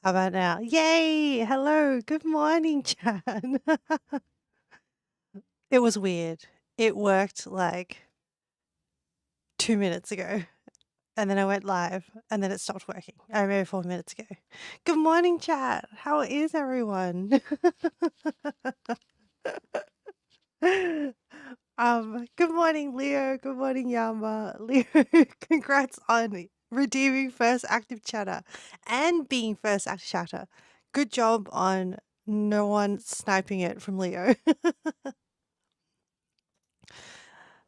How about now? Yay! Hello. Good morning, Chan. It was weird. It worked like 2 minutes ago, and then I went live, and then it stopped working. Maybe 4 minutes ago. Good morning, chat. How is everyone? Good morning, Leo. Good morning, Yama. Leo, congrats on redeeming first active chatter and being first active chatter. Good job on no one sniping it from Leo.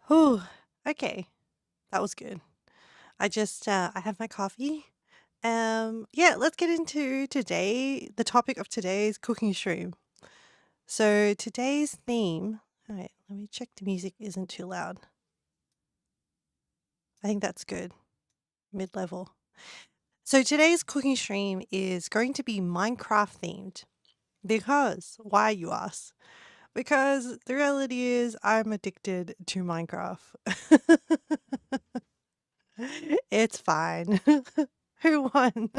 Whew. Okay, that was good. I have my coffee. Yeah, let's get into today. The topic of today's cooking stream. So today's theme. All right, let me check the music isn't too loud. I think that's good. Mid-level. So today's cooking stream is going to be Minecraft themed. Because, why you ask? Because the reality is I'm addicted to Minecraft. It's fine. Who won?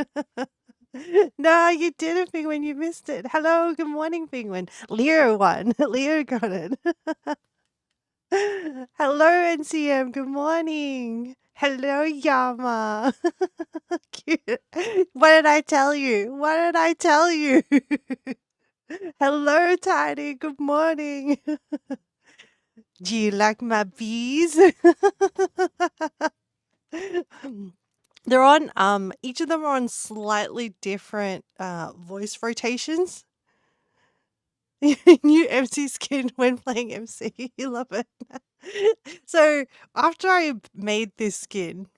No, you didn't, Penguin. You missed it. Hello, good morning, Penguin. Leo won. Leo got it. Hello, NCM. Good morning. Hello, Yama. Cute. What did I tell you? What did I tell you? Hello, Tiny. Good morning. Do you like my bees? They're on each of them are on slightly different voice rotations. New MC skin when playing MC. You love it. So after I made this skin,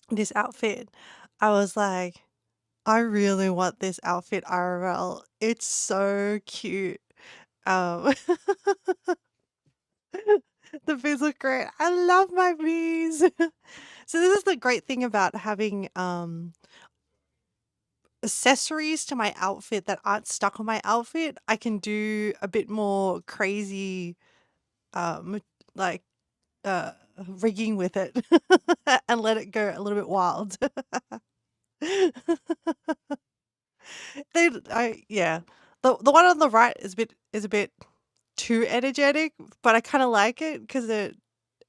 this outfit, I was like, I really want this outfit IRL. It's so cute. Um, the bees look great. I love my bees. So this is the great thing about having accessories to my outfit that aren't stuck on my outfit. I can do a bit more crazy um like uh rigging with it and let it go a little bit wild. Yeah. The one on the right is a bit too energetic, but I kind of like it because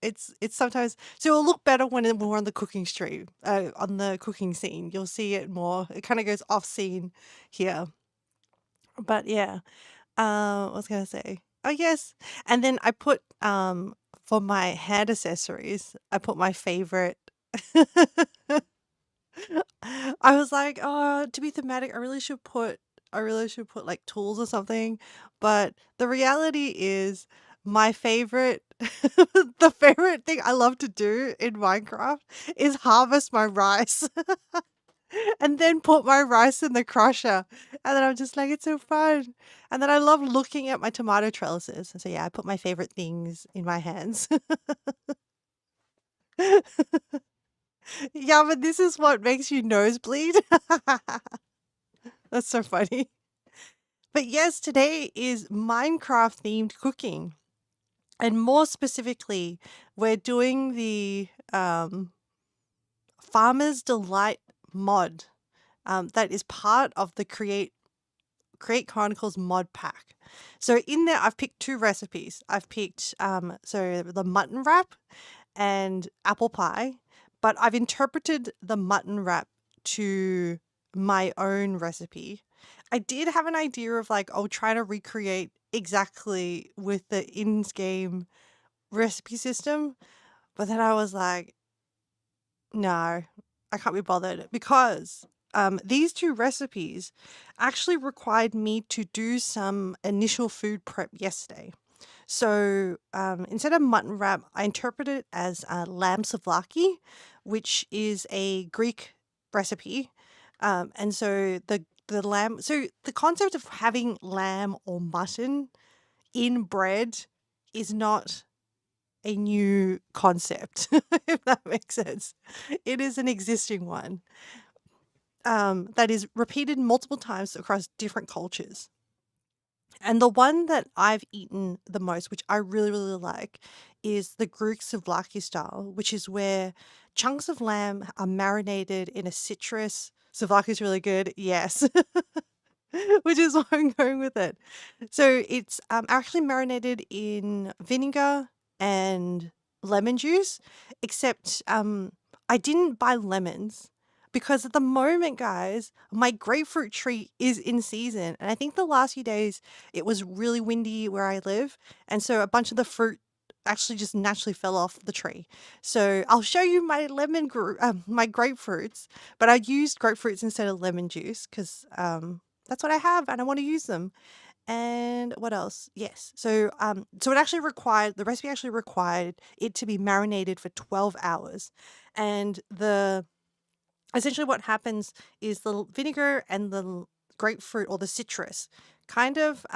it's sometimes so it'll look better when we're on the cooking stream, on the cooking scene. You'll see it more. It kind of goes off scene here, but yeah. What was I gonna say? Oh yes, and then I put for my hand accessories, I put my favorite. I was like, oh, to be thematic, I really should put like tools or something. But the reality is my favorite the favorite thing I love to do in Minecraft is harvest my rice and then put my rice in the crusher. And then I'm just like, it's so fun. And then I love looking at my tomato trellises. So yeah, I put my favorite things in my hands. Yeah, but this is what makes you nosebleed. That's so funny. But yes, today is Minecraft themed cooking. And more specifically, we're doing the Farmer's Delight mod that is part of the Create Chronicles mod pack. So in there, I've picked two recipes. I've picked so the mutton wrap and apple pie, but I've interpreted the mutton wrap to my own recipe. I did have an idea of like, I'll try to recreate exactly with the in-game recipe system, but then I was like, no, I can't be bothered because these two recipes actually required me to do some initial food prep yesterday. So instead of mutton wrap, I interpret it as lamb souvlaki, which is a Greek recipe. And so so the concept of having lamb or mutton in bread is not a new concept, if that makes sense. It is an existing one that is repeated multiple times across different cultures. And the one that I've eaten the most, which I really, really like, is the Greek souvlaki style, which is where chunks of lamb are marinated in a citrus, Souvlaki is really good. Yes. Which is why I'm going with it. So it's actually marinated in vinegar and lemon juice, except I didn't buy lemons because at the moment, guys, my grapefruit tree is in season. And I think the last few days it was really windy where I live. And so a bunch of the fruit actually just naturally fell off the tree. So I'll show you my my grapefruits, but I used grapefruits instead of lemon juice because that's what I have and I want to use them. And what else? Yes. So it actually required the recipe actually required it to be marinated for 12 hours. And the essentially what happens is the vinegar and the grapefruit or the citrus kind of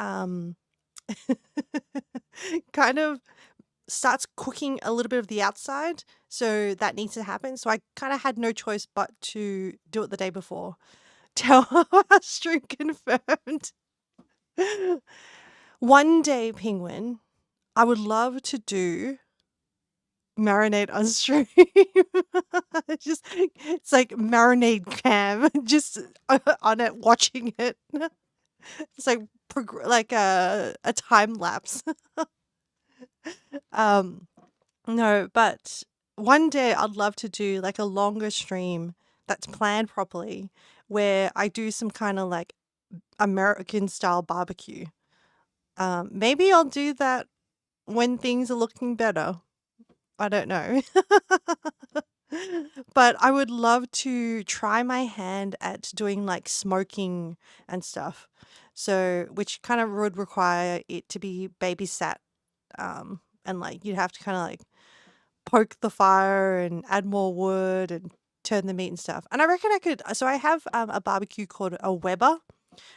kind of starts cooking a little bit of the outside. So that needs to happen. So I kind of had no choice but to do it the day before. Tell our stream confirmed. One day, Penguin, I would love to do marinade on stream. It's like marinade cam, just on it, watching it. It's like like a time lapse. Um, no, but one day I'd love to do like a longer stream that's planned properly, where I do some kind of like American style barbecue. Maybe I'll do that when things are looking better. I don't know. But I would love to try my hand at doing like smoking and stuff. So, which kind of would require it to be babysat. And like you'd have to kind of like poke the fire and add more wood and turn the meat and stuff. And I reckon I could. So I have a barbecue called a Weber,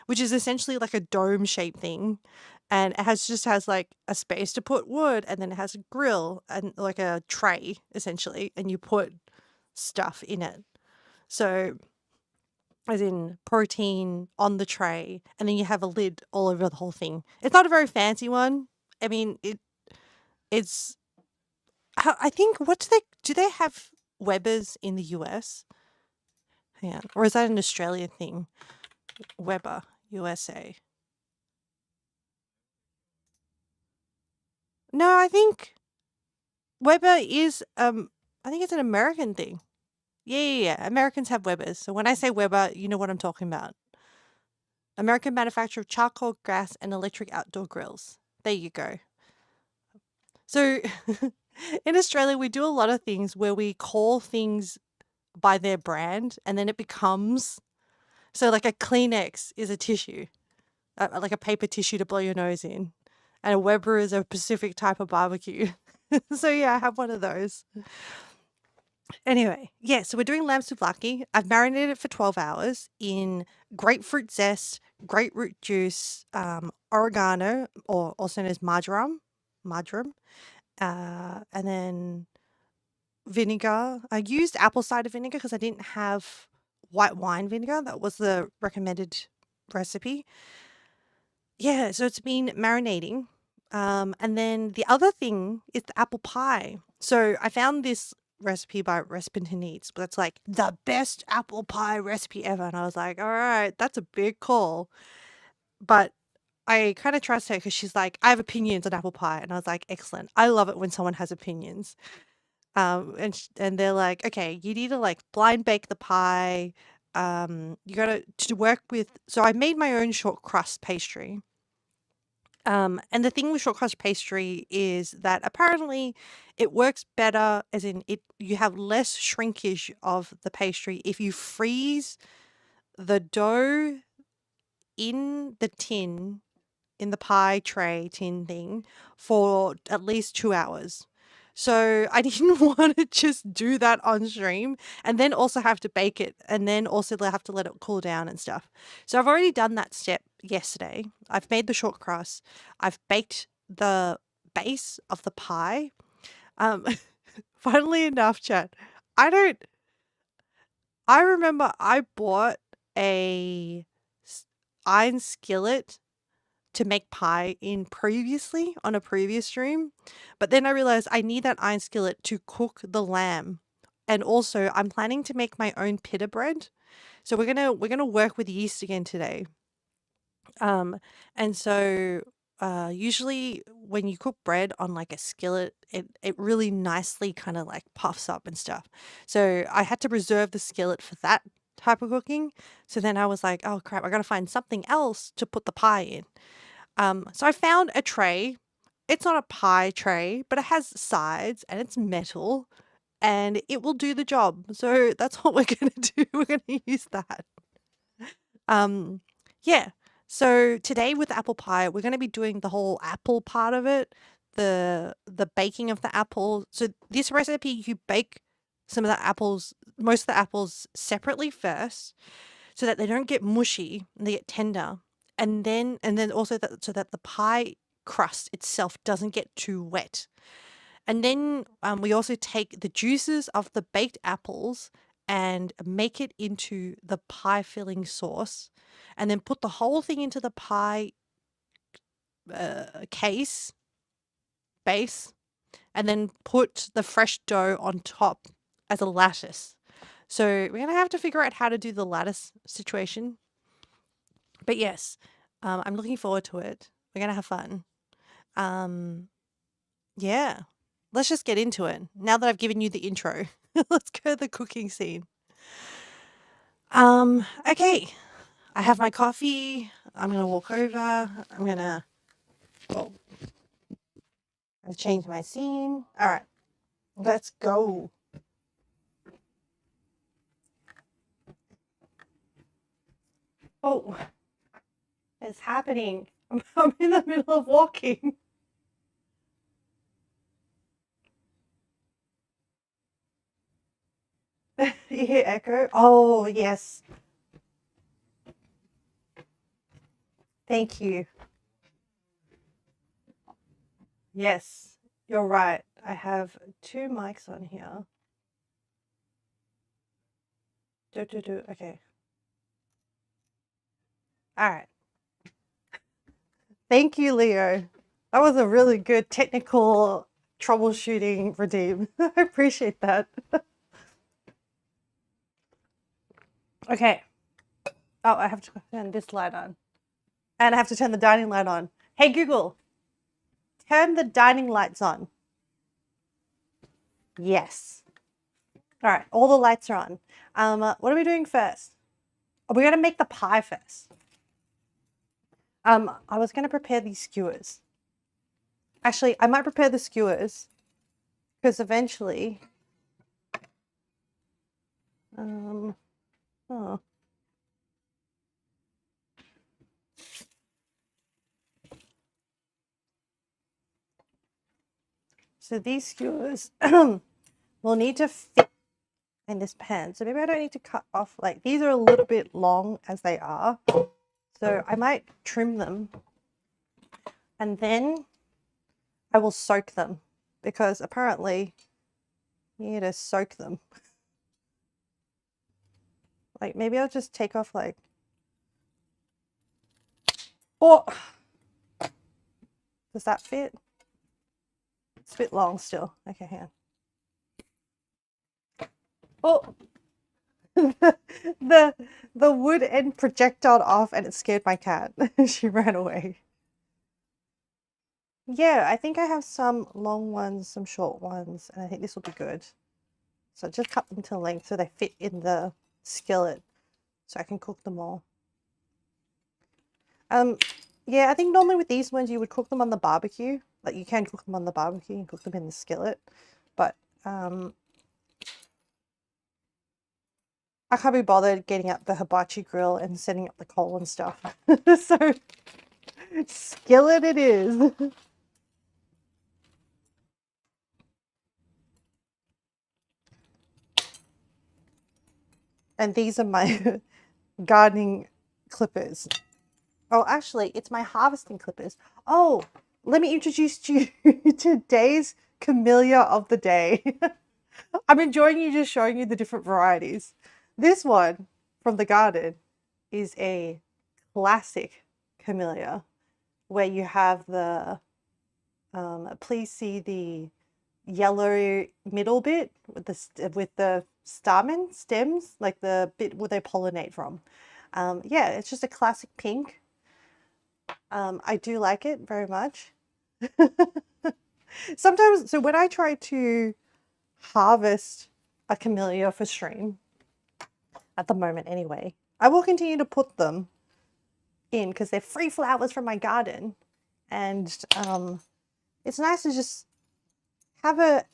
which is essentially like a dome shaped thing. And it has like a space to put wood, and then it has a grill and like a tray essentially, and you put stuff in it. So as in protein on the tray, and then you have a lid all over the whole thing. It's not a very fancy one. I mean, it's I think what do they have Webers in the US? Hang on. Or is that an Australian thing? Weber, USA. No, I think Weber is I think it's an American thing. Yeah. Americans have Webers. So when I say Weber, you know what I'm talking about. American manufacturer of charcoal, gas, and electric outdoor grills. There you go. So in Australia, we do a lot of things where we call things by their brand and then it becomes so like a Kleenex is a tissue, like a paper tissue to blow your nose in, and a Weber is a specific type of barbecue. So yeah, I have one of those. Anyway, yeah, so we're doing lamb souvlaki. I've marinated it for 12 hours in grapefruit zest, grapefruit juice, oregano, or also known as marjoram, and then vinegar. I used apple cider vinegar because I didn't have white wine vinegar. That was the recommended recipe. Yeah, so it's been marinating. And then the other thing is the apple pie. So I found this recipe by Respington Eats, but it's like the best apple pie recipe ever. And I was like, all right, that's a big call. But I kind of trust her because she's like, I have opinions on apple pie. And I was like, excellent. I love it when someone has opinions. And they're like, okay, you need to like blind bake the pie. You gotta to work with. So I made my own short crust pastry. And the thing with short crust pastry is that apparently it works better, as in you have less shrinkage of the pastry if you freeze the dough in the tin, in the pie tray tin thing, for at least 2 hours. So I didn't want to just do that on stream and then also have to bake it and then also have to let it cool down and stuff. So I've already done that step yesterday. I've made the short crust. I've baked the base of the pie. Um, funnily enough, chat, I don't. I remember I bought a iron skillet to make pie in previously on a previous stream, but then I realized I need that iron skillet to cook the lamb. And also, I'm planning to make my own pita bread. So we're gonna work with yeast again today. And so usually when you cook bread on like a skillet, it really nicely kind of like puffs up and stuff. So I had to reserve the skillet for that type of cooking. So then I was like, oh crap, I gotta find something else to put the pie in. So I found a tray. It's not a pie tray, but it has sides and it's metal and it will do the job. So that's what we're gonna do. We're gonna use that. Um, yeah. So today with apple pie, we're going to be doing the whole apple part of it, the baking of the apple. So this recipe, you bake some of the apples, most of the apples separately first, so that they don't get mushy and they get tender, and then also that so that the pie crust itself doesn't get too wet. And then we also take the juices of the baked apples and make it into the pie filling sauce, and then put the whole thing into the pie case base, and then put the fresh dough on top as a lattice. So we're going to have to figure out how to do the lattice situation. But yes, I'm looking forward to it. We're going to have fun. Um, yeah. Let's just get into it. Now that I've given you the intro, let's go to the cooking scene. Okay. I have my coffee. I'm gonna walk over. I'm gonna well, I've changed my scene. Alright, let's go. Oh, it's happening. I'm in the middle of walking. You hear echo? Oh yes. Thank you. Yes, you're right. I have two mics on here. Do. Okay. All right. Thank you, Leo. That was a really good technical troubleshooting redeem. I appreciate that. Okay. Oh, I have to turn this light on. And I have to turn the dining light on. Hey, Google, turn the dining lights on. Yes. All right, all the lights are on. What are we doing first? We're going to make the pie first. I was going to prepare these skewers. Actually, I might prepare the skewers because eventually... oh. So these skewers will need to fit in this pan. So maybe I don't need to cut off, like these are a little bit long as they are. So I might trim them and then I will soak them because apparently you need to soak them. Like maybe I'll just take off like, oh, does that fit? It's a bit long still. Okay, hang on. Oh, the wood end projectile off and it scared my cat. She ran away. Yeah, I think I have some long ones, some short ones, and I think this will be good. So just cut them to length so they fit in the skillet so I can cook them all. Yeah, I think normally with these ones you would cook them on the barbecue. Like you can cook them on the barbecue and cook them in the skillet. But I can't be bothered getting up the hibachi grill and setting up the coal and stuff. So skillet it is. And these are my gardening clippers. Oh, actually, it's my harvesting clippers. Oh, let me introduce to you today's camellia of the day. I'm enjoying you just showing you the different varieties. This one from the garden is a classic camellia where you have the, please see the yellow middle bit with the stems, like the bit where they pollinate from. Yeah, it's just a classic pink. I do like it very much. Sometimes, so when I try to harvest a camellia for stream, at the moment anyway, I will continue to put them in because they're free flowers from my garden. And it's nice to just have a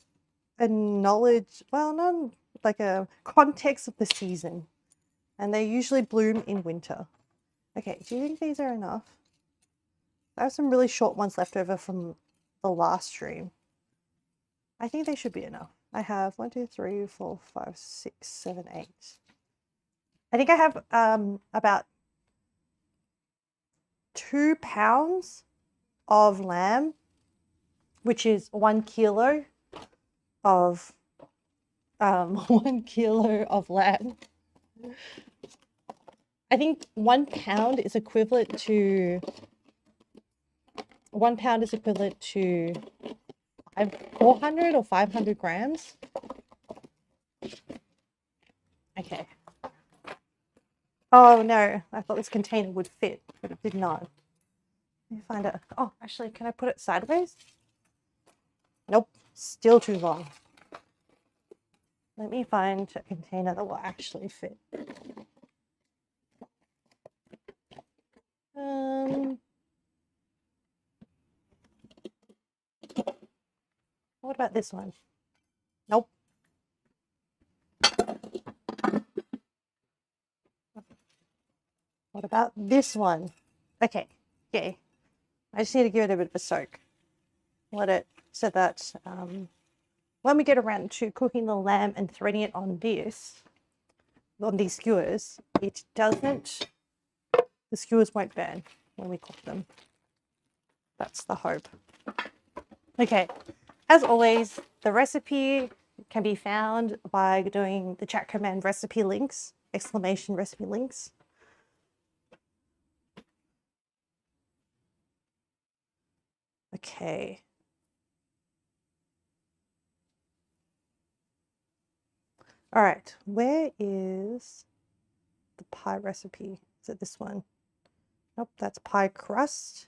knowledge, well, not like a context of the season. And they usually bloom in winter. Okay, do you think these are enough? I have some really short ones left over from the last stream. I think they should be enough. I have 1, 2, 3, 4, 5, 6, 7, 8. I think I have about 2 pounds of lamb, which is 1 kilo of 1 kilo of lamb. I think 1 pound is equivalent to 400 or 500 grams. Okay. Oh no, I thought this container would fit, but it did not. Let me find it. Oh, actually, can I put it sideways? Nope, still too long. Let me find a container that will actually fit. What about this one? Nope. What about this one? Okay, yay. I just need to give it a bit of a soak. Let it, so that when we get around to cooking the lamb and threading it on these skewers, it doesn't, the skewers won't burn when we cook them. That's the hope. Okay, as always, the recipe can be found by doing the chat command recipe links, exclamation recipe links. Okay. All right, where is the pie recipe? Is it this one? Nope, that's pie crust.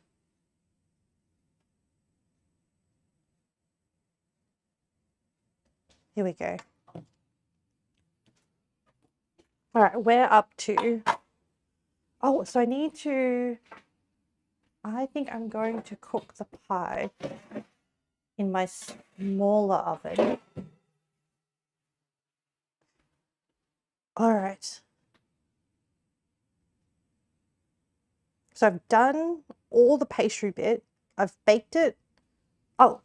Here we go. All right, we're up to, oh, so I think I'm going to cook the pie in my smaller oven. All right. So I've done all the pastry bit. I've baked it. Oh,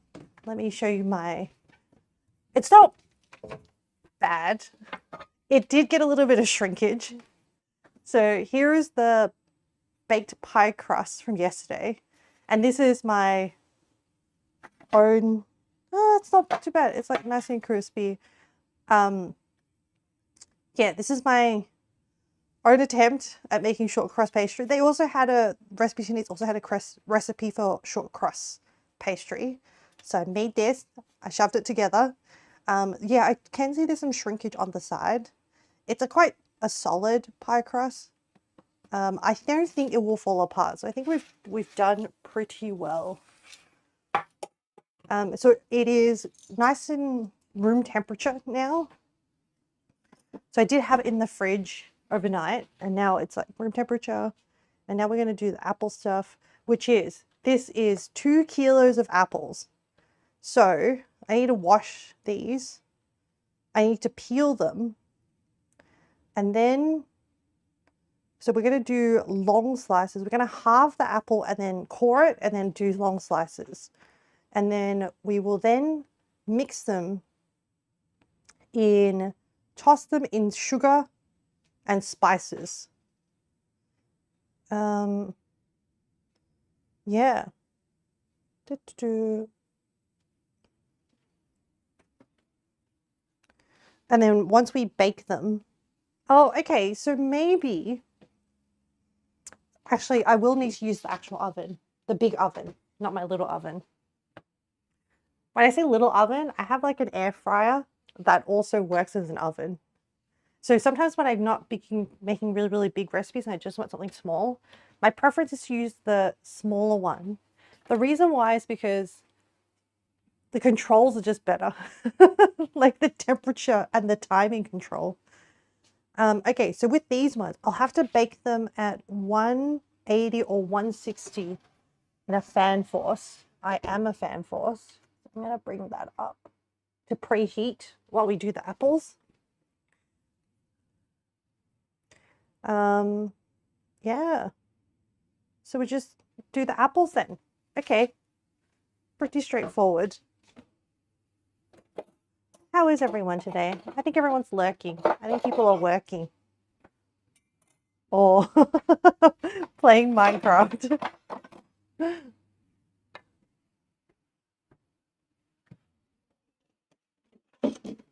let me show you it's not bad. It did get a little bit of shrinkage. So here is the baked pie crust from yesterday. And this is my own, oh, it's not too bad. It's like nice and crispy. Yeah, this is my own attempt at making short crust pastry. They also had a recipe sheet, also had a recipe for short crust pastry. So I made this, I shoved it together. Yeah, I can see there's some shrinkage on the side. It's quite a solid pie crust. I don't think it will fall apart. So I think we've done pretty well. So it is nice and room temperature now. So I did have it in the fridge overnight, and now it's like room temperature. And now we're going to do the apple stuff, this is 2 kilos of apples. So I need to wash these. I need to peel them. And then, so we're going to do long slices. We're going to halve the apple and then core it and then do long slices. And then we will then mix them toss them in sugar and spices. Yeah. And then once we bake them, oh, okay, so maybe, actually, I will need to use the actual oven, the big oven, not my little oven. When I say little oven, I have like an air fryer that also works as an oven. So sometimes when I'm not making really, really big recipes and I just want something small, my preference is to use the smaller one. The reason why is because the controls are just better. Like the temperature and the timing control. Okay, so with these ones, I'll have to bake them at 180 or 160 in a fan force. I am a fan force. I'm going to bring that up to preheat while we do the apples. Yeah. So we just do the apples then. Okay. Pretty straightforward. How is everyone today? I think everyone's lurking. I think people are working. Or playing Minecraft.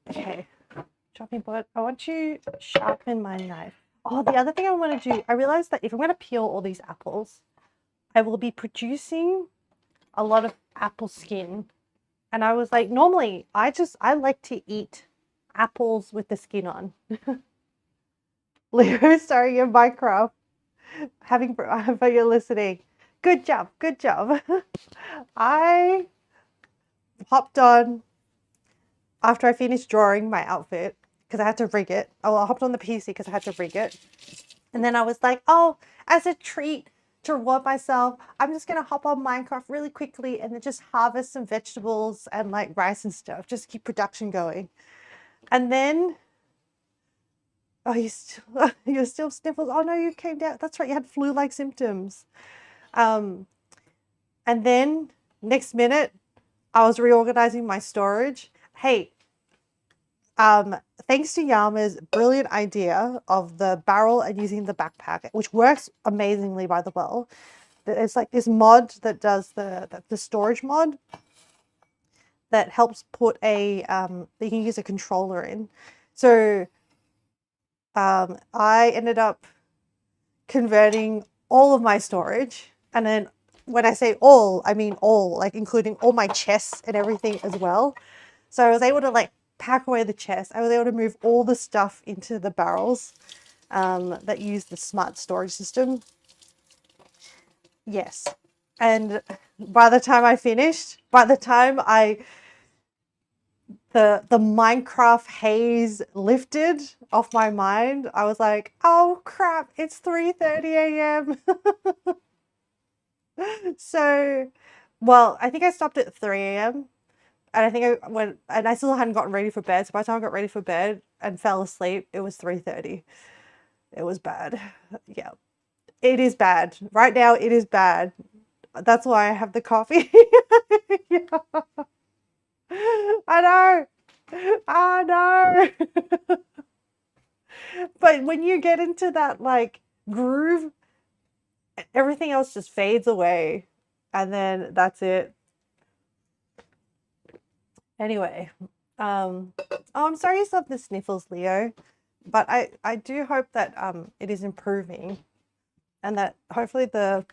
Okay. Chopping board. I want to sharpen my knife. Oh, the other thing I want to do, I realized that if I'm going to peel all these apples, I will be producing a lot of apple skin. And I was like, normally I like to eat apples with the skin on. Leo starring in Minecraft. But you're listening. Good job, good job. I hopped on after I finished drawing my outfit because I had to rig it. Oh, I hopped on the PC because I had to rig it. And then I was like, oh, as a treat to reward myself, I'm just gonna hop on Minecraft really quickly and then just harvest some vegetables and like rice and stuff, just keep production going. And then, oh, you're still sniffles. Oh no, you came down. That's right, you had flu-like symptoms. And then next minute, I was reorganizing my storage. Hey, thanks to Yama's brilliant idea of the barrel and using the backpack, which works amazingly by the well. It's like this mod that does the storage mod that helps put a that you can use a controller in. So I ended up converting all of my storage, and then when I say all, I mean all, like including all my chests and everything as well. So I was able to like pack away the chest. I was able to move all the stuff into the barrels that use the smart storage system. Yes. And by the time I finished, the Minecraft haze lifted off my mind, I was like, oh crap, it's 3:30 a.m. So, well, I think I stopped at 3 a.m. And I think I went, and I still hadn't gotten ready for bed. So by the time I got ready for bed and fell asleep, it was 3:30. It was bad. Yeah, it is bad. Right now, it is bad. That's why I have the coffee. Yeah. I know. I know. But when you get into that like groove, everything else just fades away. And then that's it. Anyway, oh, I'm sorry you still have the sniffles, Leo. But I do hope that it is improving and that hopefully the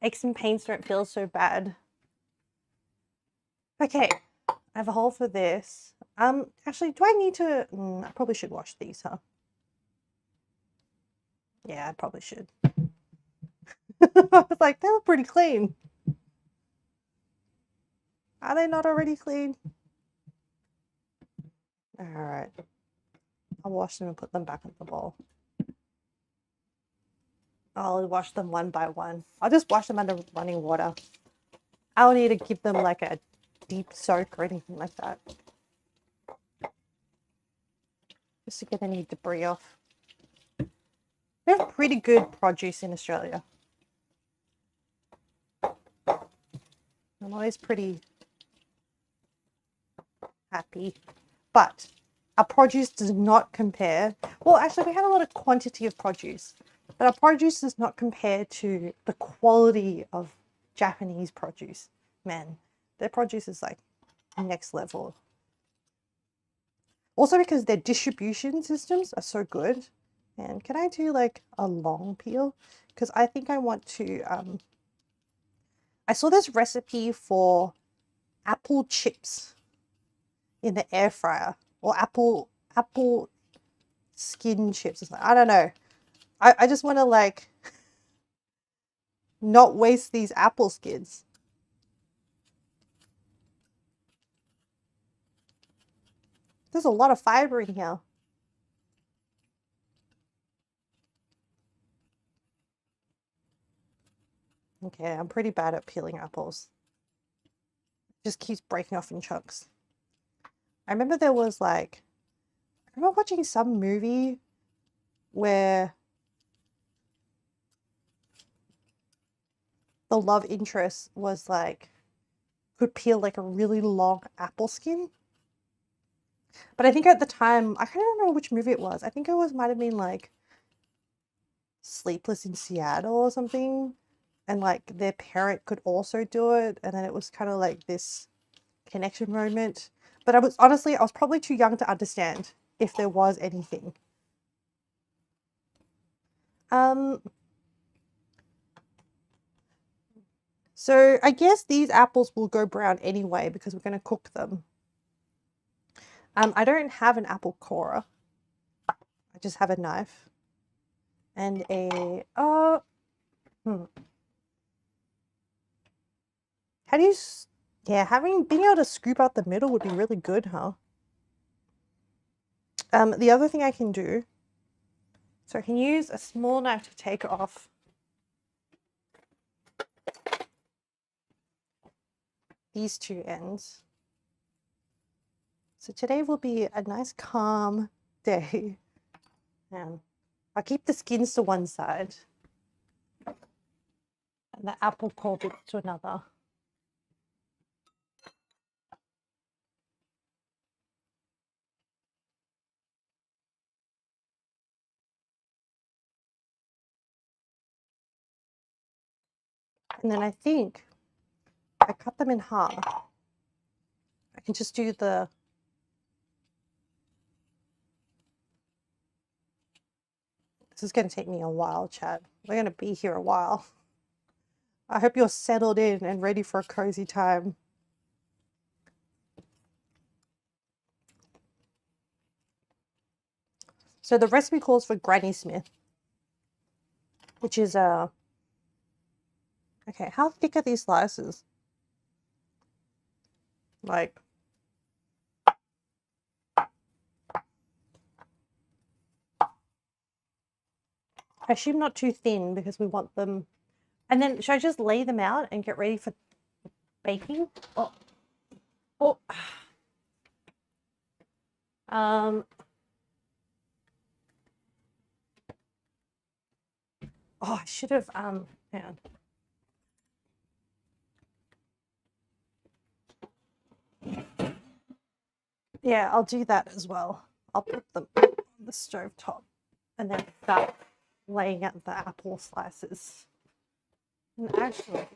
aches and pains don't feel so bad. Okay, I have a hole for this. Actually, do I need to? I probably should wash these, huh? Yeah, I probably should. I was like, they look pretty clean. Are they not already clean? All right. I'll wash them and put them back in the bowl. I'll wash them one by one. I'll just wash them under running water. I don't need to give them like a deep soak or anything like that. Just to get any debris off. We have pretty good produce in Australia. I'm always pretty happy. But our produce does not compare. Well, actually, we have a lot of quantity of produce. But our produce does not compare to the quality of Japanese produce. Man, their produce is like next level. Also because their distribution systems are so good. And can I do like a long peel? Because I think I want to, I saw this recipe for apple chips in the air fryer, or apple skin chips or something. I don't know. I just want to like not waste these apple skins. There's a lot of fiber in here. Okay, I'm pretty bad at peeling apples. It just keeps breaking off in chunks. I remember there was like, I remember watching some movie where the love interest was like, could peel like a really long apple skin. But I think at the time, I can't remember which movie it was. I think it was might have been like Sleepless in Seattle or something. And like their parent could also do it. And then it was kind of like this connection moment. But I was honestly, I was probably too young to understand if there was anything. So I guess these apples will go brown anyway because we're going to cook them. I don't have an apple corer. I just have a knife and a how do you being able to scoop out the middle would be really good, huh? The other thing I can do, so I can use a small knife to take off these two ends. So today will be a nice calm day. I'll keep the skins to one side and the apple core bits to another. And then I think I cut them in half. I can just do the This is going to take me a while, chat. We're going to be here a while. I hope you're settled in and ready for a cozy time. So the recipe calls for Granny Smith, which is okay, how thick are these slices? Like, I assume not too thin because we want them. And then should I just lay them out and get ready for baking? Oh. I should have yeah, I'll do that as well. I'll put them on the stove top and then start laying out the apple slices. And actually,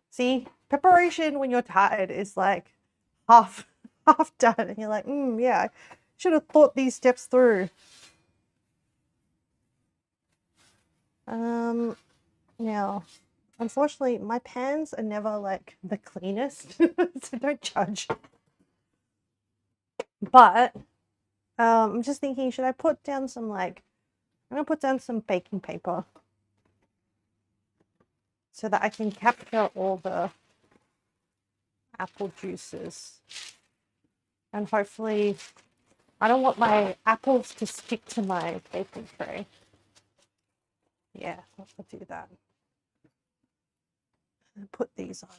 see, preparation when you're tired is like half done, and you're like, yeah, I should have thought these steps through. Now, unfortunately, my pans are never like the cleanest, so don't judge. But I'm just thinking, should I put down some I'm gonna put down some baking paper so that I can capture all the apple juices. And hopefully, I don't want my apples to stick to my baking tray. Yeah, I'll do that. And put these on.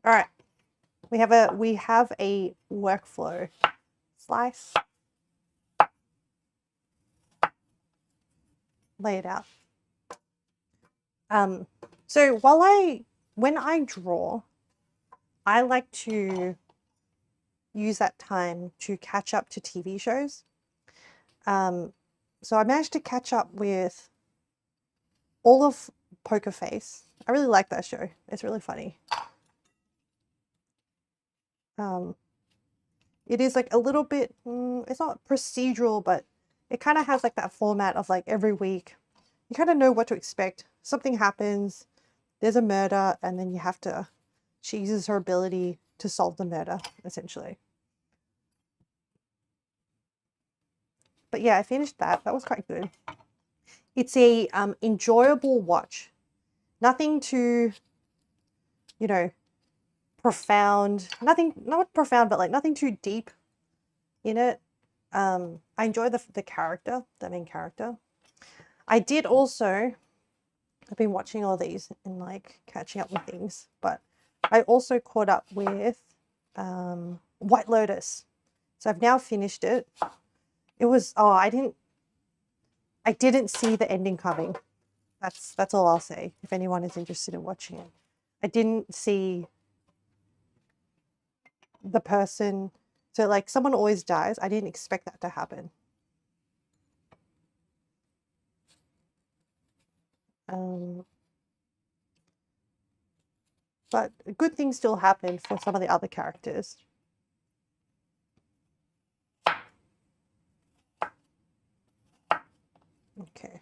All right, we have a workflow. Slice, lay it out. So when I draw, I like to use that time to catch up to TV shows. So I managed to catch up with all of Poker Face. I really like that show. It's really funny. It is like a little bit, it's not procedural, but it kind of has like that format of like every week. You kind of know what to expect. Something happens, there's a murder, and then you have to she uses her ability to solve the murder, essentially. But yeah, I finished that. That was quite good. It's a enjoyable watch. Nothing too, you know, profound. Nothing, not profound, but like nothing too deep in it. I enjoy the character, the main character. I did also, I've been watching all these and like catching up with things, but I also caught up with White Lotus. So I've now finished it. It was, oh, I didn't see the ending coming. That's all I'll say, if anyone is interested in watching it. I didn't see the person, so like someone always dies. I didn't expect that to happen. But good things still happen for some of the other characters. Okay.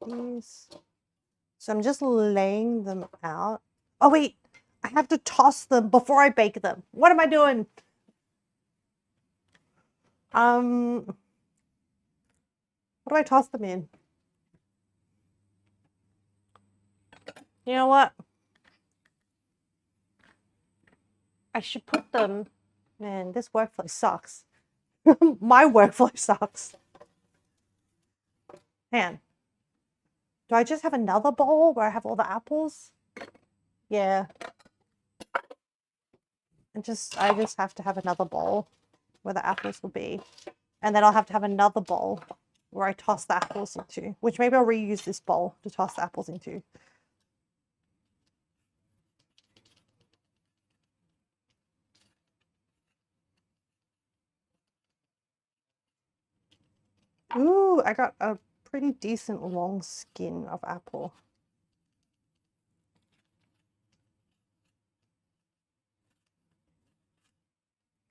These. So I'm just laying them out. Oh wait, I have to toss them before I bake them. What am I doing? What do I toss them in? You know what? I should put them, man, this workflow sucks. My workflow sucks. Man, do I just have another bowl where I have all the apples? Yeah. I just have to have another bowl where the apples will be. And then I'll have to have another bowl where I toss the apples into, which maybe I'll reuse this bowl to toss the apples into. Ooh, I got a pretty decent long skin of apple.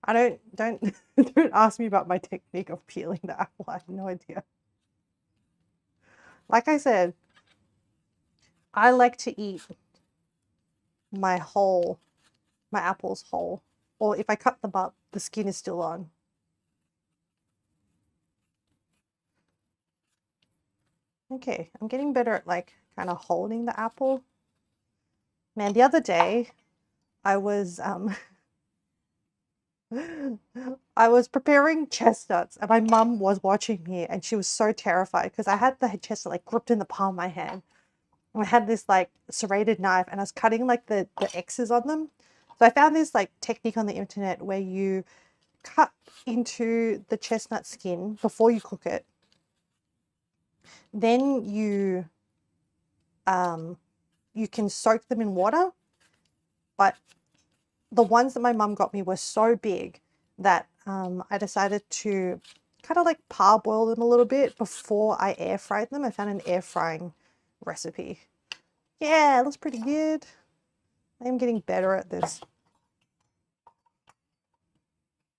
I don't ask me about my technique of peeling the apple. I have no idea. Like I said, I like to eat my apples whole. Or if I cut them up, the skin is still on. Okay, I'm getting better at like kind of holding the apple. Man, the other day I was I was preparing chestnuts and my mum was watching me and she was so terrified because I had the chestnut like gripped in the palm of my hand. And I had this like serrated knife and I was cutting like the X's on them. So I found this like technique on the internet where you cut into the chestnut skin before you cook it. Then you can soak them in water, but the ones that my mum got me were so big that I decided to kind of like parboil them a little bit before I air fried them. I found an air frying recipe. Yeah, it looks pretty good. I am getting better at this.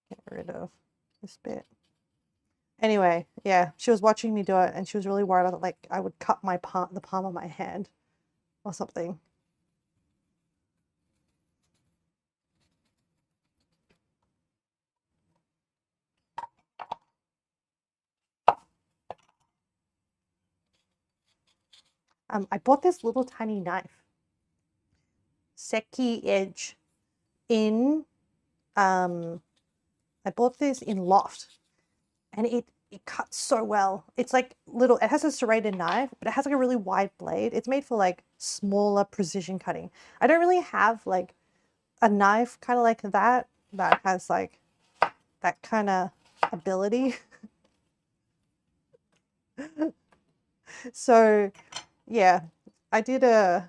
Get rid of this bit. Anyway, yeah, she was watching me do it and she was really worried that like I would cut the palm of my hand or something. I bought this little tiny knife, Seki Edge, in I bought this in Loft, and it cuts so well. It's like little, it has a serrated knife, but it has like a really wide blade. It's made for like smaller precision cutting. I don't really have like a knife kind of like that has like that kind of ability. So yeah, I did I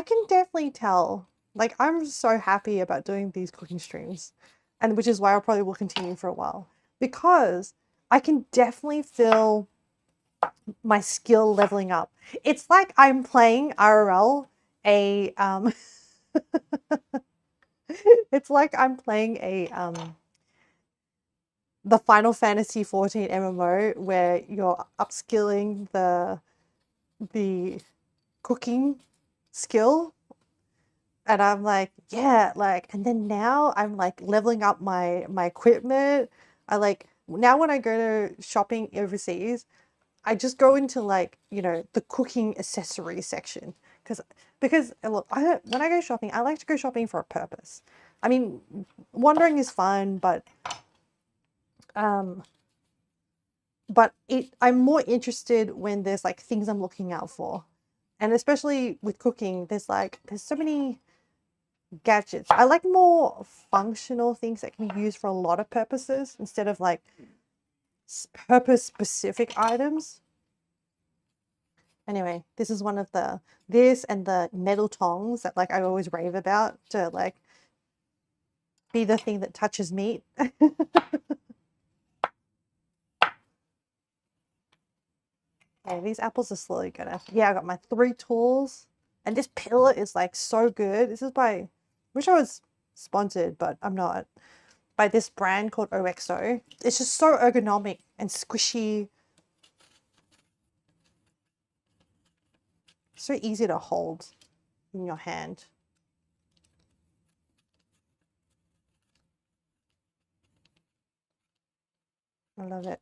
can definitely tell, like I'm so happy about doing these cooking streams, and which is why I probably will continue for a while, because I can definitely feel my skill leveling up. It's like I'm playing IRL it's like I'm playing the Final Fantasy 14 MMO where you're upskilling the cooking skill. And I'm like, yeah, like, and then now I'm like leveling up my equipment. I like now when I go to shopping overseas, I just go into like, you know, the cooking accessory section because look, when I go shopping, I like to go shopping for a purpose. I mean, wandering is fun, um, I'm more interested when there's like things I'm looking out for, and especially with cooking, there's so many gadgets. I like more functional things that can be used for a lot of purposes instead of like purpose specific items. Anyway, this is one of this and the metal tongs that like I always rave about to like be the thing that touches meat. Okay, these apples are slowly gonna. Yeah, I got my 3 tools, and this pillow is like so good. This is by, wish I was sponsored, but I'm not. By this brand called OXO. It's just so ergonomic and squishy. So easy to hold in your hand. I love it.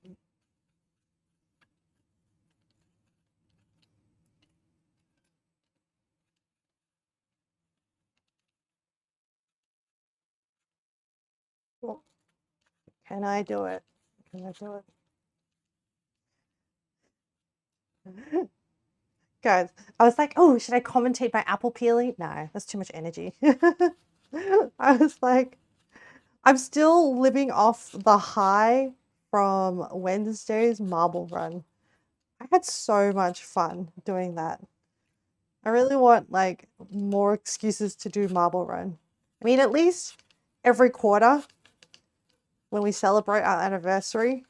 Well, can I do it? Can I do it? Guys, I was like, oh, should I commentate my apple peeling? No, that's too much energy. I was like, I'm still living off the high from Wednesday's marble run. I had so much fun doing that. I really want like more excuses to do marble run. I mean, at least every quarter when we celebrate our anniversary,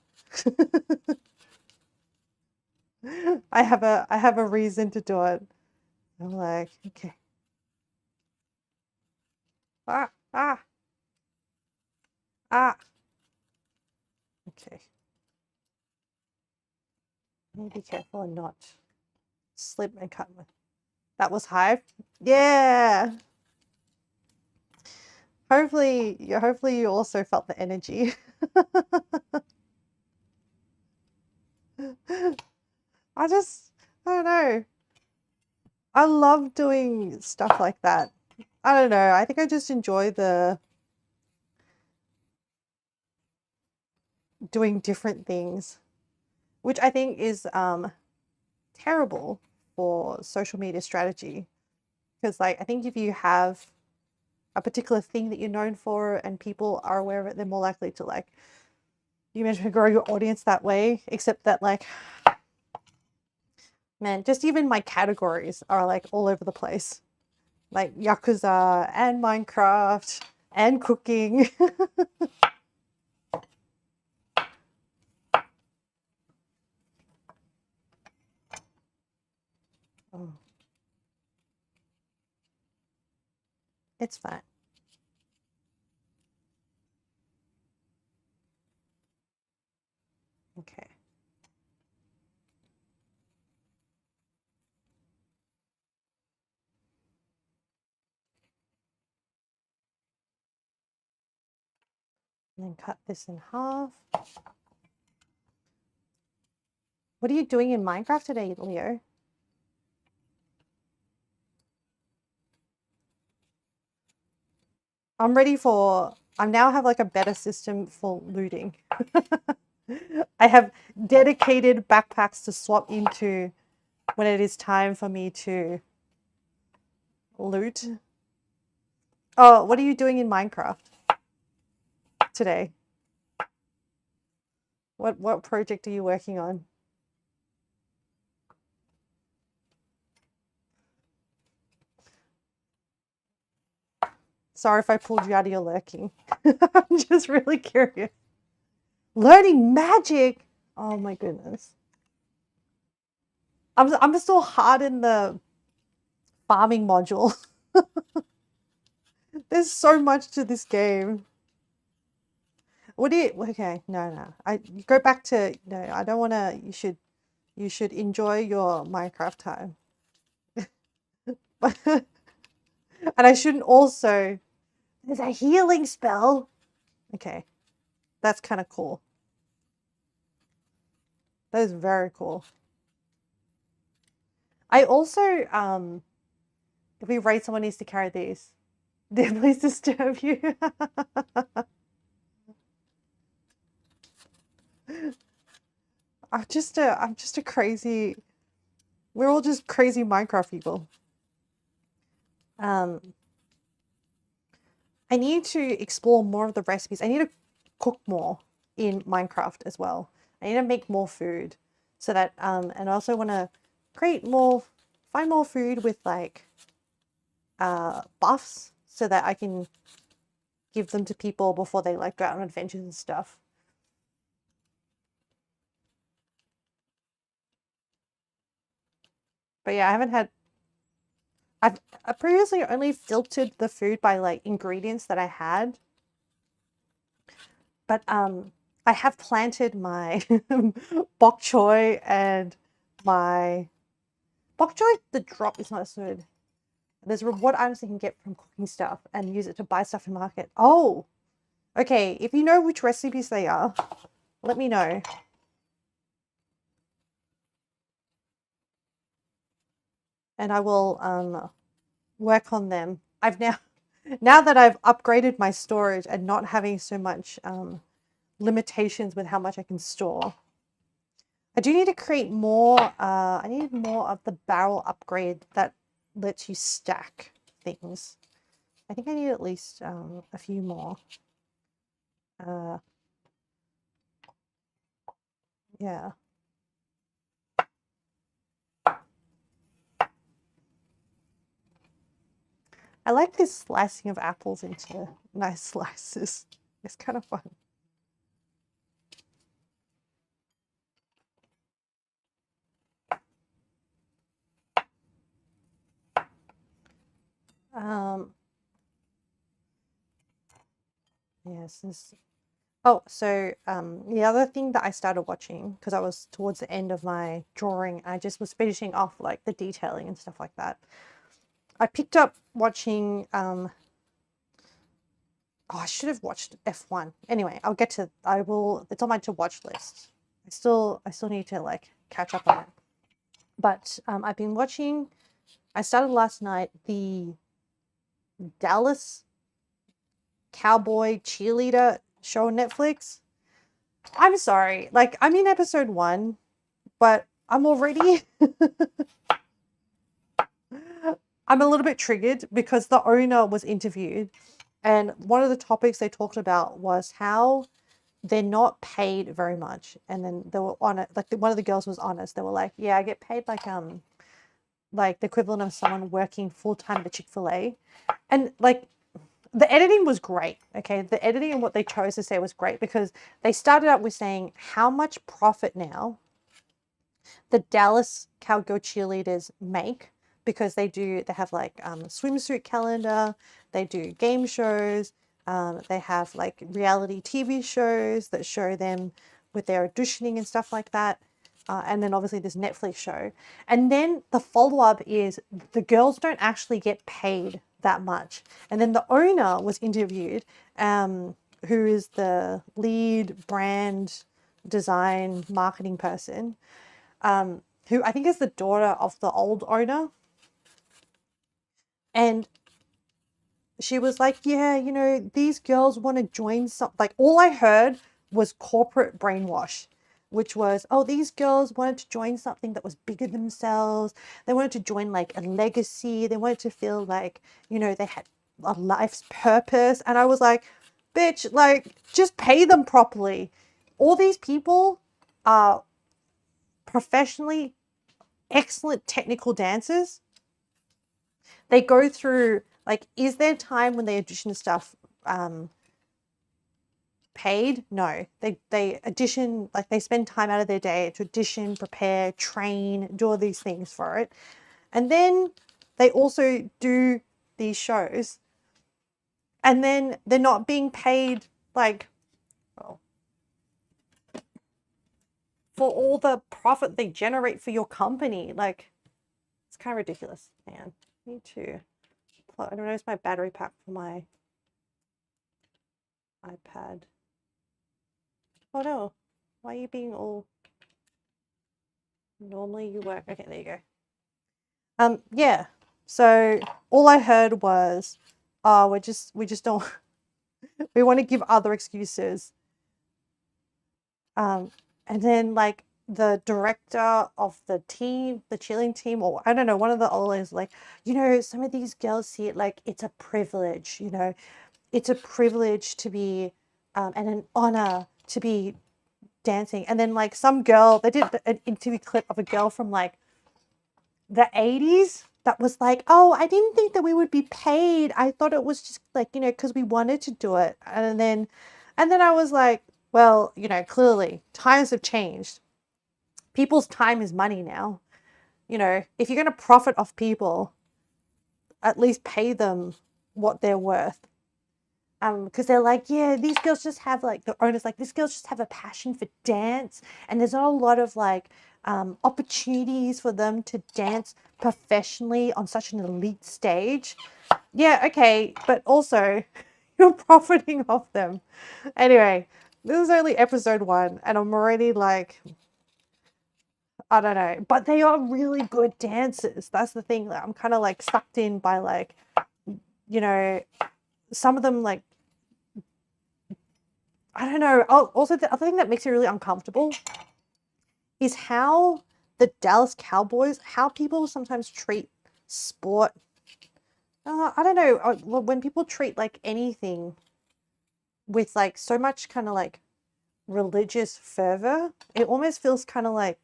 I have a reason to do it. I'm like, okay. Ah, ah, ah. Okay. Be careful and not slip and cut my. That was Hive. Yeah. Hopefully you also felt the energy. I don't know. I love doing stuff like that. I don't know. I think I just enjoy the doing different things, which I think is terrible for social media strategy. Because like I think if you have a particular thing that you're known for and people are aware of it, they're more likely to like you mentioned grow your audience that way. Except that like man, just even my categories are like all over the place. Like Yakuza and Minecraft and cooking. Oh, it's fine. Okay. And then cut this in half. What are you doing in Minecraft today, Leo? I now have like a better system for looting. I have dedicated backpacks to swap into when it is time for me to loot. Oh, what are you doing in Minecraft today? What project are you working on? Sorry if I pulled you out of your lurking. I'm just really curious. Learning magic. Oh my goodness. I'm still hard in the farming module. There's so much to this game. What do you okay, no. You go back to no, I don't wanna you should enjoy your Minecraft time. And I shouldn't also... There's a healing spell. Okay. That's kind of cool. That is very cool. I also, if we raid, someone needs to carry these. Did please disturb you? I'm just a crazy... We're all just crazy Minecraft people. I need to explore more of the recipes. I need to cook more in Minecraft as well. I need to make more food so that, and I also want to create more, find more food with like buffs so that I can give them to people before they like go out on adventures and stuff. But yeah, I haven't had... I previously only filtered the food by like ingredients that I had. But I have planted my bok choy and my... Bok choy, the drop is not so good. There's reward items you can get from cooking stuff and use it to buy stuff in market. Oh, okay. If you know which recipes they are, let me know. And I will work on them. I've now that I've upgraded my storage and not having so much limitations with how much I can store, I do need to create more. I need more of the barrel upgrade that lets you stack things. I think I need at least a few more. Yeah. I like this slicing of apples into nice slices. It's kind of fun. Yes. Oh, so the other thing that I started watching, because I was towards the end of my drawing, I just was finishing off like the detailing and stuff like that. I picked up watching oh, I should have watched F1. Anyway, I'll get to... it's on my to watch list. I still need to like catch up on it. But I've been watching... I started last night the Dallas cowboy cheerleader show on Netflix. I'm sorry, like I'm in episode 1, but I'm already I'm a little bit triggered because the owner was interviewed, and one of the topics they talked about was how they're not paid very much. And then they were on it, like one of the girls was honest. They were like, yeah, I get paid like the equivalent of someone working full-time at Chick-fil-A. And like the editing was great. Okay, the editing and what they chose to say was great, because they started out with saying how much profit now the Dallas cowgirl cheerleaders make, because they have like swimsuit calendar, they do game shows, they have like reality TV shows that show them with their auditioning and stuff like that. And then obviously this Netflix show. And then the follow-up is the girls don't actually get paid that much. And then the owner was interviewed, who is the lead brand design marketing person, who I think is the daughter of the old owner. And she was like, yeah, you know, these girls want to join some... Like all I heard was corporate brainwash, which was, oh, these girls wanted to join something that was bigger than themselves. They wanted to join like a legacy. They wanted to feel like, you know, they had a life's purpose. And I was like, bitch, like just pay them properly. All these people are professionally excellent technical dancers. They go through, like, is there time when they audition stuff paid? No. They audition, like they spend time out of their day to audition, prepare, train, do all these things for it. And then they also do these shows. And then they're not being paid like, oh, for all the profit they generate for your company. Like, it's kind of ridiculous, man. Need to. I don't know. It's my battery pack for my iPad. Oh no! Why are you being all? Normally you work. Okay, there you go. Yeah. So all I heard was, "Oh, we just don't. We want to give other excuses." And then like the director of the team, the cheerleading team, or I don't know, one of the oldest, like, some of these girls see it like it's a privilege, it's a privilege to be, and an honor to be dancing. And then like some girl, they did an interview clip of a girl from like the 80s that was like, oh, I didn't think that we would be paid. I thought it was just like, because we wanted to do it. And then I was like, well, clearly times have changed. People's time is money now. If you're going to profit off people, at least pay them what they're worth. Because they're like, yeah, these girls just have like, the owners like, these girls just have a passion for dance, and there's not a lot of like opportunities for them to dance professionally on such an elite stage. Yeah, okay, but also you're profiting off them. Anyway, this is only episode 1, and I'm already like, I don't know, but they are really good dancers. That's the thing. Like, I'm kind of like sucked in by like, some of them like, I don't know. Oh, also, the other thing that makes me really uncomfortable is how the Dallas Cowboys, how people sometimes treat sport. I don't know. When people treat like anything with like so much kind of like religious fervor, it almost feels kind of like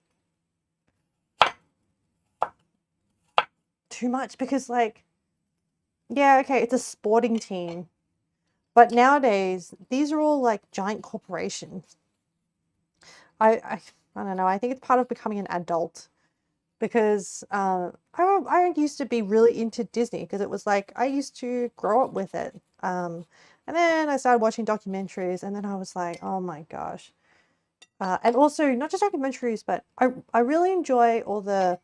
too much, because like, yeah, okay, it's a sporting team, but nowadays these are all like giant corporations. I don't know. I think it's part of becoming an adult, because I used to be really into Disney, because it was like I used to grow up with it. And then I started watching documentaries, and then I was like, oh my gosh. And also not just documentaries, but I really enjoy all the,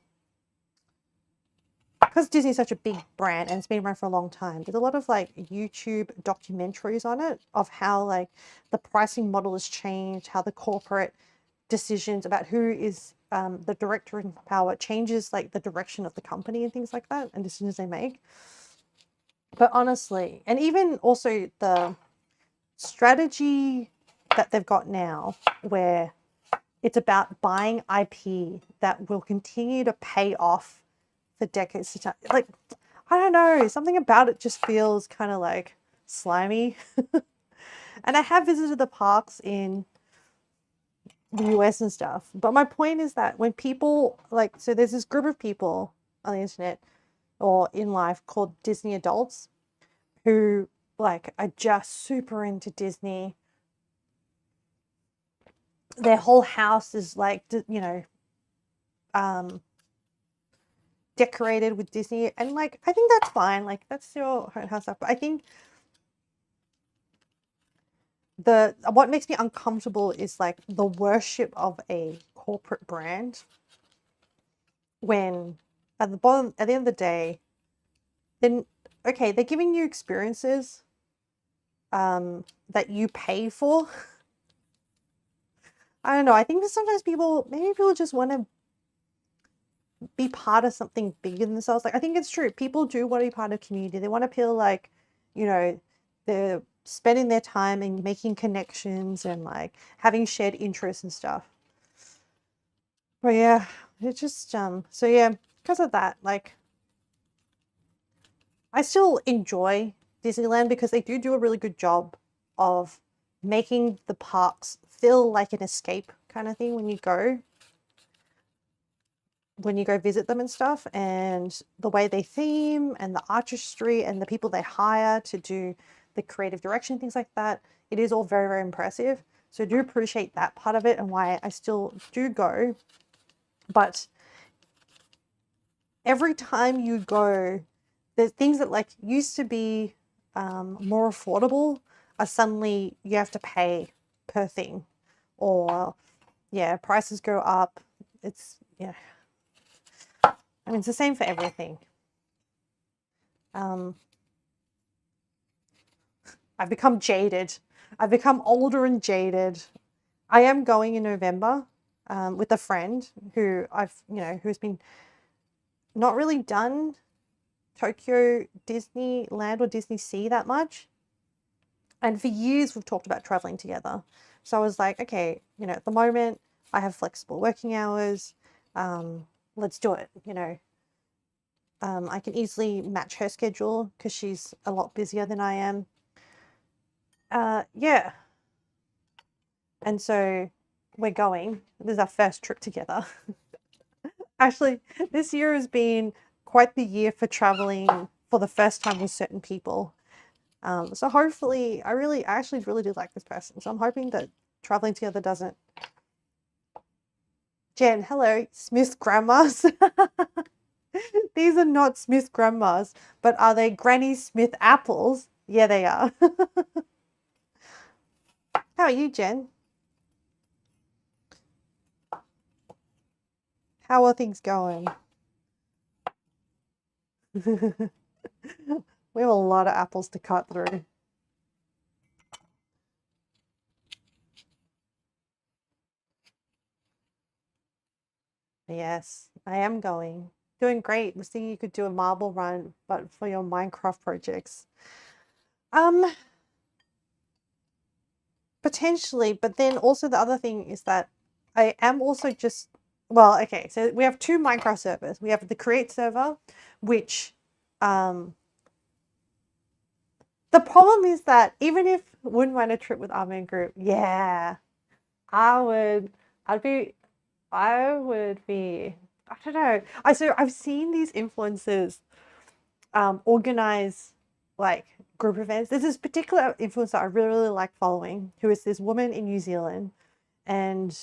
because Disney's such a big brand and it's been around for a long time, there's a lot of like YouTube documentaries on it of how like the pricing model has changed, how the corporate decisions about who is the director in power changes like the direction of the company and things like that, and decisions they make. But honestly, and even also the strategy that they've got now, where it's about buying IP that will continue to pay off for decades to time. Like, I don't know, something about it just feels kind of like slimy. And I have visited the parks in the US and stuff. But my point is that when people like, so there's this group of people on the internet or in life called Disney adults who like are just super into Disney. Their whole house is like, decorated with Disney, and like I think that's fine. Like that's your house stuff. But I think what makes me uncomfortable is like the worship of a corporate brand, when at the end of the day, then okay, they're giving you experiences that you pay for. I don't know. I think that sometimes maybe people just want to be part of something bigger than themselves. Like I think it's true. People do want to be part of a community. They want to feel like, they're spending their time and making connections and like having shared interests and stuff. But yeah, it's just so yeah, because of that, like I still enjoy Disneyland because they do a really good job of making the parks feel like an escape kind of thing when you go visit them and stuff, and the way they theme and the artistry and the people they hire to do the creative direction, things like that, it is all very, very impressive. So I do appreciate that part of it and why I still do go. But every time you go, there's things that like used to be more affordable are suddenly you have to pay per thing, or yeah, prices go up. It's, yeah, I mean, it's the same for everything. Um, I've become jaded. I've become older and jaded. I am going in November with a friend who who's been not really done Tokyo Disneyland or Disney Sea that much. And for years we've talked about traveling together. So I was like, okay, at the moment I have flexible working hours. Let's do it. I can easily match her schedule because she's a lot busier than I am. Yeah. And so we're going. This is our first trip together. Actually, this year has been quite the year for traveling for the first time with certain people. So hopefully, I actually really do like this person. So I'm hoping that traveling together doesn't. Jen, hello, Smith grandmas. These are not Smith grandmas, but are they Granny Smith apples? Yeah, they are. How are you, Jen? How are things going? We have a lot of apples to cut through. Yes, I am going. Doing great. Was thinking you could do a marble run, but for your Minecraft projects. Um, Potentially, but then also the other thing is that I am also just, well, okay, so we have two Minecraft servers. We have the create server, which the problem is that even if wouldn't mind a trip with Armin Group, yeah, I would, I'd be, I would be, I don't know. I've seen these influencers organize like group events. There's this particular influencer I really, really like following, who is this woman in New Zealand, and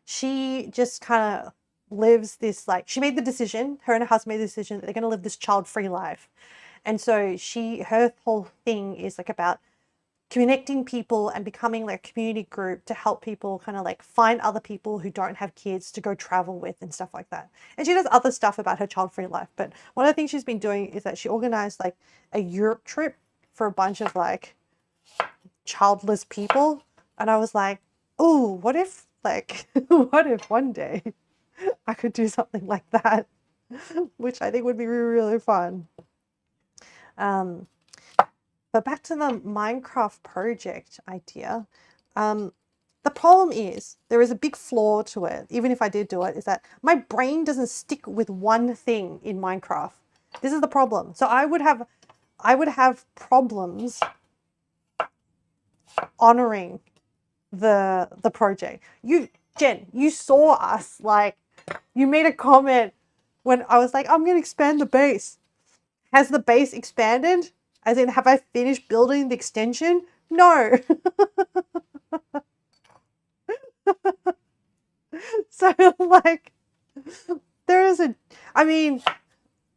she just kind of lives this, like, she made the decision, her and her husband made the decision that they're going to live this child-free life. And so her whole thing is like about connecting people and becoming like a community group to help people kind of like find other people who don't have kids to go travel with and stuff like that. And she does other stuff about her child-free life. But one of the things she's been doing is that she organized like a Europe trip for a bunch of like childless people. And I was like, oh, what if like, what if one day I could do something like that, which I think would be really, really fun. But back to the Minecraft project idea. The problem is there is a big flaw to it, even if I did do it, is that my brain doesn't stick with one thing in Minecraft. This is the problem. So I would have problems honoring the project. Jen, you saw us, like, you made a comment when I was like, I'm gonna expand the base. Has the base expanded? As in, have I finished building the extension? No. So like, there is I mean,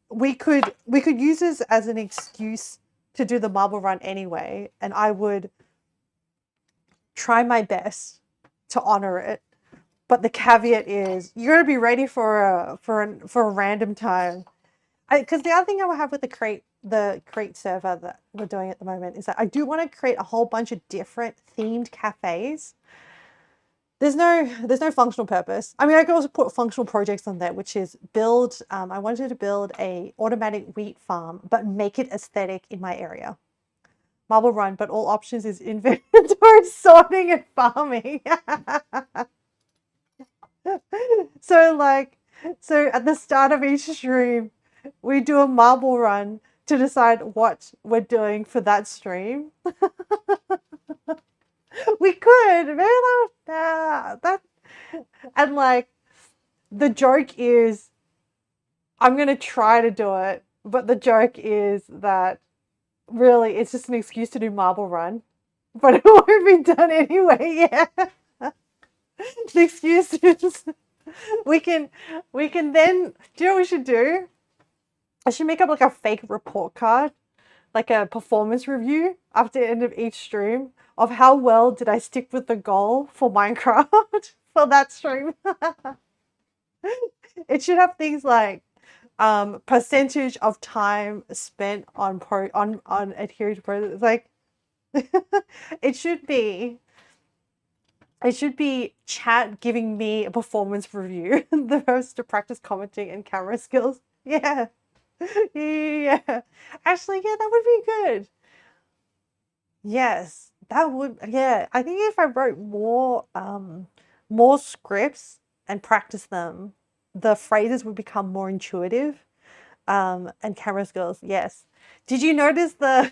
we could use this as an excuse to do the marble run anyway, and I would try my best to honor it. But the caveat is you're gonna be ready for a random time. Because the other thing I would have with the create server that we're doing at the moment is that I do want to create a whole bunch of different themed cafes. There's no functional purpose. I mean, I could also put functional projects on there, which is build. I wanted to build a automatic wheat farm, but make it aesthetic in my area. Marble run, but all options is inventory, sorting, and farming. So at the start of each stream, we do a marble run to decide what we're doing for that stream. We could, maybe that, and like, the joke is, I'm gonna try to do it, but the joke is that really it's just an excuse to do marble run, but it won't be done anyway. Yeah, the excuse is we can then, do you know what we should do? I should make up like a fake report card, like a performance review after the end of each stream of how well did I stick with the goal for Minecraft for that stream. It should have things like percentage of time spent on on adhering to process. Like it should be chat giving me a performance review, the host to practice commenting and camera skills. Yeah. Yeah. Actually, yeah, that would be good. Yes, that would, yeah. I think if I wrote more scripts and practice them, the phrases would become more intuitive. And camera skills, yes. Did you notice the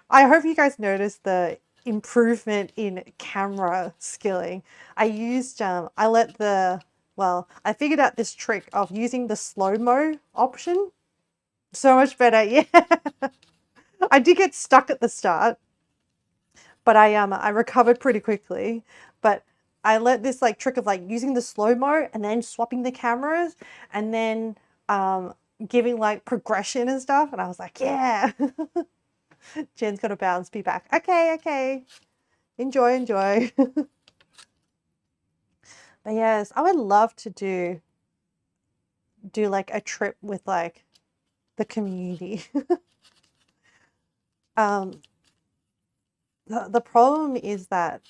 I hope you guys noticed the improvement in camera skilling. I used I let the well, I figured out this trick of using the slow-mo option. So much better. Yeah. I did get stuck at the start, but I recovered pretty quickly. But I let this like trick of like using the slow-mo and then swapping the cameras and then giving like progression and stuff. And I was like, yeah. Jen's got to bounce me back. Okay, okay. Enjoy, enjoy. But yes, I would love to do like a trip with like the community. um the problem is that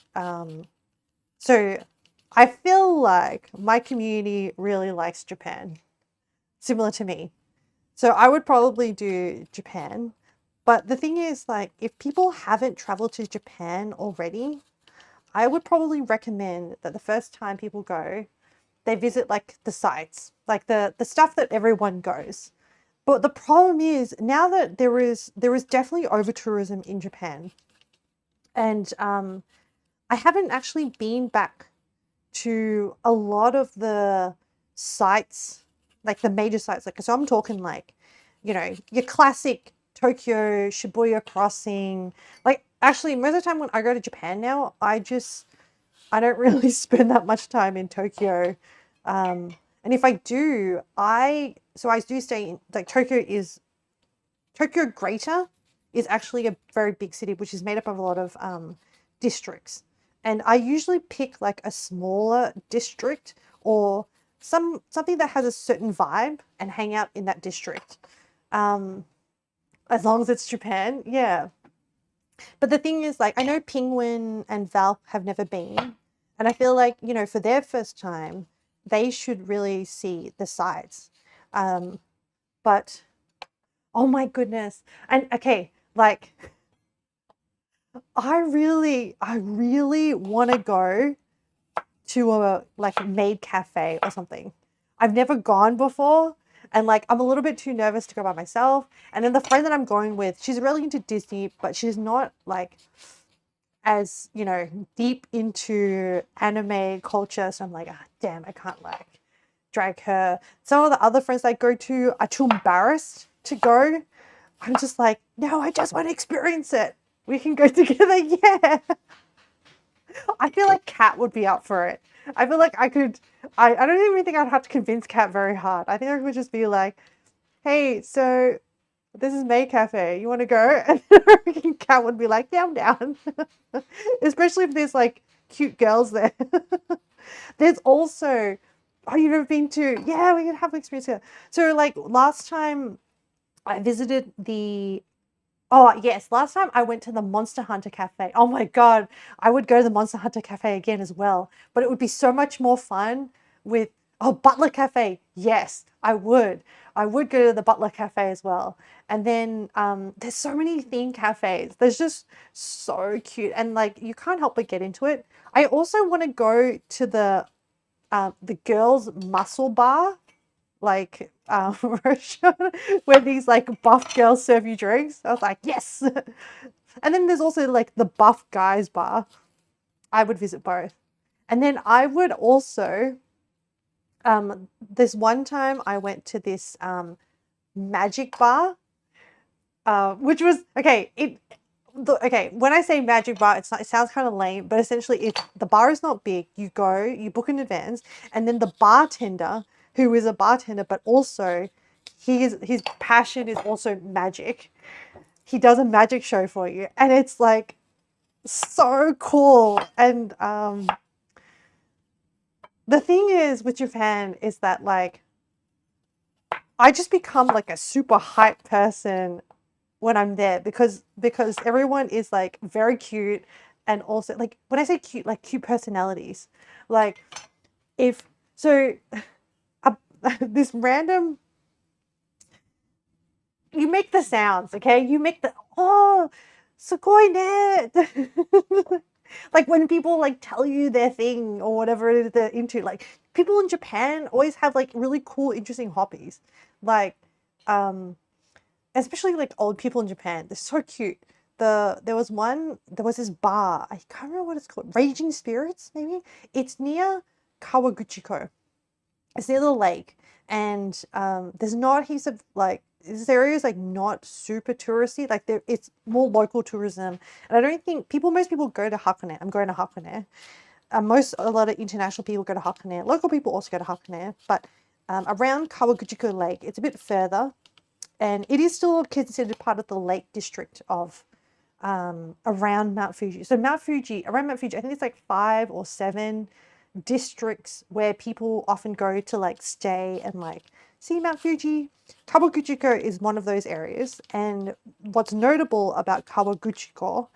so I feel like my community really likes Japan, similar to me. So I would probably do Japan. But the thing is, like, if people haven't traveled to Japan already, I would probably recommend that the first time people go, they visit like the sites, like the stuff that everyone goes. But the problem is now that there is definitely over tourism in Japan, and I haven't actually been back to a lot of the sites, like the major sites. Like, so I'm talking like, your classic Tokyo, Shibuya Crossing. Like, actually, most of the time when I go to Japan now, I don't really spend that much time in Tokyo. And if I do, I do stay in, like, Tokyo Greater is actually a very big city, which is made up of a lot of districts. And I usually pick like a smaller district or something that has a certain vibe and hang out in that district. Um, as long as it's Japan, yeah. But the thing is, like, I know Penguin and Val have never been, and I feel like, for their first time, they should really see the sights. But oh my goodness. And okay, like I really want to go to a like maid cafe or something. I've never gone before, and like I'm a little bit too nervous to go by myself. And then the friend that I'm going with, she's really into Disney, but she's not like as, deep into anime culture. So I'm like, ah, damn, I can't like drag her. Some of the other friends I go to are too embarrassed to go. I'm just like, no, I just want to experience it. We can go together. Yeah. I feel like Kat would be up for it. I feel like I don't even think I'd have to convince Kat very hard. I think I would just be like, hey, so this is May Cafe. You want to go? And Kat would be like, yeah, I'm down. Especially if there's like cute girls there. There's also, oh, you've never been to, yeah, we can have an experience here. So like last time I visited oh yes, last time I went to the Monster Hunter Cafe. Oh my God, I would go to the Monster Hunter Cafe again as well. But it would be so much more fun with, oh, Butler Cafe. Yes, I would. I would go to the Butler Cafe as well. And then there's so many theme cafes. There's just so cute. And like, you can't help but get into it. I also want to go to the girls' muscle bar, like restaurant where these like buff girls serve you drinks. I was like, yes. And then there's also like the buff guys bar. I would visit both. And then I would also this one time I went to this magic bar, which was okay. Okay, when I say magic bar, it sounds kind of lame, but essentially the bar is not big. You go, you book in advance, and then the bartender, who is a bartender, but also his passion is also magic. He does a magic show for you, and it's like so cool. And the thing is with Japan is that like I just become like a super hype person when I'm there because everyone is like very cute, and also like when I say cute, like cute personalities. Like if so uh, this random, you make the sounds, okay? You make the oh sugoi ne. Like when people like tell you their thing or whatever it is they're into. Like people in Japan always have like really cool, interesting hobbies. Like um especially like old people in Japan. They're so cute. There was this bar. I can't remember what it's called. Raging Spirits, maybe? It's near Kawaguchiko. It's near the lake, and there's not heaps of like this area is like not super touristy. Like there, it's more local tourism, and I don't think most people go to Hakone. I'm going to Hakone. A lot of international people go to Hakone. Local people also go to Hakone, but around Kawaguchiko Lake, it's a bit further, and it is still considered part of the Lake District of around Mount Fuji. So around Mount Fuji, I think it's like 5 or 7 districts where people often go to like stay and like see Mount Fuji. Kawaguchiko is one of those areas, and what's notable about Kawaguchiko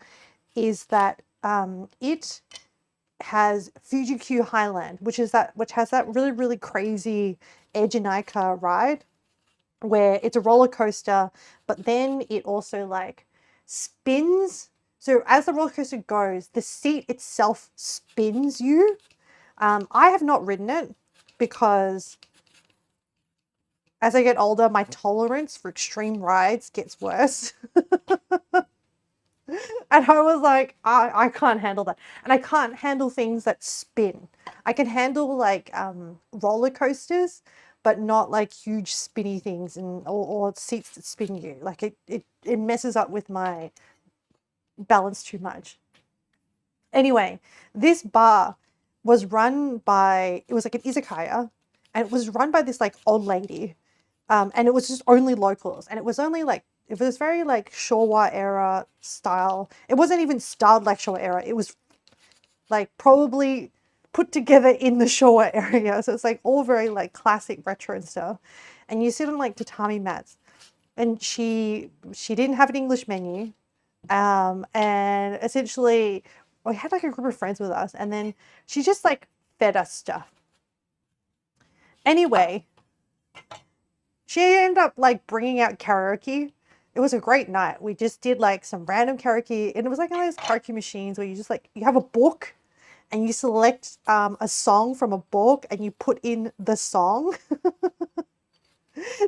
is that it has Fuji Q Highland, which has that really crazy Ejinaika ride where it's a roller coaster, but then it also like spins. So as the roller coaster goes, the seat itself spins you. I have not ridden it because as I get older, my tolerance for extreme rides gets worse. And I was like, I can't handle that. And I can't handle things that spin. I can handle like roller coasters, but not like huge spinny things or seats that spin you. Like it messes up with my balance too much. Anyway, this bar was run by, it was like an izakaya, and it was run by this like old lady. And it was just only locals. And it was only like, it was very like Showa era style. It wasn't even styled like Showa era. It was like probably put together in the Showa area. So it's like all very like classic retro and stuff. And you sit on like tatami mats. And she didn't have an English menu. And essentially we had like a group of friends with us, and then she just like fed us stuff. Anyway, she ended up like bringing out karaoke. It was a great night. We just did like some random karaoke, and it was like one of those karaoke machines where you just like, you have a book and you select a song from a book and you put in the song.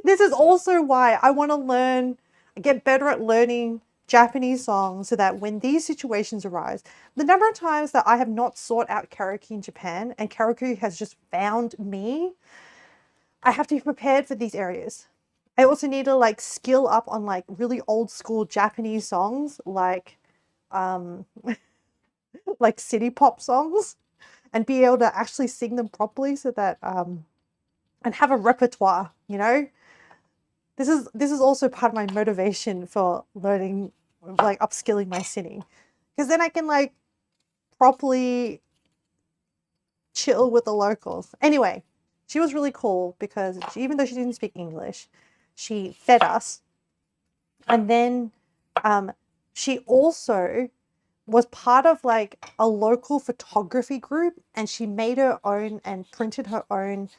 This is also why I want to get better at learning Japanese songs so that when these situations arise, the number of times that I have not sought out karaoke in Japan and karaoke has just found me, I have to be prepared for these areas. I also need to like skill up on like really old school Japanese songs, um like city pop songs, and be able to actually sing them properly so that and have a repertoire, you know? This is also part of my motivation for learning, like upskilling my singing. Because then I can like properly chill with the locals. Anyway, she was really cool because even though she didn't speak English, she fed us. And then she also was part of like a local photography group, and she made her own and printed her own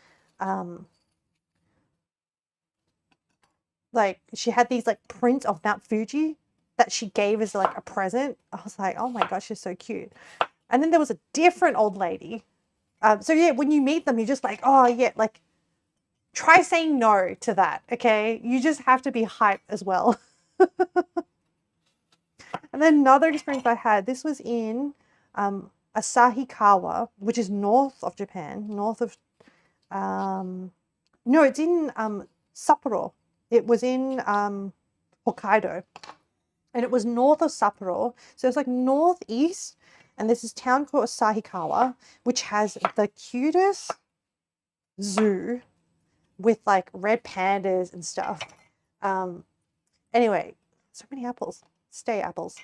like she had these like prints of Mount Fuji that she gave as like a present. I was like, oh my gosh, she's so cute. And then there was a different old lady. So yeah, when you meet them, you're just like, oh yeah, like try saying no to that, okay? You just have to be hype as well. And then another experience I had, this was in Asahikawa, which is north of Japan, north of, no, it's in Sapporo. It was in Hokkaido, and it was north of Sapporo. So it's like northeast, and there's this town called Asahikawa, which has the cutest zoo with like red pandas and stuff. Anyway, so many apples. Stay apples.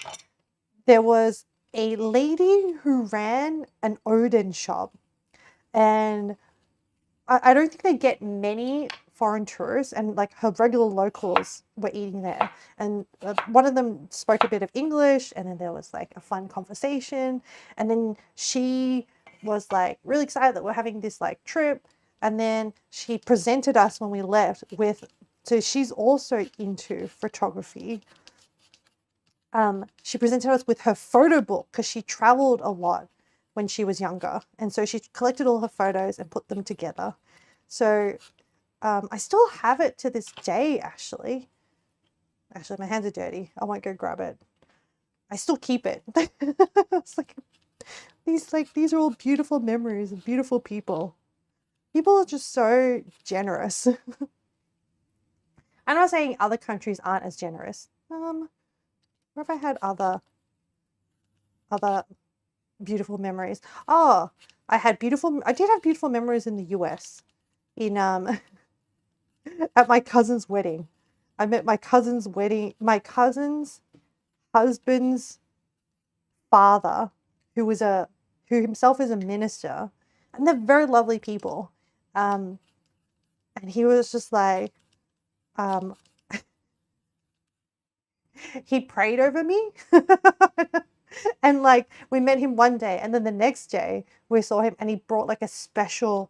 There was a lady who ran an Odin shop, and I don't think they get many foreign tourists, and like her regular locals were eating there, and one of them spoke a bit of English, and then there was like a fun conversation, and then she was like really excited that we're having this like trip, and then she presented us when we left with, so she's also into photography. She presented us with her photo book because she traveled a lot when she was younger, and so she collected all her photos and put them together. So I still have it to this day, actually. Actually, my hands are dirty. I won't go grab it. I still keep it. It's like these are all beautiful memories of beautiful people. People are just so generous. I'm not saying other countries aren't as generous. Where have I had other beautiful memories? Oh, I did have beautiful memories in the US. In at my cousin's wedding. I met my cousin's husband's father, who himself is a minister, and they're very lovely people. And he was just like, he prayed over me. And like we met him one day, and then the next day we saw him, and he brought like a special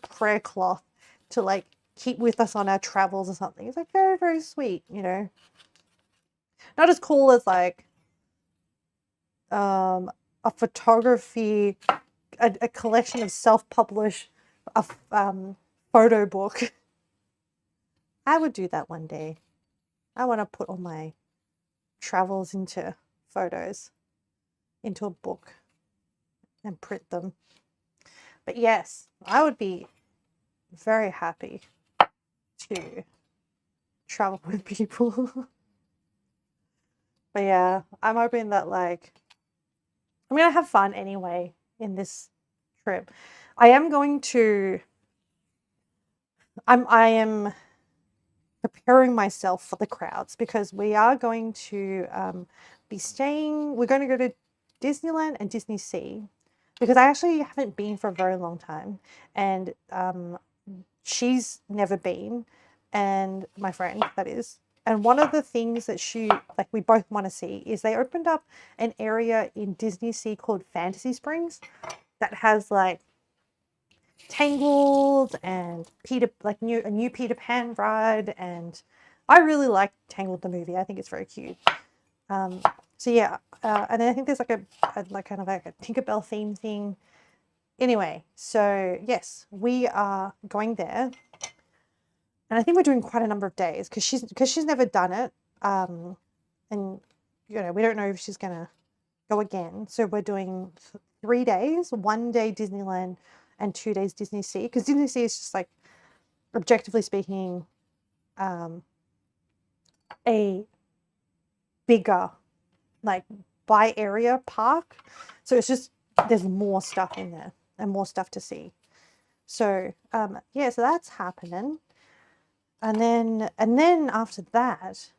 prayer cloth to like keep with us on our travels or something. It's like very, very sweet, you know. Not as cool as like a photography, a collection of self-published photo book. I would do that one day. I want to put all my travels into photos, into a book, and print them. But yes, I would be very happy to travel with people. But yeah, I'm hoping that like I'm gonna have fun anyway in this trip. I am preparing myself for the crowds because we are going to we're going to go to Disneyland and Disney Sea, because I actually haven't been for a very long time, and she's never been, and my friend, that is. And one of the things that we both want to see is they opened up an area in Disney Sea called Fantasy Springs that has like Tangled and a new Peter Pan ride, and I really like Tangled the movie. I think it's very cute. So yeah, and then I think there's like a kind of like a Tinkerbell theme thing. Anyway, so yes, we are going there, and I think we're doing quite a number of days because she's never done it, and you know we don't know if she's gonna go again. So we're doing 3 days, 1 day Disneyland and 2 days Disney Sea, because Disney Sea is just like, objectively speaking, a bigger like by area park. So it's just there's more stuff in there and more stuff to see. So yeah, so that's happening. And then after that,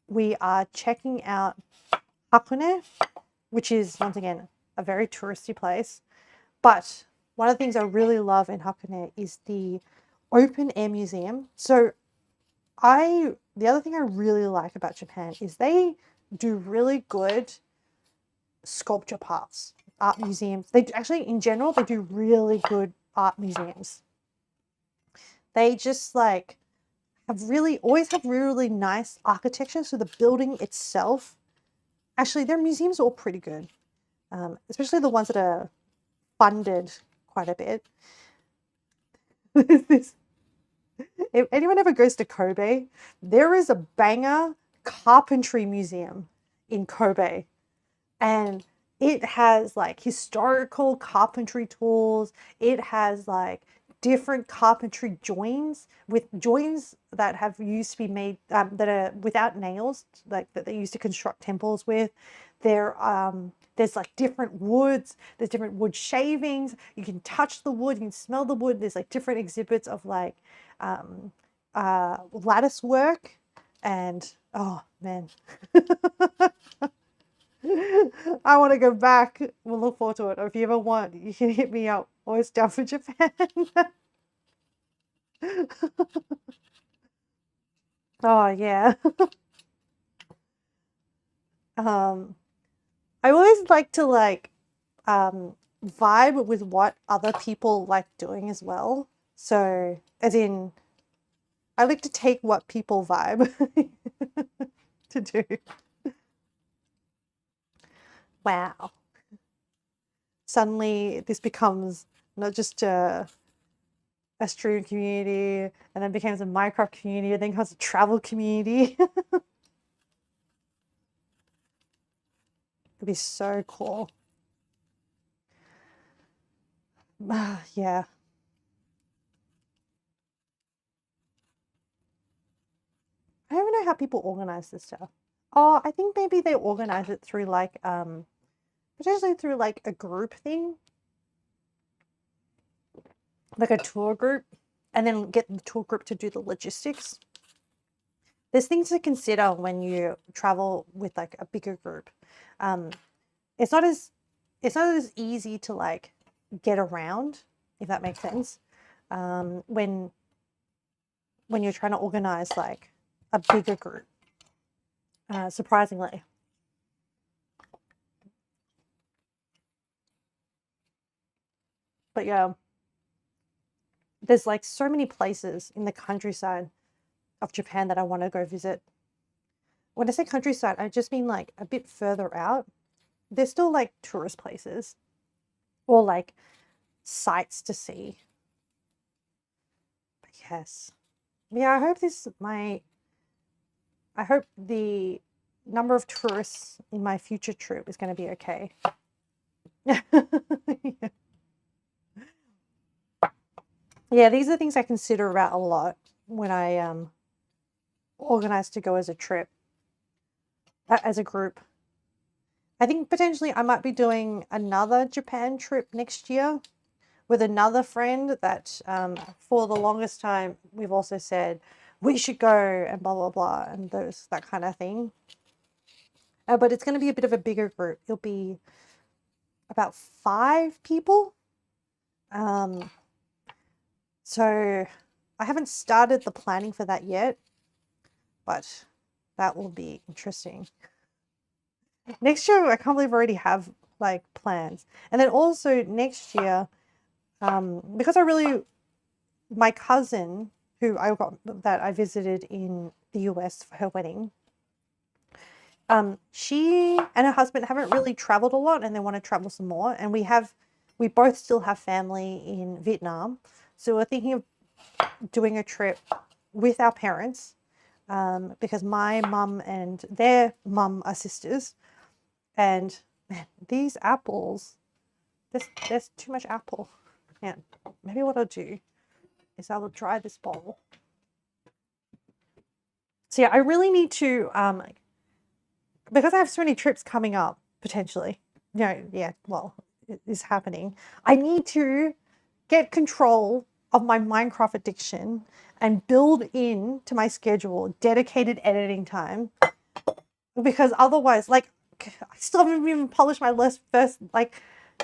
we are checking out Hakone, which is once again a very touristy place. But one of the things I really love in Hakone is the open air museum. So the other thing I really like about Japan is they do really good sculpture parks, art museums. They actually, in general, they do really good art museums. They just like always have really nice architecture. So the building itself, actually their museums are all pretty good, especially the ones that are funded quite a bit. If anyone ever goes to Kobe, there is a banger carpentry museum in Kobe, and it has like historical carpentry tools. It has like different carpentry joins with joins that have used to be made that are without nails, like that they used to construct temples with. There's like different woods. There's different wood shavings. You can touch the wood. You can smell the wood. There's like different exhibits of like lattice work, and oh man. I want to go back. We'll look forward to it. Or if you ever want, you can hit me up. Always down for Japan. Oh yeah. Um, I always like to vibe with what other people like doing as well. So, as in, I like to take what people vibe to do. Wow. Suddenly, this becomes not just a stream community, and then becomes a Minecraft community, and then becomes a travel community. It'd be so cool. Yeah. I don't even know how people organize this stuff. Oh, I think maybe they organize it through potentially through like a group thing, like a tour group, and then get the tour group to do the logistics. There's things to consider when you travel with like a bigger group. Um, it's not as easy to like get around, if that makes sense. When you're trying to organize like a bigger group, surprisingly. But yeah, there's like so many places in the countryside of Japan that I want to go visit. When I say countryside, I just mean like a bit further out. There's still like tourist places or like sights to see. But yes. Yeah, I hope the number of tourists in my future trip is going to be okay. Yeah, these are things I consider about a lot when I organize to go as a trip, as a group. I think potentially I might be doing another Japan trip next year with another friend that for the longest time we've also said we should go and blah blah blah and that kind of thing. But it's going to be a bit of a bigger group. It'll be about 5 people. So I haven't started the planning for that yet, but that will be interesting. Next year, I can't believe I already have like plans. And then also next year, because my cousin who I visited in the US for her wedding, she and her husband haven't really traveled a lot and they want to travel some more. And we both still have family in Vietnam. So we're thinking of doing a trip with our parents, because my mum and their mum are sisters. And man, these apples, there's too much apple. Yeah, maybe what I'll do is I will dry this bowl. So yeah, I really need to, because I have so many trips coming up potentially. Yeah, well, it is happening. I need to get control of my Minecraft addiction and build in to my schedule dedicated editing time, because otherwise, like, I still haven't even published my first. Like,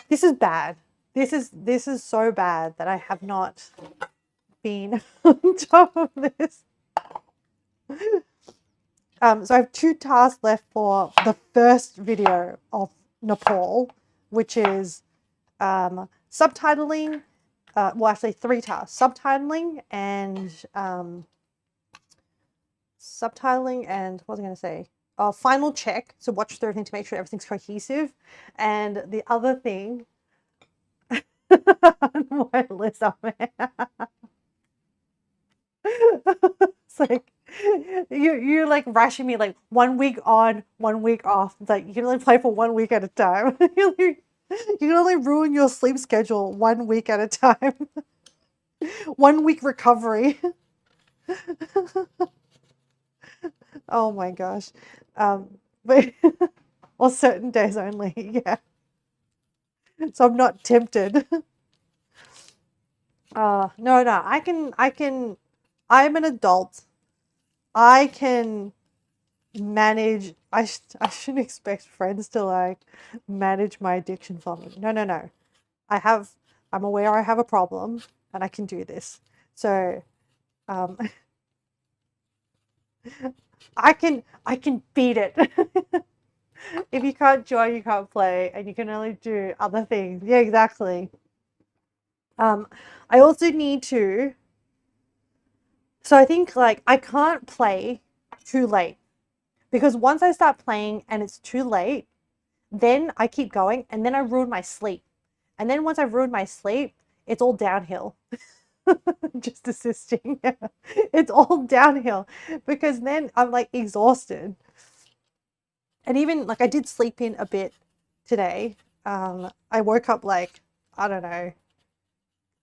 this is bad. This is so bad that I have not been on top of this. So I have 2 tasks left for the first video of Nepal, which is subtitling. Well, actually 3 tasks: subtitling and what was I going to say? Final check. So watch through everything to make sure everything's cohesive. And the other thing on my list, oh man. It's like you're like rushing me like 1 week on, 1 week off. It's like you can only play for 1 week at a time. You can only ruin your sleep schedule 1 week at a time. 1 week recovery. Oh my gosh. But on certain days only, yeah. So I'm not tempted. No, I'm an adult. I can manage. I shouldn't expect friends to like manage my addiction for me. No. I'm aware I have a problem and I can do this. So Um, I can beat it. If you can't join, you can't play, and you can only do other things. Yeah, exactly. I also need to. So I think like I can't play too late because once I start playing and it's too late, then I keep going and then I ruin my sleep. And then once I've ruined my sleep, it's all downhill. Just assisting. It's all downhill because then I'm like exhausted. And even like I did sleep in a bit today. I woke up like, I don't know,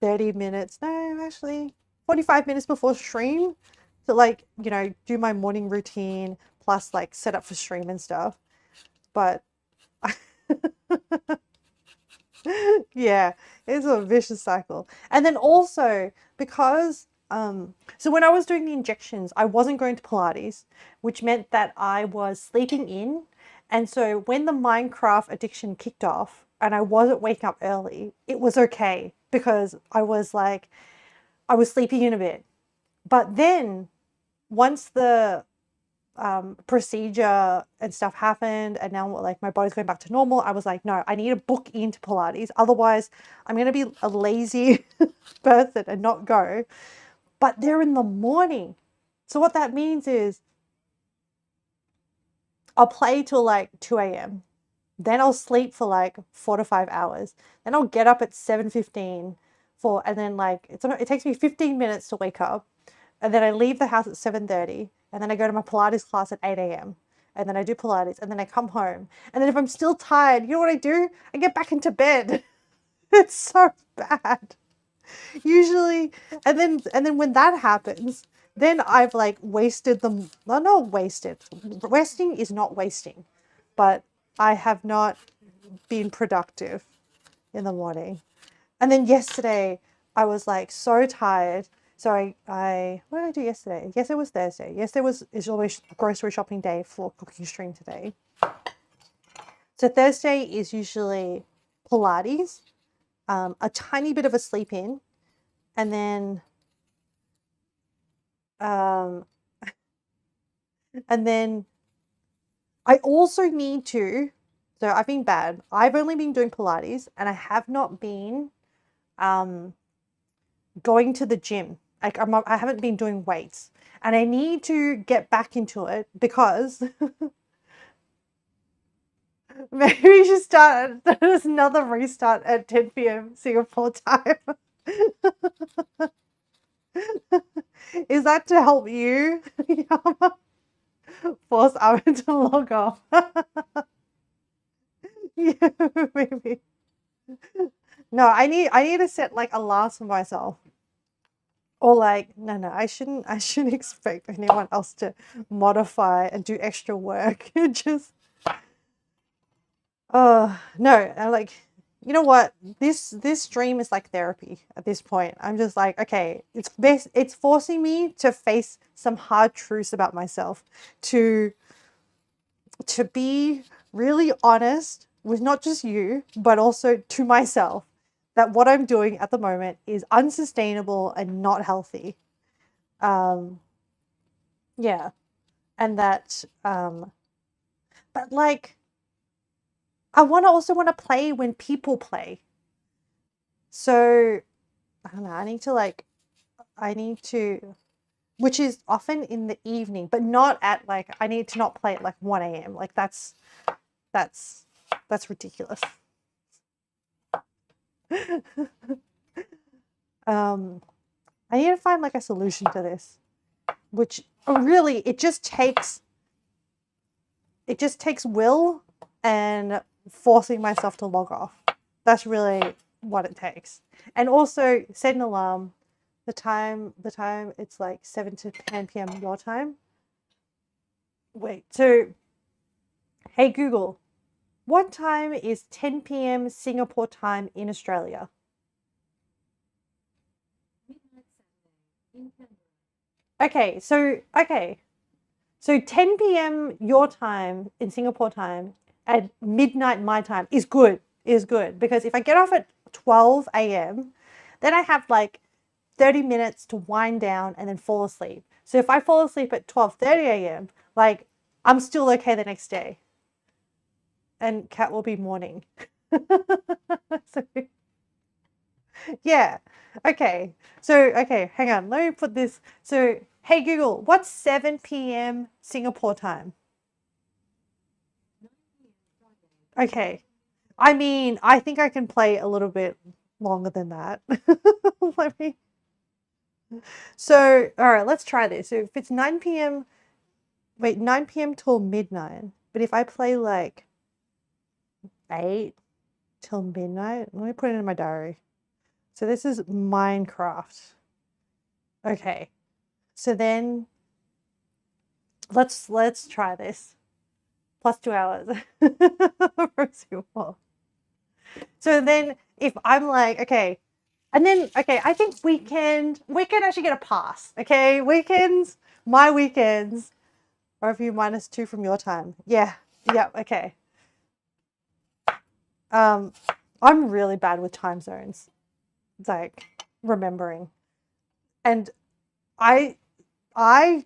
30 minutes. No, actually 45 minutes before stream to like, do my morning routine plus like set up for stream and stuff. But yeah, it's a vicious cycle. And then also because so when I was doing the injections, I wasn't going to Pilates, which meant that I was sleeping in. And so when the Minecraft addiction kicked off and I wasn't waking up early, it was okay because I was sleeping in a bit. But then once the procedure and stuff happened and now like my body's going back to normal, I was like, no, I need to book into Pilates, otherwise I'm going to be a lazy person and not go. But they're in the morning, so what that means is I'll play till like 2 a.m, then I'll sleep for like 4 to 5 hours, then I'll get up at 7:15 and then like it takes me 15 minutes to wake up, and then I leave the house at 7:30, and then I go to my Pilates class at 8 a.m. And then I do Pilates, and then I come home. And then if I'm still tired, you know what I do? I get back into bed. It's so bad. Usually, and then when that happens, then I've like wasted them. Well, not wasted. Resting is not wasting, but I have not been productive in the morning. And then yesterday, I was like so tired. So I what did I do yesterday? Yes, it was Thursday. Yesterday is always grocery shopping day for cooking stream today. So Thursday is usually Pilates, a tiny bit of a sleep in, and then um, and then I also need to. So I've been bad. I've only been doing Pilates, and I have not been going to the gym. Like I haven't been doing weights, and I need to get back into it because maybe we should start. There's another restart at 10 p.m. Singapore time. Is that to help you? Force Armin to log off. Yeah, maybe. No, I need to set like alarms for myself. Or like, no, I shouldn't expect anyone else to modify and do extra work. Just no, I'm like, you know what? This stream is like therapy at this point. I'm just like, okay, it's forcing me to face some hard truths about myself, to be really honest with not just you, but also to myself, that what I'm doing at the moment is unsustainable and not healthy. Um, yeah. And that, but like, I also want to play when people play. So, I don't know, I need to, which is often in the evening, but not at like, I need to not play at like 1 a.m. Like that's ridiculous. I need to find like a solution to this, which really it just takes will and forcing myself to log off. That's really what it takes. And also set an alarm. The time it's like 7 to 10 p.m. your time. Wait, so hey Google, what time is 10 p.m. Singapore time in Australia? Okay, so 10 p.m. your time in Singapore time at midnight my time is good. Because if I get off at 12 a.m., then I have like 30 minutes to wind down and then fall asleep. So if I fall asleep at 12:30 a.m., like I'm still okay the next day. And Cat will be mourning. So, yeah. Okay. So, okay, hang on. Let me put this. So, hey Google, what's 7 p.m. Singapore time? Okay. I mean, I think I can play a little bit longer than that. Let me. So, all right, let's try this. So, if it's 9 p.m., wait, 9 p.m. till midnight. But if I play like 8 till midnight, let me put it in my diary. So, this is Minecraft. Okay. So then let's try this. Plus 2 hours. So then if I'm like, okay, and then okay, I think weekend actually get a pass. Okay, weekends, my weekends are if you -2 from your time. Yeah, yeah, okay. I'm really bad with time zones. It's like remembering. And I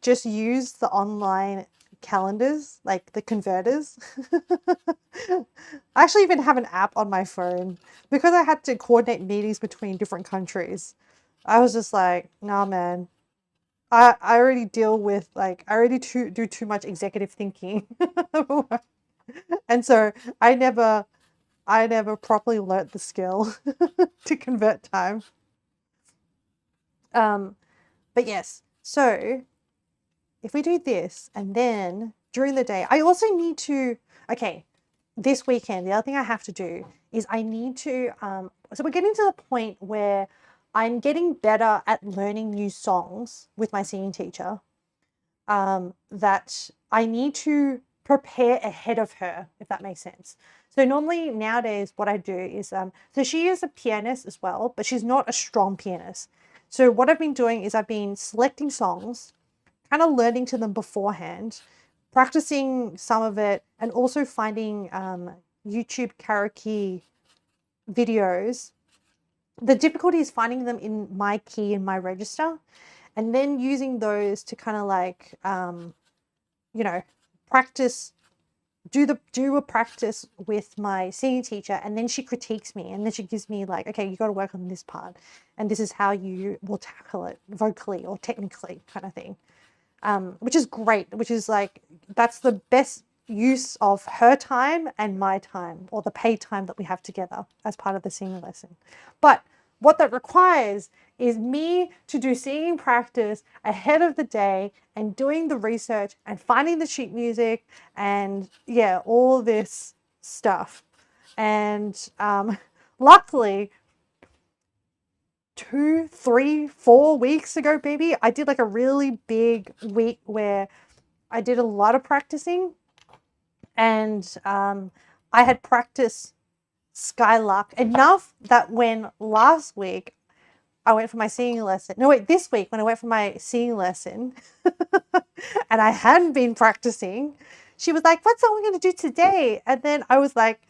just use the online calendars, like the converters. I actually even have an app on my phone because I had to coordinate meetings between different countries. I was just like, nah, man. I already deal with like I already do too much executive thinking. And so I never properly learnt the skill to convert time. But yes, so if we do this and then during the day, I also need to, okay, this weekend, the other thing I have to do is I need to, so we're getting to the point where I'm getting better at learning new songs with my singing teacher, that I need to prepare ahead of her, if that makes sense. So normally nowadays what I do is, so she is a pianist as well, but she's not a strong pianist. So what I've been doing is I've been selecting songs, kind of learning to them beforehand, practicing some of it, and also finding YouTube karaoke videos. The difficulty is finding them in my key and my register, and then using those to kind of like, you know, practice, do a practice with my singing teacher, and then she critiques me, and then she gives me like, okay, you got to work on this part, and this is how you will tackle it vocally or technically, kind of thing. Which is great, which is like, that's the best use of her time and my time, or the paid time that we have together as part of the singing lesson. But what that requires is me to do singing practice ahead of the day and doing the research and finding the sheet music and yeah, all this stuff. And luckily, 2, 3, 4 weeks ago, maybe, I did like a really big week where I did a lot of practicing, and I had practiced Skylark enough that when last week I went for my singing lesson, no wait, this week when I went for my singing lesson and I hadn't been practicing, she was like, what song are we going to do today? And then I was like,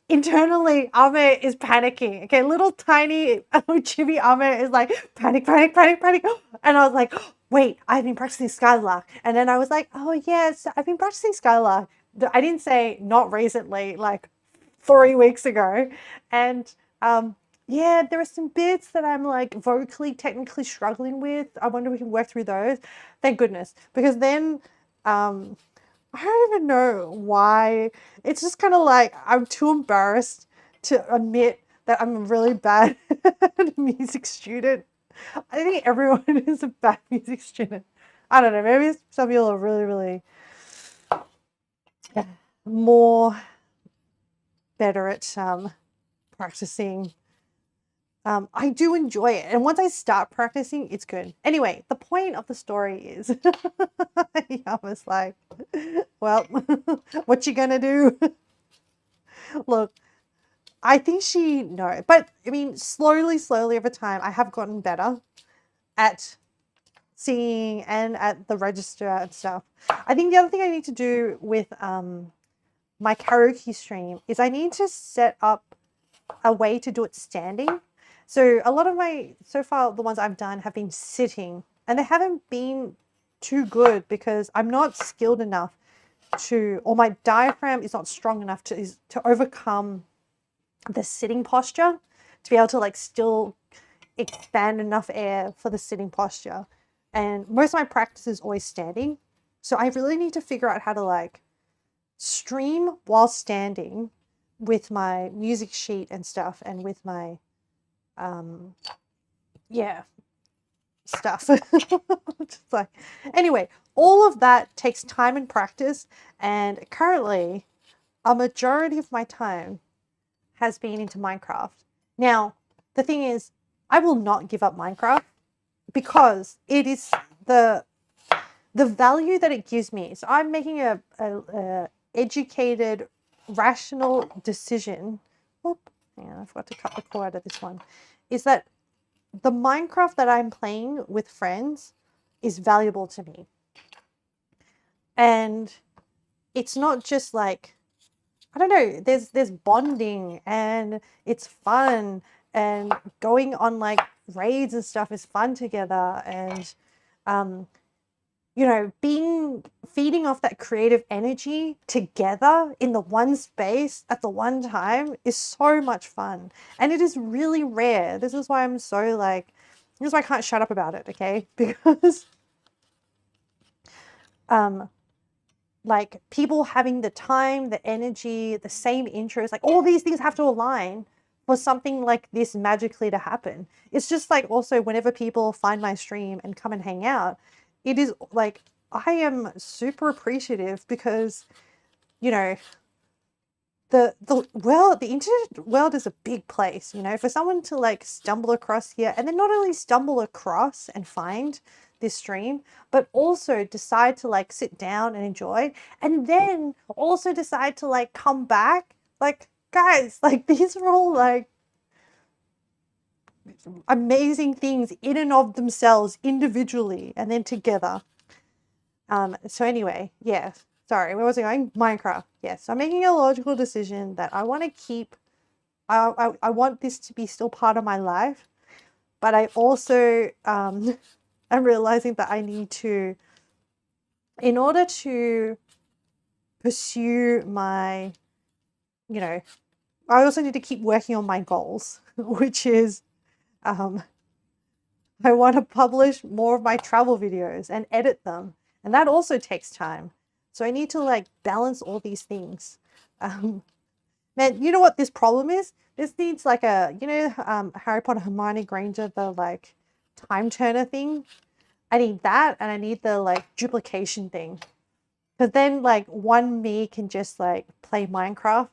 internally, Ame is panicking. Okay, little tiny chibi Ame is like, panic, panic, panic, panic. And I was like, wait, I've been practicing Skylark. And then I was like, oh yes, I've been practicing Skylark. I didn't say not recently, like 3 weeks ago. And yeah, there are some bits that I'm like vocally, technically struggling with. I wonder if we can work through those. Thank goodness. Because then I don't even know why. It's just kind of like I'm too embarrassed to admit that I'm a really bad music student. I think everyone is a bad music student. I don't know. Maybe some people are really, really more better at practicing. I do enjoy it, and once I start practicing, it's good. Anyway, the point of the story is, I was like, well, what you gonna do? Look, I think she knows, but I mean, slowly over time, I have gotten better at singing and at the register and stuff. I think the other thing I need to do with my karaoke stream is I need to set up a way to do it standing. So a lot of so far, the ones I've done have been sitting, and they haven't been too good because I'm not skilled enough or my diaphragm is not strong enough to overcome the sitting posture to be able to like still expand enough air for the sitting posture. And most of my practice is always standing. So I really need to figure out how to like stream while standing with my music sheet and stuff and with my stuff. Just like, anyway, all of that takes time and practice, and currently a majority of my time has been into Minecraft. Now, the thing is, I will not give up Minecraft because it is the value that it gives me. So I'm making a educated, rational decision. Oop, hang on, I forgot to cut the cord out of this one. Is that the Minecraft that I'm playing with friends is valuable to me. And it's not just like, I don't know, there's bonding and it's fun, and going on like raids and stuff is fun together, and you know, feeding off that creative energy together in the one space at the one time is so much fun. And it is really rare. This is why I'm so like, this is why I can't shut up about it, okay? Because like people having the time, the energy, the same interests, like all these things have to align for something like this magically to happen. It's just like also whenever people find my stream and come and hang out, it is like I am super appreciative because, you know, the internet world is a big place, you know, for someone to like stumble across here and then not only stumble across and find this stream, but also decide to like sit down and enjoy, and then also decide to like come back. Like, guys, like these are all like amazing things in and of themselves individually and then together. So anyway, yeah, sorry, where was I going? Minecraft. Yes, I'm making a logical decision that I want to keep. I want this to be still part of my life, but I also I'm realizing that I need to, in order to pursue my, you know, I also need to keep working on my goals, which is I want to publish more of my travel videos and edit them, and that also takes time. So I need to like balance all these things. Man, you know what this problem is? This needs like a, you know, Harry Potter Hermione Granger, the like time turner thing. I need that, and I need the like duplication thing. Because then like one me can just like play Minecraft,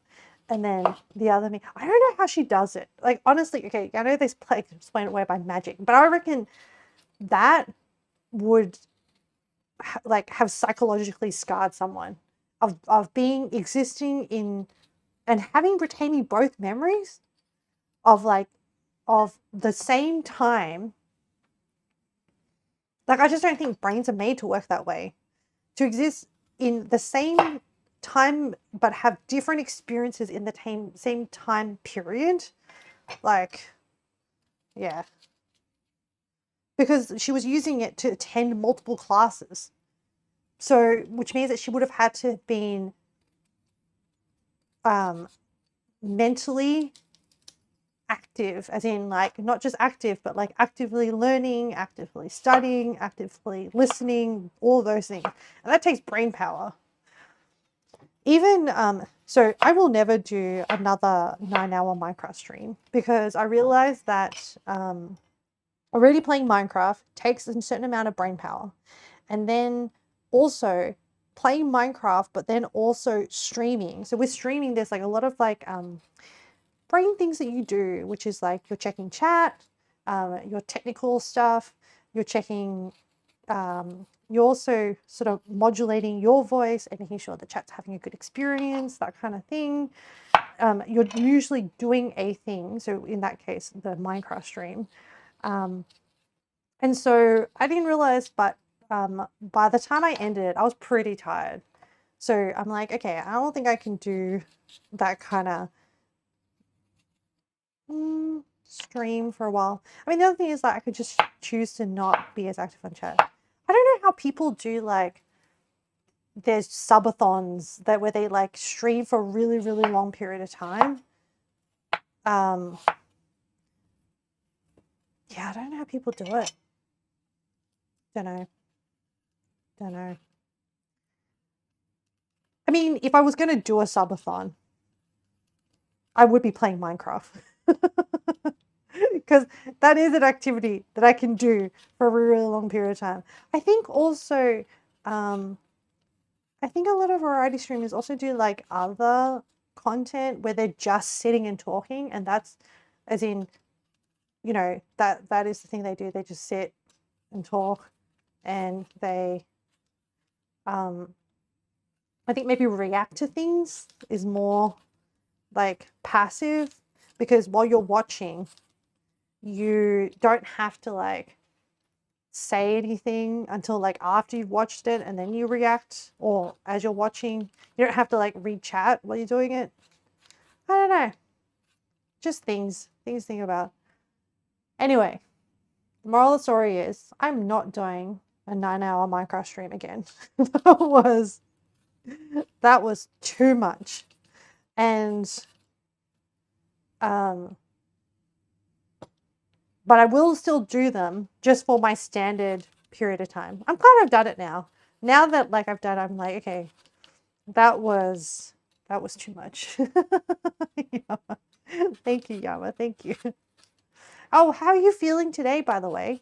and then the other me, I don't know how she does it. Like honestly, okay, I know this play explain it away by magic, but I reckon that would like have psychologically scarred someone of being existing in and retaining both memories of like of the same time. Like I just don't think brains are made to work that way, to exist in the same time but have different experiences in the same time period. Like, yeah, because she was using it to attend multiple classes, so which means that she would have had to have been mentally active, as in like not just active, but like actively learning, actively studying, actively listening, all those things, and that takes brain power. Even so I will never do another 9-hour Minecraft stream because I realized that already playing Minecraft takes a certain amount of brain power, and then also playing Minecraft but then also streaming. So with streaming there's like a lot of like brain things that you do, which is like you're checking chat, your technical stuff, you're checking, you're also sort of modulating your voice and making sure the chat's having a good experience, that kind of thing. You're usually doing a thing, so in that case, the Minecraft stream. And so I didn't realize, but by the time I ended it, I was pretty tired. So I'm like, okay, I don't think I can do that kind of stream for a while. I mean, the other thing is that I could just choose to not be as active on chat. I don't know how people do like there's subathons that where they like stream for a really, really long period of time. Yeah, I don't know how people do it. Don't know. I mean, if I was going to do a subathon, I would be playing Minecraft. Because that is an activity that I can do for a really long period of time. I think also, I think a lot of variety streamers also do like other content where they're just sitting and talking, and that's as in, you know, that is the thing they do. They just sit and talk, and they, I think maybe react to things is more like passive, because while you're watching, you don't have to like say anything until like after you've watched it and then you react, or as you're watching, you don't have to like read chat while you're doing it. I don't know. Just things to think about. Anyway, the moral of the story is I'm not doing a 9-hour Minecraft stream again. that was too much. And but I will still do them just for my standard period of time. I'm glad I've done it now. Now that like I've done it, I'm like, okay, that was too much. Yama. Thank you, Yama. Thank you. Oh, how are you feeling today, by the way?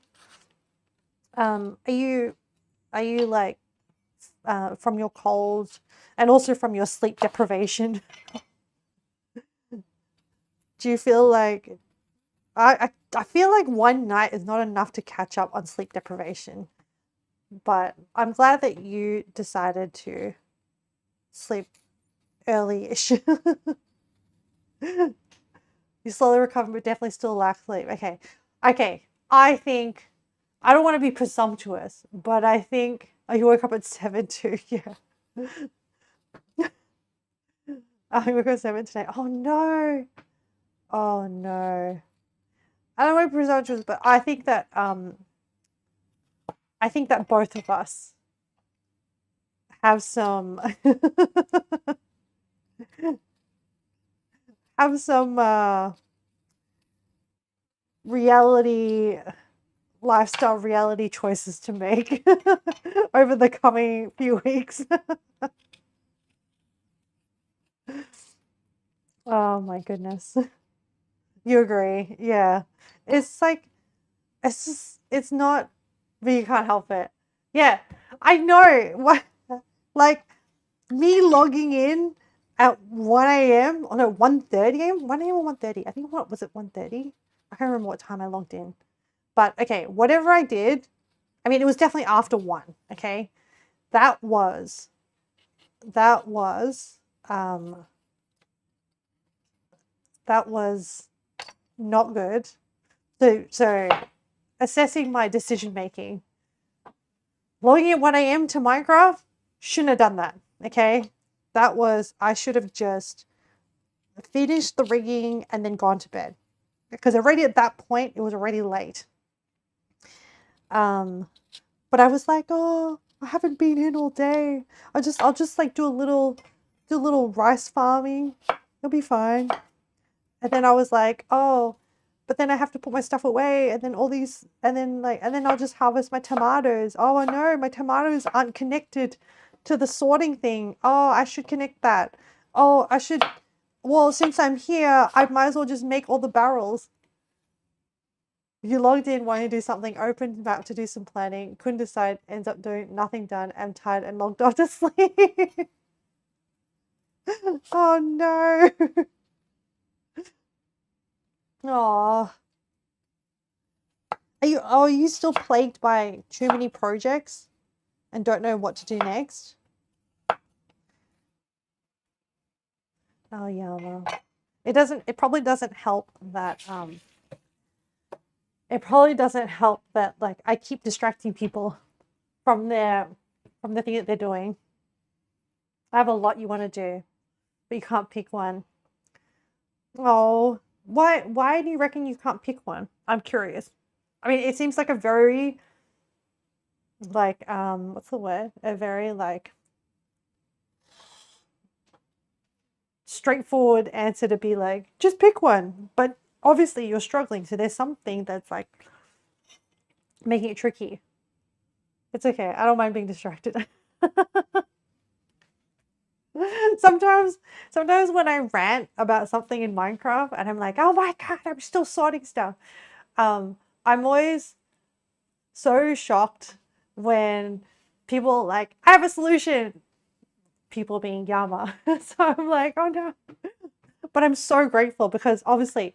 Are you like from your cold and also from your sleep deprivation? Do you feel like I feel like one night is not enough to catch up on sleep deprivation, but I'm glad that you decided to sleep early-ish. You slowly recover, but definitely still lack sleep. Okay. I think I don't want to be presumptuous, but I think you woke up at 7 too. Yeah. I woke up at 7 today. Oh no. Oh no. I don't want to be presumptuous, but I think that both of us have some reality lifestyle reality choices to make over the coming few weeks. Oh my goodness. You agree? Yeah. It's like, it's not, but you can't help it. Yeah, I know. What, like me logging in at 1 a.m. or no, 1:30 a.m. 1 a.m. or 1:30? I think, what was it, 1:30? I can't remember what time I logged in. But okay, whatever I did, I mean, it was definitely after 1, okay? That was um that was not good. So assessing my decision making, logging at 1 a.m. to Minecraft, shouldn't have done that, okay? I should have just finished the rigging and then gone to bed, because already at that point it was already late. But I was like, oh, I haven't been in all day. I'll just like do a little rice farming. It'll be fine. And then I was like, oh, but then I have to put my stuff away, and then and then I'll just harvest my tomatoes. Oh no, my tomatoes aren't connected to the sorting thing. Oh, I should connect that. Oh, well, since I'm here, I might as well just make all the barrels. You logged in wanting to do something, opened map to do some planning, couldn't decide, ends up doing nothing done, am tired and logged off to sleep. Oh no. Aw. Are you still plagued by too many projects and don't know what to do next? Oh yeah, well. It probably doesn't help that like I keep distracting people from the thing that they're doing. I have a lot you want to do, but you can't pick one. Oh, Why do you reckon you can't pick one? I'm curious. I mean, it seems like a very like what's the word? A very like straightforward answer to be like, just pick one. But obviously you're struggling, so there's something that's like making it tricky. It's okay. I don't mind being distracted. sometimes when I rant about something in Minecraft and I'm like, oh my god, I'm still sorting stuff. I'm always so shocked when people like, I have a solution. People being Yama. So I'm like, oh no. But I'm so grateful because obviously,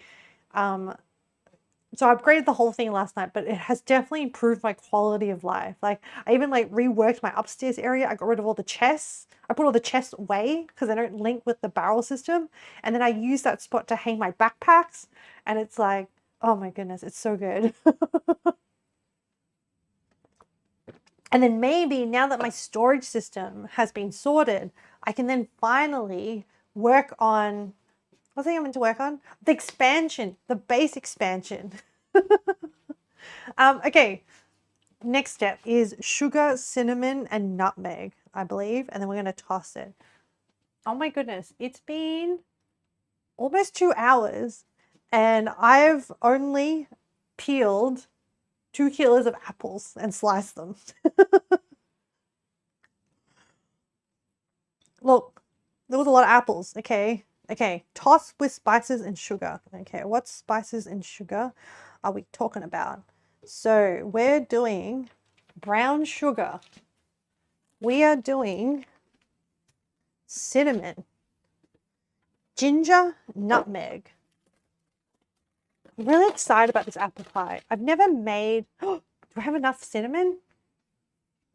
so I upgraded the whole thing last night, but it has definitely improved my quality of life. Like I even like reworked my upstairs area. I got rid of all the chests. I put all the chests away because they don't link with the barrel system. And then I use that spot to hang my backpacks. And it's like, oh my goodness, it's so good. And then maybe now that my storage system has been sorted, I can then finally work on, what thing I meant to work on? The expansion, the base expansion. Okay, next step is sugar, cinnamon, and nutmeg, I believe. And then we're going to toss it. Oh my goodness, it's been almost 2 hours and I've only peeled 2 kilos of apples and sliced them. Look, there was a lot of apples. Okay. Okay. Toss with spices and sugar. Okay. What spices and sugar are we talking about? So we're doing brown sugar. We are doing cinnamon, ginger, nutmeg. I'm really excited about this apple pie. I've never made, do I have enough cinnamon?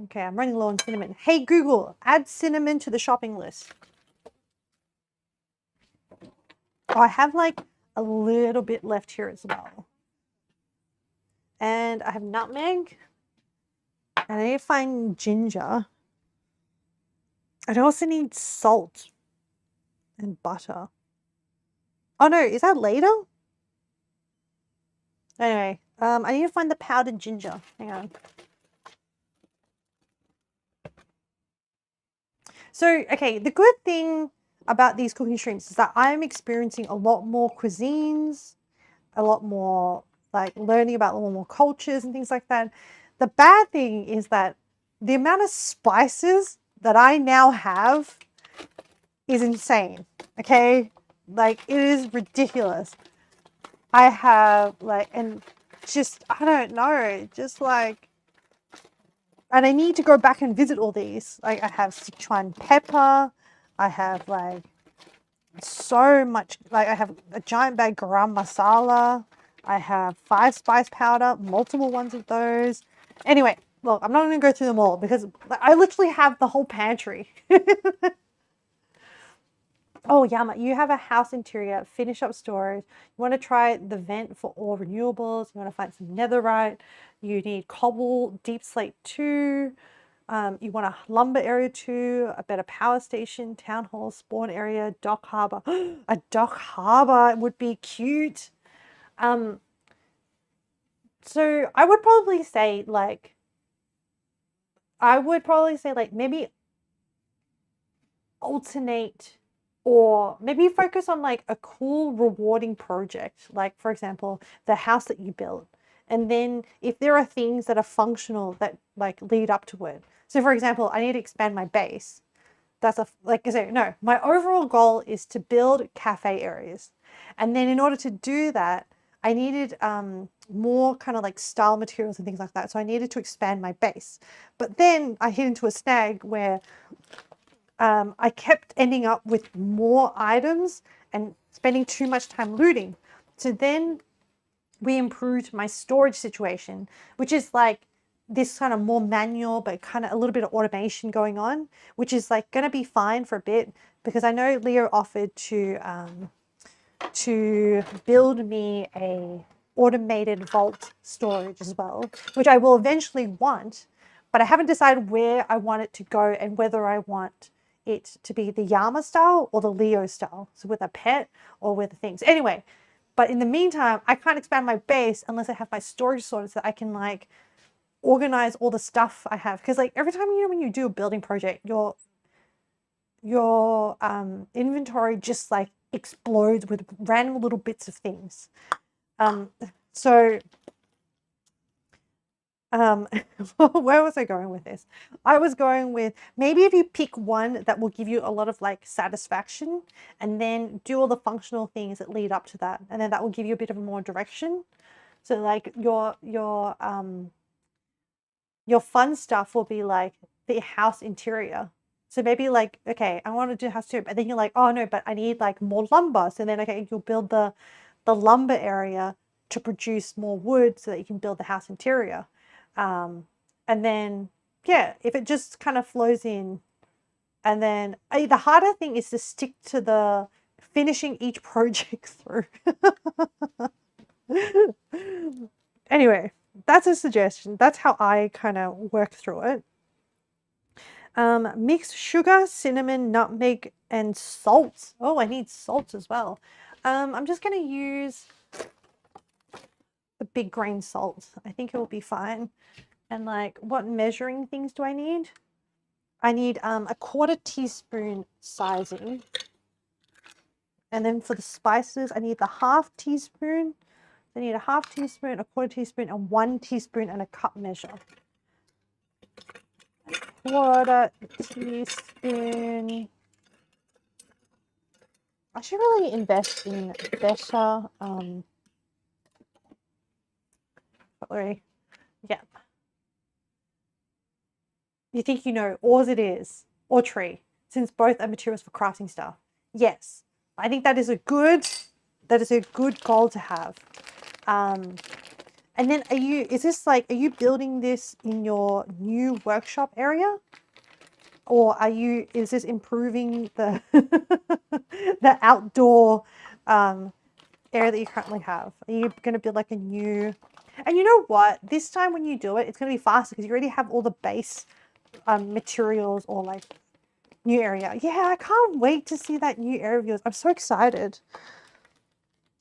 Okay, I'm running low on cinnamon. Hey Google, add cinnamon to the shopping list. Oh, I have like a little bit left here as well. And I have nutmeg. And I need to find ginger. I also need salt and butter. Oh no, is that later? Anyway, I need to find the powdered ginger. Hang on. So, okay, the good thing about these cooking streams is that I'm experiencing a lot more cuisines, a lot more like learning about a lot more cultures and things like that. The bad thing is that the amount of spices that I now have is insane. Okay, like it is ridiculous. I have like, and just I don't know, just like, and I need to go back and visit all these. Like I have Sichuan pepper, I have like so much, like I have a giant bag garam masala, I have 5 spice powder, multiple ones of those. Anyway, look, I'm not going to go through them all because I literally have the whole pantry. Oh, Yama, you have a house interior, finish up storage. You want to try the vent for all renewables. You want to find some netherite. You need cobble, deep slate 2. You want a lumber area 2, a better power station, town hall, spawn area, dock harbor. A dock harbor would be cute. So I would probably say like, maybe alternate or maybe focus on like a cool, rewarding project. Like for example, the house that you built. And then if there are things that are functional that like lead up to it. So for example, I need to expand my base. That's like I say, no, my overall goal is to build cafe areas. And then in order to do that, I needed more kind of like style materials and things like that. So I needed to expand my base. But then I hit into a snag where I kept ending up with more items and spending too much time looting. So then we improved my storage situation, which is like this kind of more manual, but kind of a little bit of automation going on, which is like going to be fine for a bit because I know Leo offered to build me a automated vault storage as well, which I will eventually want, but I haven't decided where I want it to go and whether I want it to be the Yama style or the Leo style. So with a pet or with things. Anyway, But in the meantime, I can't expand my base unless I have my storage sorted so that I can like organize all the stuff I have. Because like every time, you know, when you do a building project, your inventory just like explodes with random little bits of things. So where was I going with this? I was going with maybe if you pick one that will give you a lot of like satisfaction and then do all the functional things that lead up to that, and then that will give you a bit of more direction. So like your fun stuff will be like the house interior. So maybe like, okay, I want to do house too, but then you're like, oh no, but I need like more lumber. So then, okay, you'll build the lumber area to produce more wood so that you can build the house interior. And then, yeah, if it just kind of flows in, and then the harder thing is to stick to the finishing each project through. Anyway, that's a suggestion. That's how I kind of work through it. Mix sugar, cinnamon, nutmeg, and salt. Oh, I need salt as well. I'm just going to use the big grain salt. I think it will be fine. And like, what measuring things do I need? I need a 1/4 teaspoon sizing. And then for the spices, I need the 1/2 teaspoon. I need a 1/2 teaspoon, a 1/4 teaspoon, and 1 teaspoon and a cup measure. 1/4 teaspoon. I should really invest in better cutlery. Yeah. You think you know, ores it is, or tree, since both are materials for crafting stuff. Yes, I think that is a good goal to have. And then are you building this in your new workshop area? Or is this improving the the outdoor area that you currently have? Are you going to build like a new, and you know what? This time when you do it, it's going to be faster because you already have all the base materials or like new area. Yeah, I can't wait to see that new area of yours. I'm so excited.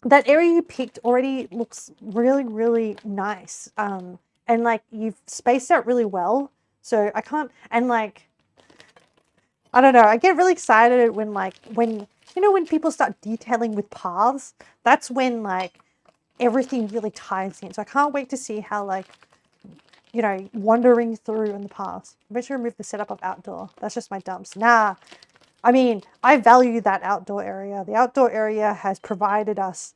That area you picked already looks really, really nice. And like you've spaced out really well. So I can't, and like, I don't know, I get really excited when you know, when people start detailing with paths, that's when like everything really ties in. So I can't wait to see how like, you know, wandering through in the paths. I bet you remove the setup of outdoor. That's just my dumps. Nah, I mean, I value that outdoor area. The outdoor area has provided us.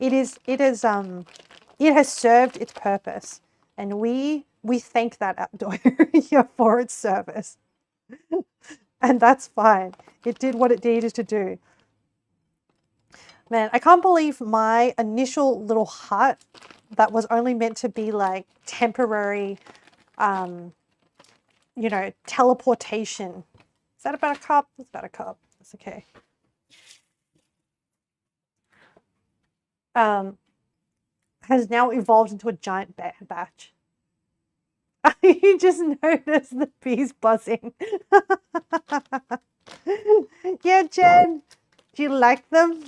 It has served its purpose, and we thank that outdoor area for its service. And that's fine. It did what it needed to do. Man, I can't believe my initial little hut that was only meant to be like temporary, you know, teleportation. Is that about a cup? That's about a cup. That's okay. Has now evolved into a giant batch. You just noticed the bees buzzing. Yeah, Jen, do you like them?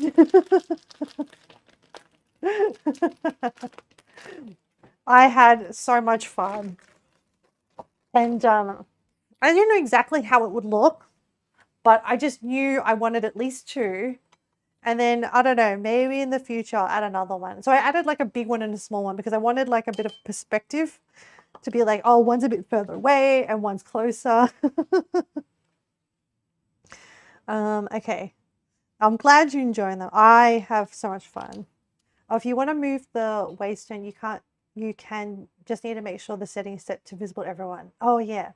I had so much fun. And I didn't know exactly how it would look, but I just knew I wanted at least 2. And then, I don't know, maybe in the future I'll add another one. So I added like a big one and a small one because I wanted like a bit of perspective to be like, oh, one's a bit further away and one's closer. Okay. I'm glad you're enjoying them. I have so much fun. Oh, if you want to move the waystone, you can just need to make sure the setting is set to visible to everyone. Oh, yeah.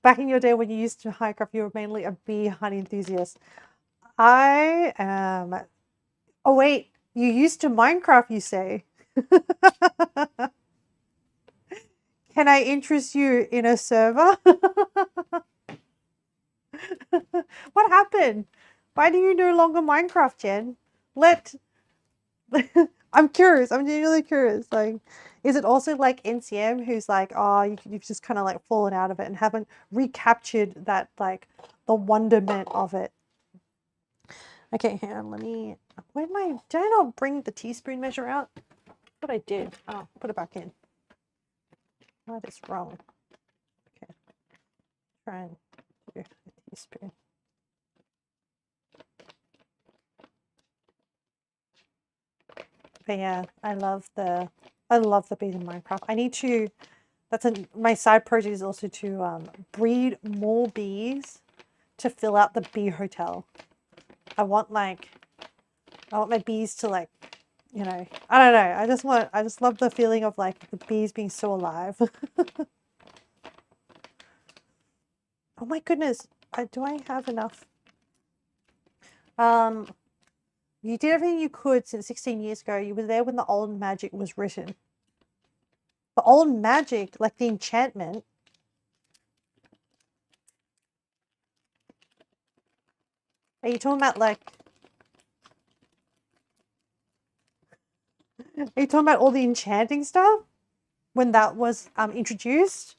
Back in your day when you used to Minecraft, you were mainly a bee hunting enthusiast. I am. Oh, wait. You used to Minecraft, you say? Can I interest you in a server? What happened? Why do you no longer Minecraft, Jen? I'm curious. I'm genuinely curious. Like, is it also like NCM who's like, oh, you've just kind of like fallen out of it and haven't recaptured that, like, the wonderment of it? Okay, hang on, let me, did I not bring the teaspoon measure out? But I did. Oh, put it back in. Oh, that's wrong. Okay, try and do a teaspoon. But yeah, I love the bees in Minecraft. I need to, my side project is also to breed more bees to fill out the bee hotel. I want my bees to, like, you know, I don't know. I just love the feeling of, like, the bees being so alive. Oh my goodness. Do I have enough? You did everything you could since 16 years ago. You were there when the old magic was written. The old magic, like the enchantment. Are you talking about, like, are you talking about all the enchanting stuff when that was introduced?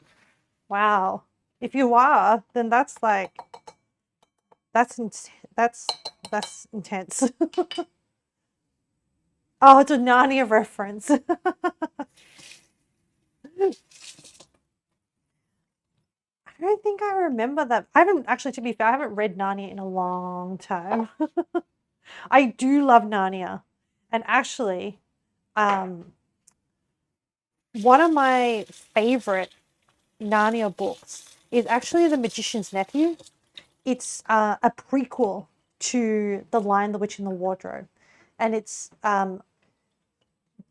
Wow. If you are, then that's like, that's intense. Oh, it's a Narnia reference. I don't think I remember that. I haven't actually, to be fair, I haven't read Narnia in a long time. I do love Narnia. And actually, one of my favorite Narnia books is actually The Magician's Nephew. It's a prequel to The Lion, the Witch, and the Wardrobe. And it's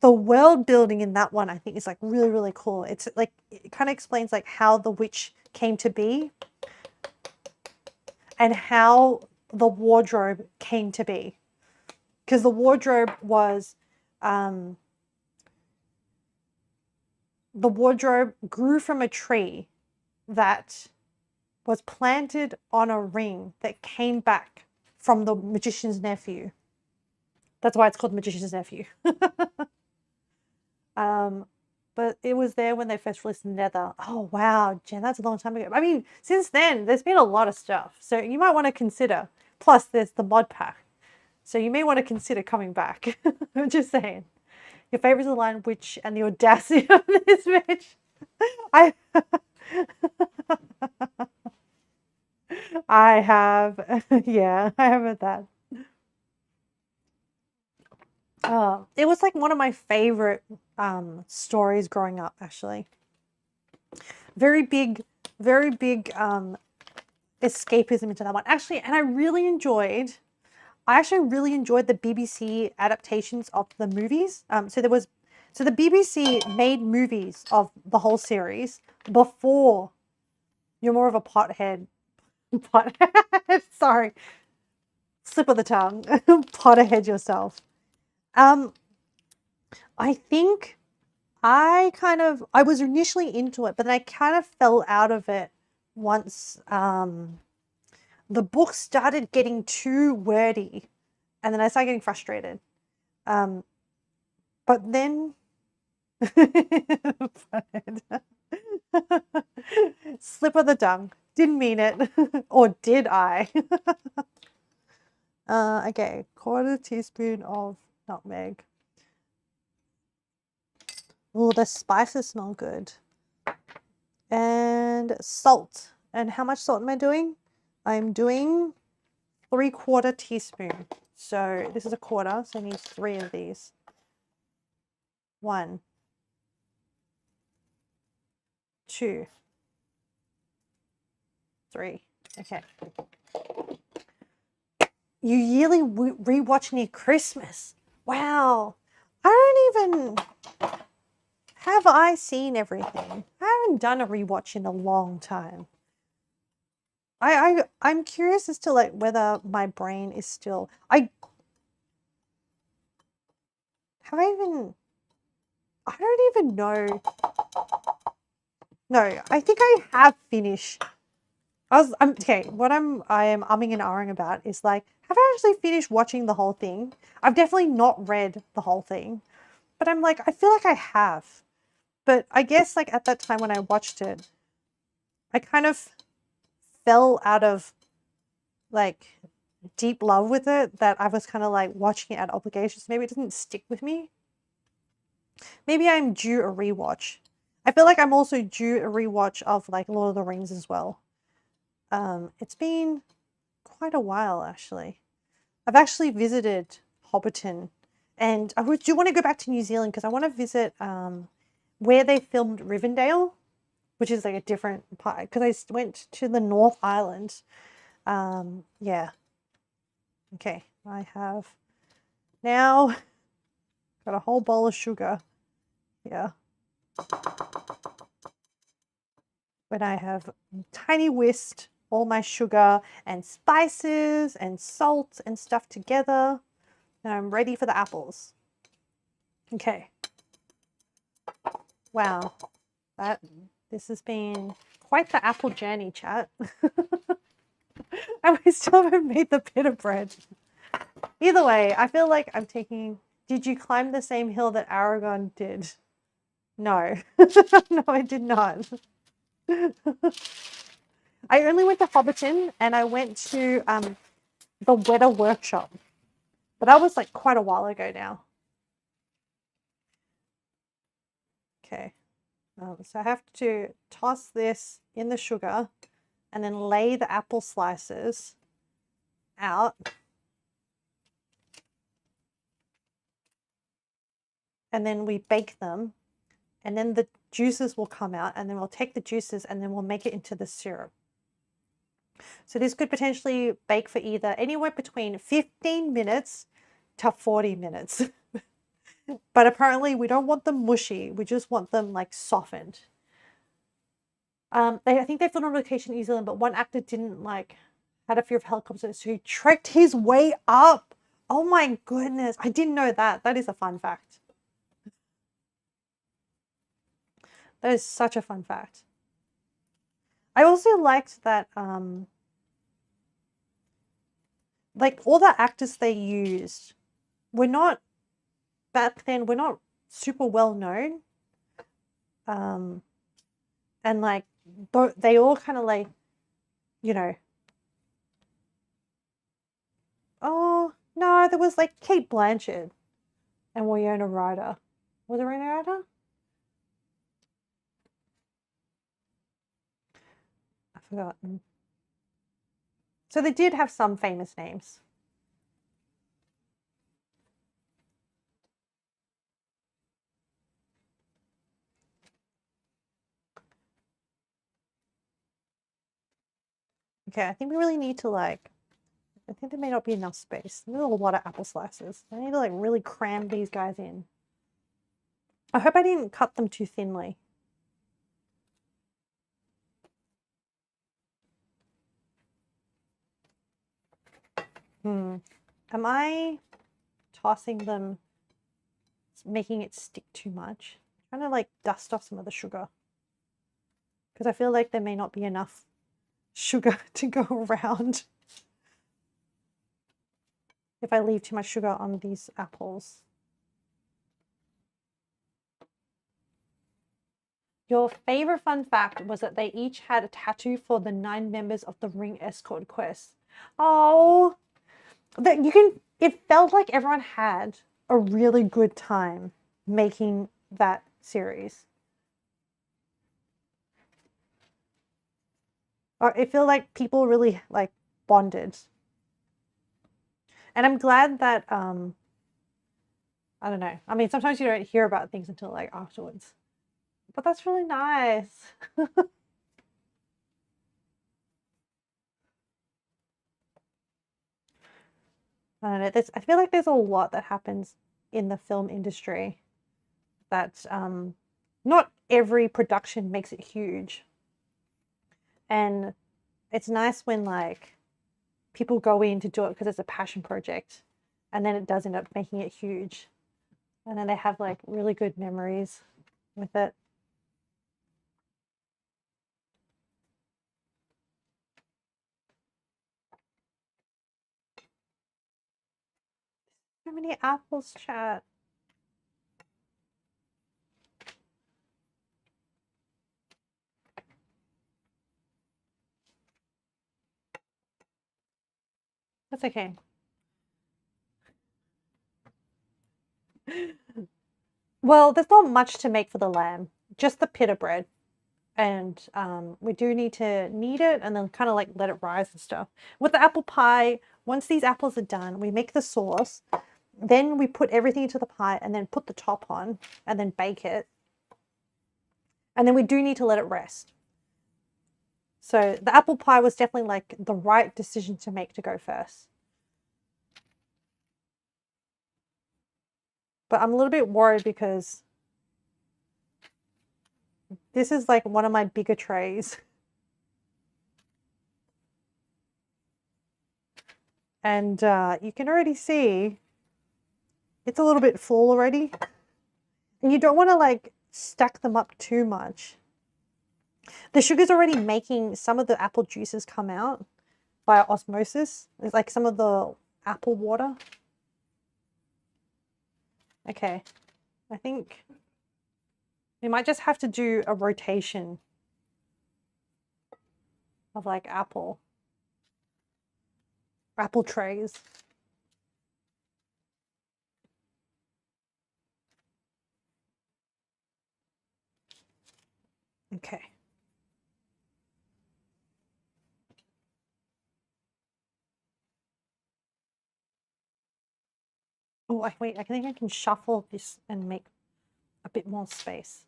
the world building in that one, I think, is like really, really cool. It's like, it kind of explains like how the witch came to be and how the wardrobe came to be. Because the wardrobe grew from a tree that was planted on a ring that came back from the magician's nephew. That's why it's called the Magician's Nephew. But it was there when they first released Nether. Oh, wow, Jen, that's a long time ago. I mean, since then, there's been a lot of stuff. So you might want to consider. Plus, there's the mod pack. So you may want to consider coming back. I'm just saying. Your favorites are the Lion, Witch, and the audacity of this bitch. I I have, yeah, I have heard that. It was like one of my favorite stories growing up, actually. Very big escapism into that one. Actually, and I actually really enjoyed the BBC adaptations of the movies. So the BBC made movies of the whole series before. You're more of a pothead. Pothead, sorry. Slip of the tongue. Potterhead yourself. I think I was initially into it, but then I kind of fell out of it once the book started getting too wordy, and then I started getting frustrated. But then slip of the tongue. Didn't mean it. Or did I? Okay, 1/4 teaspoon of nutmeg. Oh, the spices smell good. And salt. And how much salt am I doing? I'm doing 3/4 teaspoon. So this is a quarter, so I need 3 of these. 1, 2, 3. Okay. You yearly rewatch near Christmas. Wow. I don't even... Have I seen everything? I haven't done a rewatch in a long time. I'm curious as to like whether my brain is still... I don't even know. No, I think I have finished. Okay, what I am umming and ahhing about is like, have I actually finished watching the whole thing? I've definitely not read the whole thing, but I'm like, I feel like I have. But I guess like at that time when I watched it, I kind of fell out of like deep love with it that I was kind of like watching it out of obligation. So maybe it didn't stick with me. Maybe I'm due a rewatch. I feel like I'm also due a rewatch of like Lord of the Rings as well. It's been quite a while actually. I've actually visited Hobbiton, and I do want to go back to New Zealand because I want to visit where they filmed Rivendell, which is like a different part. Because I went to the North Island. Yeah. Okay, I have now got a whole bowl of sugar. Yeah. But I have tiny whisked all my sugar and spices and salt and stuff together. And I'm ready for the apples. Okay. Wow. This has been quite the apple journey, chat. And we still haven't made the pita bread. Either way, I feel like I'm taking... Did you climb the same hill that Aragon did? No. No, I did not. I only went to Hobbiton and I went to the Weather Workshop. But that was like quite a while ago now. Okay. So I have to toss this in the sugar and then lay the apple slices out. And then we bake them. And then the juices will come out. And then we'll take the juices and then we'll make it into the syrup. So this could potentially bake for either anywhere between 15 minutes to 40 minutes. But apparently we don't want them mushy. We just want them like softened. I think they filmed on location in New Zealand, but one actor didn't had a fear of helicopters, so he trekked his way up. Oh my goodness. I didn't know that. That is a fun fact. That is such a fun fact. I also liked that like all the actors they used were not back then, were not super well known. And like they all kind of like, you know, oh no, there was like Kate Blanchett and Winona Ryder. Was it Winona Ryder? I've forgotten. So they did have some famous names. Okay, I think we really need to I think there may not be enough space. There's a lot of apple slices. I need to like really cram these guys in. I hope I didn't cut them too thinly. Am I tossing them, making it stick too much? I'm trying to like dust off some of the sugar. Because I feel like there may not be enough sugar to go around if I leave too much sugar on these apples. Your favorite fun fact was that they each had a tattoo for the 9 members of the Ring Escort quest. Oh, that you can. It felt like everyone had a really good time making that series. Or it felt like people really like bonded. And I'm glad that I don't know. I mean, sometimes you don't hear about things until like afterwards. But that's really nice. I don't know. I feel like there's a lot that happens in the film industry that not every production makes it huge. And it's nice when like people go in to do it because it's a passion project and then it does end up making it huge. And then they have like really good memories with it. How many apples, chat? That's okay. Well, there's not much to make for the lamb, just the pita bread. And we do need to knead it and then kind of like let it rise and stuff. With the apple pie, once these apples are done, we make the sauce. Then we put everything into the pie and then put the top on and then bake it. And then we do need to let it rest. So the apple pie was definitely like the right decision to make to go first. But I'm a little bit worried because this is like one of my bigger trays. And you can already see it's a little bit full already. And you don't want to like stack them up too much. The sugar's already making some of the apple juices come out by osmosis. It's like some of the apple water. Okay, I think we might just have to do a rotation of like apple trays. Okay. Oh, wait, I think I can shuffle this and make a bit more space.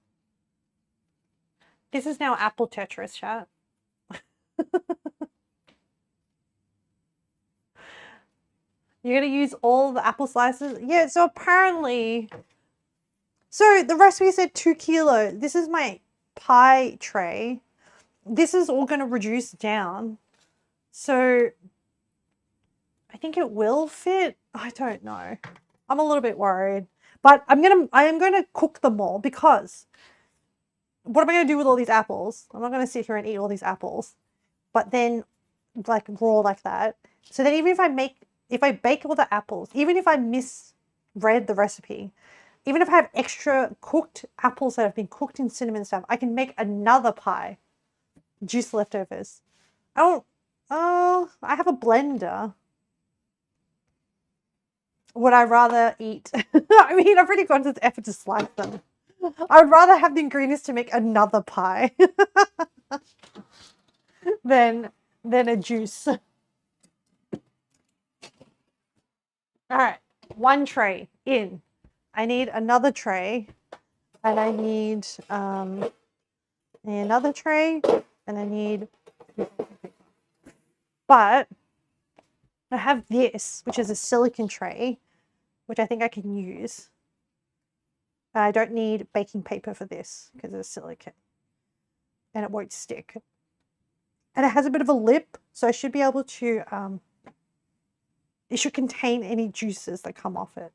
This is now apple Tetris, chat. You're going to use all the apple slices? Yeah, so apparently... So the recipe said 2 kilo. This is my pie tray. This is all going to reduce down. So I think it will fit. I don't know. I'm a little bit worried. But I am going to cook them all because what am I going to do with all these apples? I'm not going to sit here and eat all these apples. But then like raw like that. So then even if I bake all the apples, even if I misread the recipe, even if I have extra cooked apples that have been cooked in cinnamon stuff, I can make another pie. Juice leftovers. Oh, I have a blender. Would I rather eat? I mean, I've already gone to the effort to slice them. I would rather have the ingredients to make another pie than a juice. All right, 1 tray in. I need another tray, and I need another tray, and I need. But I have this, which is a silicone tray, which I think I can use. I don't need baking paper for this because it's silicone, and it won't stick. And it has a bit of a lip, so I should be able to. It should contain any juices that come off it.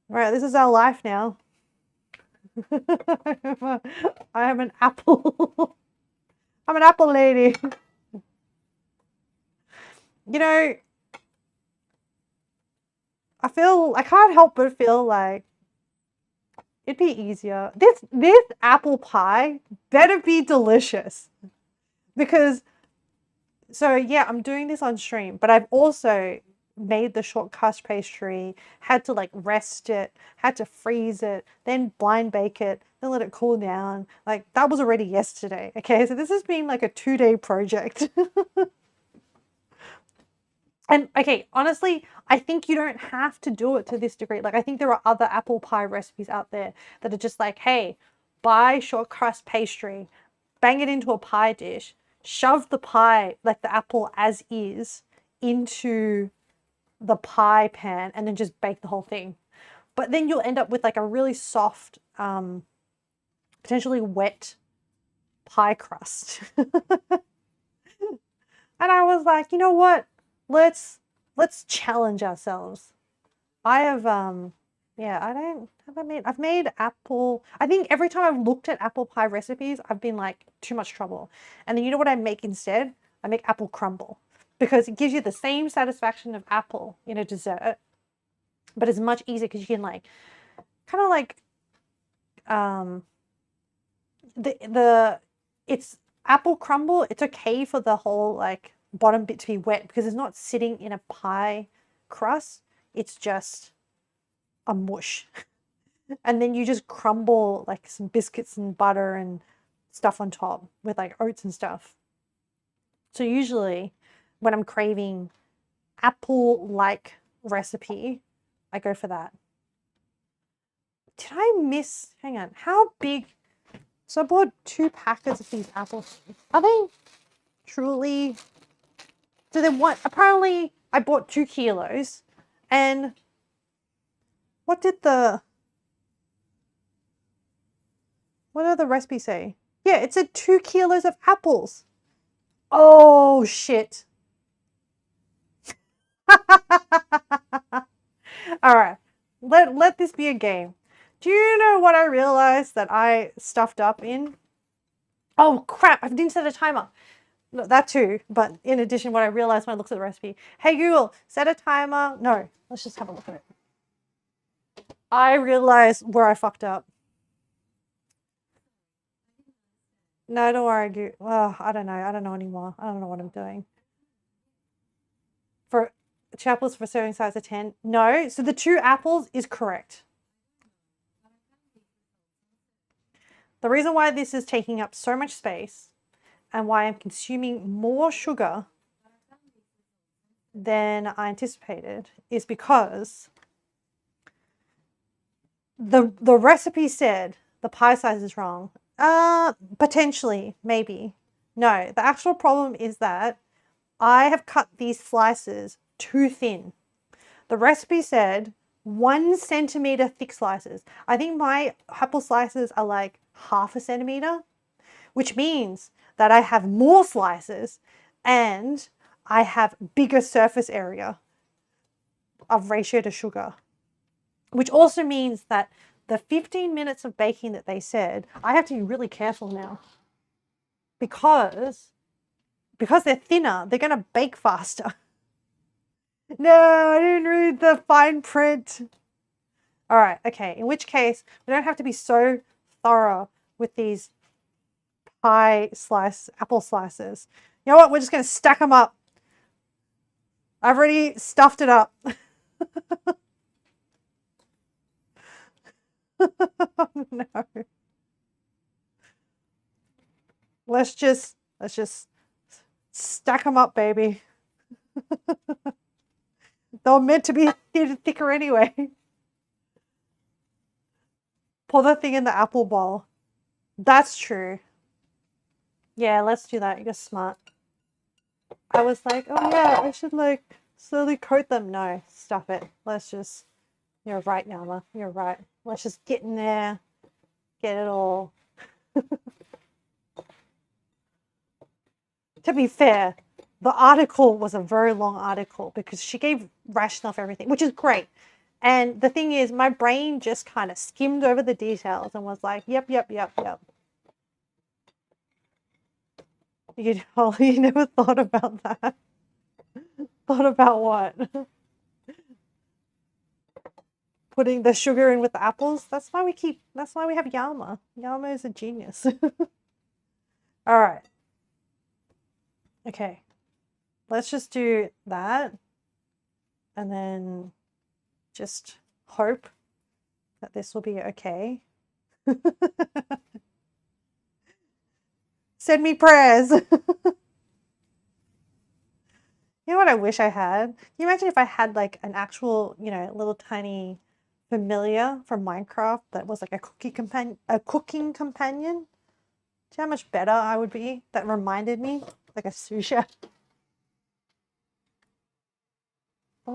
All right, this is our life now. I am an apple. I'm an apple lady. You know, I can't help but feel like it'd be easier. This apple pie better be delicious. Because, so yeah, I'm doing this on stream, but I've also made the short crust pastry, had to like rest it, had to freeze it, then blind bake it, then let it cool down. Like that was already yesterday. Okay, so this has been like a 2-day project. And okay, honestly, I think you don't have to do it to this degree. Like I think there are other apple pie recipes out there that are just like, hey, buy short crust pastry, bang it into a pie dish, shove the pie, like the apple as is, into the pie pan and then just bake the whole thing. But then you'll end up with like a really soft, potentially wet pie crust. And I was like, you know what? Let's challenge ourselves. I have yeah, I've made apple. I think every time I've looked at apple pie recipes, I've been like too much trouble. And then you know what I make instead? I make apple crumble because it gives you the same satisfaction of apple in a dessert, but it's much easier because you can like kind of like the it's apple crumble, it's okay for the whole like bottom bit to be wet because it's not sitting in a pie crust. It's just a mush. And then you just crumble like some biscuits and butter and stuff on top with like oats and stuff. So usually when I'm craving apple-like recipe, I go for that. Did I miss, hang on, how big? So I bought 2 packets of these apples. Are they truly, do they want, apparently I bought 2 kilos and what did the recipe say? Yeah, it said 2 kilos of apples. Oh shit. All right, let this be a game. Do you know what I realized that I stuffed up in? Oh crap, I didn't set a timer. No, that too, but in addition, what I realized when I looked at the recipe. Hey Google, set a timer. No, let's just have a look at it. I realized where I fucked up. No, don't worry, Google. Well, I don't know. I don't know anymore. I don't know what I'm doing. For apples for serving size of 10. No, so the 2 apples is correct. The reason why this is taking up so much space and why I'm consuming more sugar than I anticipated is because the recipe said the pie size is wrong. Potentially, maybe. No, the actual problem is that I have cut these slices too thin. The recipe said 1 centimeter thick slices. I think my apple slices are like 1/2 centimeter, which means that I have more slices and I have bigger surface area of ratio to sugar, which also means that the 15 minutes of baking that they said, I have to be really careful now because they're thinner, they're going to bake faster. No, I didn't read the fine print. All right, okay, in which case we don't have to be so thorough with these apple slices. You know what? We're just going to stack them up. I've already stuffed it up. No. Let's just stack them up, baby. They were meant to be thicker anyway. Pour the thing in the apple bowl. That's true. Yeah, let's do that. You're smart. I was like, oh yeah, I should like slowly coat them. No, stop it. Let's just, you're right, Yama. You're right. Let's just get in there, get it all. To be fair, the article was a very long article because she gave rationale for everything, which is great. And the thing is, my brain just kind of skimmed over the details and was like, yep. You never thought about that. Thought about what? Putting the sugar in with the apples. That's why we have Yama. Yama is a genius. All right. Okay. Let's just do that. And then just hope that this will be okay. Send me prayers. You know what I wish I had? Can you imagine if I had like an actual, little tiny familiar from Minecraft that was like a cooking companion? Do you know how much better I would be? That reminded me, like a sous chef. I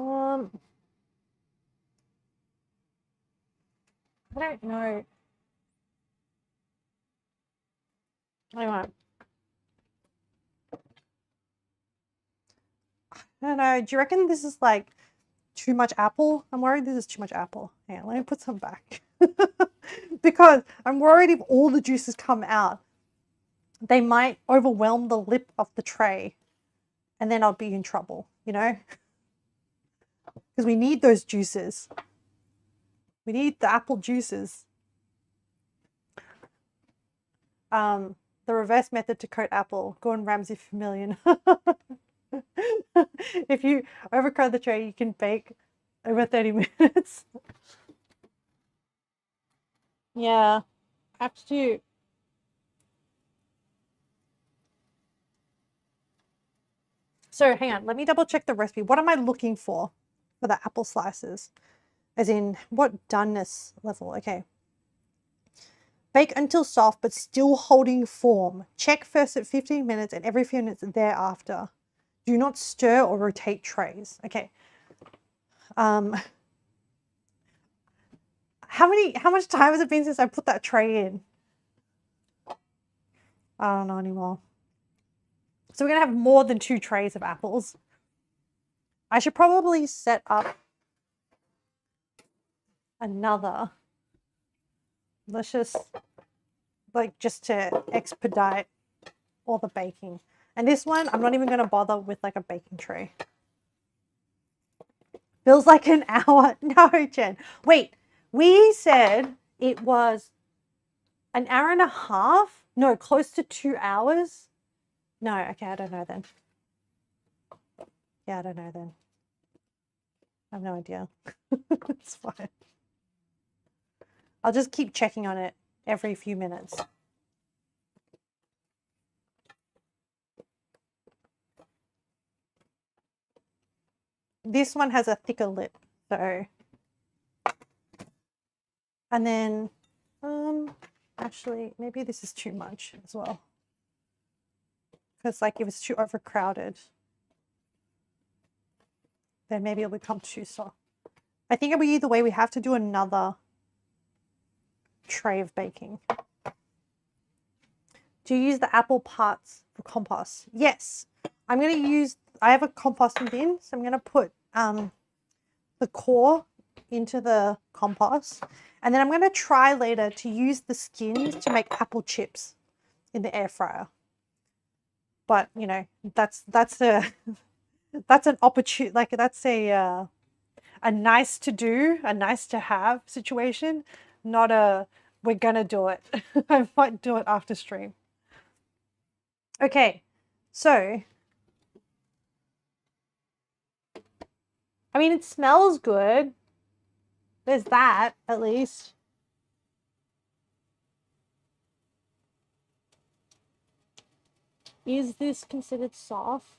don't know. Anyway. I don't know. Do you reckon this is like too much apple? I'm worried this is too much apple. Hang on, let me put some back. Because I'm worried if all the juices come out, they might overwhelm the lip of the tray and then I'll be in trouble, Because we need those juices. We need the apple juices. The the reverse method to coat apple. Gordon Ramsay for million. If you overcoat the tray, you can bake over 30 minutes. Yeah, have to. So hang on, let me double check the recipe. What am I looking for the apple slices? As in, what doneness level? Okay. Bake until soft but still holding form. Check first at 15 minutes and every few minutes thereafter. Do not stir or rotate trays. Okay. How much time has it been since I put that tray in? I don't know anymore. So we're gonna have more than 2 trays of apples. I should probably set up another. Let's just just to expedite all the baking. And this one, I'm not even gonna bother with like a baking tray. Feels like an hour. No, Jen. Wait, we said it was an hour and a half? No, close to 2 hours. No, okay, I don't know then. Yeah, I don't know then. I have no idea. It's fine. I'll just keep checking on it every few minutes. This one has a thicker lip, so. And then, actually, maybe this is too much as well. Because like if it's too overcrowded, then maybe it'll become too soft. I think it'll be either way. We have to do another tray of baking. Do you use the apple parts for compost? Yes. I'm going to use, I have a composting bin, so I'm going to put the core into the compost. And then I'm going to try later to use the skins to make apple chips in the air fryer. But, you know, that's a that's an opportunity, like that's a nice to do, a nice to have situation, not a we're gonna do it. I might do it after stream. Okay, so I mean it smells good. There's that at least. Is this considered soft?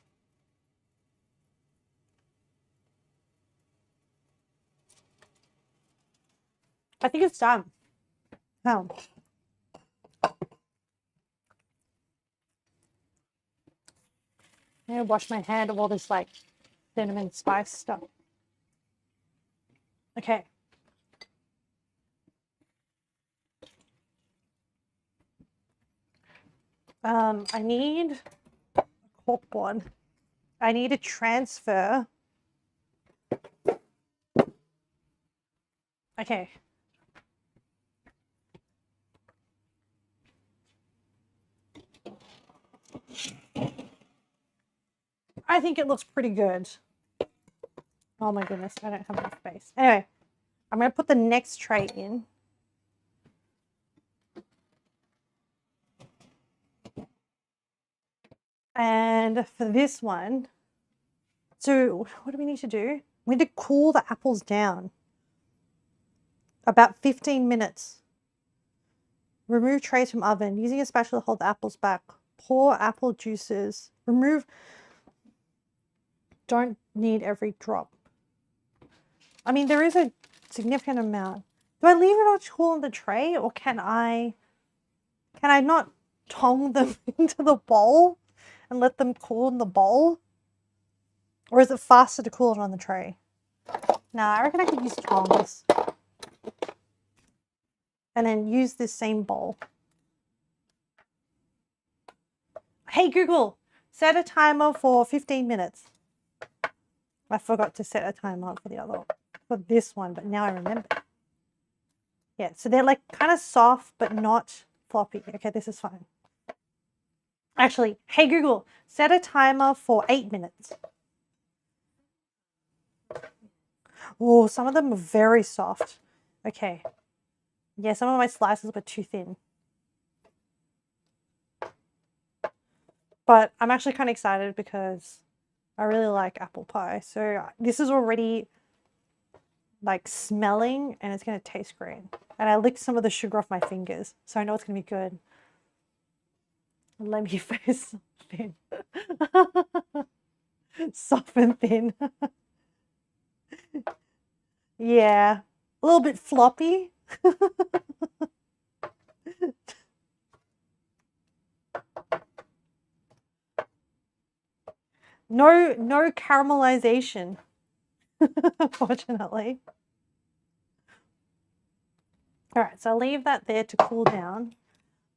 I think it's done. Oh. I'm gonna wash my hand of all this like cinnamon spice stuff. Okay. I need a corkboard. I need to transfer. Okay. I think it looks pretty good. Oh my goodness, I don't have enough space. Anyway, I'm going to put the next tray in. And for this one, so what do we need to do? We need to cool the apples down. About 15 minutes. Remove trays from oven. Using a spatula to hold the apples back. Pour apple juices. Remove. Don't need every drop. I mean, there is a significant amount. Do I leave it all cool in the tray, or can I not tong them into the bowl and let them cool in the bowl? Or is it faster to cool it on the tray? Nah, I reckon I could use tongs. And then use this same bowl. Hey Google, set a timer for 15 minutes. I forgot to set a timer for the other one, for this one, but now I remember. Yeah, so they're like kind of soft, but not floppy. Okay, this is fine. Actually, hey Google, set a timer for 8 minutes. Oh, some of them are very soft. Okay. Yeah, some of my slices were too thin. But I'm actually kind of excited because I really like apple pie. So this is already like smelling and it's going to taste great. And I licked some of the sugar off my fingers, so I know it's going to be good. Let me face thin. Soft and thin. Yeah. A little bit floppy. No caramelization, unfortunately. All right, so I'll leave that there to cool down.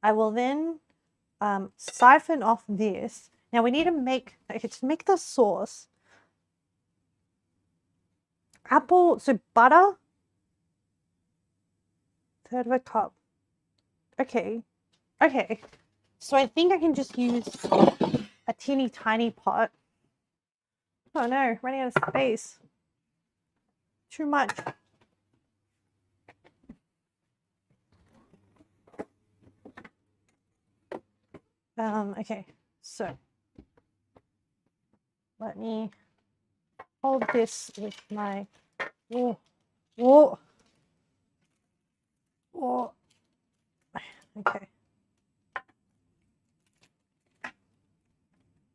I will then siphon off this. Now we need to make, okay, to make the sauce, so butter, third of a cup. Okay, okay. So I think I can just use a teeny tiny pot. Oh no, running out of space. Too much. Okay, so let me hold this with my, oh, oh, oh. Okay.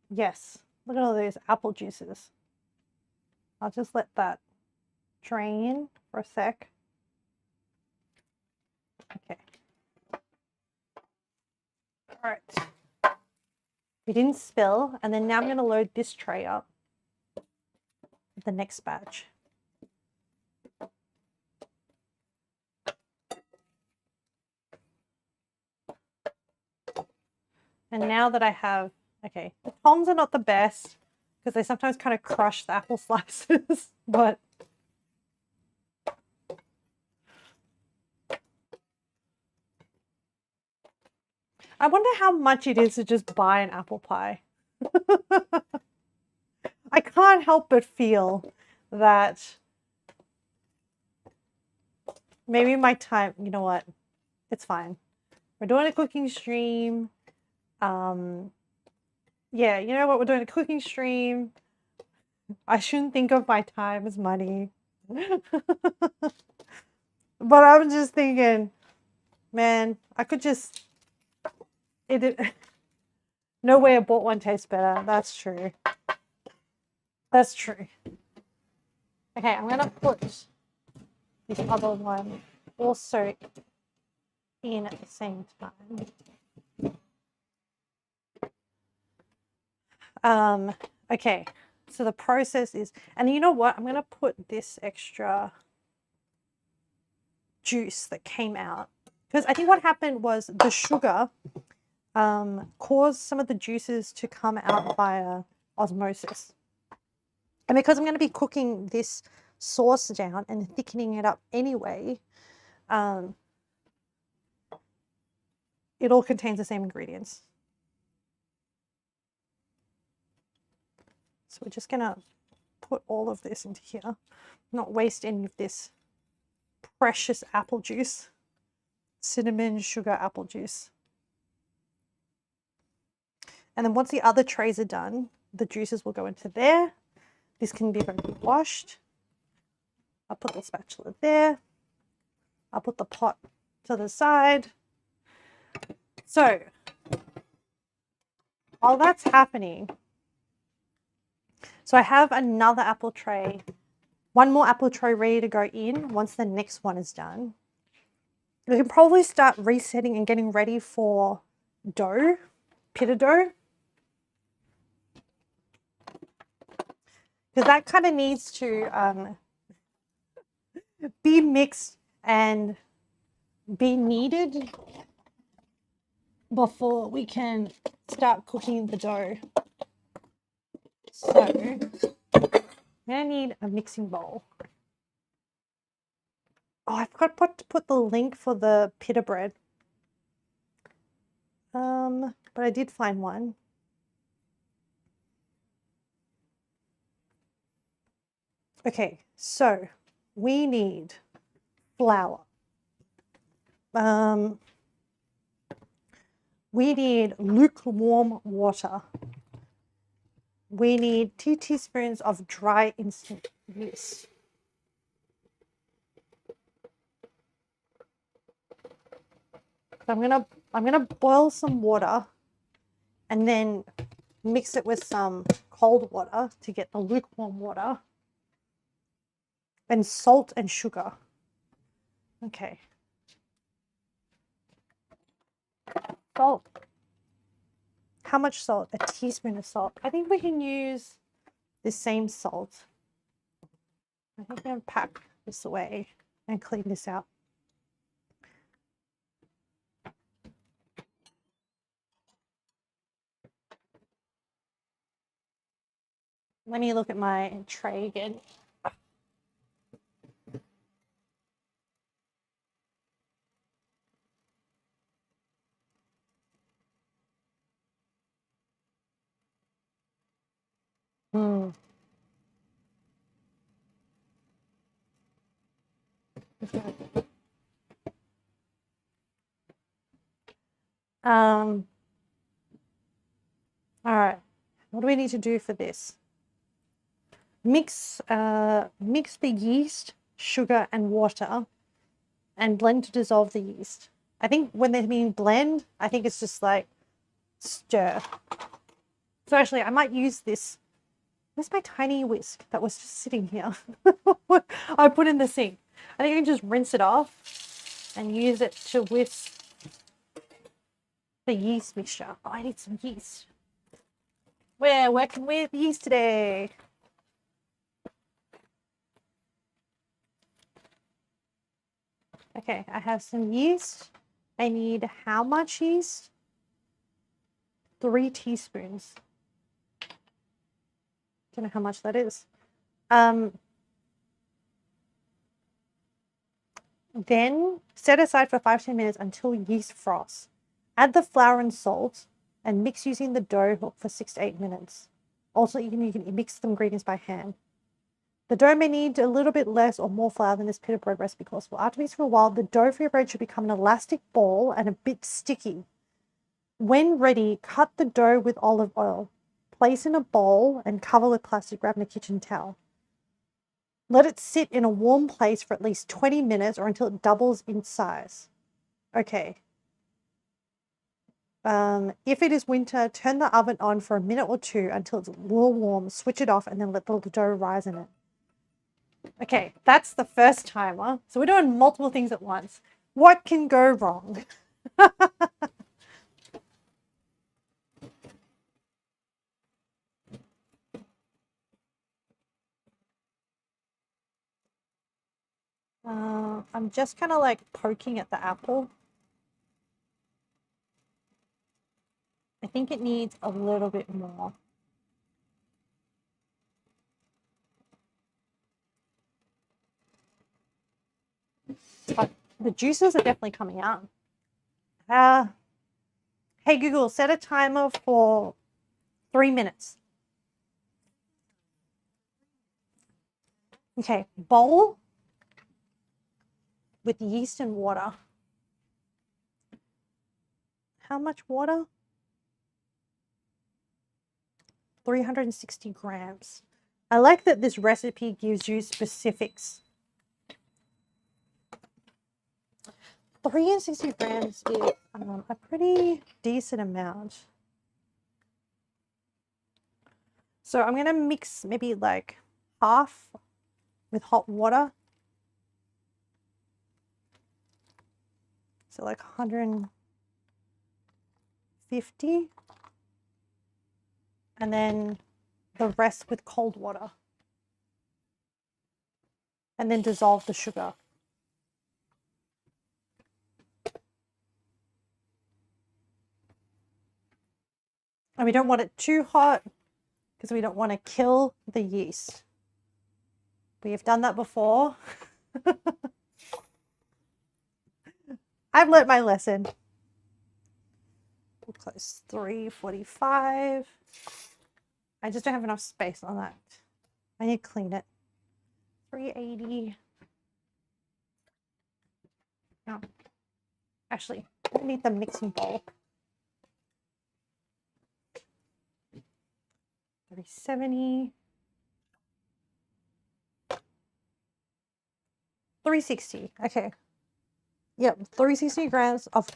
Yes, look at all those apple juices. I'll just let that drain for a sec. Okay. All right. We didn't spill, and then now I'm going to load this tray up with the next batch. And now that I have, okay, the tongs are not the best because they sometimes kind of crush the apple slices, but I wonder how much it is to just buy an apple pie. I can't help but feel that maybe my time, you know what, it's fine. We're doing a cooking stream. Yeah, you know what, we're doing a cooking stream. I shouldn't think of my time as money. But I'm just thinking, man, I could just, no way I bought one tastes better. That's true. That's true. Okay, I'm gonna put this other one also in at the same time. Okay, so the process is, and you know what? I'm gonna put this extra juice that came out because I think what happened was the sugar caused some of the juices to come out via osmosis. And because I'm going to be cooking this sauce down and thickening it up anyway, it all contains the same ingredients. So we're just going to put all of this into here, not waste any of this precious apple juice, cinnamon, sugar, apple juice. And then once the other trays are done, the juices will go into there. This can be washed. I'll put the spatula there. I'll put the pot to the side. So while that's happening, so I have another apple tray, one more apple tray ready to go in once the next one is done. We can probably start resetting and getting ready for dough, pita dough. Because that kind of needs to be mixed and be kneaded before we can start cooking the dough. So I'm gonna need a mixing bowl. Oh, I forgot to put the link for the pita bread. But I did find one. Okay, so we need flour. We need lukewarm water. We need 2 teaspoons of dry instant yeast. I'm gonna boil some water and then mix it with some cold water to get the lukewarm water. And salt and sugar. Okay. Salt. How much salt? A teaspoon of salt. I think we can use the same salt. I think I'm going to pack this away and clean this out. Let me look at my tray again. All right. What do we need to do for this? Mix the yeast, sugar, and water, and blend to dissolve the yeast. I think when they mean blend, I think it's just like stir. So actually, I might use this. Where's my tiny whisk that was just sitting here? I put in the sink. I think I can just rinse it off and use it to whisk the yeast mixture. Oh, I need some yeast. We're working with yeast today. Okay, I have some yeast. I need how much yeast? 3 teaspoons. Don't know how much that is. Then set aside for 5-10 minutes until yeast frosts. Add the flour and salt and mix using the dough for 6 to 8 minutes. Also, you can mix the ingredients by hand. The dough may need a little bit less or more flour than this pita bread recipe calls for. After mixing for a while, the dough for your bread should become an elastic ball and a bit sticky. When ready, cut the dough with olive oil. Place in a bowl and cover with plastic wrap and a kitchen towel. Let it sit in a warm place for at least 20 minutes or until it doubles in size. Okay. If it is winter, turn the oven on for a minute or 2 until it's a little warm. Switch it off and then let the dough rise in it. Okay, that's the first timer. So we're doing multiple things at once. What can go wrong? I'm just kind of like poking at the apple. I think it needs a little bit more. But the juices are definitely coming out. Hey Google, set a timer for 3 minutes. Okay, bowl with yeast and water. How much water? 360 grams. I like that this recipe gives you specifics. 360 grams is a pretty decent amount. So I'm going to mix maybe like half with hot water. So like 150. And then the rest with cold water. And then dissolve the sugar. And we don't want it too hot because we don't want to kill the yeast. We have done that before. I've learnt my lesson. We'll close 345. I just don't have enough space on that. I need to clean it. 380. No. Actually, I need the mixing bowl. 370. 360. Okay. Yep, 360 grams of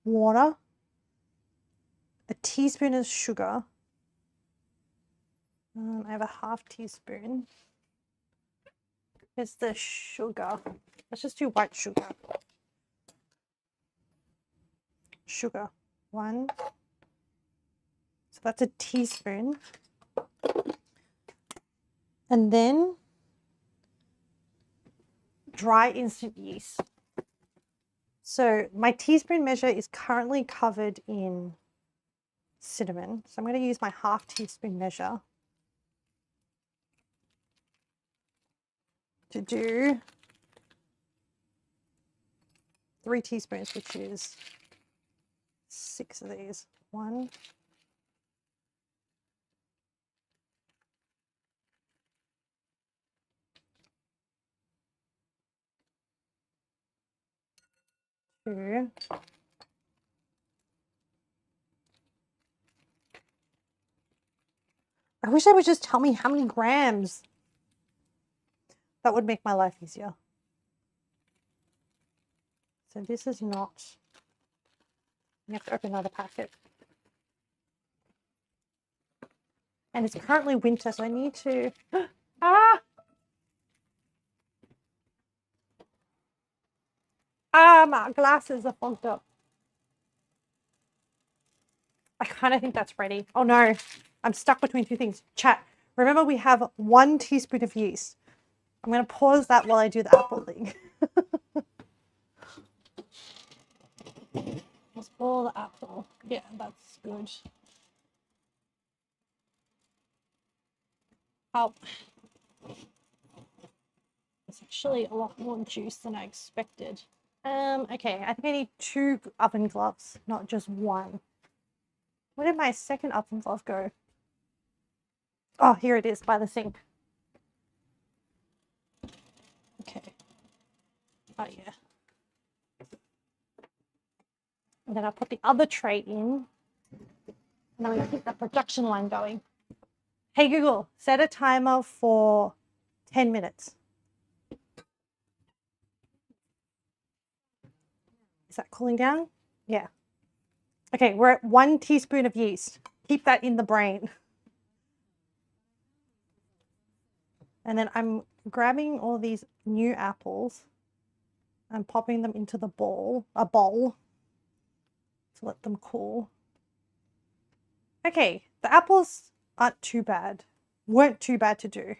water, a teaspoon of sugar. I have a half teaspoon. Here's the sugar. Let's just do white sugar. Sugar. 1. So that's a teaspoon. And then dry instant yeast. So my teaspoon measure is currently covered in cinnamon. So I'm going to use my half teaspoon measure to do 3 teaspoons, which is 6 of these. 1, 2. I wish they would just tell me how many grams. That would make my life easier. So this is not, you have to open another packet. And it's currently winter, so I need to, my glasses are fogged up. I kind of think that's ready. Oh no, I'm stuck between 2 things. Chat, remember we have 1 teaspoon of yeast. I'm going to pause that while I do the apple thing. Let's boil the apple. Yeah, that's good. Oh, it's actually a lot more juice than I expected. Okay, I think I need 2 oven gloves, not just 1. Where did my second oven glove go? Oh, here it is by the sink. Okay. Oh, yeah. And then I'll put the other tray in. And then we keep the production line going. Hey, Google, set a timer for 10 minutes. Is that cooling down? Yeah. Okay, we're at 1 teaspoon of yeast. Keep that in the brain. And then I'm grabbing all these new apples and popping them into the bowl to let them cool. Okay, the apples aren't too bad. Weren't too bad to do.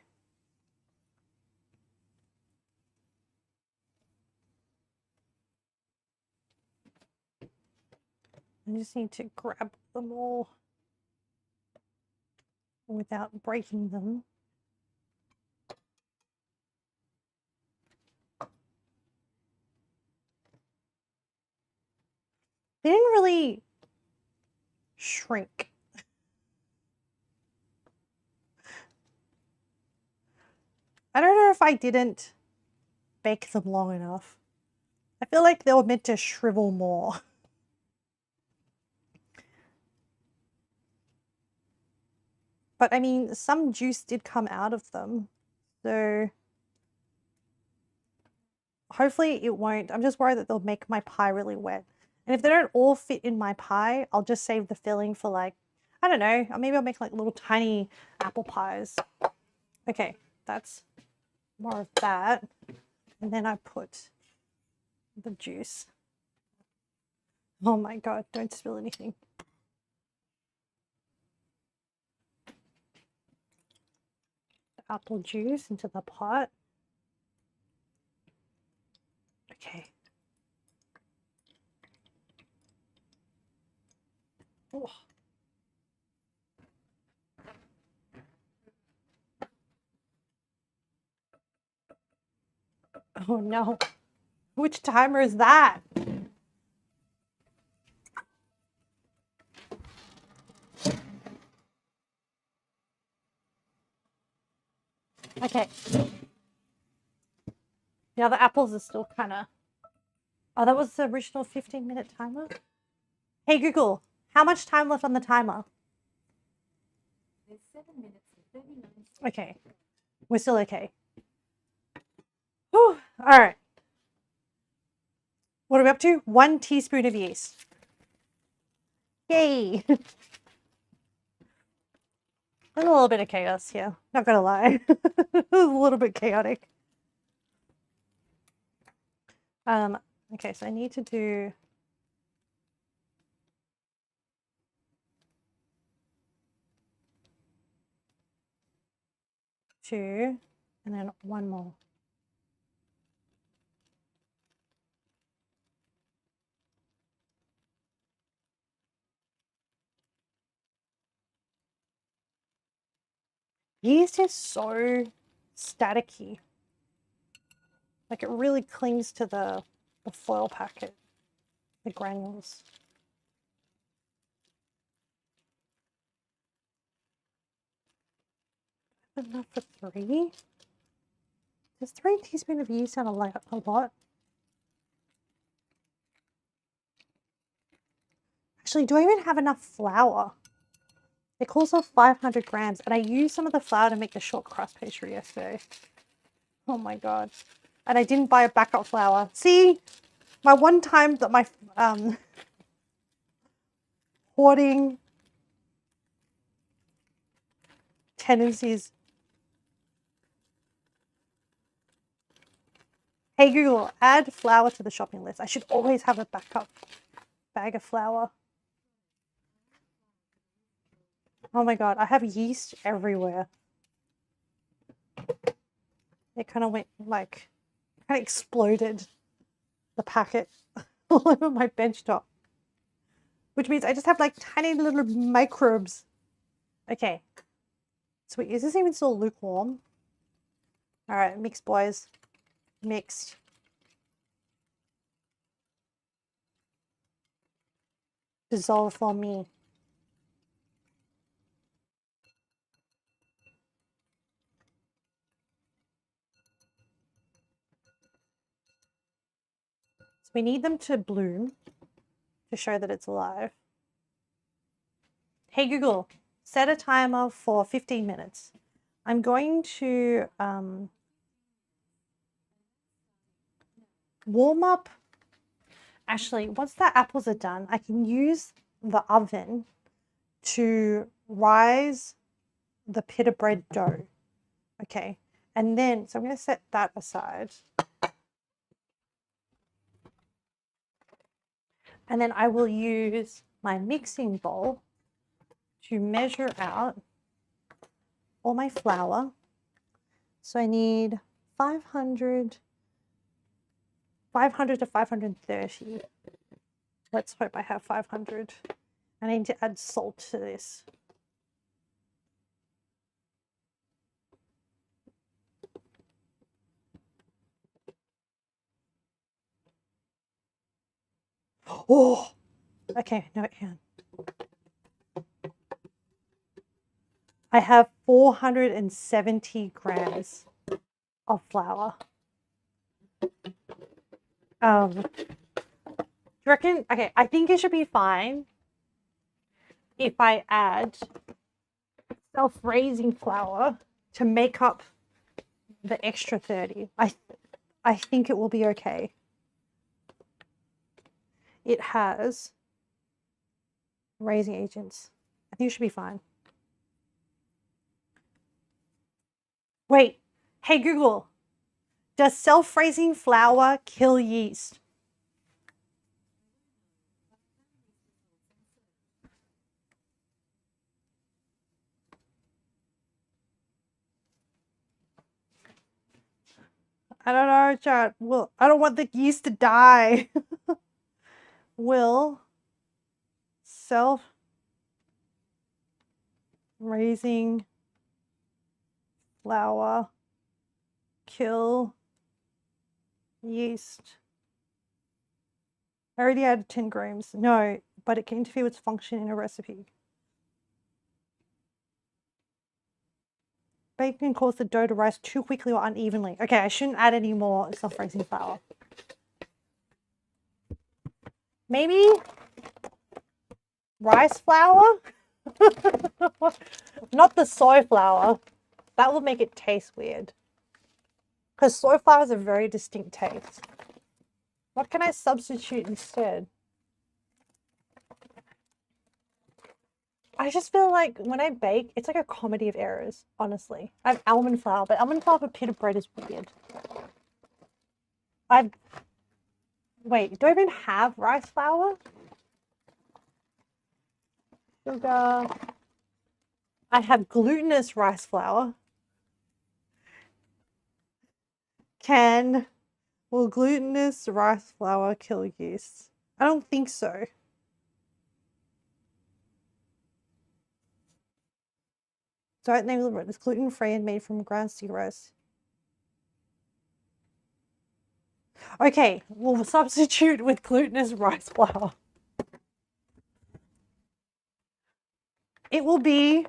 I just need to grab them all without breaking them. They didn't really shrink. I don't know if I didn't bake them long enough. I feel like they were meant to shrivel more. But I mean, some juice did come out of them. So hopefully it won't. I'm just worried that they'll make my pie really wet. And if they don't all fit in my pie, I'll just save the filling for like, I don't know, maybe I'll make like little tiny apple pies. Okay, that's more of that. And then I put the juice. Oh my God, don't spill anything. The apple juice into the pot. Okay. Oh. Oh no. Which timer is that? Okay. Now the apples are still kind of... Oh, that was the original 15-minute timer? Hey Google, how much time left on the timer? Okay, we're still okay. Whew. All right. What are we up to? 1 teaspoon of yeast. Yay! A little bit of chaos here, not gonna lie. It was a little bit chaotic. Okay, so I need to do 2 and then 1 more. Yeast is so staticky. Like it really clings to the foil packet, the granules. Enough for 3? Does 3 teaspoons of yeast sound like a lot? Actually, do I even have enough flour? It calls for 500 grams, and I used some of the flour to make the short crust pastry yesterday. Oh my god. And I didn't buy a backup flour. See? My one time that my hoarding tendencies. Hey Google, add flour to the shopping list. I should always have a backup bag of flour. Oh my god, I have yeast everywhere. It kind of went like, kind of exploded the packet all over my bench top. Which means I just have like tiny little microbes. Okay. Sweet. Is this even still lukewarm? Alright, mixed boys. Mixed. Dissolve for me. So we need them to bloom to show that it's alive. Hey Google, set a timer for 15 minutes. I'm going to warm up. Actually, once the apples are done, I can use the oven to rise the pita bread dough. Okay, and then, so I'm going to set that aside. And then I will use my mixing bowl to measure out all my flour. So I need 500 to 530. Let's hope I have 500. I need to add salt to this. Oh, okay, no, it can. I have 470 grams of flour. Do you reckon? Okay, I think it should be fine if I add self-raising flour to make up the extra 30. I think it will be okay. It has raising agents. I think it should be fine. Wait, hey Google, does self-raising flour kill yeast? I don't know, chat. Well, I don't want the yeast to die. Will self-raising flour kill yeast? I already added 10 grams. No, but it can interfere with function in a recipe. Baking causes the dough to rise too quickly or unevenly. Okay, I shouldn't add any more self-raising flour. Maybe rice flour? Not the soy flour. That will make it taste weird. Because soy flour has a very distinct taste. What can I substitute instead? I just feel like when I bake, it's like a comedy of errors, honestly. I have almond flour, but almond flour for pita bread is weird. Wait, do I even have rice flour? Sugar. I have glutinous rice flour. Will glutinous rice flour kill yeast? I don't think so. So I name it's gluten-free and made from ground seed rice. Okay, we'll substitute with glutinous rice flour. It will be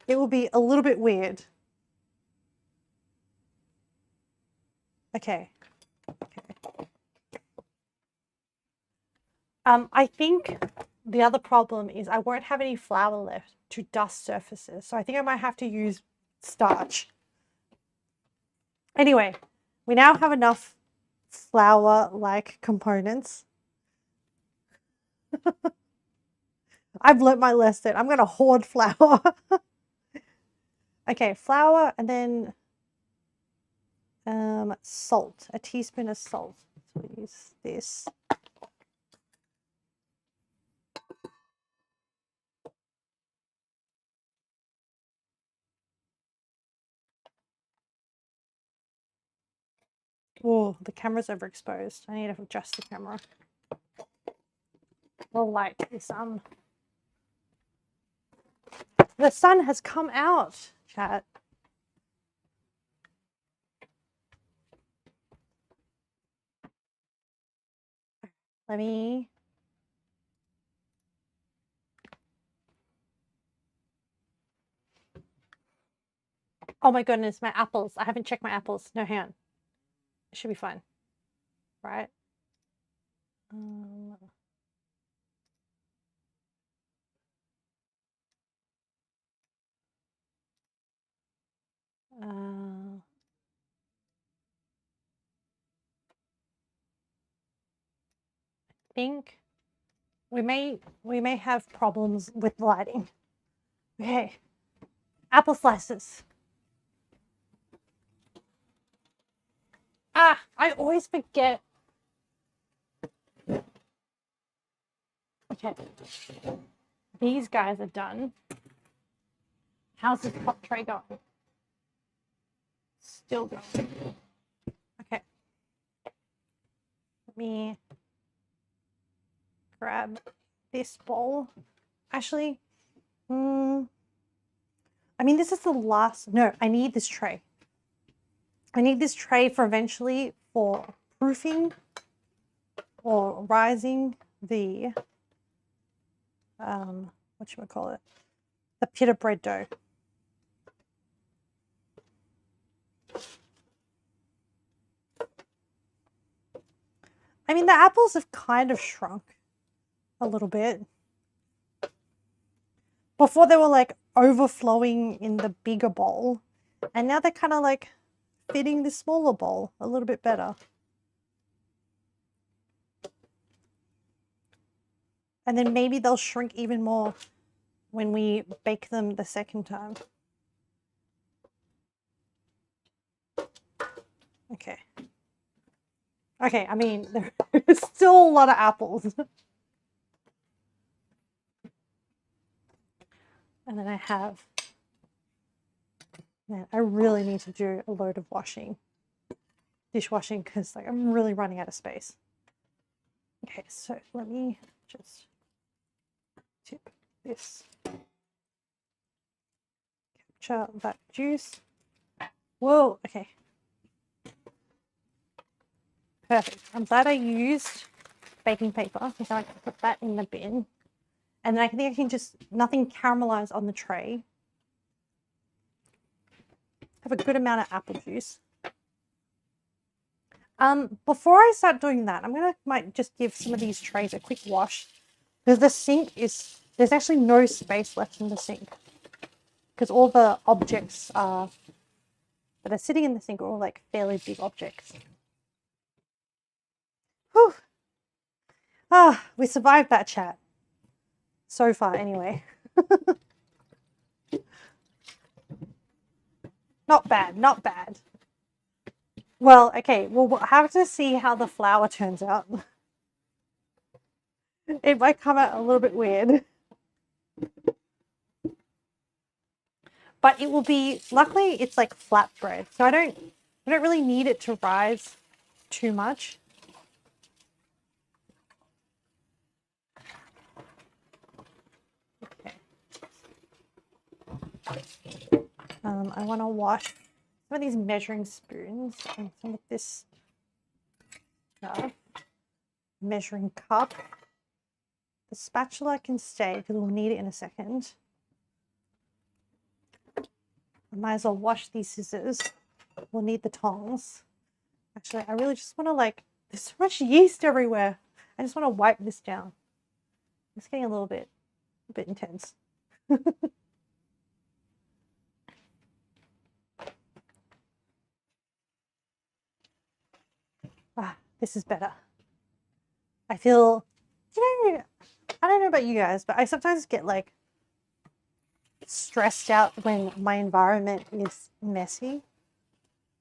a little bit weird. Okay. I think the other problem is I won't have any flour left to dust surfaces. So I think I might have to use starch. Anyway, we now have enough flour-like components. I've learnt my lesson. I'm going to hoard flour. Okay, flour and then salt. A teaspoon of salt. So we'll use this. Oh, the camera's overexposed. I need to adjust the camera. The light is the sun has come out, chat. Let me. Oh my goodness, my apples. I haven't checked my apples. No, hang on. It should be fine. Right? I think we may have problems with lighting. Okay. Apple slices. Ah, I always forget. Okay. These guys are done. How's this hot tray going? Still going. Okay. Let me grab this bowl. Actually, I mean, this is the last. No, I need this tray. I need this tray for eventually for proofing or rising the whatchamacallit, the pita bread dough. I mean, the apples have kind of shrunk a little bit. Before they were like overflowing in the bigger bowl, and now they're kind of like fitting the smaller bowl a little bit better. And then maybe they'll shrink even more when we bake them the second time. Okay. Okay, I mean, there's still a lot of apples. And then I have, man, I really need to do a load of dishwashing, because like I'm really running out of space. Okay, so let me just tip this. Capture that juice. Whoa, okay. Perfect. I'm glad I used baking paper because I can put that in the bin. And then I think I can just, nothing caramelized on the tray. Have a good amount of apple juice. Before I start doing that, might just give some of these trays a quick wash. Because the sink there's actually no space left in the sink. Because all the objects that are sitting in the sink are all like fairly big objects. Whew. Ah, we survived that chat. So far, anyway. Not bad, not bad. Well, okay, we'll have to see how the flour turns out. It might come out a little bit weird. But it will be, luckily it's like flatbread, so I don't really need it to rise too much. Okay. I want to wash some of these measuring spoons and some of this stuff. Measuring cup. The spatula can stay because we'll need it in a second. I might as well wash these scissors. We'll need the tongs. Actually, I really just want to there's so much yeast everywhere. I just want to wipe this down. It's getting a bit intense. This is better. I feel, I don't know about you guys, but I sometimes get stressed out when my environment is messy.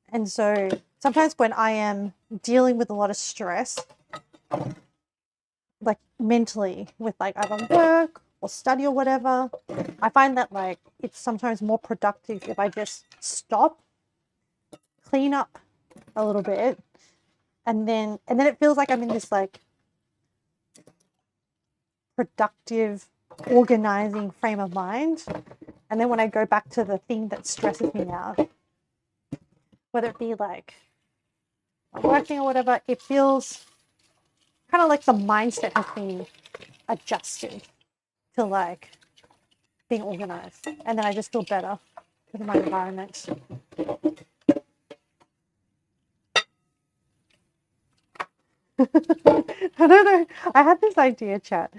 And so sometimes when I am dealing with a lot of stress, mentally with either work or study or whatever, I find that it's sometimes more productive if I just stop, clean up a little bit, and then it feels like I'm in this productive, organizing frame of mind. And then when I go back to the thing that stresses me out, whether it be working or whatever, it feels kind of like the mindset has been adjusted to being organized. And then I just feel better with my environment. I don't know. I had this idea, chat.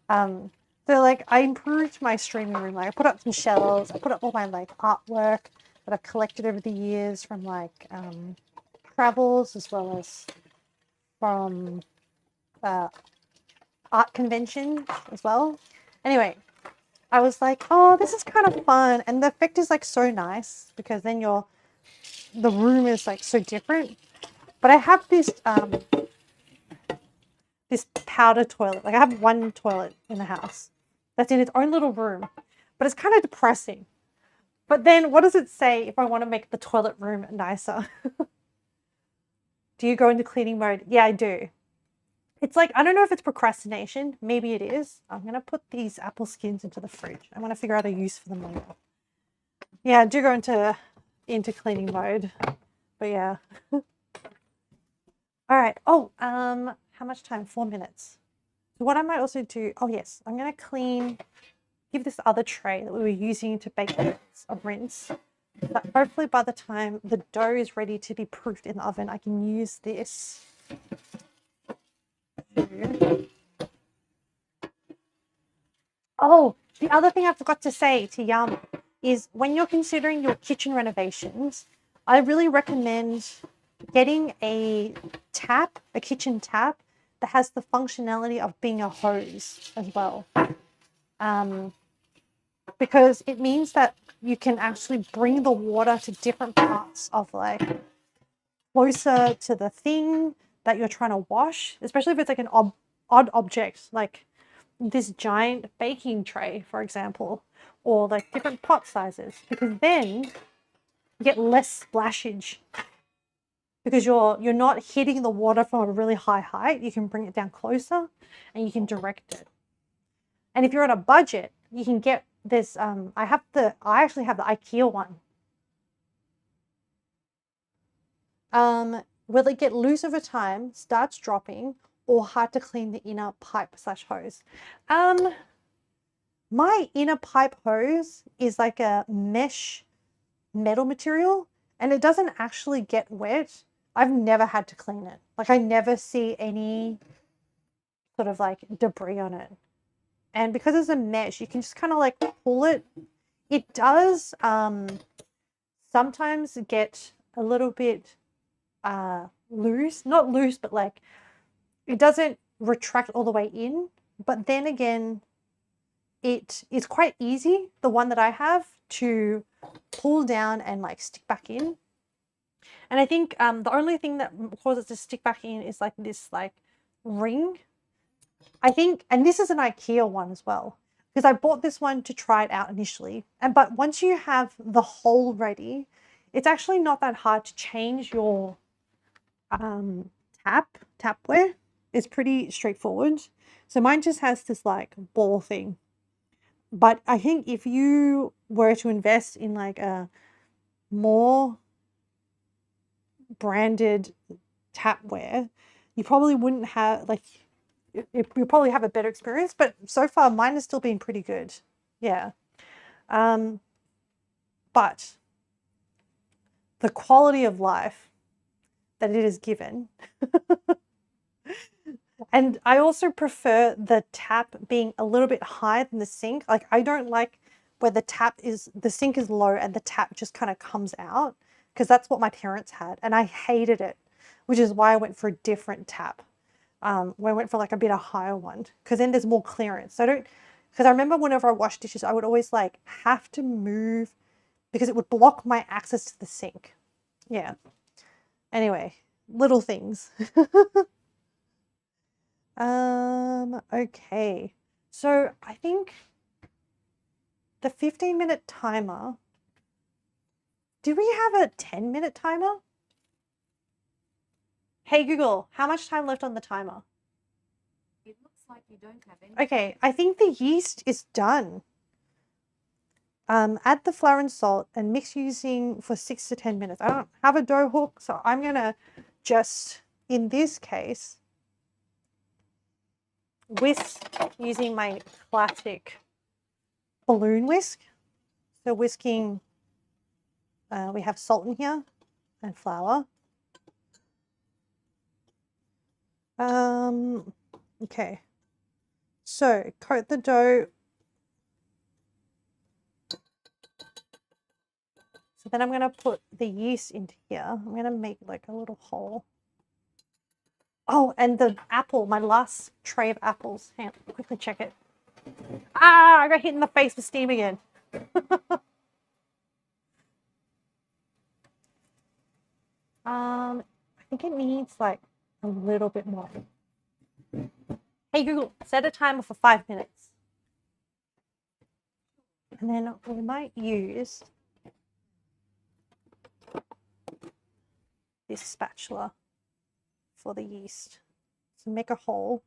So I improved my streaming room. I put up some shelves. I put up all my artwork that I've collected over the years from travels as well as from art conventions as well. Anyway, I was like, oh, this is kind of fun, and the effect is so nice because then the room is so different. But I have this this powder toilet. I have one toilet in the house that's in its own little room, but it's kind of depressing. But then what does it say if I want to make the toilet room nicer? Do you go into cleaning mode? Yeah, I do. It's I don't know if it's procrastination. Maybe it is. I'm going to put these apple skins into the fridge. I want to figure out a use for them later. Yeah, I do go into cleaning mode. But yeah. All right. Oh, how much time? 4 minutes. So what I might also do, oh yes, I'm going to give this other tray that we were using to bake a rinse. But hopefully by the time the dough is ready to be proofed in the oven, I can use this to... Oh, the other thing I forgot to say to Yama is when you're considering your kitchen renovations, I really recommend getting a kitchen tap that has the functionality of being a hose as well. Because it means that you can actually bring the water to different parts of closer to the thing that you're trying to wash, especially if it's an odd object, like this giant baking tray, for example, or different pot sizes, because then you get less splashage because you're not hitting the water from a really high height. You can bring it down closer and you can direct it. And if you're on a budget, you can get this. I actually have the IKEA one. Will it get loose over time, starts dropping, or hard to clean the inner pipe/hose? My inner pipe hose is a mesh metal material, and it doesn't actually get wet. I've never had to clean it. I never see any sort of debris on it. And because it's a mesh, you can just kind of like pull it. It does sometimes get a little bit loose, not loose, but like it doesn't retract all the way in. But then again, it is quite easy, the one that I have, to pull down and like stick back in. And I think the only thing that causes it to stick back in is like this like ring. I think, and this is an IKEA one as well, because I bought this one to try it out initially. But once you have the hole ready, it's actually not that hard to change your tapware. It's pretty straightforward. So mine just has this like ball thing. But I think if you were to invest in like a more branded tapware, you probably wouldn't have like, you probably have a better experience, but so far mine has still been pretty good. Yeah. But the quality of life that it is given and I also prefer the tap being a little bit higher than the sink. Like I don't like where the sink is low and the tap just kind of comes out, because that's what my parents had and I hated it, which is why I went for a different tap. Where I went for like a bit of higher one, because then there's more clearance. So because I remember whenever I wash dishes, I would always like have to move because it would block my access to the sink. Yeah. Anyway, little things. Okay. So I think the 15-minute timer, do we have a 10-minute timer? Hey Google, how much time left on the timer? It looks like you don't have any. Okay, I think the yeast is done. Add the flour and salt and mix using for 6 to 10 minutes. I don't have a dough hook, so I'm gonna just, in this case, whisk using my classic balloon whisk. So whisking, we have salt in here and flour. Okay. So coat the dough. So then I'm going to put the yeast into here. I'm going to make like a little hole. Oh, and the apple, my last tray of apples. Hang on, quickly check it. Ah, I got hit in the face with steam again. I think it needs like a little bit more. Hey Google, set a timer for 5 minutes. And then we might use this spatula for the yeast. So make a hole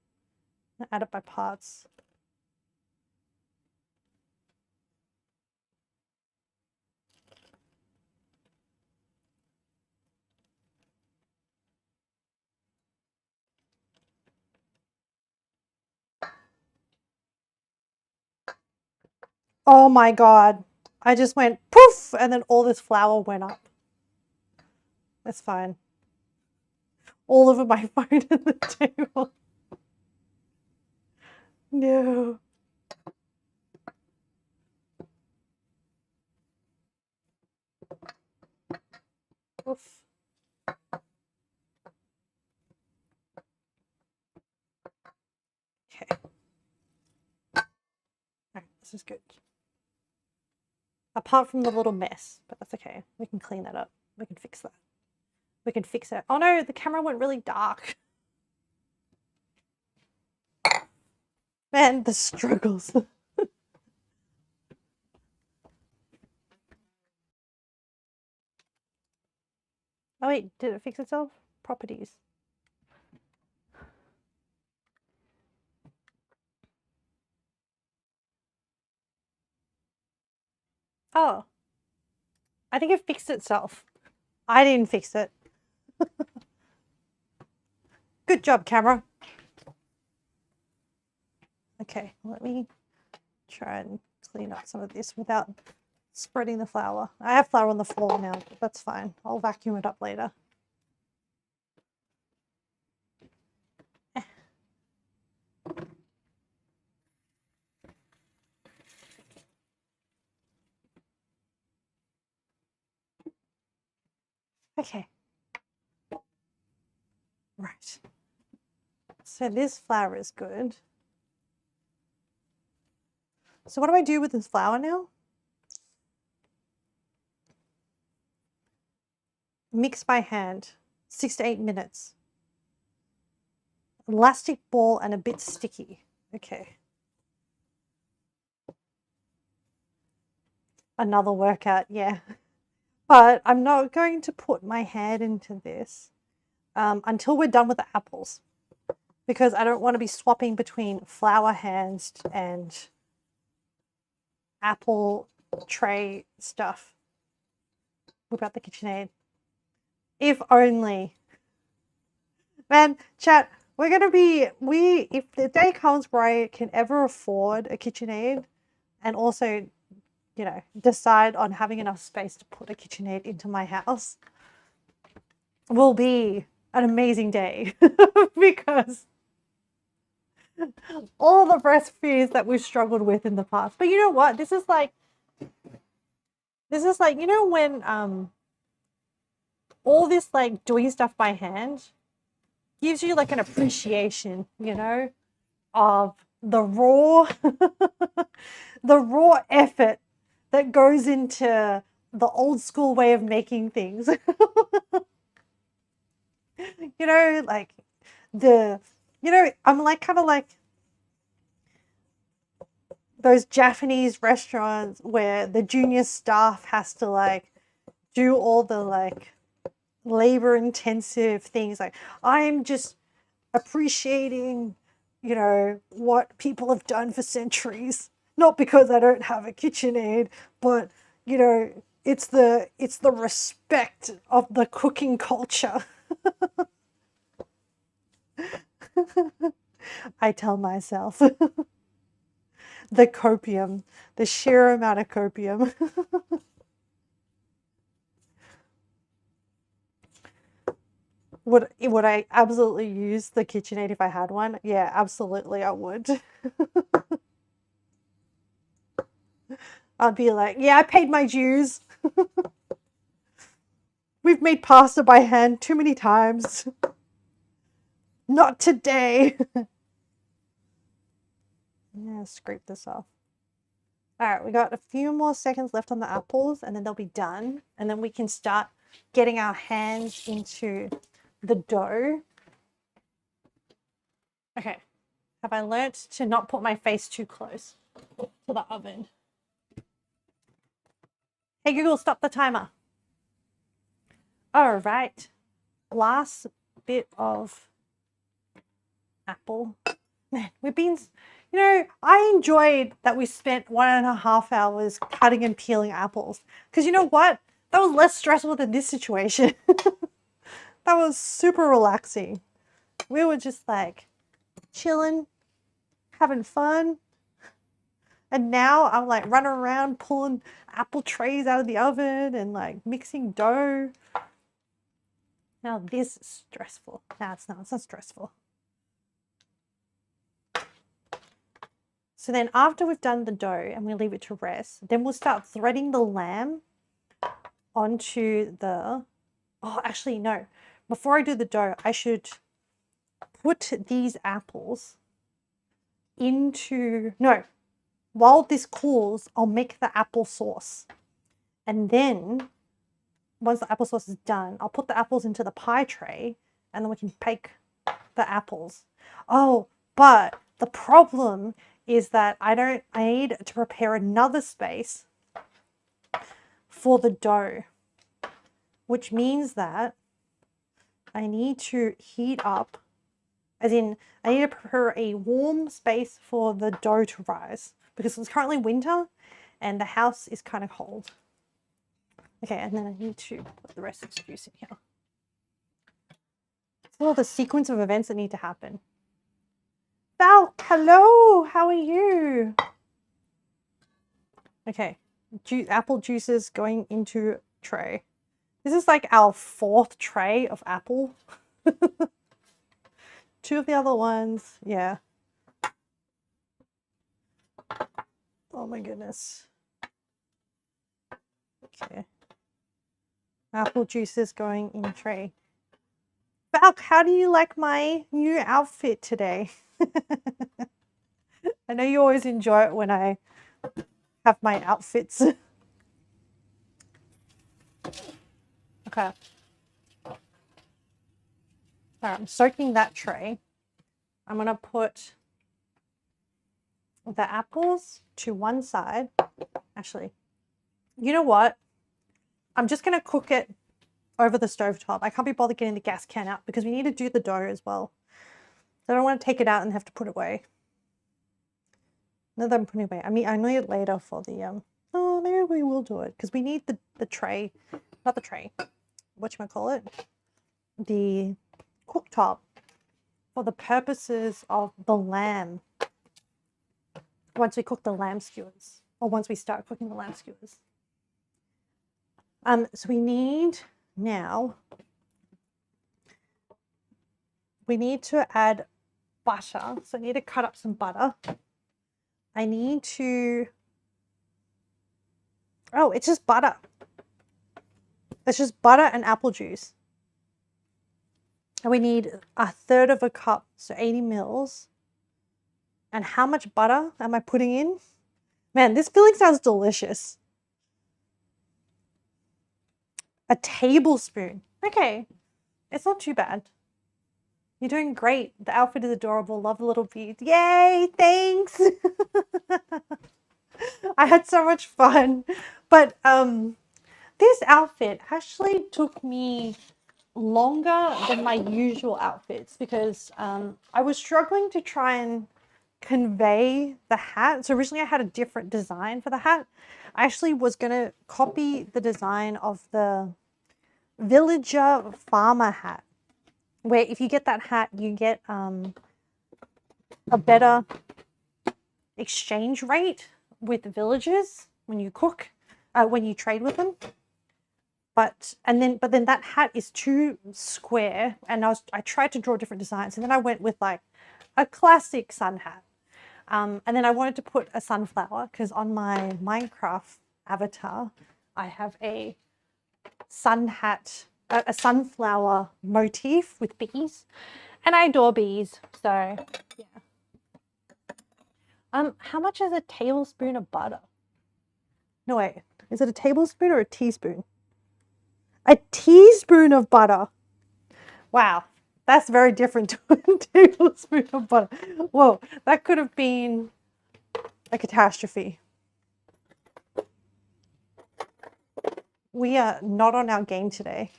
and add it by parts. Oh my God. I just went poof and then all this flour went up. That's fine. All over my phone at the table. No. Oof. Okay. All right, this is good. Apart from the little mess, but that's okay. We can clean that up. We can fix that. We can fix it. Oh no, the camera went really dark. Man, the struggles. Oh wait, did it fix itself? Properties. Oh. I think it fixed itself. I didn't fix it. Good job, camera. Okay, let me try and clean up some of this without spreading the flour. I have flour on the floor now, but that's fine. I'll vacuum it up later. Okay. Right. So this flour is good. So what do I do with this flour now? Mix by hand, 6 to 8 minutes. Elastic ball and a bit sticky. Okay. Another workout, yeah. But I'm not going to put my hand into this until we're done with the apples, because I don't want to be swapping between flour hands and apple tray stuff. Whip out the KitchenAid. If only. Man, chat, we're going to be, if the day comes where I can ever afford a KitchenAid and also, you know, decide on having enough space to put a KitchenAid into my house, will be an amazing day because all the recipes that we've struggled with in the past. But you know what? This is like, you know, when all this like doing stuff by hand gives you like an appreciation, you know, of the raw the raw effort that goes into the old school way of making things. You know, like I'm like kind of like those Japanese restaurants where the junior staff has to like do all the like labor intensive things. Like, I'm just appreciating, you know, what people have done for centuries. Not because I don't have a KitchenAid, but you know, it's the respect of the cooking culture. I tell myself. The copium, the sheer amount of copium. Would I absolutely use the KitchenAid if I had one? Yeah, absolutely I would. I'd be like, yeah, I paid my dues. We've made pasta by hand too many times. Not today. Yeah, scrape this off. All right, we got a few more seconds left on the apples and then they'll be done. And then we can start getting our hands into the dough. Okay, have I learnt to not put my face too close to the oven? Hey Google, stop the timer. All right, last bit of apple. Man, we've been, you know, I enjoyed that we spent 1.5 hours cutting and peeling apples. Because you know what? That was less stressful than this situation. That was super relaxing. We were just like chilling, having fun. And now I'm like running around pulling apple trays out of the oven and like mixing dough. Now this is stressful. No, it's not stressful. So then after we've done the dough and we leave it to rest, then we'll start threading the lamb onto the, oh, actually, no. Before I do the dough, I should put these apples into, no, while this cools, I'll make the apple sauce. And then once the apple sauce is done, I'll put the apples into the pie tray and then we can bake the apples. Oh, but the problem is that I need to prepare another space for the dough, which means that I need to heat up, as in I need to prepare a warm space for the dough to rise because it's currently winter and the house is kind of cold. Okay, and then I need to put the rest of the juice in here. It's all the sequence of events that need to happen. Val, hello, how are you? Okay, apple juices going into tray. This is like our 4th tray of apple. 2 of the other ones, yeah. Oh my goodness. Okay. Apple juices going in tray. Falk, how do you like my new outfit today? I know you always enjoy it when I have my outfits. Okay. All right, I'm soaking that tray. I'm going to put the apples to one side. Actually, you know what? I'm just going to cook it over the stovetop. I can't be bothered getting the gas can out because we need to do the dough as well. So I don't want to take it out and have to put it away. No, that I'm putting it away. I mean, I need it later for the oh, maybe we will do it because we need the tray, not the tray. Whatchamacallit? The cooktop for the purposes of the lamb. Once we cook the lamb skewers, or once we start cooking the lamb skewers. So we need now. We need to add butter. So I need to cut up some butter. I need to. Oh, it's just butter. It's just butter and apple juice. And we need 1/3 cup, so 80 mils. And how much butter am I putting in? Man, this filling sounds delicious. A tablespoon. Okay, it's not too bad. You're doing great. The outfit is adorable. Love the little beads. Yay, thanks. I had so much fun. But this outfit actually took me longer than my usual outfits because I was struggling to try and convey the hat. So originally I had a different design for the hat. I actually was going to copy the design of the villager farmer hat, where if you get that hat, you get a better exchange rate with villagers when you cook, when you trade with them. But then that hat is too square, and I tried to draw different designs, and then I went with like a classic sun hat. And then I wanted to put a sunflower because on my Minecraft avatar, I have a sun hat, a sunflower motif with bees, and I adore bees. So yeah. How much is a tablespoon of butter? No, wait, is it a tablespoon or a teaspoon? A teaspoon of butter. Wow, that's very different to a tablespoon of butter. Whoa, that could have been a catastrophe. We are not on our game today.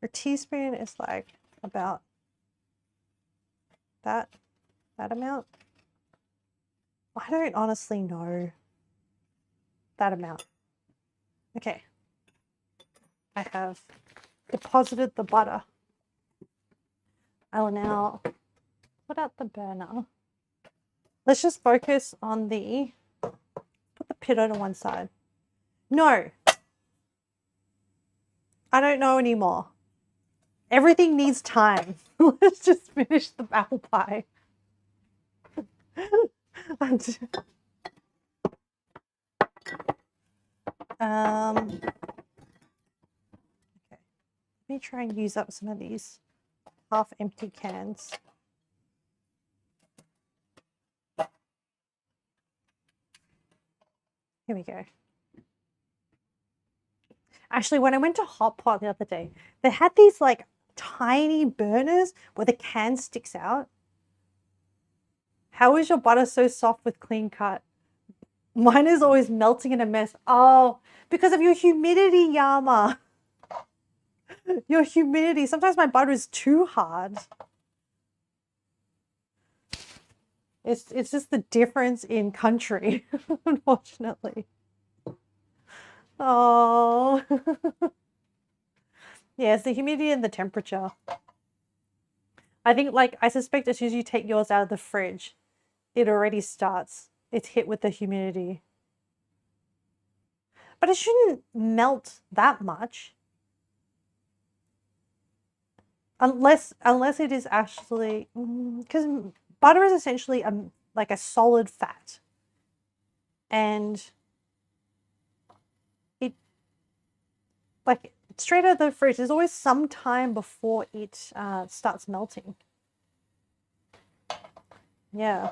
A teaspoon is like about that amount. I don't honestly know that amount. Okay. I have deposited the butter. I will now put out the burner. Let's just focus on put the pitot on one side. No. I don't know anymore. Everything needs time. Let's just finish the apple pie. Okay. Let me try and use up some of these half-empty cans. Here we go. Actually, when I went to Hot Pot the other day, they had these like tiny burners where the can sticks out. How is your butter so soft with clean cut? Mine is always melting in a mess. Oh, because of your humidity, Yama. Your humidity. Sometimes my butter is too hard. It's just the difference in country, unfortunately. Oh. Yeah, it's the humidity and the temperature. I think, like, I suspect as soon as you take yours out of the fridge, it already starts. It's hit with the humidity. But it shouldn't melt that much. Unless it is actually, because butter is essentially like a solid fat. And like straight out of the fridge. There's always some time before it starts melting. Yeah.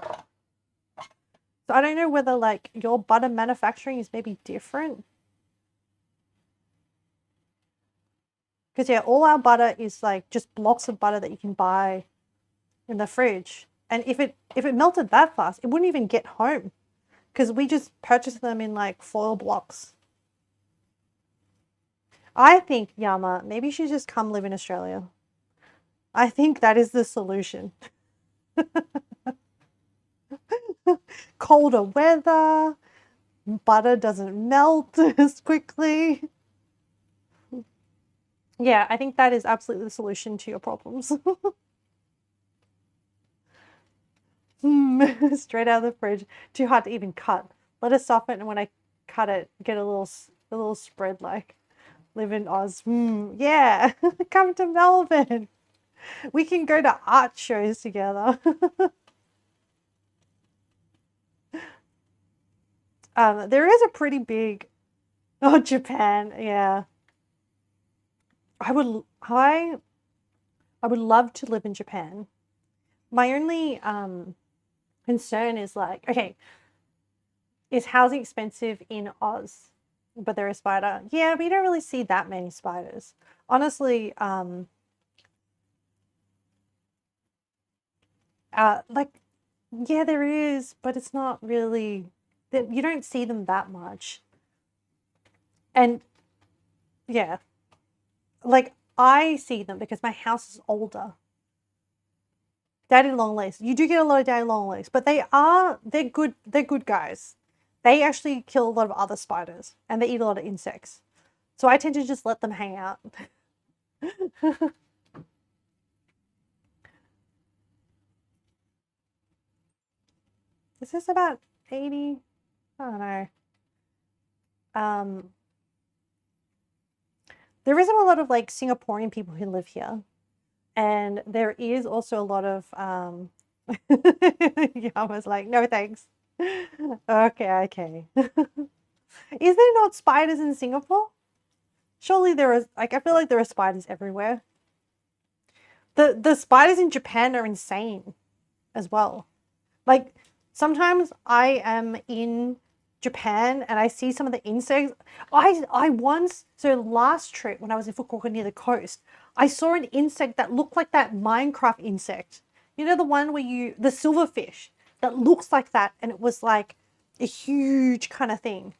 So I don't know whether like your butter manufacturing is maybe different. Because yeah, all our butter is like just blocks of butter that you can buy in the fridge. And if it melted that fast, it wouldn't even get home. Because we just purchased them in like foil blocks. I think, Yama, maybe you should just come live in Australia. I think that is the solution. Colder weather, butter doesn't melt as quickly. Yeah, I think that is absolutely the solution to your problems. Straight out of the fridge. Too hard to even cut. Let it soften, and when I cut it, get a little spread like. Live in Oz. Yeah, come to Melbourne. We can go to art shows together. There is a pretty big, oh, Japan, yeah. I would love to live in Japan. My only concern is like, okay, is housing expensive in Oz? But they're a spider. Yeah, we don't really see that many spiders. Honestly, like, yeah, there is, but it's not really, you don't see them that much. And yeah, like I see them because my house is older. Daddy long legs. You do get a lot of daddy long legs, but they're good guys. They actually kill a lot of other spiders and they eat a lot of insects. So I tend to just let them hang out. Is this about 80? I don't know. There isn't a lot of like Singaporean people who live here. And there is also a lot of yeah, I was like, no thanks. Okay. Is there not spiders in Singapore? Surely there is, like I feel like there are spiders everywhere. The spiders in Japan are insane as well. Like sometimes I am in Japan and I see some of the insects. I once, so last trip when I was in Fukuoka near the coast, I saw an insect that looked like that Minecraft insect. You know, the one where the silverfish that looks like that, and it was like a huge kind of thing.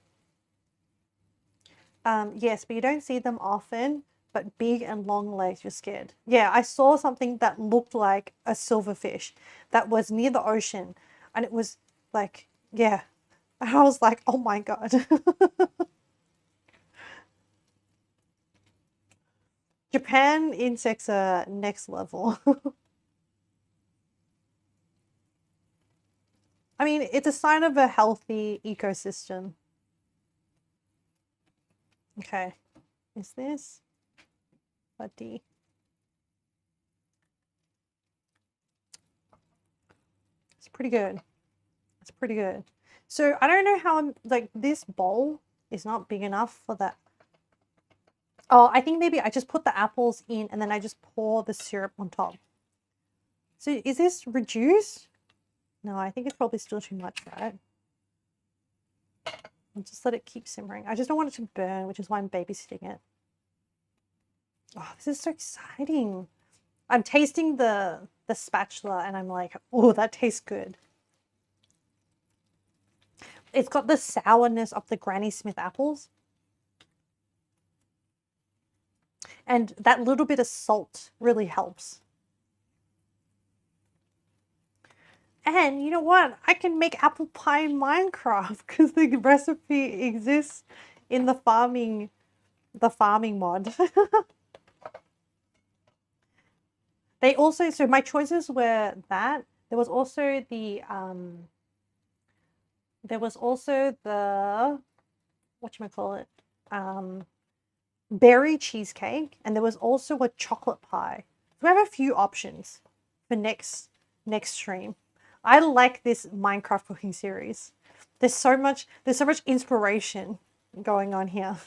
Yes, but you don't see them often, but big and long legs, you're scared. Yeah, I saw something that looked like a silverfish that was near the ocean, and it was like, yeah. And I was like, oh my God. Japan insects are next level. I mean, it's a sign of a healthy ecosystem. Okay. Is this a D? It's pretty good. It's pretty good. So I don't know how I'm like this bowl is not big enough for that. Oh, I think maybe I just put the apples in and then I just pour the syrup on top. So is this reduced? No, I think it's probably still too much, right? I'll just let it keep simmering. I just don't want it to burn, which is why I'm babysitting it. Oh, this is so exciting. I'm tasting the spatula and I'm like, oh, that tastes good. It's got the sourness of the Granny Smith apples. And that little bit of salt really helps. And you know what? I can make apple pie in Minecraft because the recipe exists in the farming mod. They also, so my choices were that. There was also the whatchamacallit, berry cheesecake, and there was also a chocolate pie. So we have a few options for next stream. I like this Minecraft cooking series. There's so much inspiration going on here.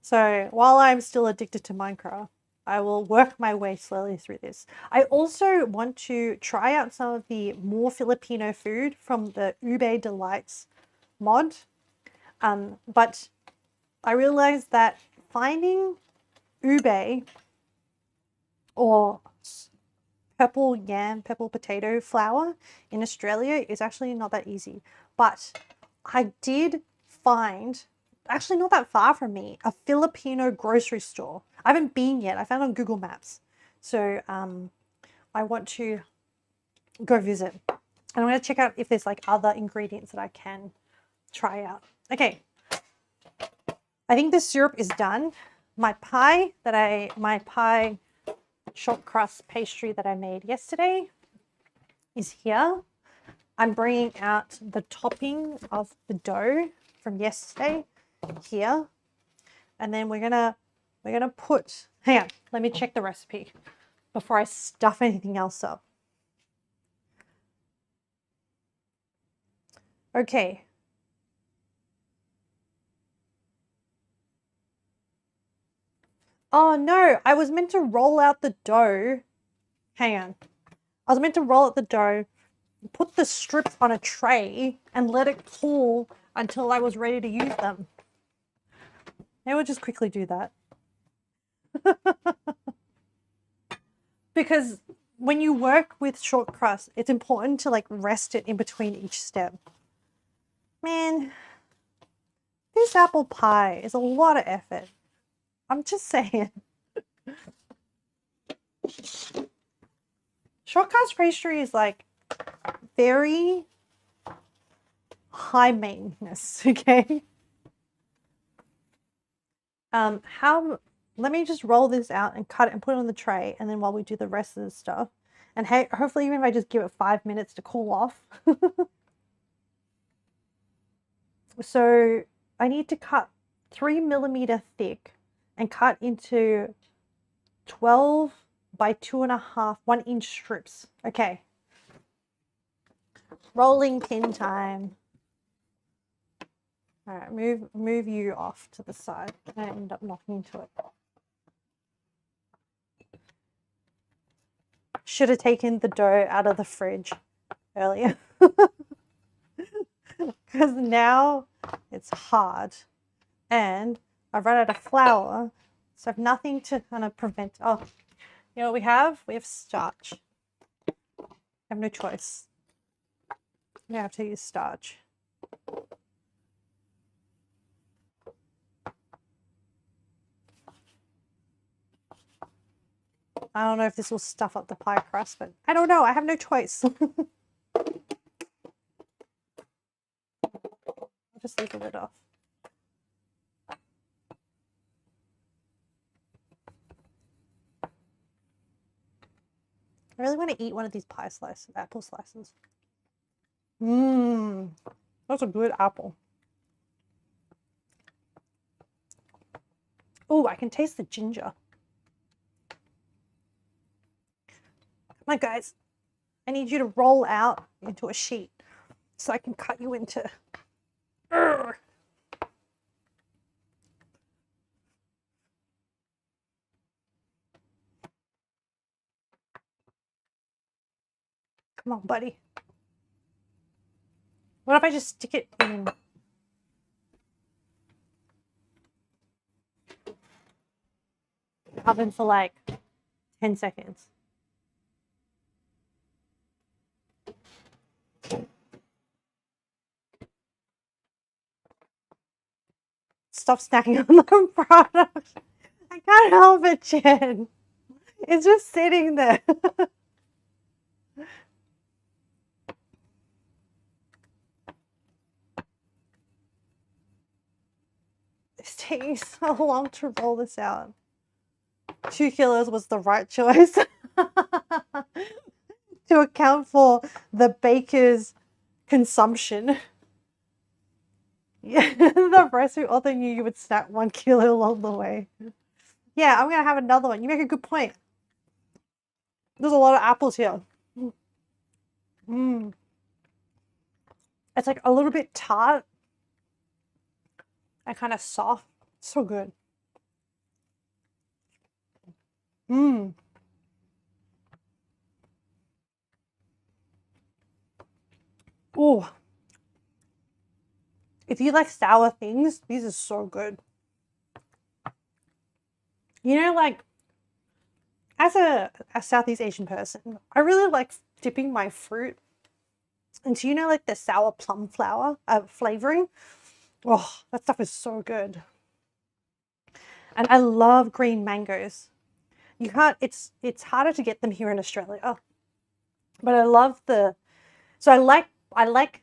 So while I'm still addicted to Minecraft, I will work my way slowly through this. I also want to try out some of the more Filipino food from the Ube Delights mod. But I realized that finding ube or purple potato flour in Australia is actually not that easy. But I did find, actually not that far from me, a Filipino grocery store. I haven't been yet. I found it on Google Maps. So I want to go visit. And I'm going to check out if there's like other ingredients that I can try out. Okay. I think the syrup is done. My pie short crust pastry that I made yesterday is here. I'm bringing out the topping of the dough from yesterday here. And then we're gonna put, hang on, let me check the recipe before I stuff anything else up. Okay. Oh no, I was meant to roll out the dough. Hang on. I was meant to roll out the dough, put the strips on a tray and let it cool until I was ready to use them. Maybe we'll just quickly do that. Because when you work with short crust, it's important to like rest it in between each step. Man, this apple pie is a lot of effort. I'm just saying. Short crust pastry is like very high maintenance, okay? Let me just roll this out and cut it and put it on the tray, and then while we do the rest of the stuff, and hey, hopefully even if I just give it 5 minutes to cool off. So I need to cut 3mm thick and cut into 12 by 2.5 1-inch strips. Okay. Rolling pin time. All right, move you off to the side. I end up knocking into it. Should have taken the dough out of the fridge earlier. Because now it's hard. And I've run out of flour, so I have nothing to kind of prevent. Oh, you know what we have? We have starch. I have no choice. I have to use starch. I don't know if this will stuff up the pie crust, but I don't know. I have no choice. I'll just leave the lid off. I really want to eat one of these pie slices, apple slices. Mmm, that's a good apple. Oh, I can taste the ginger. Come on, guys. I need you to roll out into a sheet so I can cut you into. Urgh. Come on, buddy. What if I just stick it in? Oven for like 10 seconds. Stop snacking on the product. I can't help it, Jen. It's just sitting there. It's taking so long to roll this out. 2 kilos was the right choice to account for the baker's consumption. Yeah, the recipe author knew you would snack 1 kilo along the way. Yeah, I'm gonna have another one. You make a good point. There's a lot of apples here. Mmm. It's like a little bit tart and kind of soft. So good. Mmm. Oh, if you like sour things, these are so good. You know, like, as a Southeast Asian person, I really like dipping my fruit into, you know, like the sour plum flower flavoring. Oh, that stuff is so good. And I love green mangoes. You can't, it's harder to get them here in Australia. But I love so I like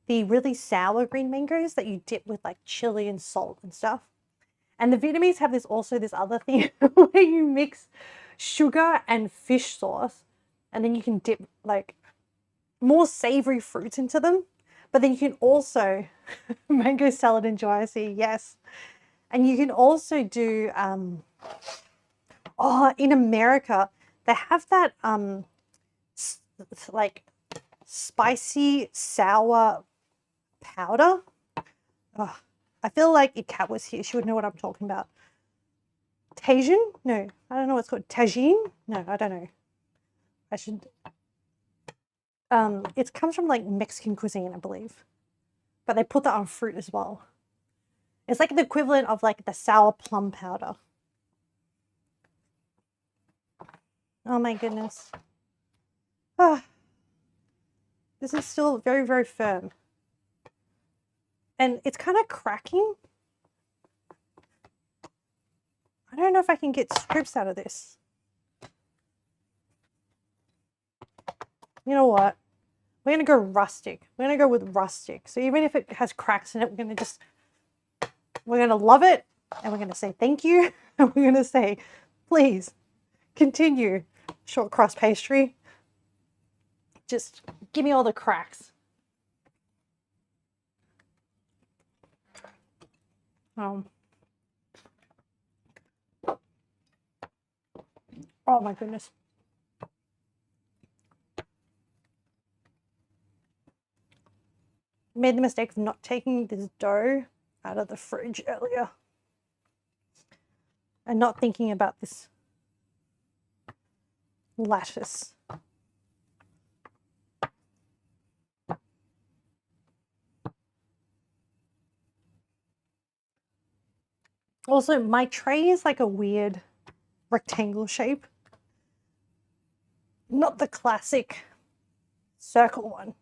the really sour green mangoes that you dip with like chili and salt and stuff. And the Vietnamese have this other thing where you mix sugar and fish sauce, and then you can dip like more savory fruits into them. But then you can also mango salad and GIC, yes. And you can also do in America they have that like spicy sour powder. Oh, I feel like if Kat was here, she would know what I'm talking about. Tajin? No, I don't know what it's called. Tajin? No, I don't know. I should. It comes from like Mexican cuisine, I believe, but they put that on fruit as well. It's like the equivalent of like the sour plum powder. Oh my goodness. Ah, this is still very, very firm. And it's kind of cracking. I don't know if I can get strips out of this. You know what? We're going to go rustic. We're going to go with rustic. So even if it has cracks in it, we're going to love it. And we're going to say thank you. And we're going to say, please continue, short crust pastry. Just give me all the cracks. Oh my goodness. Made the mistake of not taking this dough out of the fridge earlier and not thinking about this lattice. Also, my tray is like a weird rectangle shape, not the classic circle one.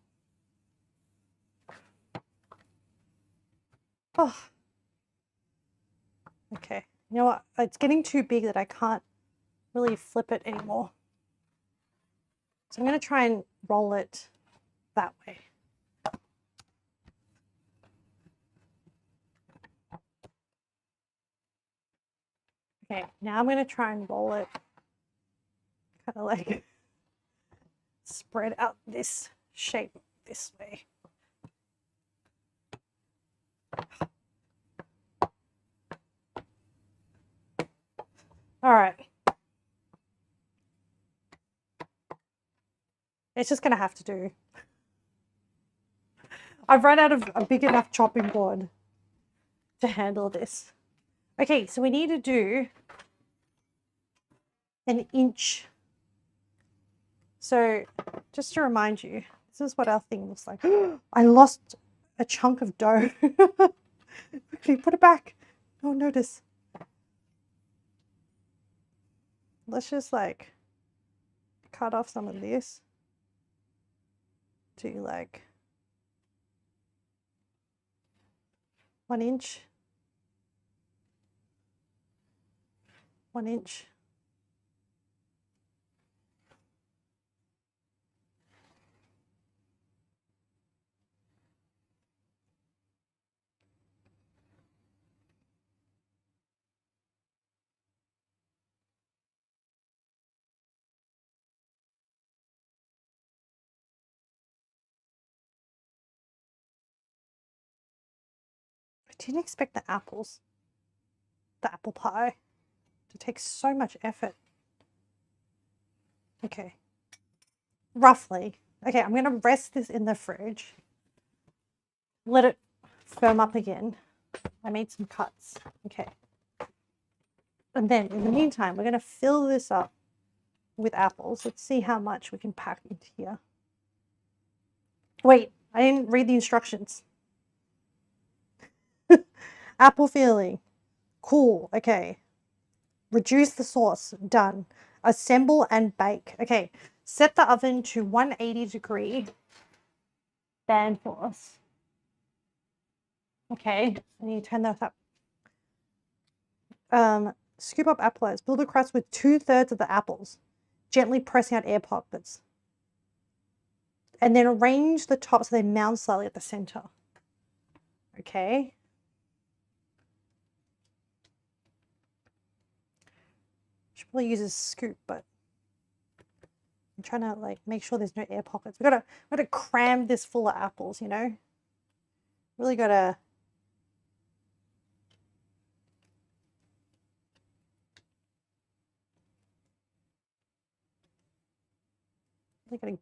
Oh, okay. You know what? It's getting too big that I can't really flip it anymore. So I'm going to try and roll it that way. Okay, now I'm going to try and roll it kind of like spread out this shape this way. All right. It's just going to have to do. I've run out of a big enough chopping board to handle this. Okay, so we need to do an inch. So just to remind you, this is what our thing looks like. I lost a chunk of dough. Quickly, put it back. Oh, notice. Let's just like cut off some of this to like 1 inch. 1 inch. I didn't expect the apple pie to take so much effort. Okay. Roughly. Okay, I'm going to rest this in the fridge. Let it firm up again. I made some cuts. Okay. And then in the meantime, we're going to fill this up with apples. Let's see how much we can pack into here. Wait, I didn't read the instructions. Apple filling. Cool. Okay. Reduce the sauce. Done. Assemble and bake. Okay. Set the oven to 180-degree band force. Okay. I need to turn that up. Scoop up apples. Build a crust with 2/3 of the apples. Gently pressing out air pockets. And then arrange the top so they mound slightly at the center. Okay. Should probably use a scoop, but I'm trying to like make sure there's no air pockets. We gotta cram this full of apples, you know? Really gotta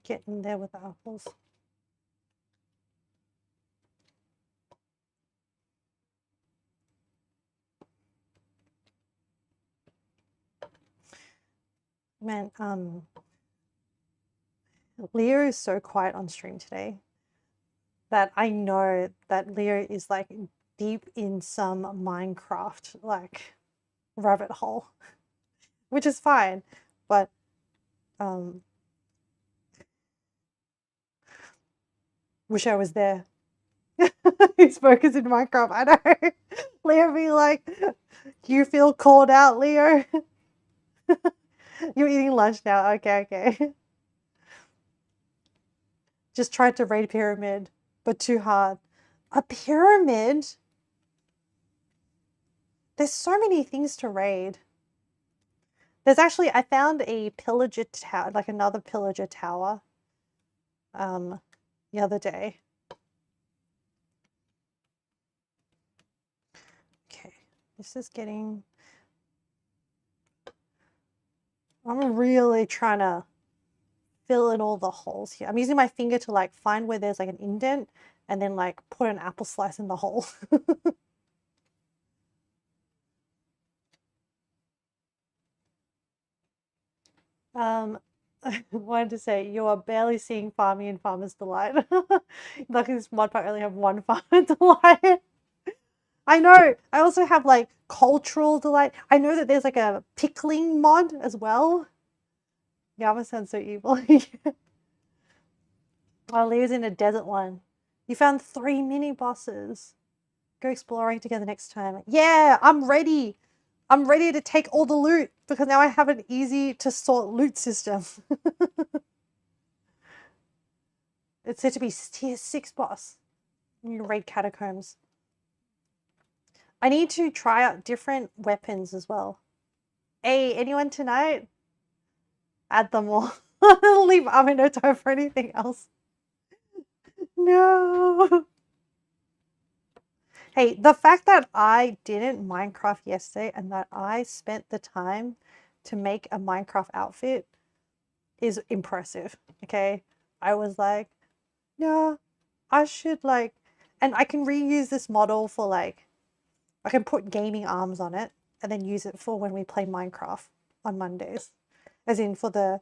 get in there with the apples. Man, Leo is so quiet on stream today that I know that Leo is like deep in some Minecraft like rabbit hole, which is fine, but wish I was there. He's focused in Minecraft. I know. Leo be like, do you feel called out, Leo? You're eating lunch now. Okay. Just tried to raid pyramid, but too hard. A pyramid? There's so many things to raid. There's actually, I found a pillager tower, like another pillager tower, the other day. Okay, this is getting... I'm really trying to fill in all the holes here. I'm using my finger to like find where there's like an indent and then like put an apple slice in the hole. I wanted to say you are barely seeing Farming and Farmer's Delight. Luckily this mod pack only have one Farmer Delight. I know. I also have like Cultural Delight. I know that there's like a pickling mod as well. Yama sounds so evil. Oh, Leo's in a desert one. You found 3 mini bosses. Go exploring together next time. Yeah, I'm ready. I'm ready to take all the loot because now I have an easy to sort loot system. It's said to be tier 6 boss. You need to raid catacombs. I need to try out different weapons as well. Hey, anyone tonight? Add them all. Leave army no time for anything else. No. Hey, the fact that I didn't Minecraft yesterday and that I spent the time to make a Minecraft outfit is impressive, okay? I was like, yeah, I should like, and I can reuse this model for like, I can put gaming arms on it and then use it for when we play Minecraft on Mondays, as in for the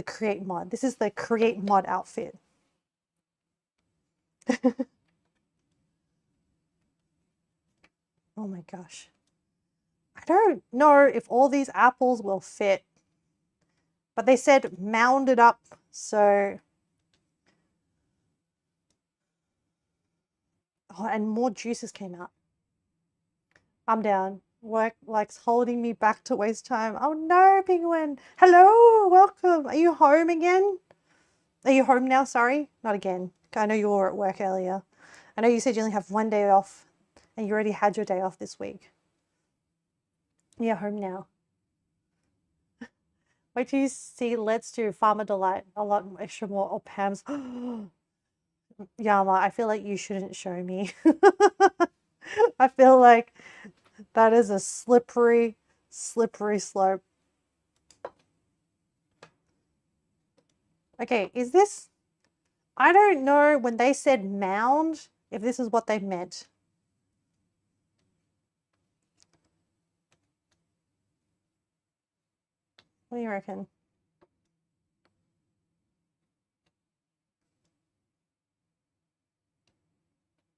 create mod. This is the create mod outfit. Oh my gosh. I don't know if all these apples will fit, but they said mound it up, so... Oh, and more juices came out. I'm down. Work likes holding me back to waste time. Oh no, Penguin. Hello, welcome. Are you home again? Are you home now? Sorry, not again. I know you were at work earlier. I know you said you only have 1 day off and you already had your day off this week. You're home now. Wait till you see Let's Do Farmer Delight a lot extra more, or Pam's. Yama, I feel like you shouldn't show me. I feel like that is a slippery, slippery slope. Okay, is this... I don't know when they said mound, if this is what they meant. What do you reckon?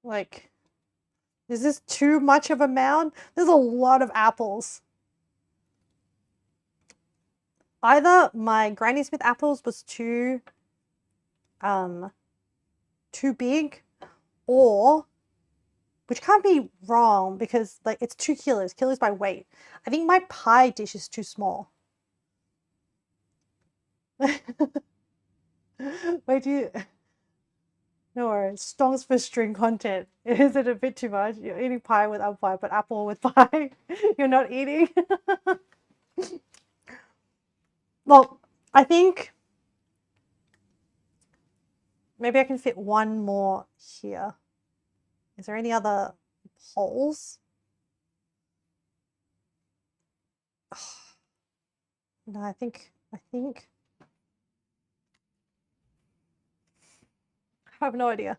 Like, is this too much of a mound? There's a lot of apples. Either my Granny Smith apples was too big, or, which can't be wrong because like it's 2 kilos by weight. I think my pie dish is too small. Wait, do you? No worries. Stonks for string content. Is it a bit too much? You're eating pie with apple pie, but apple with pie you're not eating. Well, I think maybe I can fit one more here. Is there any other holes? No, I think I have no idea.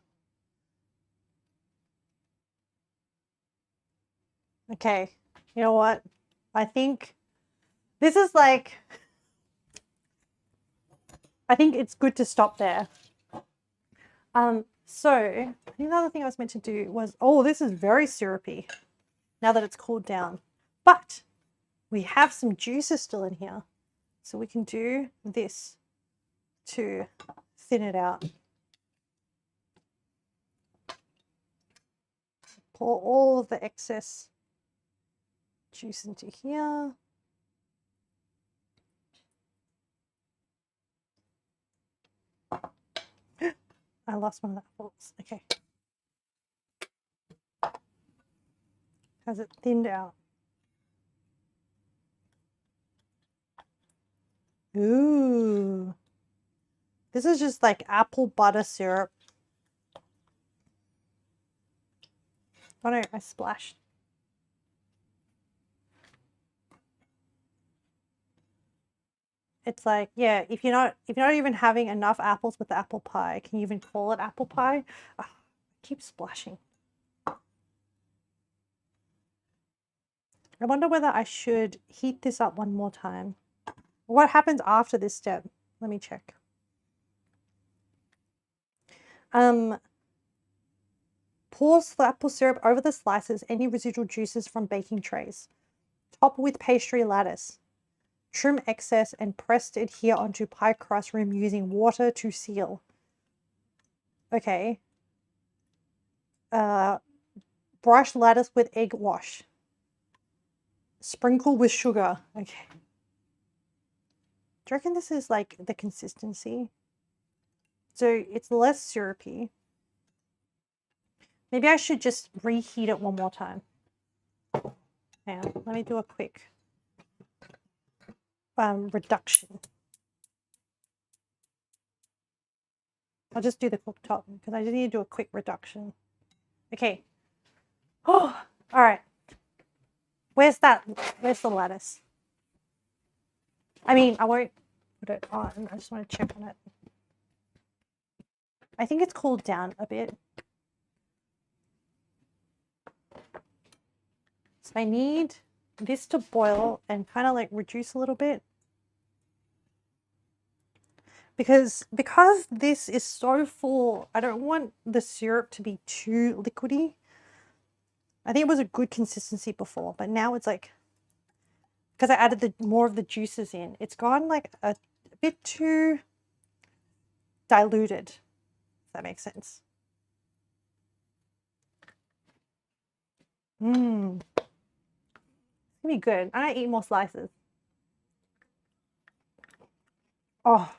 Okay, you know what? I think this is like, I think it's good to stop there. So I think the other thing I was meant to do was, oh, this is very syrupy now that it's cooled down. But we have some juices still in here. So we can do this to thin it out. Pour all of the excess juice into here. I lost one of the apples. Okay. Has it thinned out? Ooh. This is just like apple butter syrup. Oh no, I splashed. It's like, yeah, if you're not even having enough apples with the apple pie, can you even call it apple pie? Oh, I keep splashing. I wonder whether I should heat this up one more time. What happens after this step? Let me check. Pour the apple syrup over the slices, any residual juices from baking trays. Top with pastry lattice. Trim excess and press to adhere onto pie crust rim using water to seal. Okay. Brush lattice with egg wash. Sprinkle with sugar. Okay. Do you reckon this is like the consistency? So it's less syrupy. Maybe I should just reheat it one more time. Hang on, let me do a quick reduction. I'll just do the cooktop because I just need to do a quick reduction. Okay. Oh, all right. Where's the lettuce? I mean, I won't put it on. I just want to check on it. I think it's cooled down a bit. So I need this to boil and kind of like reduce a little bit. Because this is so full, I don't want the syrup to be too liquidy. I think it was a good consistency before, but now it's like, because I added more of the juices in, it's gone like a bit too diluted, if that makes sense. It's gonna be good. I'm gonna eat more slices. Oh.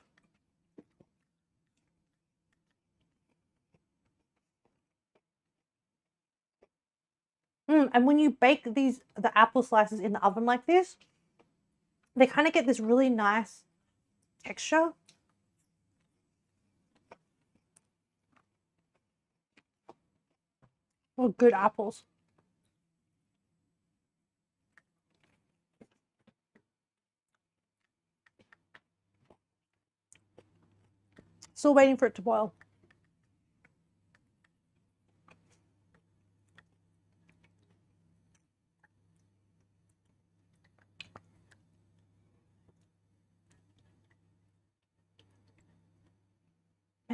And when you bake the apple slices in the oven like this, they kind of get this really nice texture. Oh, good apples. Still waiting for it to boil.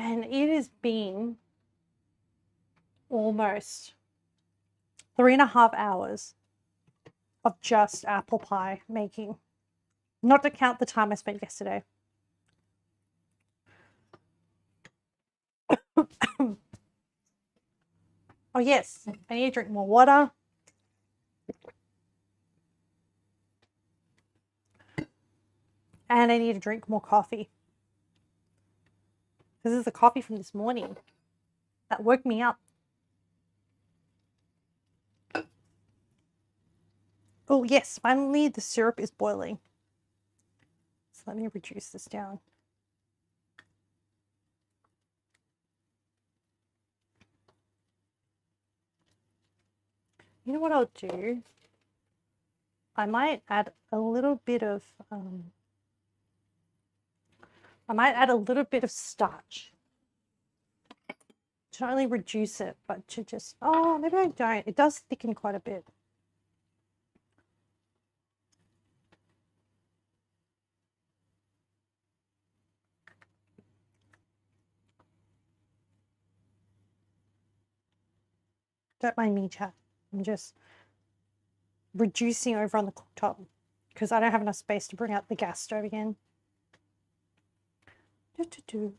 And it has been almost 3.5 hours of just apple pie making, not to count the time I spent yesterday. Oh yes, I need to drink more water. And I need to drink more coffee. This is the coffee from this morning that woke me up. Oh yes, finally the syrup is boiling. So let me reduce this down. You know what I'll do? I might add a little bit of starch to not only reduce it, but to just, oh, maybe I don't. It does thicken quite a bit. Don't mind me, chat. I'm just reducing over on the cooktop because I don't have enough space to bring out the gas stove again. Do.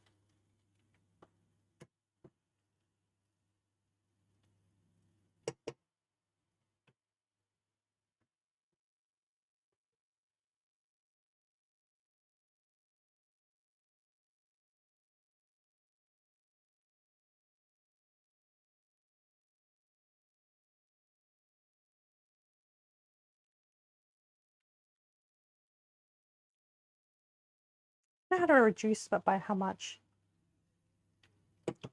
I don't know how to reduce, but by how much?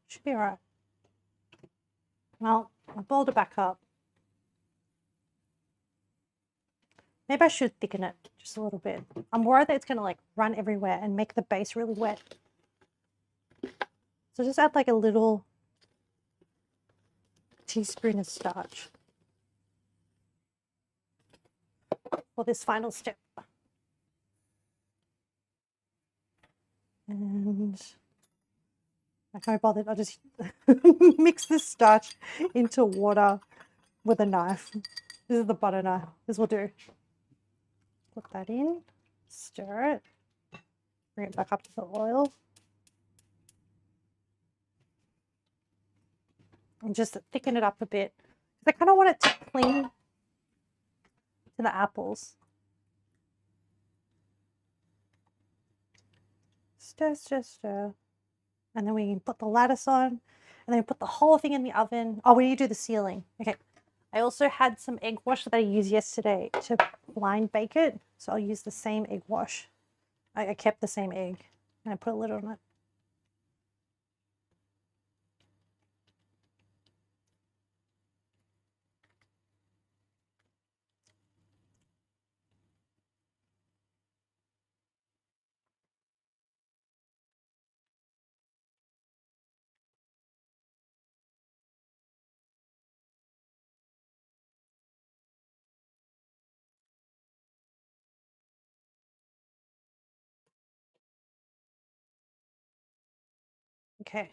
Should be alright. Well, I boiled it back up. Maybe I should thicken it just a little bit. I'm worried that it's going to like run everywhere and make the base really wet. So just add like a little teaspoon of starch for this final step. And I can't be bothered. I'll just mix the starch into water with a knife. This is the butter knife. This will do. Put that in, stir it, bring it back up to the oil. And just thicken it up a bit. I kind of want it to cling to the apples. Stir, stir, stir. And then we can put the lettuce on. And then put the whole thing in the oven. Oh, we need to do the sealing. Okay. I also had some egg wash that I used yesterday to blind bake it. So I'll use the same egg wash. I kept the same egg. And I put a lid on it. Okay.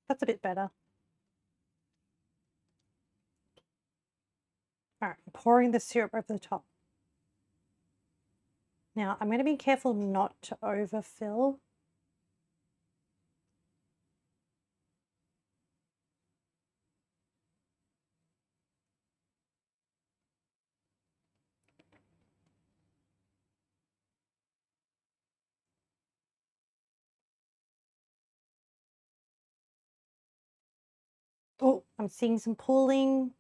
That's a bit better. All right, I'm pouring the syrup over the top. Now, I'm going to be careful not to overfill. Oh, I'm seeing some pooling.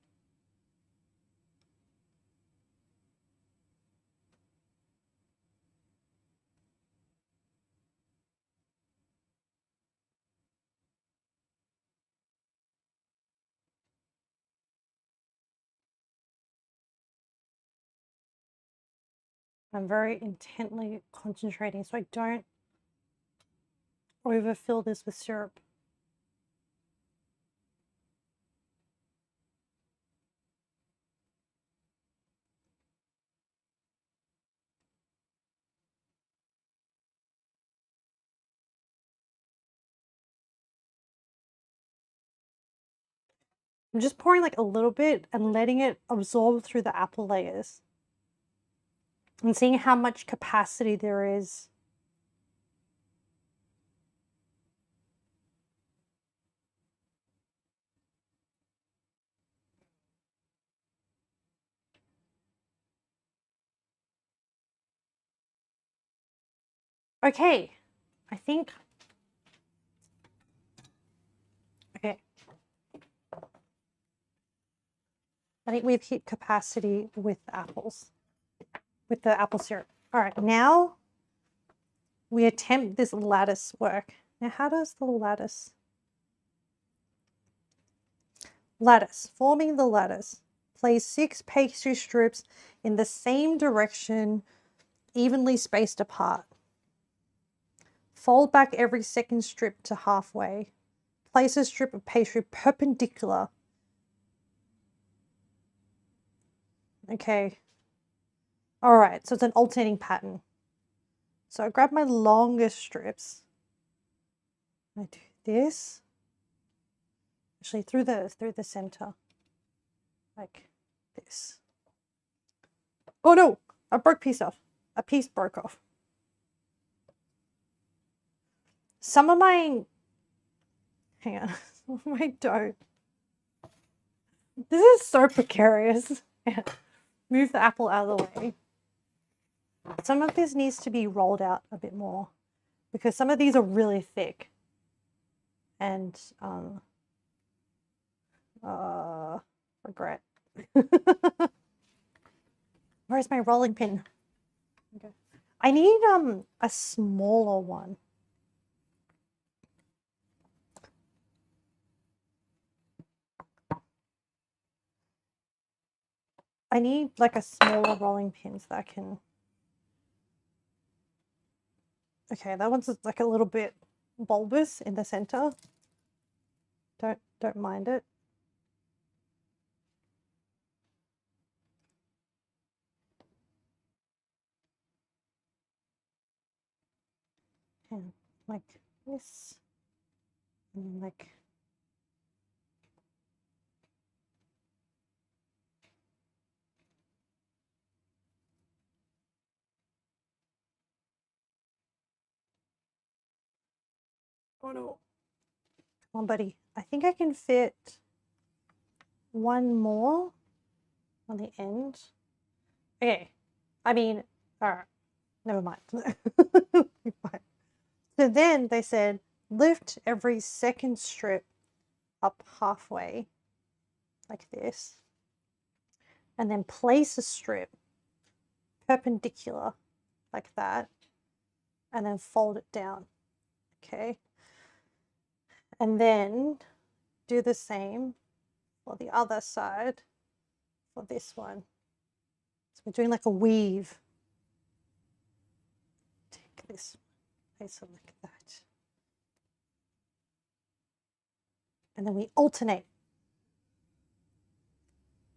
I'm very intently concentrating so I don't overfill this with syrup. I'm just pouring like a little bit and letting it absorb through the apple layers and seeing how much capacity there is. Okay, I think, okay. I think we've hit capacity with apples, with the apple syrup. All right, now we attempt this lattice work. Now, how does the lattice? Lattice, forming the lattice. Place 6 pastry strips in the same direction, evenly spaced apart. Fold back every second strip to halfway. Place a strip of pastry perpendicular. Okay. All right, so it's an alternating pattern. So I grab my longest strips. I do this. Actually, through the center, like this. Oh no! I broke a piece off. A piece broke off. Some of my, hang on, some of my dough. This is so precarious. Move the apple out of the way. Some of this needs to be rolled out a bit more because some of these are really thick. And regret. Where's my rolling pin? Okay. I need a smaller one. I need like a smaller rolling pin so that I can. Okay, that one's like a little bit bulbous in the center. Don't mind it. And like this. And like oh no. Come on, buddy. I think I can fit one more on the end. Okay. I mean, alright. Never mind. So then they said lift every second strip up halfway, like this, and then place a strip perpendicular, like that, and then fold it down. Okay. And then do the same for the other side for this one. So we're doing like a weave. Take this, place it like that. And then we alternate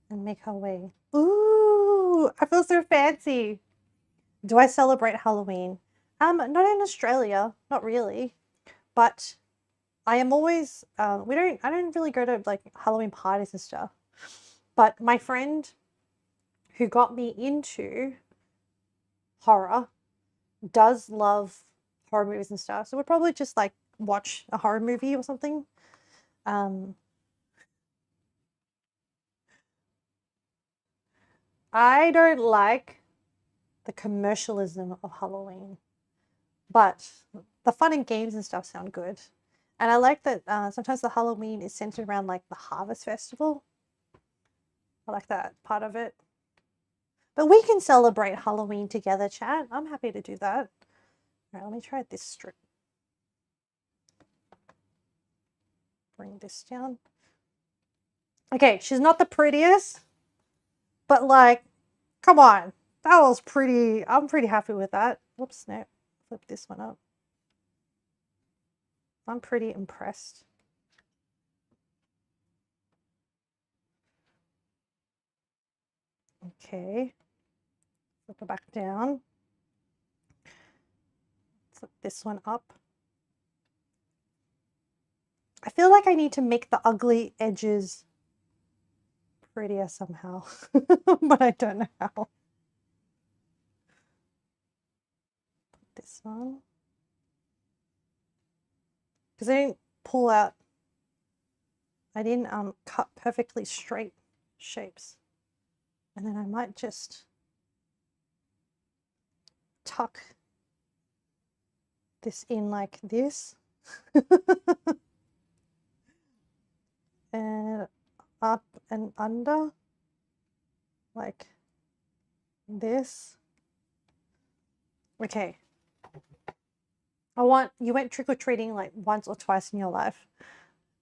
and make our way. Ooh, I feel so fancy. Do I celebrate Halloween? Not in Australia, not really, but I am always, I don't really go to like Halloween parties and stuff, but my friend who got me into horror does love horror movies and stuff, so we'd probably just like watch a horror movie or something. I don't like the commercialism of Halloween, but the fun and games and stuff sound good. And I like that sometimes the Halloween is centered around like the Harvest Festival. I like that part of it. But we can celebrate Halloween together, chat. I'm happy to do that. All right, let me try this strip. Bring this down. Okay, she's not the prettiest, but like, come on. That was pretty. I'm pretty happy with that. Whoops, no. Flip this one up. I'm pretty impressed. Okay. Flip it back down. Flip this one up. I feel like I need to make the ugly edges prettier somehow, but I don't know how. Put this on. Because I didn't pull out, I didn't cut perfectly straight shapes. And then I might just tuck this in like this. And up and under like this. Okay. You went trick-or-treating like once or twice in your life.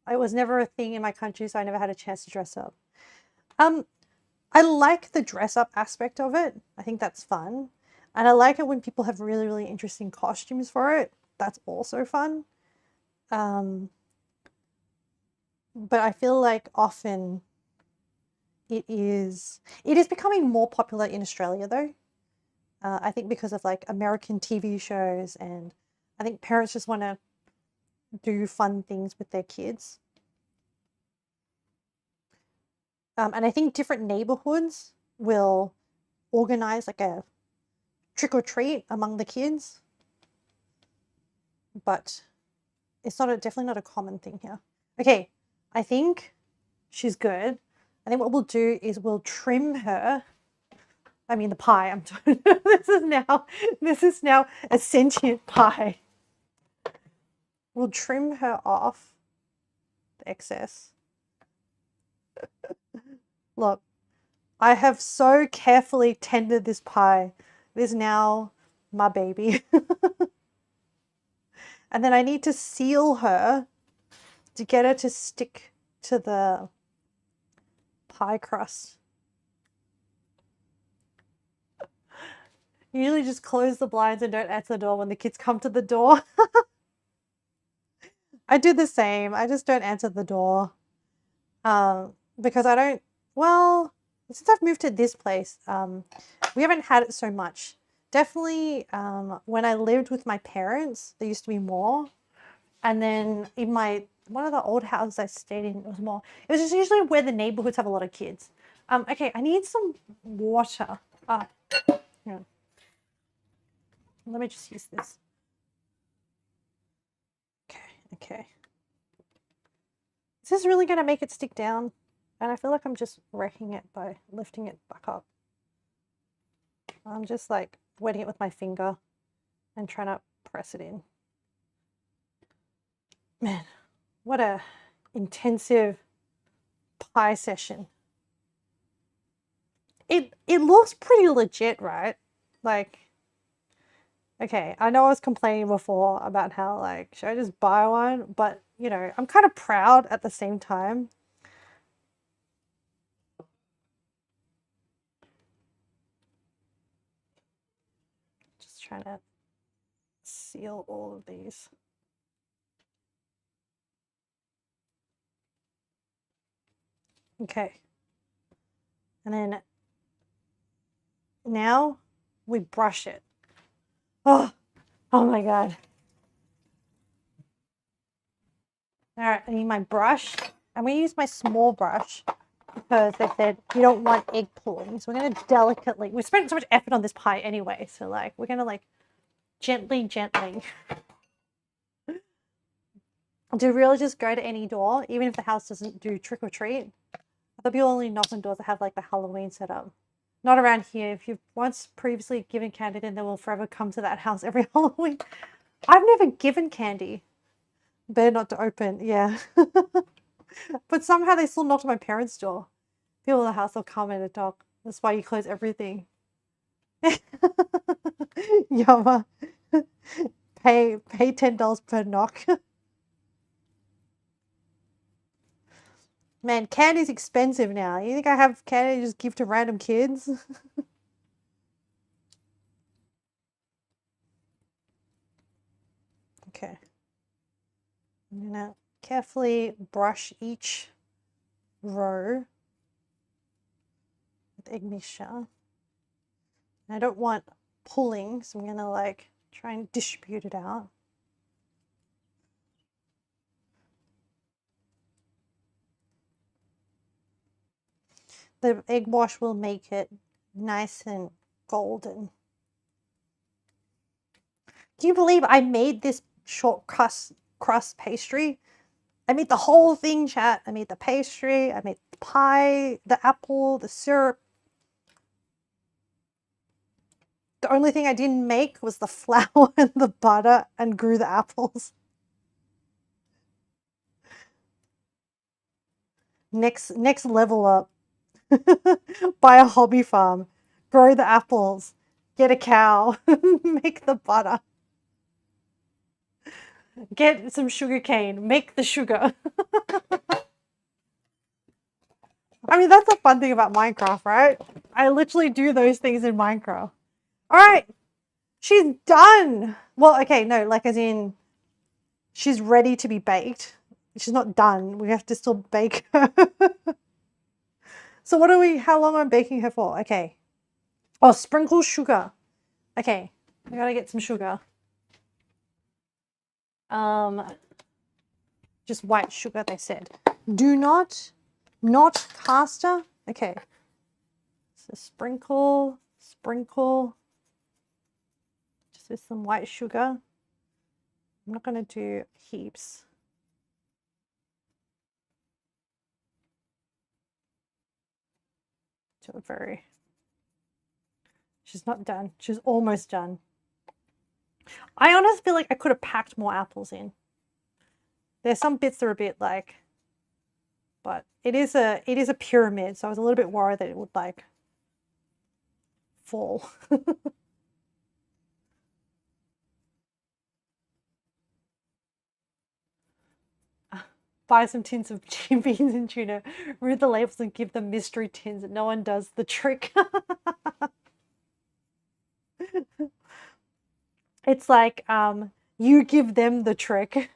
It was never a thing in my country, so I never had a chance to dress up. I like the dress up aspect of it. I think that's fun. And I like it when people have really, really interesting costumes for it. That's also fun. But I feel like often it is becoming more popular in Australia though. I think because of like American TV shows, and I think parents just want to do fun things with their kids. And I think different neighborhoods will organize like a trick or treat among the kids, but it's definitely not a common thing here. Okay, I think she's good. I think what we'll do is we'll trim her. I mean the pie. I'm talking. This is now a sentient pie. We'll trim her off the excess. Look, I have so carefully tended this pie. It is now my baby. And then I need to seal her to get her to stick to the pie crust. Usually just close the blinds and don't answer the door when the kids come to the door. I do the same. I just don't answer the door. Because I don't, well, since I've moved to this place, we haven't had it so much. Definitely when I lived with my parents, there used to be more. And then in one of the old houses I stayed in, it was more. It was just usually where the neighborhoods have a lot of kids. Okay, I need some water. Yeah. Let me just use this. Okay. Is this really going to make it stick down? And I feel like I'm just wrecking it by lifting it back up. I'm just like wetting it with my finger and trying to press it in. Man, what a intensive pie session. It looks pretty legit, right? Like, okay, I know I was complaining before about how like, should I just buy one? But, you know, I'm kind of proud at the same time. Just trying to seal all of these. Okay. And then now we brush it. Oh my God. All right, I need my brush. I'm going to use my small brush because they said you don't want egg pulling. So we're going to delicately, we spent so much effort on this pie anyway. So like, we're going to like gently. Do really just go to any door, even if the house doesn't do trick or treat. I thought people only knock on doors that have like the Halloween setup. Not around here. If you've once previously given candy, then they will forever come to that house every Halloween. I've never given candy. Better not to open, yeah. But somehow they still knocked on my parents' door. People in the house will come and talk. That's why you close everything. Yama. Pay $10 per knock. Man, candy's expensive now. You think I have candy to just give to random kids? Okay. I'm gonna carefully brush each row with egg mixture. I don't want pulling, so I'm gonna like try and distribute it out. The egg wash will make it nice and golden. Can you believe I made this short crust pastry? I made the whole thing, chat. I made the pastry, I made the pie, the apple, the syrup. The only thing I didn't make was the flour and the butter and grew the apples. Next level up. Buy a hobby farm. Grow the apples. Get a cow. Make the butter. Get some sugar cane. Make the sugar. I mean, that's the fun thing about Minecraft, right? I literally do those things in Minecraft. All right. She's done. Well, okay, no, like as in she's ready to be baked. She's not done. We have to still bake her. So how long am I baking her for? Okay. Oh, sprinkle sugar. Okay. I gotta get some sugar. Just white sugar, they said. Do not caster. Okay. So sprinkle. Just with some white sugar. I'm not gonna do heaps. She's not done. She's almost done. I honestly feel like I could have packed more apples in. There's some bits that are a bit like, but it is a pyramid, so I was a little bit worried that it would like fall. Buy some tins of beans and tuna, read the labels and give them mystery tins. No one does the trick. It's like you give them the trick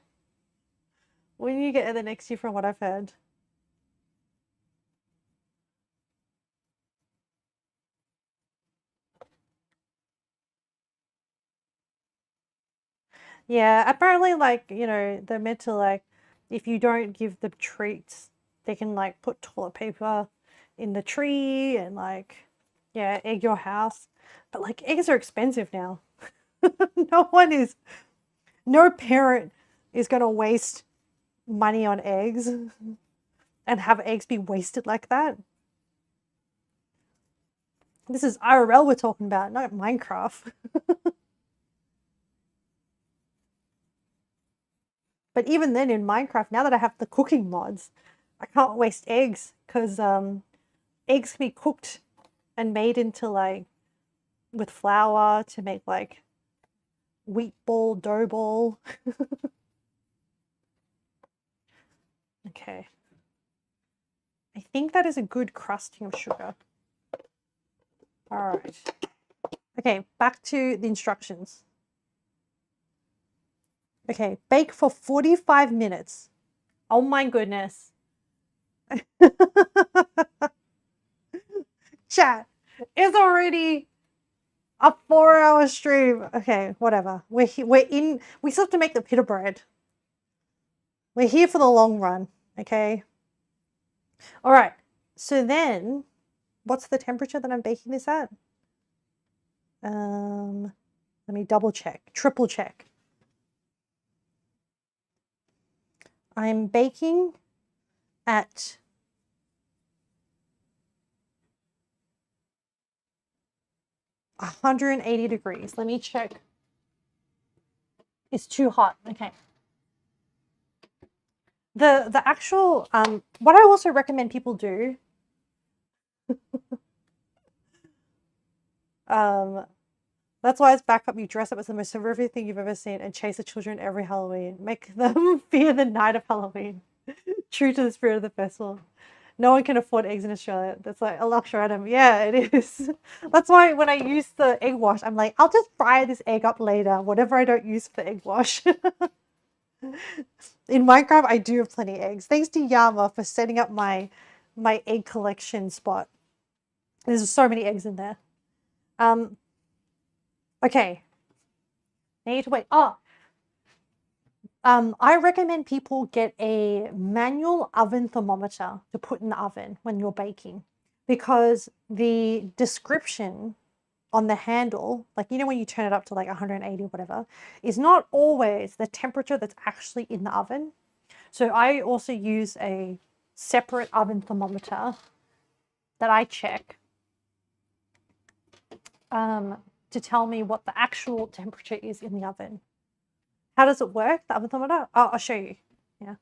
when you get there next year, from what I've heard. Yeah, apparently, like, you know, they're meant to, like, if you don't give them treats, they can, like, put toilet paper in the tree and, like, yeah, egg your house. But, like, eggs are expensive now. No parent is going to waste money on eggs and have eggs be wasted like that. This is IRL we're talking about, not Minecraft. But even then in Minecraft, now that I have the cooking mods, I can't waste eggs because eggs can be cooked and made into like with flour to make like wheat ball, dough ball. Okay. I think that is a good crusting of sugar. All right. Okay, back to the instructions. Okay, bake for 45 minutes. Oh my goodness. Chat, it's already a 4-hour stream. Okay, whatever. We still have to make the pita bread. We're here for the long run, okay? All right. So then, what's the temperature that I'm baking this at? Let me double check, triple check. I'm baking at 180 degrees. Let me check. It's too hot. Okay. The actual what I also recommend people do that's why it's back up. You dress up as the most horrific thing you've ever seen and chase the children every Halloween. Make them fear the night of Halloween. True to the spirit of the festival. No one can afford eggs in Australia. That's like a luxury item. Yeah, it is. That's why when I use the egg wash, I'm like, I'll just fry this egg up later, whatever I don't use for the egg wash. In Minecraft, I do have plenty of eggs. Thanks to Yama for setting up my egg collection spot. There's so many eggs in there. Okay. I need to wait. I recommend people get a manual oven thermometer to put in the oven when you're baking. because the description on the handle, like, you know, when you turn it up to like 180 or whatever, is not always the temperature that's actually in the oven. So I also use a separate oven thermometer that I check to tell me what the actual temperature is in the oven. How does it work, the oven thermometer? Oh, I'll show you. Yeah.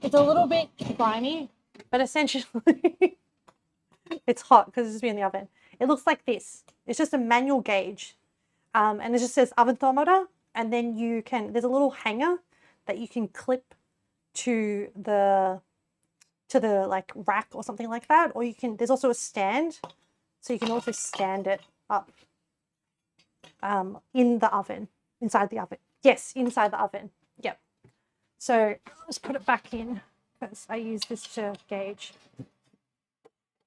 It's a little bit grimy, but essentially it's hot because it's been in the oven. It looks like this. It's just a manual gauge. And it just says oven thermometer. And then you can, there's a little hanger that you can clip to the like rack or something like that. Or you can, there's also a stand. So you can also stand it up in the oven, inside the oven. Yes, inside the oven. Yep. So let's put it back in because I use this to gauge.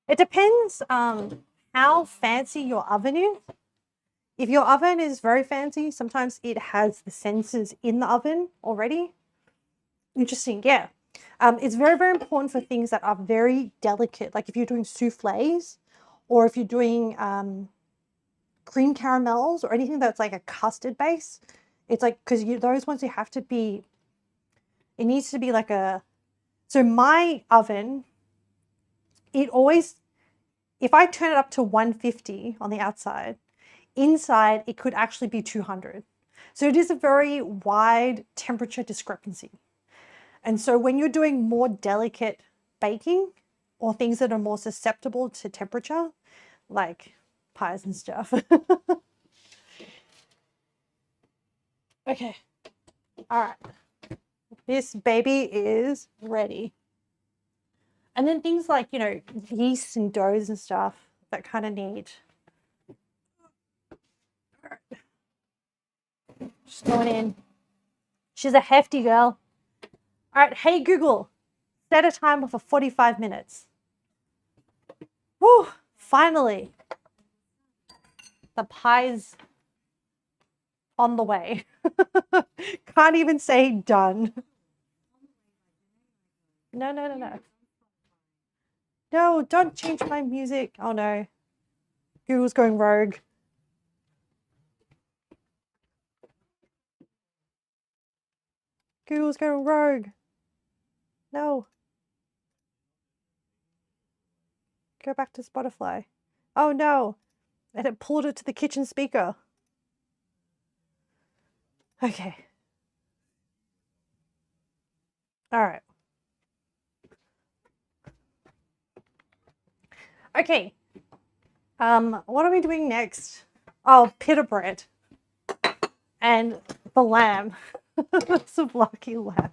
It depends how fancy your oven is. If your oven is very fancy, sometimes it has the sensors in the oven already. Interesting, yeah. It's very, very important for things that are very delicate, like if you're doing souffles or if you're doing cream caramels or anything that's like a custard base. It's like, because those ones you have to be, it needs to be like a, so my oven, it always, if I turn it up to 150 on the outside, inside it could actually be 200. So it is a very wide temperature discrepancy. And so when you're doing more delicate baking or things that are more susceptible to temperature, like pies and stuff. Okay. All right. This baby is ready. And then things like, you know, yeast and doughs and stuff that kind of need. All right. Just going in. She's a hefty girl. All right. Hey, Google, set a timer for 45 minutes. Whew. Finally. The pie's on the way. Can't even say done. No, no, no, no. No, don't change my music. Oh no. Google's going rogue. Google's going rogue. No. Go back to Spotify. Oh no. And it pulled it to the kitchen speaker. Okay. All right. Okay. What are we doing next? Oh, pita bread. And the lamb. Souvlaki lamb.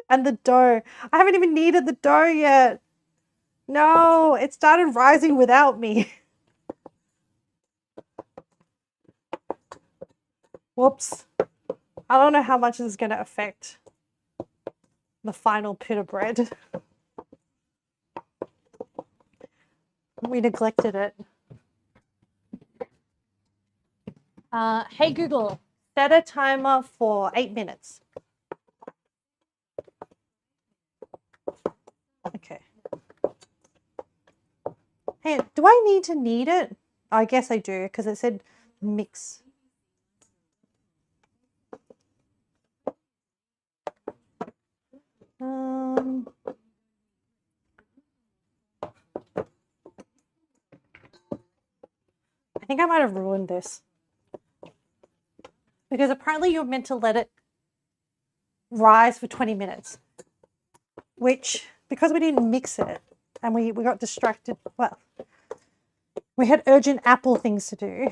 And the dough. I haven't even kneaded the dough yet. No, it started rising without me. Whoops. I don't know how much this is going to affect the final pita bread. We neglected it. Hey Google, set a timer for 8 minutes. Okay. Hey, do I need to knead it? I guess I do because it said mix. I think I might have ruined this. Because apparently you're meant to let it rise for 20 minutes. Which, because we didn't mix it and we got distracted, well, we had urgent Apple things to do.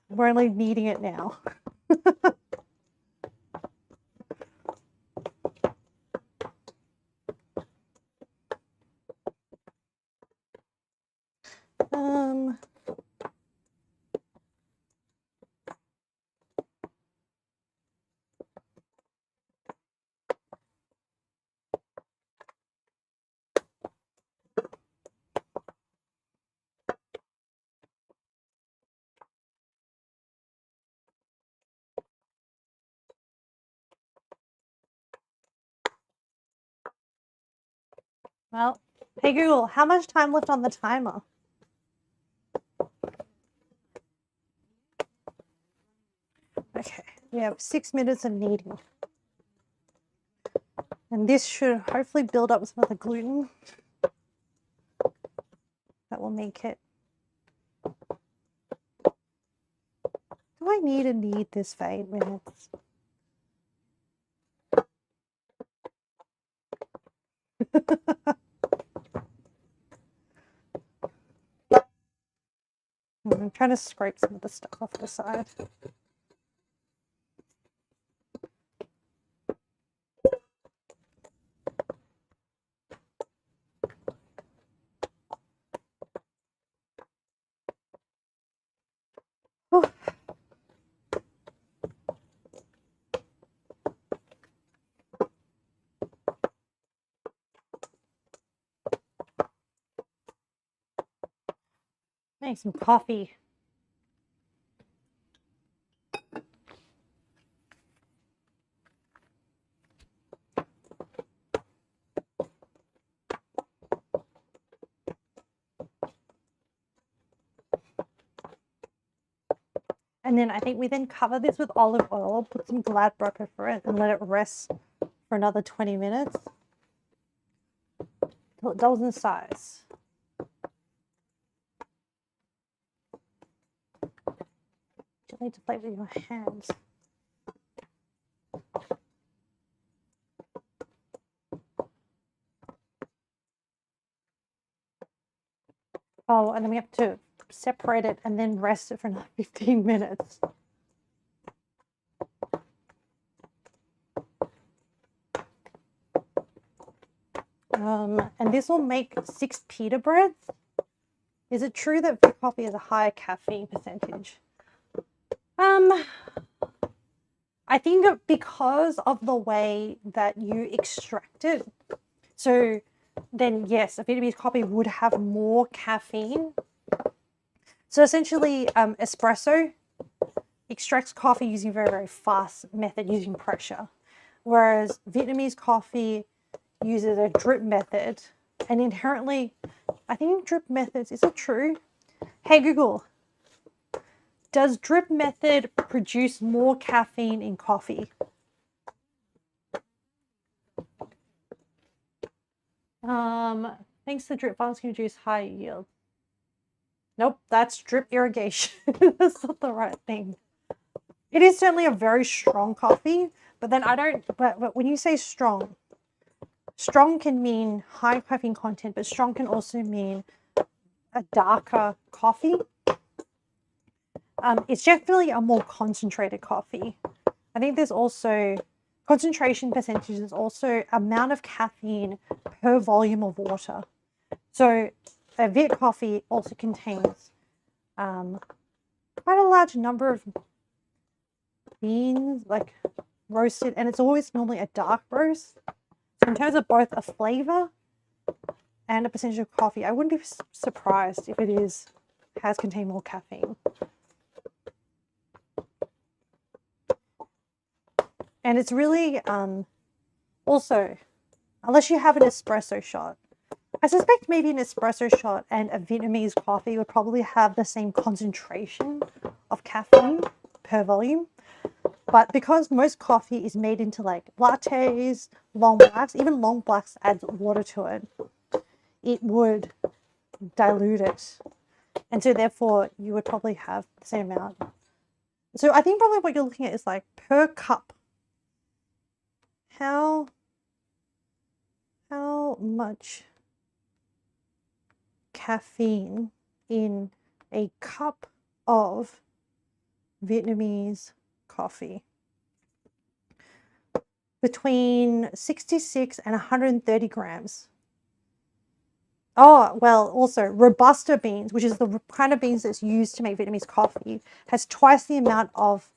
We're only kneading it now. Well, hey Google, how much time left on the timer? Okay, we have 6 minutes of kneading. And this should hopefully build up some of the gluten. That will make it. Do I need to knead this for 8 minutes? I'm trying to scrape some of the stuff off the side. Oh. Make some coffee. And then I think we then cover this with olive oil, put some glad broth over it, and let it rest for another 20 minutes till it doubles in size. You need to play with your hands. Oh, and then we have to separate it and then rest it for another 15 minutes. And this will make 6 pita breads. Is it true that Vic coffee has a higher caffeine percentage? I think because of the way that you extract it. So then yes, a Vietnamese coffee would have more caffeine. So essentially, espresso extracts coffee using a very, very fast method using pressure. Whereas Vietnamese coffee uses a drip method, and inherently, I think drip methods, is it true? Hey Google, does drip method produce more caffeine in coffee? Thanks to drip farms can produce high yield. Nope, that's drip irrigation. That's not the right thing. It is certainly a very strong coffee, but then but when you say strong, strong can mean high caffeine content, but strong can also mean a darker coffee. It's definitely a more concentrated coffee. I think there's also concentration percentage is also amount of caffeine per volume of water. So a Viet coffee also contains quite a large number of beans, like roasted, and it's always normally a dark roast. So in terms of both a flavor and a percentage of coffee, I wouldn't be surprised if it has contained more caffeine. And it's really also, unless you have an espresso shot, I suspect maybe an espresso shot and a Vietnamese coffee would probably have the same concentration of caffeine per volume. But because most coffee is made into like lattes, long blacks, even long blacks adds water to it, it would dilute it. And so therefore you would probably have the same amount. So I think probably what you're looking at is like per cup. How much caffeine in a cup of Vietnamese coffee? Between 66 and 130 grams. Oh, well, also Robusta beans, which is the kind of beans that's used to make Vietnamese coffee, has twice the amount of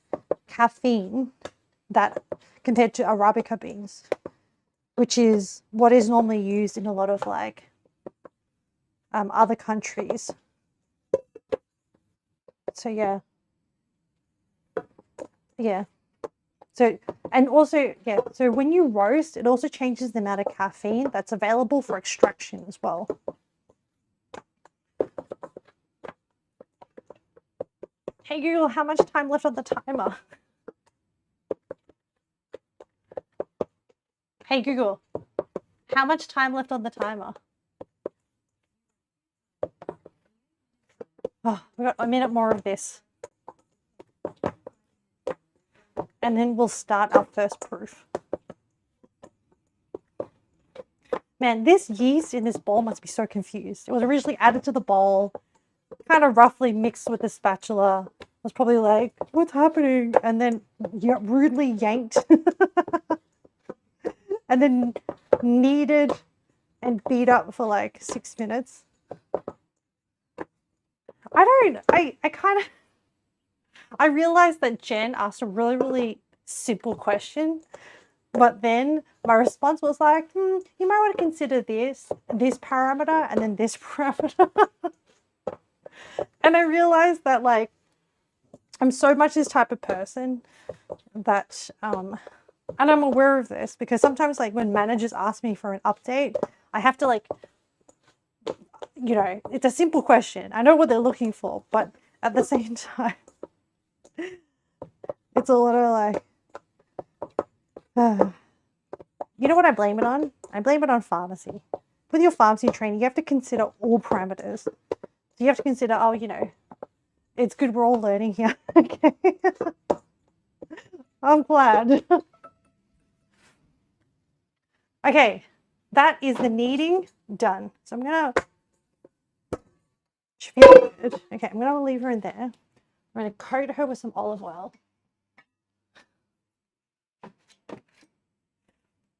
caffeine that compared to Arabica beans, which is what is normally used in a lot of like other countries. So yeah. So, and also, yeah, so when you roast, it also changes the amount of caffeine that's available for extraction as well. Hey Google, how much time left on the timer? Hey Google, how much time left on the timer? Oh, we got a minute more of this. And then we'll start our first proof. Man, this yeast in this bowl must be so confused. It was originally added to the bowl, kind of roughly mixed with the spatula. I was probably like, what's happening? And then rudely yanked. And then kneaded and beat up for like 6 minutes. I realized that Jen asked a really, really simple question, but then my response was like, you might want to consider this parameter, and then this parameter. And I realized that, like, I'm so much this type of person that, and I'm aware of this because sometimes, like, when managers ask me for an update, I have to, like, you know, it's a simple question. I know what they're looking for, but at the same time, it's a little like, you know what I blame it on? I blame it on pharmacy. With your pharmacy training, you have to consider all parameters. So you have to consider, oh, you know, it's good we're all learning here. Okay. I'm glad. Okay, that is the kneading done. So I'm gonna okay, I'm gonna leave her in there. I'm gonna coat her with some olive oil.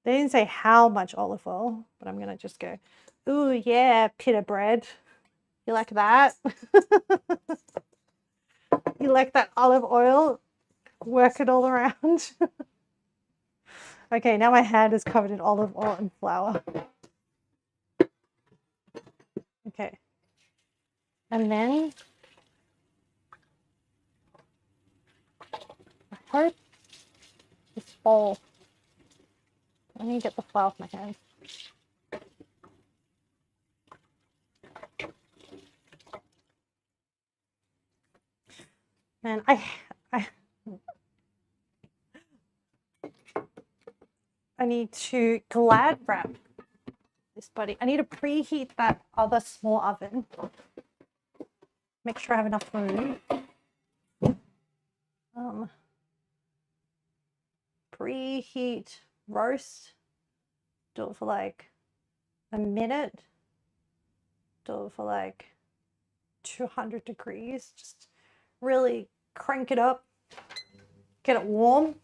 They didn't say how much olive oil, but I'm gonna just go, ooh yeah, pita bread. You like that? You like that olive oil? Work it all around. Okay, now my hand is covered in olive oil and flour. Okay. And then I hope this bowl. I need to get the flour off my hand. And I need to glad wrap this buddy. I need to preheat that other small oven. Make sure I have enough room. Preheat roast. Do it for like a minute. Do it for like 200 degrees. Just really crank it up. Get it warm.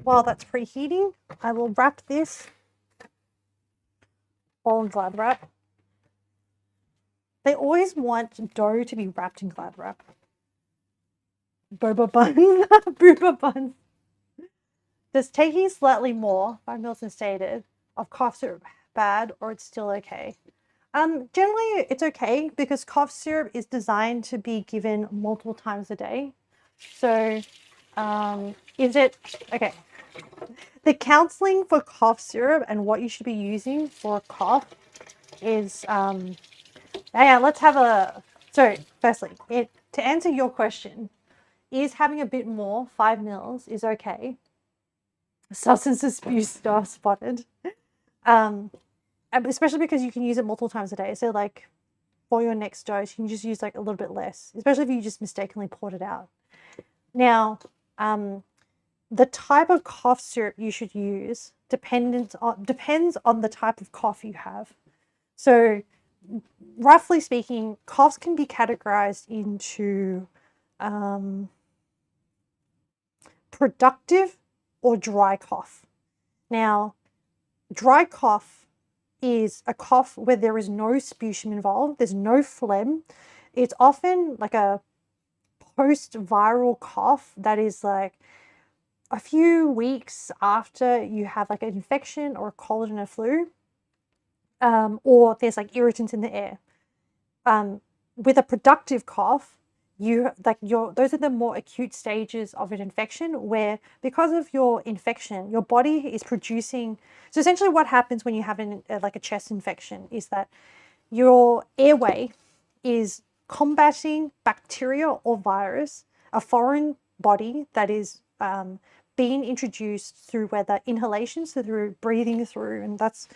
While that's preheating, I will wrap this all in glad wrap. They always want dough to be wrapped in glad wrap. Boba buns. Booba buns. Does taking slightly more, 5 mils than stated, of cough syrup bad, or it's still okay? Generally it's okay because cough syrup is designed to be given multiple times a day. So is it okay? The counseling for cough syrup and what you should be using for a cough is yeah, let's have a so firstly, to answer your question, is having a bit more, 5 mils is okay. Substance abuse stuff spotted. Especially because you can use it multiple times a day. So like for your next dose, you can just use like a little bit less, especially if you just mistakenly poured it out. Now, the type of cough syrup you should use depends on the type of cough you have. So roughly speaking, coughs can be categorized into productive or dry cough. Now, dry cough is a cough where there is no sputum involved, there's no phlegm. It's often like a post-viral cough that is like a few weeks after you have like an infection or a cold and a flu, or there's like irritants in the air. With a productive cough, those are the more acute stages of an infection where, because of your infection, your body is producing. So essentially what happens when you have like a chest infection is that your airway is combating bacteria or virus, a foreign body that is being introduced through whether inhalation, so through breathing through, and that's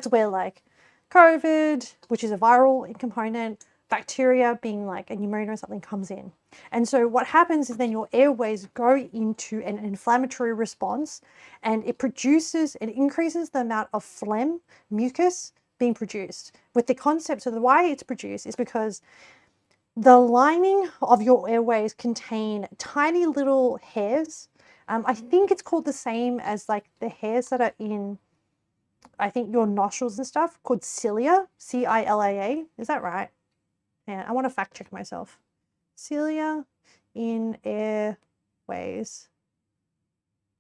where like COVID, which is a viral component, bacteria being like a pneumonia or something comes in. And so what happens is then your airways go into an inflammatory response, and it increases the amount of phlegm, mucus being produced. With the concept, so the way it's produced is because the lining of your airways contain tiny little hairs. I think it's called the same as like the hairs that are in, I think, your nostrils and stuff, called cilia, C-I-L-A-A. Is that right? Yeah, I want to fact check myself. Cilia in airways.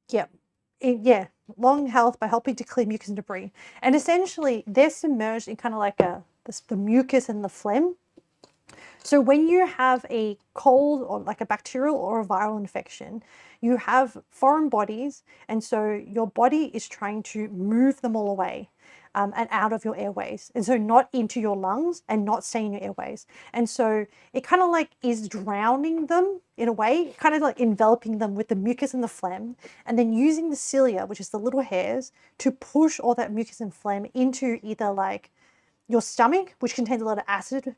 Yep. Yeah, lung health by helping to clear mucus and debris. And essentially, they're submerged in kind of like the mucus and the phlegm. So when you have a cold or like a bacterial or a viral infection, you have foreign bodies, and so your body is trying to move them all away. And out of your airways, and so not into your lungs and not stay in your airways. And so it kind of like is drowning them in a way, kind of like enveloping them with the mucus and the phlegm, and then using the cilia, which is the little hairs, to push all that mucus and phlegm into either like your stomach, which contains a lot of acid,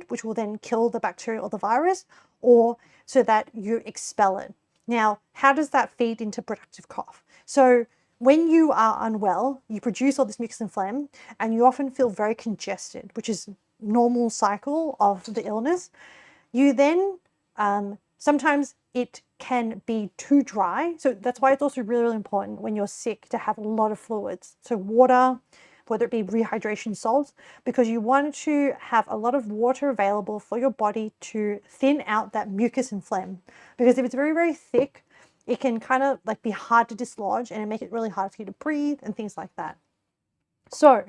which will then kill the bacteria or the virus, or so that you expel it. Now, how does that feed into productive cough? So when you are unwell, you produce all this mucus and phlegm, and you often feel very congested, which is normal cycle of the illness. You then, sometimes it can be too dry. So that's why it's also really, really important when you're sick to have a lot of fluids. So water, whether it be rehydration salts, because you want to have a lot of water available for your body to thin out that mucus and phlegm. Because if it's very, very thick, it can kind of like be hard to dislodge and make it really hard for you to breathe and things like that. So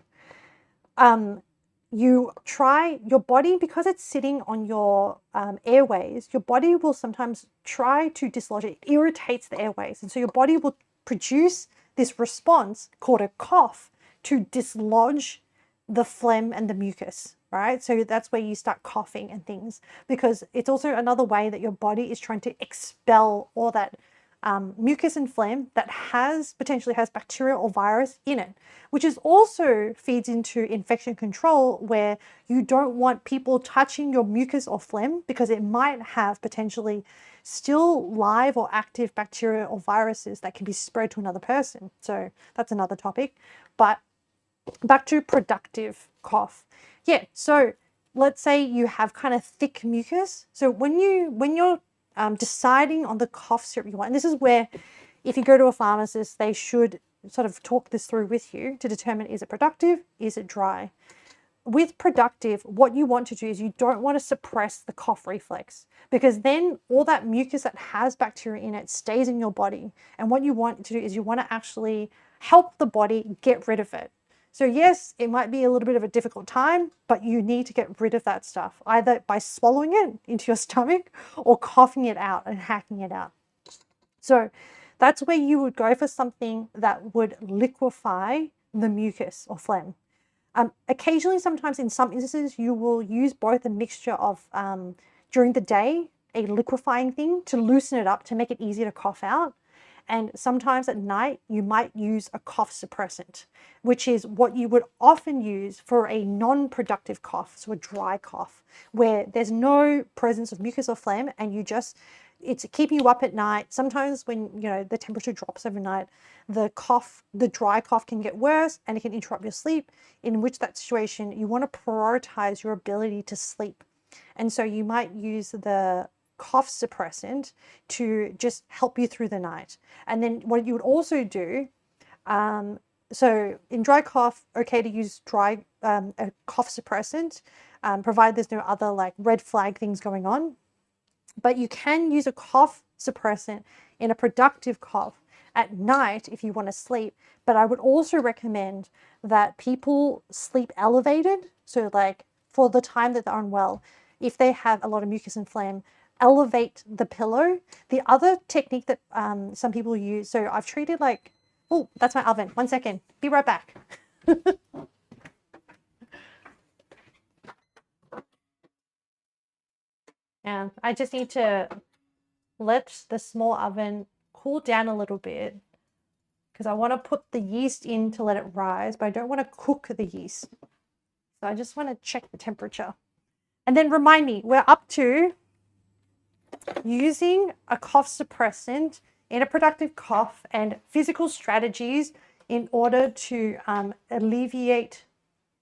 you try your body, because it's sitting on your airways, your body will sometimes try to dislodge it. It irritates the airways. And so your body will produce this response called a cough to dislodge the phlegm and the mucus, right? So that's where you start coughing and things, because it's also another way that your body is trying to expel all that mucus and phlegm that potentially has bacteria or virus in it, which is also feeds into infection control, where you don't want people touching your mucus or phlegm because it might have potentially still live or active bacteria or viruses that can be spread to another person. So that's another topic. But back to productive cough. Yeah, so let's say you have kind of thick mucus. So when you're deciding on the cough syrup you want, and this is where, if you go to a pharmacist, they should sort of talk this through with you to determine, is it productive, is it dry? With productive, what you want to do is you don't want to suppress the cough reflex, because then all that mucus that has bacteria in it stays in your body. And what you want to do is you want to actually help the body get rid of it. So yes, it might be a little bit of a difficult time, but you need to get rid of that stuff, either by swallowing it into your stomach or coughing it out and hacking it out. So that's where you would go for something that would liquefy the mucus or phlegm. Occasionally, sometimes in some instances, you will use both a mixture of, during the day, a liquefying thing to loosen it up, to make it easier to cough out. And sometimes at night, you might use a cough suppressant, which is what you would often use for a non-productive cough, so a dry cough, where there's no presence of mucus or phlegm, and it's keeping you up at night. Sometimes when the temperature drops overnight, the dry cough can get worse and it can interrupt your sleep, in which that situation you want to prioritize your ability to sleep. And so you might use the cough suppressant to just help you through the night. And then what you would also do, so in dry cough, okay to use a cough suppressant, provided there's no other like red flag things going on. But you can use a cough suppressant in a productive cough at night if you want to sleep. But I would also recommend that people sleep elevated. So like for the time that they're unwell, if they have a lot of mucus and phlegm, elevate the pillow. The other technique that some people use, so I've treated like, oh, that's my oven. 1 second. Be right back. And I just need to let the small oven cool down a little bit because I want to put the yeast in to let it rise, but I don't want to cook the yeast. So I just want to check the temperature. And then remind me, we're up to using a cough suppressant in a productive cough and physical strategies in order to alleviate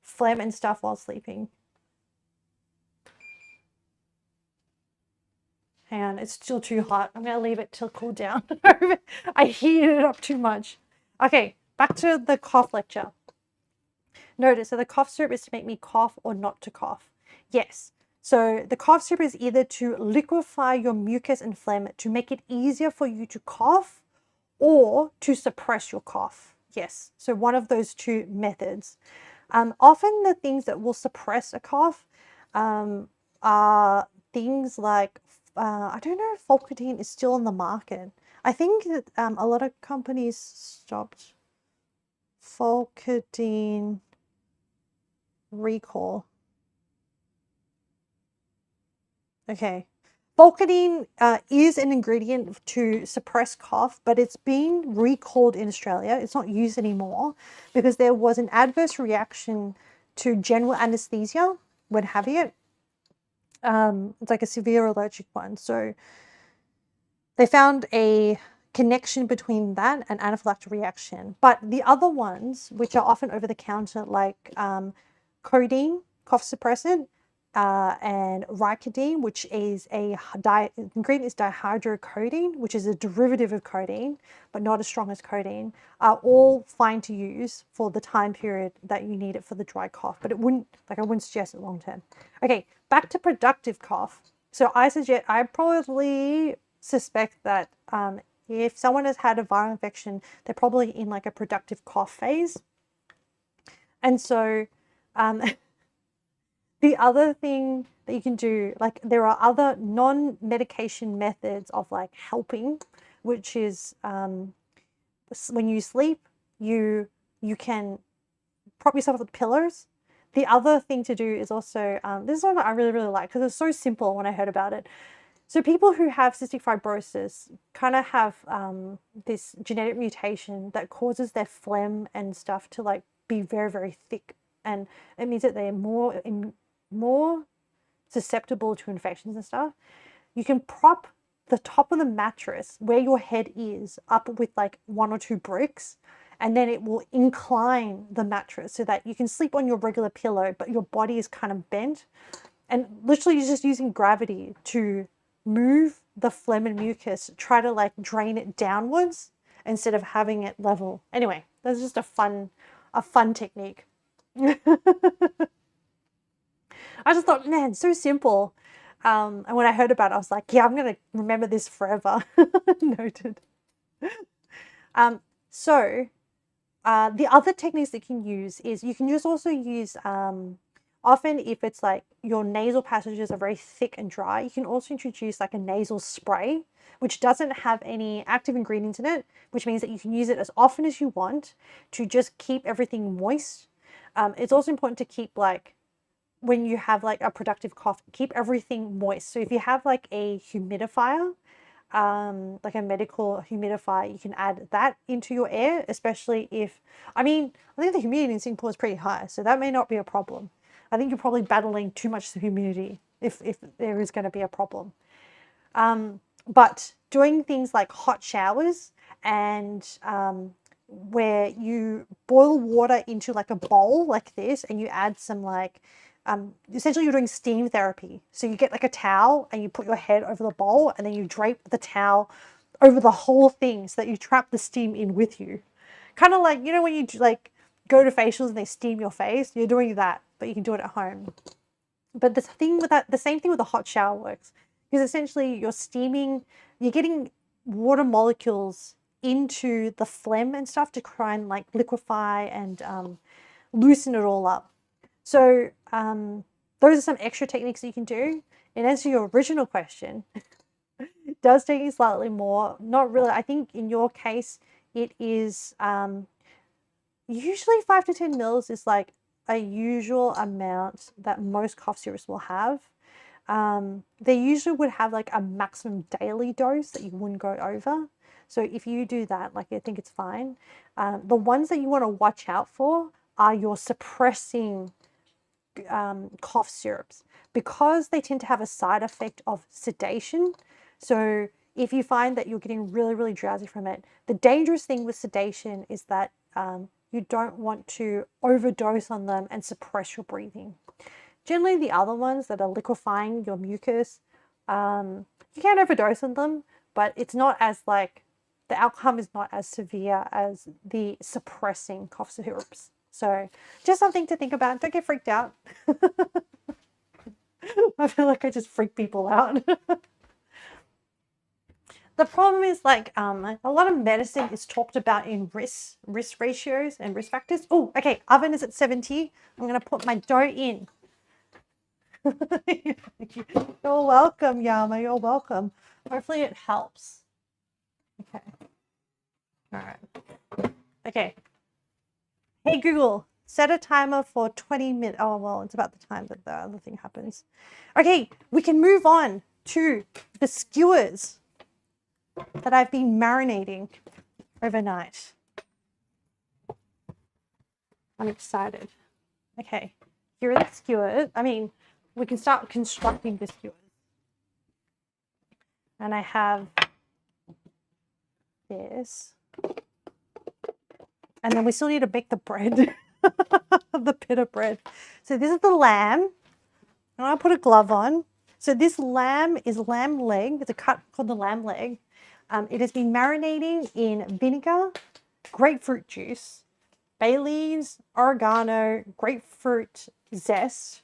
phlegm and stuff while sleeping. And it's still too hot. I'm going to leave it till cool down. I heated it up too much. Okay, back to the cough lecture. Notice, so the cough syrup is to make me cough or not to cough. Yes. So the cough syrup is either to liquefy your mucus and phlegm to make it easier for you to cough or to suppress your cough. Yes. So one of those two methods. Often the things that will suppress a cough are things like, I don't know if Volcadine is still on the market. I think that a lot of companies stopped Volcadine recall. Okay. Volcadine is an ingredient to suppress cough, but it's been recalled in Australia. It's not used anymore because there was an adverse reaction to general anesthesia when having it. It's like a severe allergic one. So they found a connection between that and anaphylactic reaction. But the other ones, which are often over the counter, like codeine, cough suppressant, and Ricodine, which is ingredient is dihydrocodeine, which is a derivative of codeine, but not as strong as codeine, are all fine to use for the time period that you need it for the dry cough. But I wouldn't suggest it long term. Okay, back to productive cough. So I probably suspect that if someone has had a viral infection, they're probably in like a productive cough phase. And so the other thing that you can do, like there are other non-medication methods of like helping, which is when you sleep, you can prop yourself with pillows. The other thing to do is also, this is one that I really, really like because it's so simple when I heard about it. So people who have cystic fibrosis kind of have this genetic mutation that causes their phlegm and stuff to like be very, very thick. And it means that they're more susceptible to infections and stuff. You can prop the top of the mattress where your head is up with like 1 or 2 bricks, and then it will incline the mattress so that you can sleep on your regular pillow, but your body is kind of bent. And literally you're just using gravity to move the phlegm and mucus, try to like drain it downwards instead of having it level. Anyway, that's just a fun technique. I just thought, man, so simple. And when I heard about it, I was like, yeah, I'm going to remember this forever. Noted. So the other techniques that you can use is you can just also use, often if it's like your nasal passages are very thick and dry, you can also introduce like a nasal spray, which doesn't have any active ingredients in it, which means that you can use it as often as you want to just keep everything moist. It's also important to keep like, when you have like a productive cough, keep everything moist. So if you have like a humidifier, like a medical humidifier, you can add that into your air, especially if, I think the humidity in Singapore is pretty high, so that may not be a problem. I think you're probably battling too much humidity if there is going to be a problem. But doing things like hot showers and where you boil water into like a bowl like this and you add some like, essentially you're doing steam therapy. So you get like a towel and you put your head over the bowl and then you drape the towel over the whole thing so that you trap the steam in with you. Kind of like, you know, when you like go to facials and they steam your face, you're doing that, but you can do it at home. But the thing with that, the same thing with the hot shower works, because essentially you're steaming, you're getting water molecules into the phlegm and stuff to try and like liquefy and loosen it all up. So those are some extra techniques you can do. And answer your original question, it does take you slightly more. Not really. I think in your case, it is usually 5 to 10 mils is like a usual amount that most cough syrups will have. They usually would have like a maximum daily dose that you wouldn't go over. So if you do that, like I think it's fine. The ones that you want to watch out for are your suppressing cough syrups, because they tend to have a side effect of sedation. So if you find that you're getting really, really drowsy from it, the dangerous thing with sedation is that you don't want to overdose on them and suppress your breathing. Generally, the other ones that are liquefying your mucus, you can overdose on them, but it's not as like, the outcome is not as severe as the suppressing cough syrups. So just something to think about. Don't get freaked out. I feel like I just freak people out. The problem is like a lot of medicine is talked about in risk ratios and risk factors. Oh, okay. Oven is at 70. I'm going to put my dough in. You're welcome, Yama. You're welcome. Hopefully it helps. Okay. All right. Okay. Hey, Google, set a timer for 20 minutes. Oh, well, it's about the time that the other thing happens. Okay, we can move on to the skewers that I've been marinating overnight. I'm excited. Okay, here are the skewers. I mean, we can start constructing the skewers. And I have this. And then we still need to bake the bread, the pita bread. So this is the lamb. And I'll put a glove on. So this lamb is lamb leg. It's a cut called the lamb leg. It has been marinating in vinegar, grapefruit juice, bay leaves, oregano, grapefruit zest.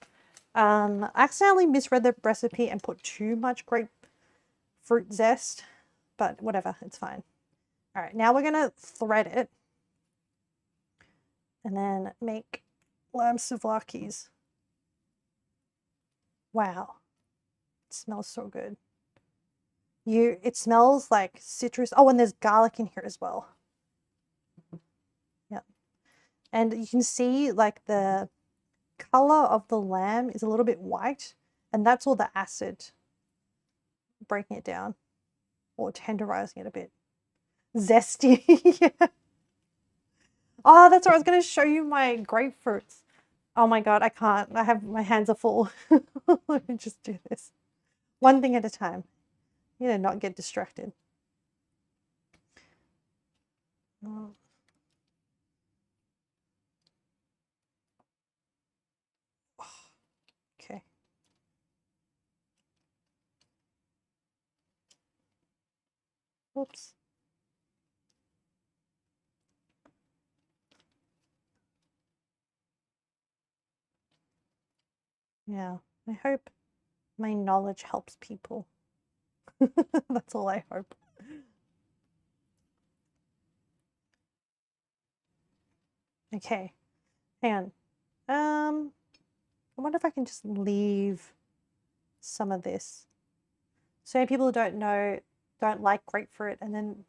I accidentally misread the recipe and put too much grapefruit zest, but whatever, it's fine. All right, now we're going to thread it and then make lamb souvlakis. Wow, it smells so good. It smells like citrus. Oh, and there's garlic in here as well. Yeah. And you can see like the color of the lamb is a little bit white, and that's all the acid breaking it down or tenderizing it a bit. Zesty. Yeah. Oh, that's right. I was going to show you my grapefruits. Oh my God, I can't. My hands are full. Let me just do this. One thing at a time. You know, not get distracted. Okay. Oops. Yeah, I hope my knowledge helps people. That's all I hope. Okay, hang on. I wonder if I can just leave some of this. So many people who don't like grapefruit, and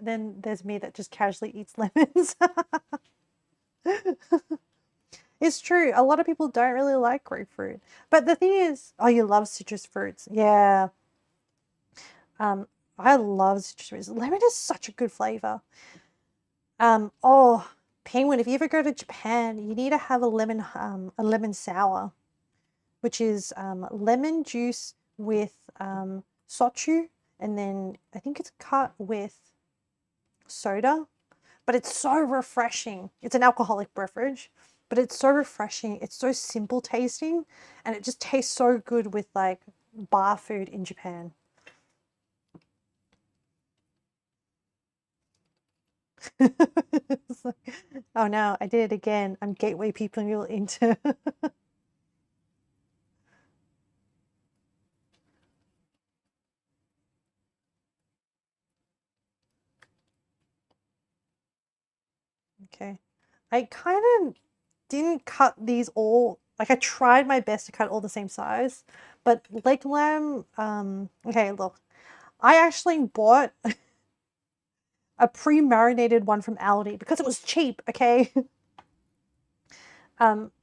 then there's me that just casually eats lemons. It's true. A lot of people don't really like grapefruit. But the thing is, oh, you love citrus fruits. Yeah. I love citrus fruits. Lemon is such a good flavor. Oh, Penguin, if you ever go to Japan, you need to have a lemon sour, which is lemon juice with sochu, and then I think it's cut with soda, but it's so refreshing. It's an alcoholic beverage, but it's so refreshing. It's so simple tasting, and it just tastes so good with like bar food in Japan. Like, oh no, I did it again. I'm gateway people into Okay. I kind of didn't cut these all Like I tried my best to cut all the same size, but leg lamb, okay, look, I actually bought a pre-marinated one from Aldi because it was cheap, okay?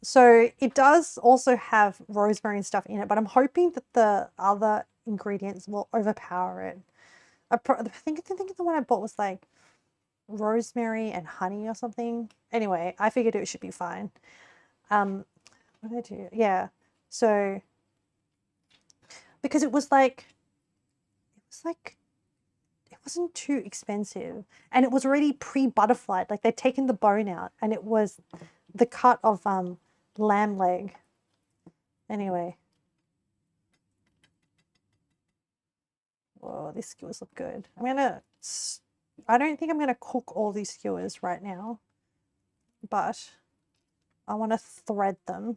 So it does also have rosemary and stuff in it, but I'm hoping that the other ingredients will overpower it. I think the one I bought was like rosemary and honey or something. Anyway, I figured it should be fine. What did I do? Yeah. So because it wasn't too expensive and it was already pre-butterflied. Like they'd taken the bone out and it was the cut of lamb leg. Anyway. Whoa, these skewers look good. I don't think I'm gonna cook all these skewers right now, but I want to thread them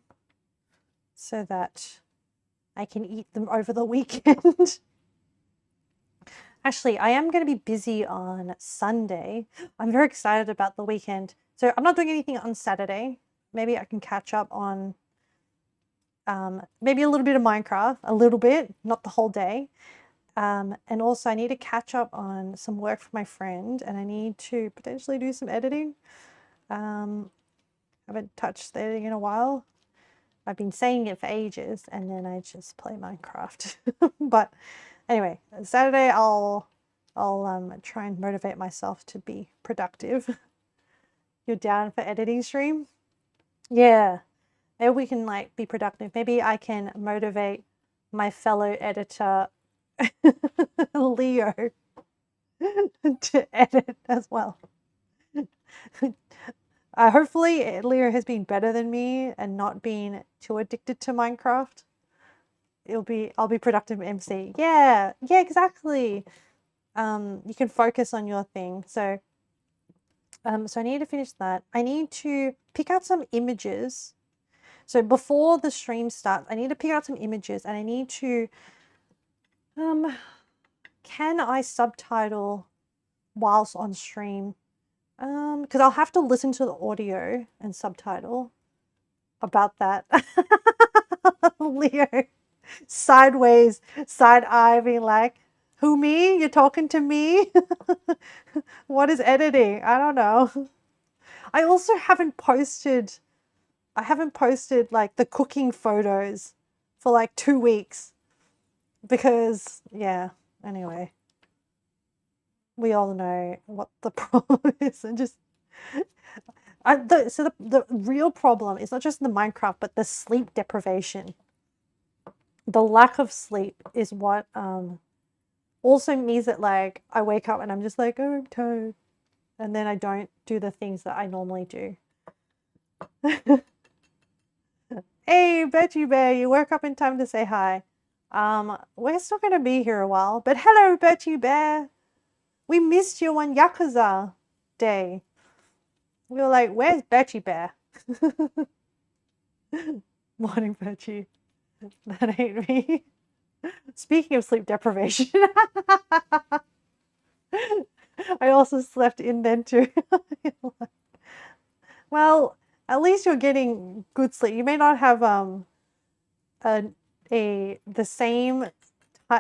so that I can eat them over the weekend. Actually, I am going to be busy on Sunday. I'm very excited about the weekend. So I'm not doing anything on Saturday. Maybe I can catch up on maybe a little bit of Minecraft, a little bit, not the whole day. And also I need to catch up on some work for my friend and I need to potentially do some editing. Haven't touched the editing in a while. I've been saying it for ages and then I just play Minecraft. But anyway, Saturday I'll try and motivate myself to be productive. You're down for editing stream? Yeah. Maybe we can like be productive. Maybe I can motivate my fellow editor Leo to edit as well. Hopefully Leo has been better than me and not been too addicted to Minecraft. I'll be productive MC. Yeah, exactly. You can focus on your thing. So so I need to finish that. I need to pick out some images. So before the stream starts, I need to pick out some images and I need to can I subtitle whilst on stream? Because I'll have to listen to the audio and subtitle about that. Leo, sideways, side eye, being like, who, me? You're talking to me? What is editing? I don't know. I also haven't posted like the cooking photos for like 2 weeks because, yeah, anyway. We all know what the problem is and just the real problem is not just the Minecraft but the sleep deprivation. The lack of sleep is what also means that like I wake up and I'm just like, oh, I'm tired, and then I don't do the things that I normally do. Hey Betty Bear, you woke up in time to say hi. We're still gonna be here a while, but hello Betty Bear. We missed you on Yakuza Day. We were like, where's Betty Bear? Morning, Betty. That ain't me. Speaking of sleep deprivation, I also slept in then too. Well, at least you're getting good sleep. You may not have the same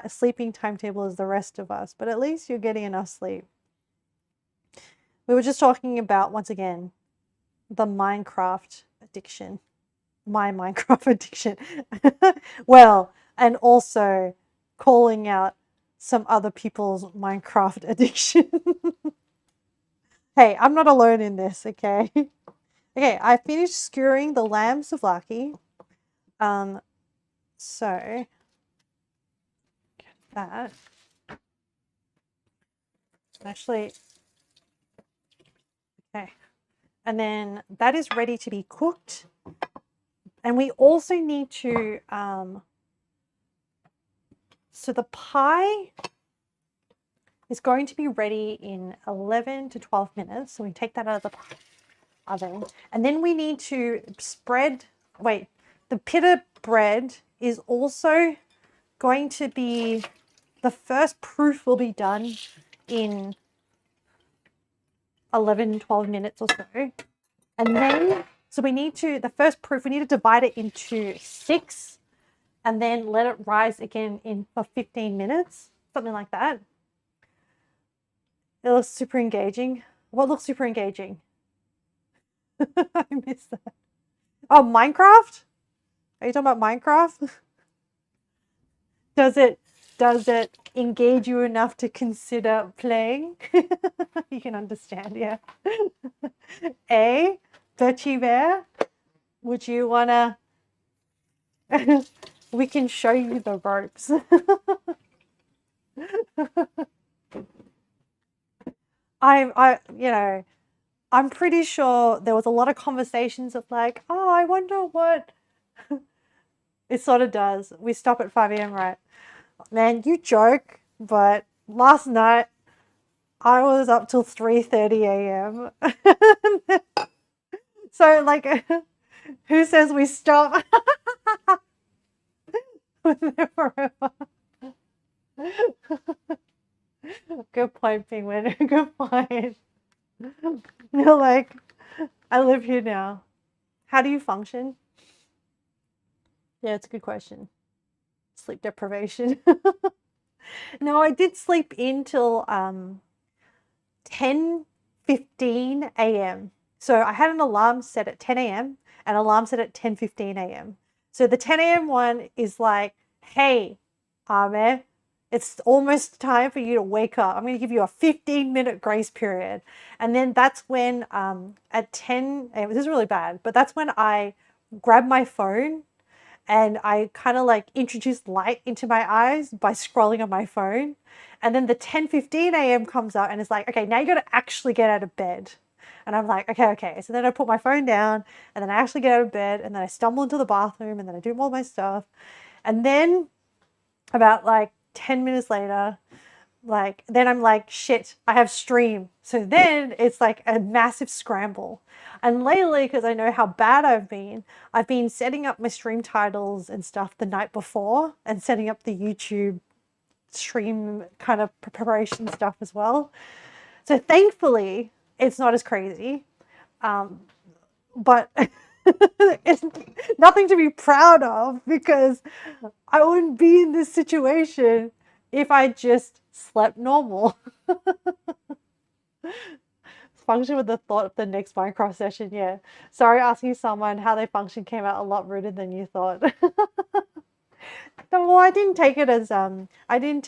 sleeping timetable as the rest of us, but at least you're getting enough sleep. We were just talking about, once again, the Minecraft addiction. My Minecraft addiction. Well, and also calling out some other people's Minecraft addiction. Hey, I'm not alone in this, okay? Okay, I finished skewering the lamb souvlaki. So get that. Actually, okay. And then that is ready to be cooked. And we also need to, so the pie is going to be ready in 11 to 12 minutes. So we take that out of the oven. And then we need to spread, the pita bread is also going to be, the first proof will be done in 11, 12 minutes or so. And then So we need to, the first proof, we need to divide it into 6 and then let it rise again for 15 minutes, something like that. It looks super engaging. What looks super engaging? I missed that. Oh, Minecraft? Are you talking about Minecraft? Does it engage you enough to consider playing? You can understand, yeah. A, Birchie Bear, would you wanna? We can show you the ropes. I'm pretty sure there was a lot of conversations of like, oh, I wonder what. It sort of does. We stop at 5 a.m., right? Man, you joke, but last night I was up till 3:30 a.m. So, like, who says we stop forever? Good point, Penguin. Good point. You're like, I live here now. How do you function? Yeah, it's a good question. Sleep deprivation. No, I did sleep in till 10:15 a.m. So I had an alarm set at 10 a.m. and an alarm set at 10:15 a.m. So the 10 a.m. one is like, hey, Ahmed, it's almost time for you to wake up. I'm going to give you a 15-minute grace period. And then that's when at 10 a.m., this is really bad, but that's when I grab my phone and I kind of like introduce light into my eyes by scrolling on my phone. And then the 10:15 a.m. comes up and it's like, okay, now you got to actually get out of bed. And I'm like, okay. So then I put my phone down and then I actually get out of bed and then I stumble into the bathroom and then I do all my stuff. And then about like 10 minutes later, then I'm like, shit, I have stream. So then it's like a massive scramble. And lately, because I know how bad I've been setting up my stream titles and stuff the night before and setting up the YouTube stream kind of preparation stuff as well. So thankfully, it's not as crazy. But it's nothing to be proud of because I wouldn't be in this situation if I just slept normal. Function with the thought of the next Minecraft session, yeah. Sorry, asking someone how they function came out a lot ruder than you thought. Well, I didn't take it as I didn't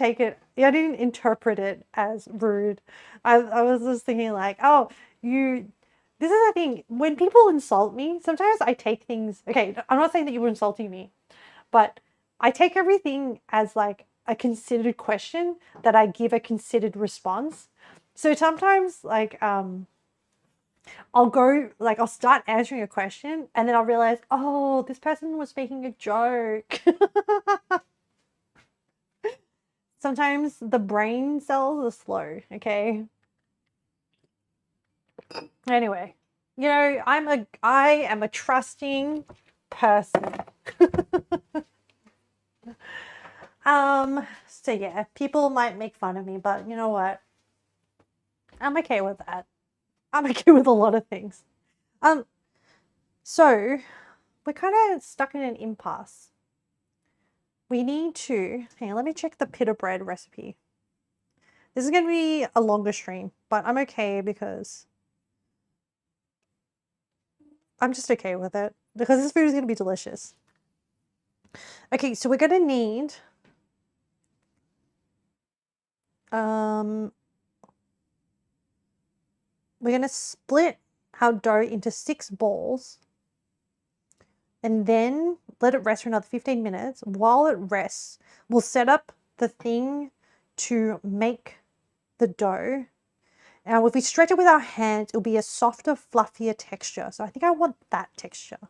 interpret it as rude. I was just thinking like, oh, this is the thing, when people insult me, sometimes I take things, okay, I'm not saying that you were insulting me, but I take everything as like a considered question that I give a considered response. So sometimes like I'll start answering a question and then I'll realize, oh, this person was making a joke. Sometimes the brain cells are slow, okay? Anyway, I am a trusting person. So yeah, people might make fun of me, but you know what? I'm okay with that. I'm okay with a lot of things. So we're kind of stuck in an impasse. We need to, hang on, let me check the pita bread recipe. This is going to be a longer stream, but I'm okay because I'm just okay with it because this food is going to be delicious. Okay, so we're going to need we're going to split our dough into 6 balls and then let it rest for another 15 minutes. While it rests, we'll set up the thing to make the dough. Now, if we stretch it with our hands, it'll be a softer, fluffier texture. So I think I want that texture.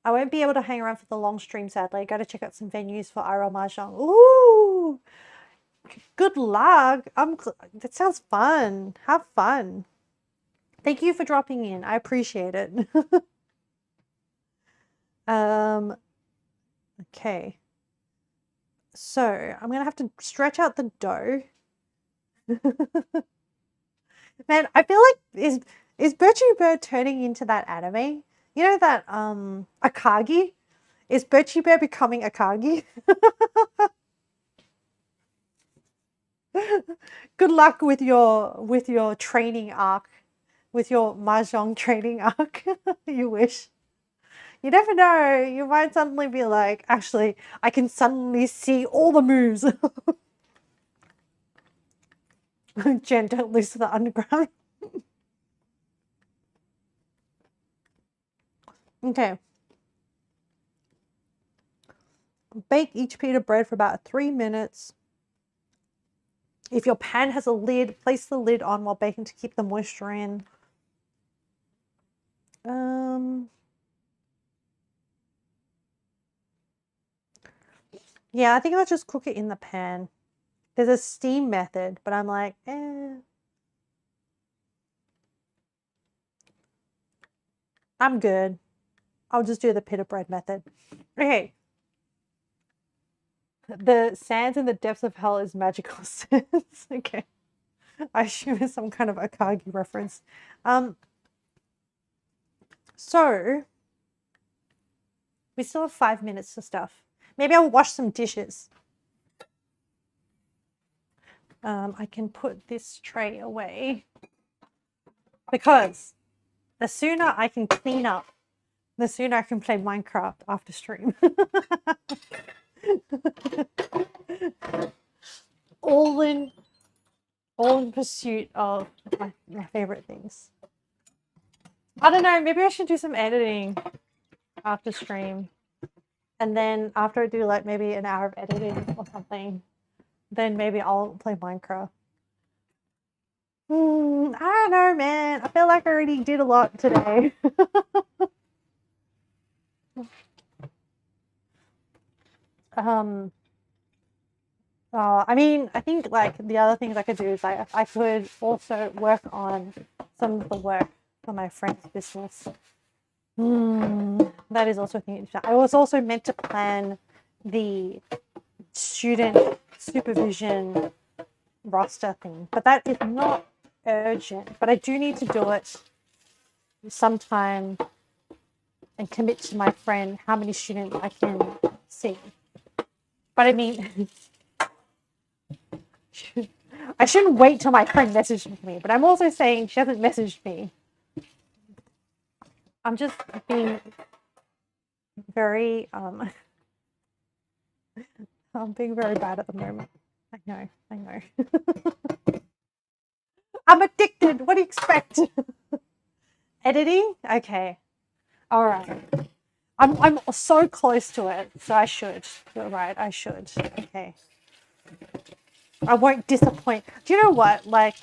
I won't be able to hang around for the long stream, sadly. I got to check out some venues for IRL Mahjong. Ooh! Good luck. That sounds fun. Have fun. Thank you for dropping in. I appreciate it. Okay. So I'm gonna have to stretch out the dough. Man, I feel like is Birchie Bird turning into that anime? You know that Akagi? Is Birchie Bear becoming Akagi? Good luck with your training arc, with your mahjong training arc. You wish. You never know. You might suddenly be like, actually, I can suddenly see all the moves. Jen, don't lose to the underground. Okay. Bake each pita bread for about 3 minutes. If your pan has a lid, place the lid on while baking to keep the moisture in. Yeah, I think I'll just cook it in the pan. There's a steam method, but I'm like, I'm good. I'll just do the pita bread method. Okay. The sands in the depths of hell is magical sands. Okay. I assume it's some kind of Akagi reference. So we still have 5 minutes to stuff. Maybe I'll wash some dishes. I can put this tray away because the sooner I can clean up, the sooner I can play Minecraft after stream. all in pursuit of my favorite things. I don't know, maybe I should do some editing after stream. And then after I do like maybe an hour of editing or something, then maybe I'll play Minecraft. I don't know, man. I feel like I already did a lot today. I mean, I think like the other things I could do is I could also work on some of the work for my friend's business. That is also a thing. I was also meant to plan the student supervision roster thing, but that is not urgent. But I do need to do it sometime and commit to my friend how many students I can see. But I mean, I shouldn't wait till my friend messages me, but I'm also saying she hasn't messaged me. I'm just being very, I'm being very bad at the moment. I know. I'm addicted. What do you expect? Editing? Okay. All right. I'm so close to it, so I should. You're right, I should. Okay. I won't disappoint. Do you know what? Like,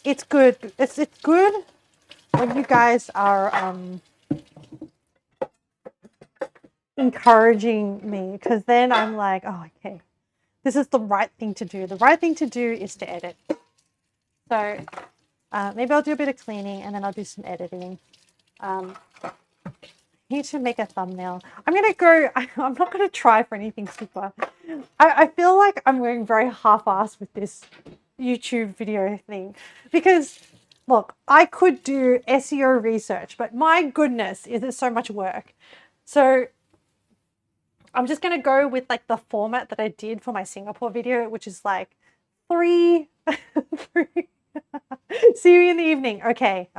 it's good. It's good when you guys are encouraging me, because then I'm like, oh, okay, this is the right thing to do. The right thing to do is to edit. So maybe I'll do a bit of cleaning and then I'll do some editing. Need to make a thumbnail. I'm gonna go. I'm not gonna try for anything super. I feel like I'm going very half-assed with this YouTube video thing because look, I could do SEO research, but my goodness, is it so much work. So I'm just gonna go with like the format that I did for my Singapore video, which is like three. See you in the evening. Okay.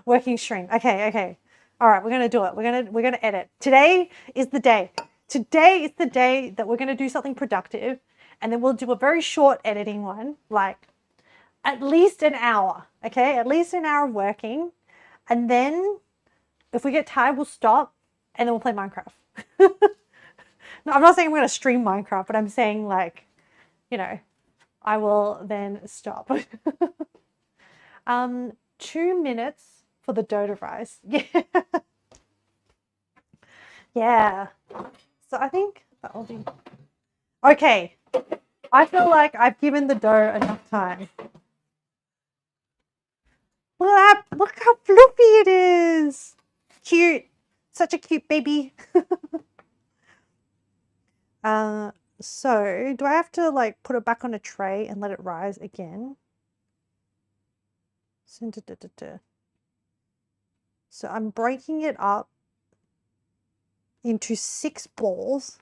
Working stream. Okay. All right, we're gonna do it. We're gonna edit. Today is the day. Today is the day that we're gonna do something productive, and then we'll do a very short editing one, like at least an hour. Okay, at least an hour of working, and then if we get tired, we'll stop, and then we'll play Minecraft. No, I'm not saying I'm gonna stream Minecraft, but I'm saying like, you know, I will then stop. 2 minutes for the dough to rise. Yeah. So I think that will be okay. I feel like I've given the dough enough time. Look how fluffy it is. Cute. Such a cute baby. So do I have to like put it back on a tray and let it rise again? So I'm breaking it up into 6 balls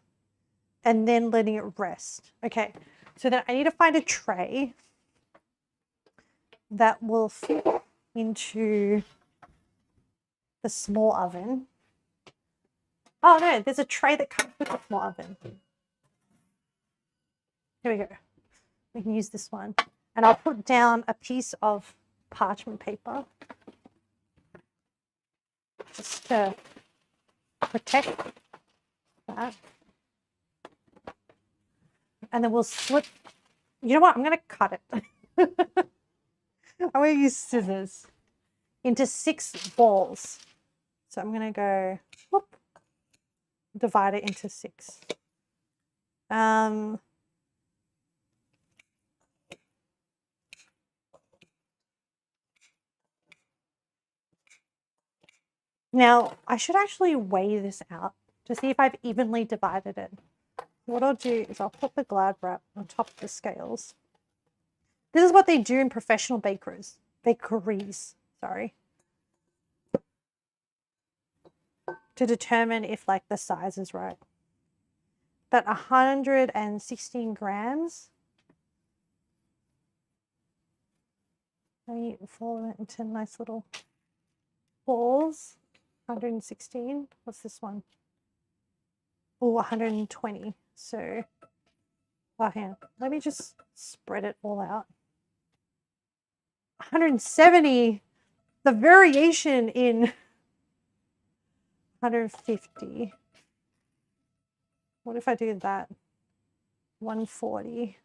and then letting it rest. Okay, so then I need to find a tray that will fit into the small oven. Oh no, there's a tray that comes with the small oven. Here we go. We can use this one. And I'll put down a piece of parchment paper just to protect that. And then we'll slip. You know what? I'm going to cut it. I'm going to use scissors into 6 balls. So I'm going to go, whoop, divide it into 6. Now, I should actually weigh this out to see if I've evenly divided it. What I'll do is I'll put the Glad wrap on top of the scales. This is what they do in professional bakeries, sorry, to determine if like the size is right. That 116 grams. Let me fold it into nice little balls. 116. What's this one? Oh, 120. So, oh, hang on. Let me just spread it all out. 170. The variation in 150. What if I do that? 140.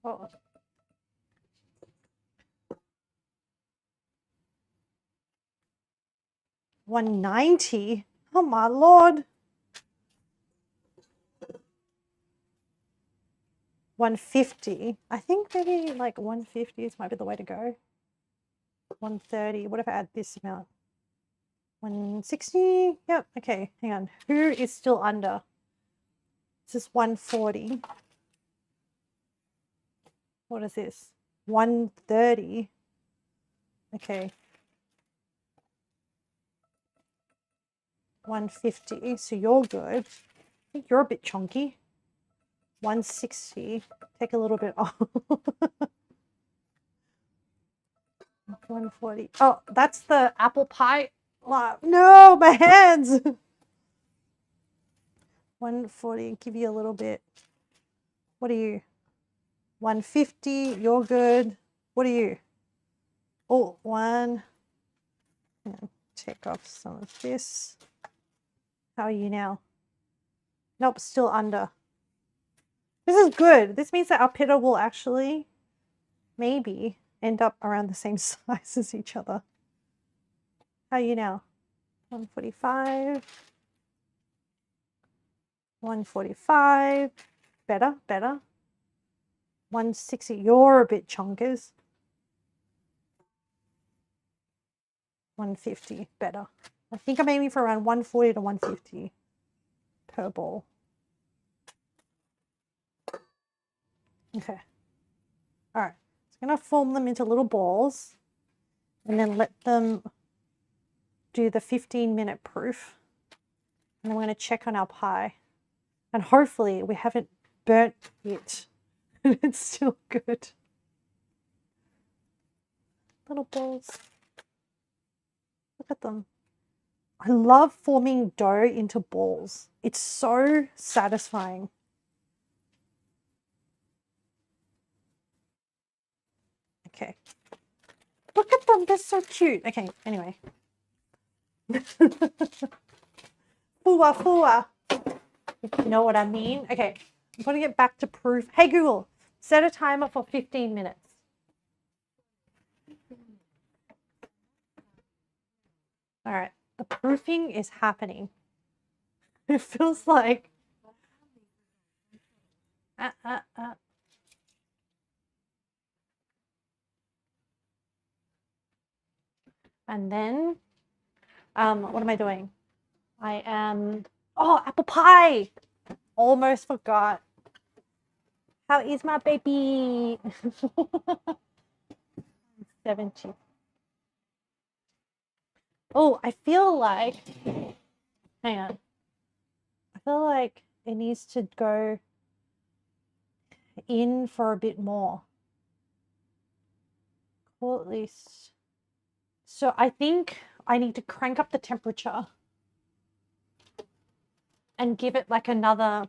Oh. $190. Oh my lord. 150. I think maybe like 150 might be the way to go. 130. What if I add this amount? 160. Yep. Okay. Hang on. Who is still under? This is 140. What is this? 130. Okay. 150. So you're good. I think you're a bit chunky. 160. Take a little bit off. 140. Oh, that's the apple pie. No, my hands. 140. Give you a little bit. What are you? 150. You're good. What are you? Oh, one. And take off some of this. How are you now? Nope, still under. This is good. This means that our pita will actually maybe end up around the same size as each other. How are you now? 145. 145. Better, better. 160. You're a bit chonkers. 150. Better. I think I'm aiming for around 140 to 150 per ball. Okay. All right. So I'm going to form them into little balls and then let them do the 15-minute proof. And then we're going to check on our pie. And hopefully we haven't burnt it. It's still good. Little balls. Look at them. I love forming dough into balls. It's so satisfying. Okay. Look at them. They're so cute. Okay, anyway. Fua, fua. If you know what I mean. Okay, I'm putting it back to proof. Hey, Google, set a timer for 15 minutes. All right, the proofing is happening. It feels like... And then, what am I doing? I am... Oh, apple pie! Almost forgot. How is my baby? 70. Oh, I feel like Hang on. I feel like it needs to go in for a bit more. Or at least. So I think I need to crank up the temperature and give it like another.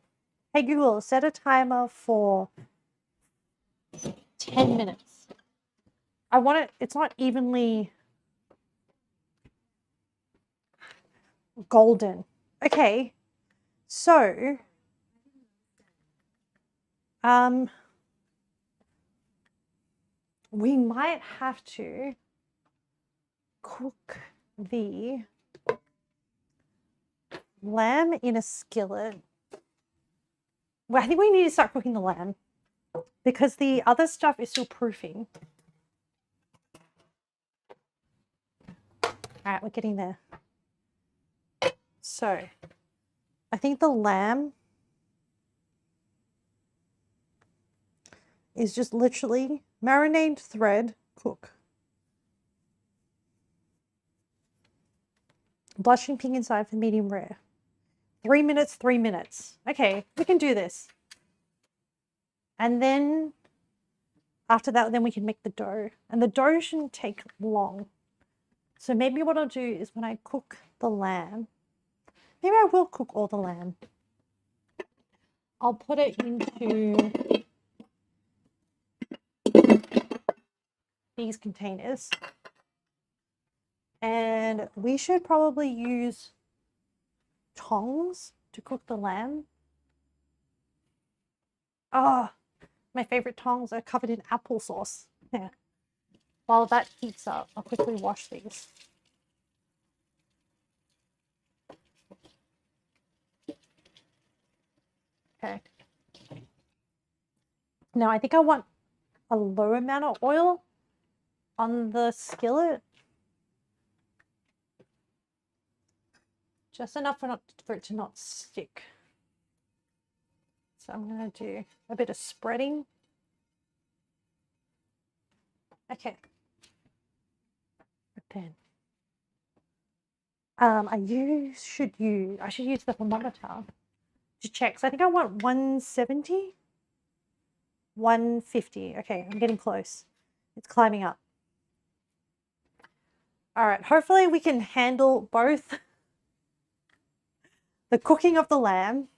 Hey Google, set a timer for 10 minutes. I want it, it's not evenly golden. Okay, so we might have to cook the lamb in a skillet. Well, I think we need to start cooking the lamb because the other stuff is still proofing. All right, we're getting there. So I think the lamb is just literally marinade, thread, cook. Blushing pink inside for medium rare. 3 minutes, 3 minutes. Okay, we can do this. And then after that, then we can make the dough. And the dough shouldn't take long. So maybe what I'll do is when I cook the lamb, maybe I will cook all the lamb. I'll put it into these containers. And we should probably use tongs to cook the lamb. Oh, my favorite tongs are covered in applesauce. Yeah. While that heats up, I'll quickly wash these. Okay. Now I think I want a low amount of oil on the skillet. Just enough for it to not stick. So I'm going to do a bit of spreading. Okay. Then I should use the thermometer to check. So I think I want 170, 150. Okay, I'm getting close. It's climbing up. All right, hopefully we can handle both the cooking of the lamb.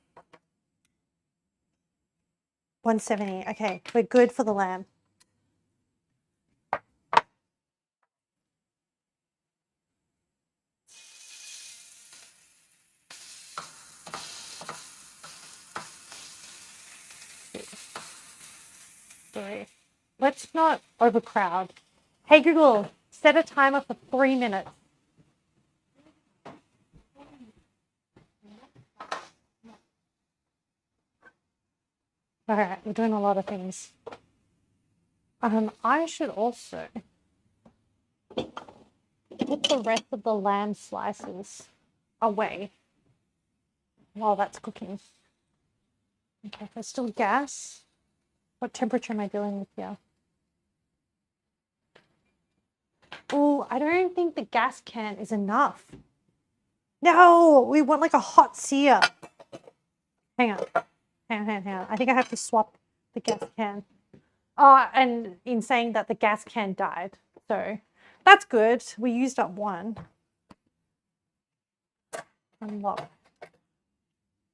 170. Okay, we're good for the lamb. Sorry. Let's not overcrowd. Hey Google, set a timer for 3 minutes. All right, we're doing a lot of things. I should also put the rest of the lamb slices away while that's cooking. Okay, there's still gas. What temperature am I dealing with here? Oh, I don't think the gas can is enough. No, we want like a hot sear. Hang on. Hang on. I think I have to swap the gas can. Oh, and in saying that the gas can died. So that's good. We used up one. Unlock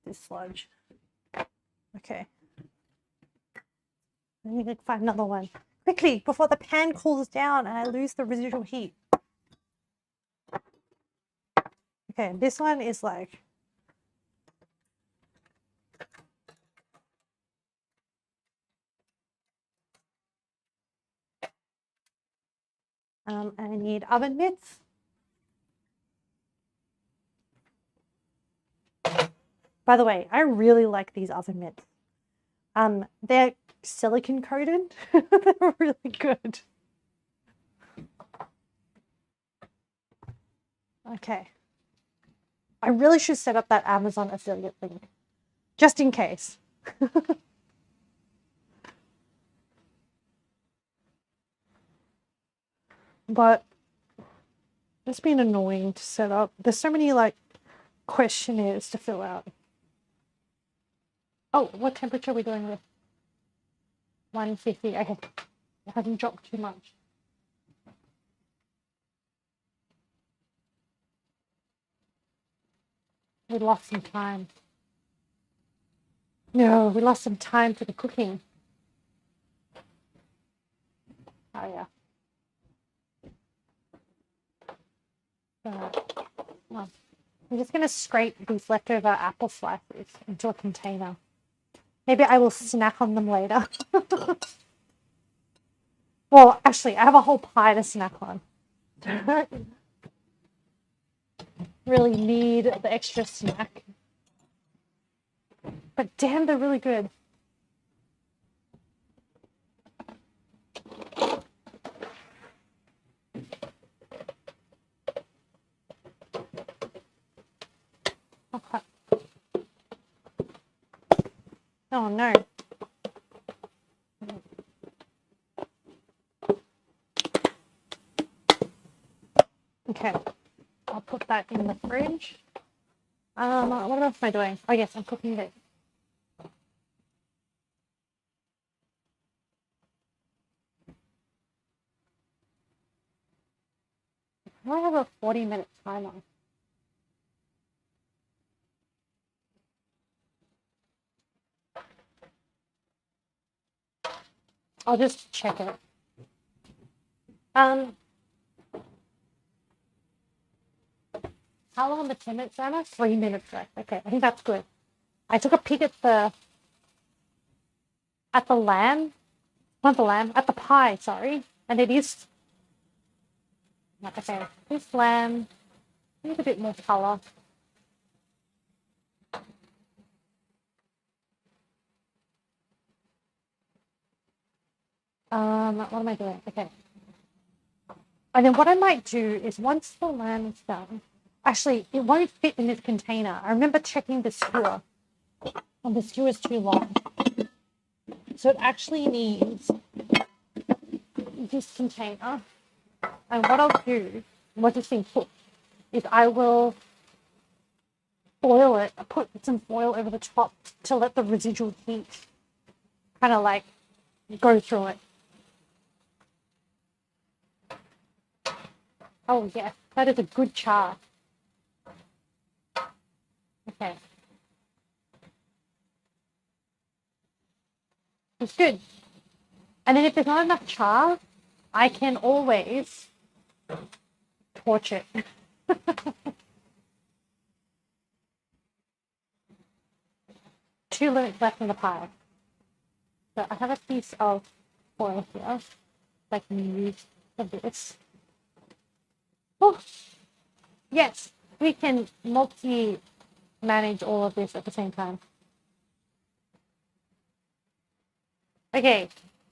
this sludge. Okay. I need to find another one. Quickly, before the pan cools down and I lose the residual heat. Okay, this one is like... I need oven mitts. By the way, I really like these oven mitts. They're silicone coated. They're really good. Okay. I really should set up that Amazon affiliate link, just in case. But it's been annoying to set up. There's so many like questionnaires to fill out. Oh, what temperature are we doing with? 150. Okay. It hasn't dropped too much. We lost some time. No, we lost some time for the cooking. Oh, yeah. Well, I'm just going to scrape these leftover apple slices into a container. Maybe I will snack on them later. Well, actually, I have a whole pie to snack on. Don't really need the extra snack. But damn, they're really good. Okay. Oh no. Okay. I'll put that in the fridge. What else am I doing? Oh yes, I'm cooking it. I have a 40-minute timer. I'll just check it. How long on the 10-minute timer? 3 minutes left. Okay, I think that's good. I took a peek at the lamb. Not the lamb, at the pie, sorry. And it is okay. This lamb needs a bit more colour. What am I doing? Okay. And then what I might do is once the lamb is done, actually, it won't fit in this container. I remember checking the skewer, and the skewer is too long. So it actually needs this container. And what I'll do, once it's been cooked, is I will foil it, put some foil over the top to let the residual heat kind of like go through it. Oh yeah, that is a good char. Okay. It's good. And then if there's not enough char, I can always torch it. 2 minutes left in the pie. So I have a piece of foil here. I can use for this. Oh, yes, we can multi-manage all of this at the same time. Okay,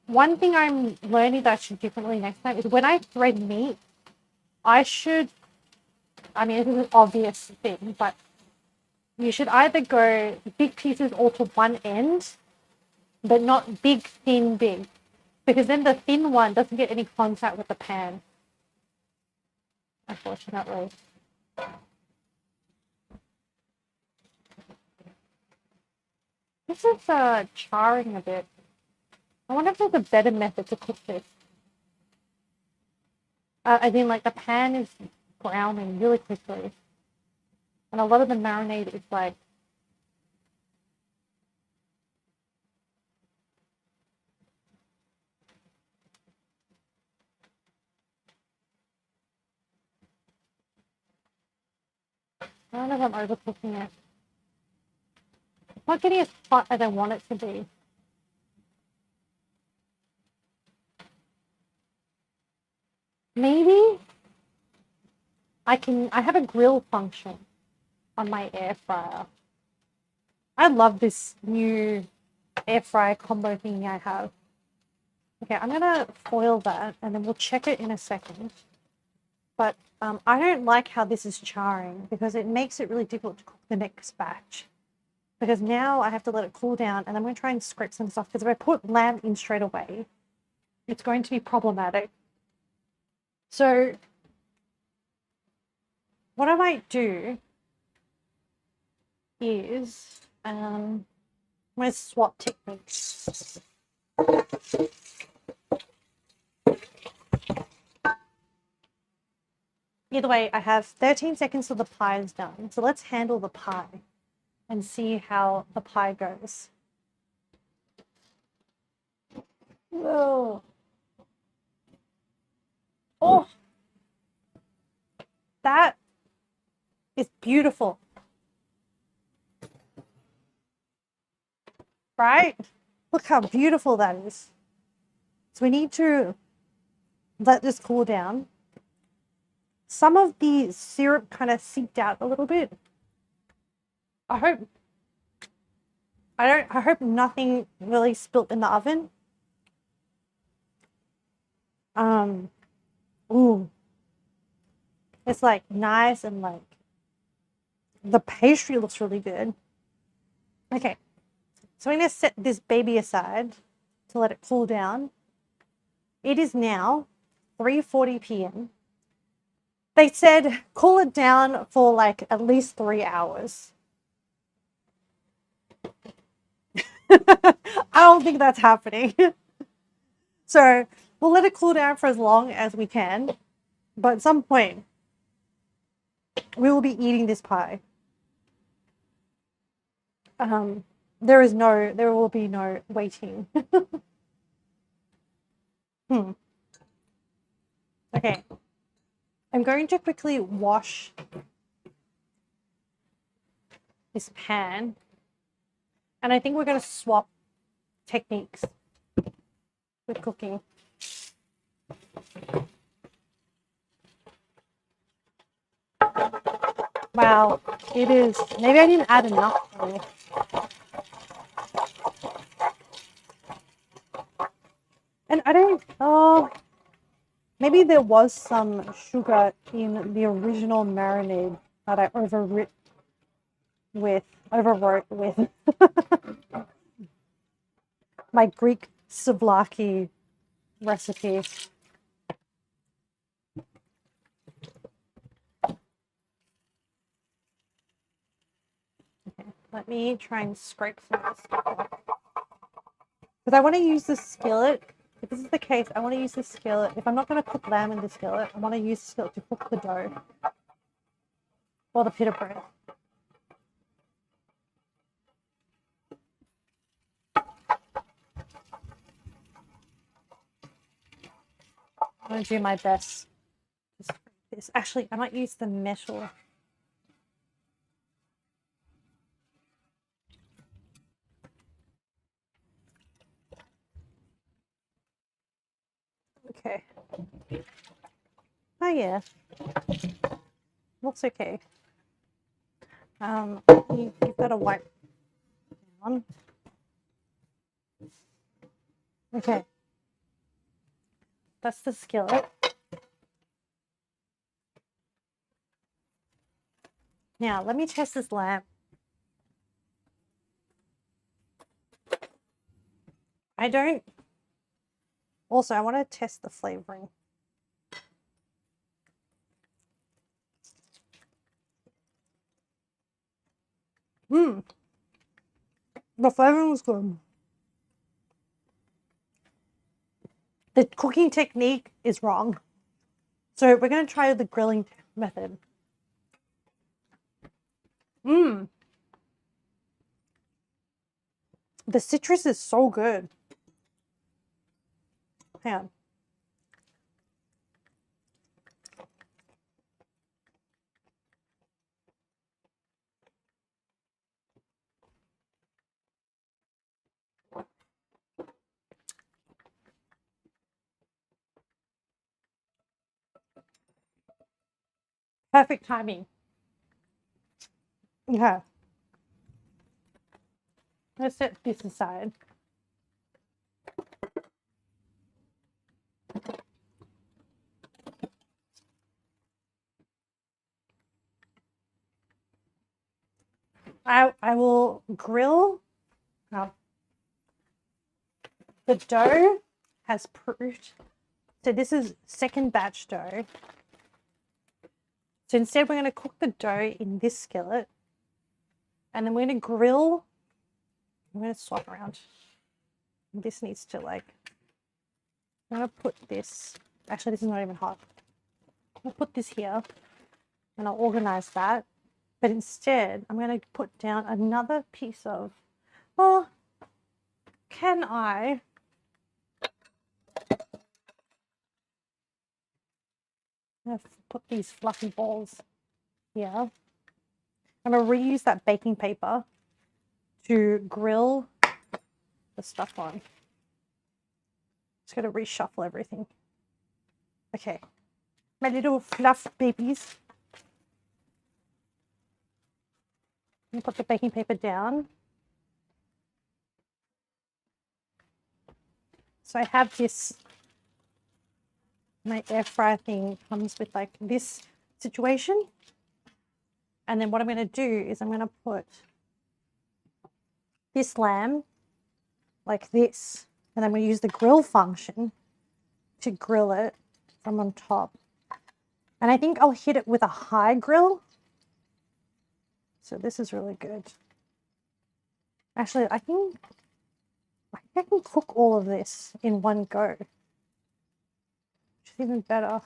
one thing I'm learning that I should do differently next time is when I thread meat, I should, I mean, this is an obvious thing, but you should either go big pieces all to one end, but not big, thin, big. Because then the thin one doesn't get any contact with the pan. Unfortunately. This is charring a bit. I wonder if there's a better method to cook this. I mean, like the pan is browning really quickly. And a lot of the marinade is like I don't know if I'm overcooking it. It's not getting as hot as I want it to be. Maybe I have a grill function on my air fryer. I love this new air fryer combo thing I have. Okay, I'm gonna foil that and then we'll check it in a second. But I don't like how this is charring because it makes it really difficult to cook the next batch. Because now I have to let it cool down and I'm going to try and scrape some stuff because if I put lamb in straight away, it's going to be problematic. So what I might do is where's swap techniques? Either way, I have 13 seconds till the pie is done. So let's handle the pie and see how the pie goes. Whoa. Oh, that is beautiful. Right? Look how beautiful that is. So we need to let this cool down. Some of the syrup kind of seeped out a little bit. I hope nothing really spilt in the oven. Ooh. It's like nice and like the pastry looks really good. Okay. So I'm going to set this baby aside to let it cool down. It is now 3:40 p.m. They said cool it down for like at least 3 hours. I don't think that's happening. So we'll let it cool down for as long as we can. But at some point, we will be eating this pie. There will be no waiting. Okay. I'm going to quickly wash this pan. And I think we're going to swap techniques with cooking. Wow, it is. Maybe I didn't add enough. And I don't, maybe there was some sugar in the original marinade that I overwrote with my Greek souvlaki recipe. Okay, let me try and scrape some of this stuff off. Because I want to use the skillet. If this is the case, I want to use the skillet. If I'm not going to cook lamb in the skillet, I want to use the skillet to cook the dough or the pita bread. I'm going to do my best. This. Actually, I might use the metal. Okay. Oh yeah. Looks okay. You've got to wipe down. Okay. That's the skillet. Now, let me test this lamb. Also, I want to test the flavoring. The flavoring was good. The cooking technique is wrong. So we're going to try the grilling method. The citrus is so good. Hang on. Perfect timing. Okay. Let's set this aside. I will grill. Now, the dough has proofed. So this is second batch dough. So instead we're going to cook the dough in this skillet. And then we're going to grill. I'm going to swap around. This needs to like, I'm going to put this, actually this is not even hot. I'll put this here and I'll organize that. But instead, I'm going to put down another piece of, oh, can I? I'm going to put these fluffy balls here. I'm going to reuse that baking paper to grill the stuff on. Just going to reshuffle everything. Okay. My little fluff babies. I'm going to put the baking paper down. So I have this, my air fryer thing comes with like this situation. And then what I'm going to do is I'm going to put this lamb like this. And I'm going to use the grill function to grill it from on top. And I think I'll hit it with a high grill. So this is really good. Actually, I think I can cook all of this in one go, which is even better.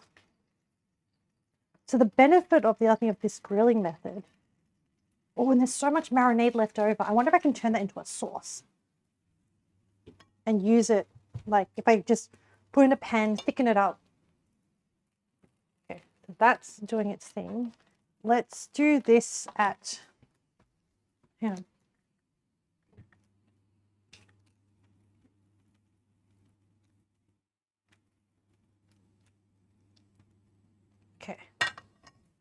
So the benefit of the other thing of this grilling method, oh, and there's so much marinade left over. I wonder if I can turn that into a sauce and use it, like if I just put in a pan, thicken it up. Okay, so that's doing its thing. Let's do this at, hang on. Okay.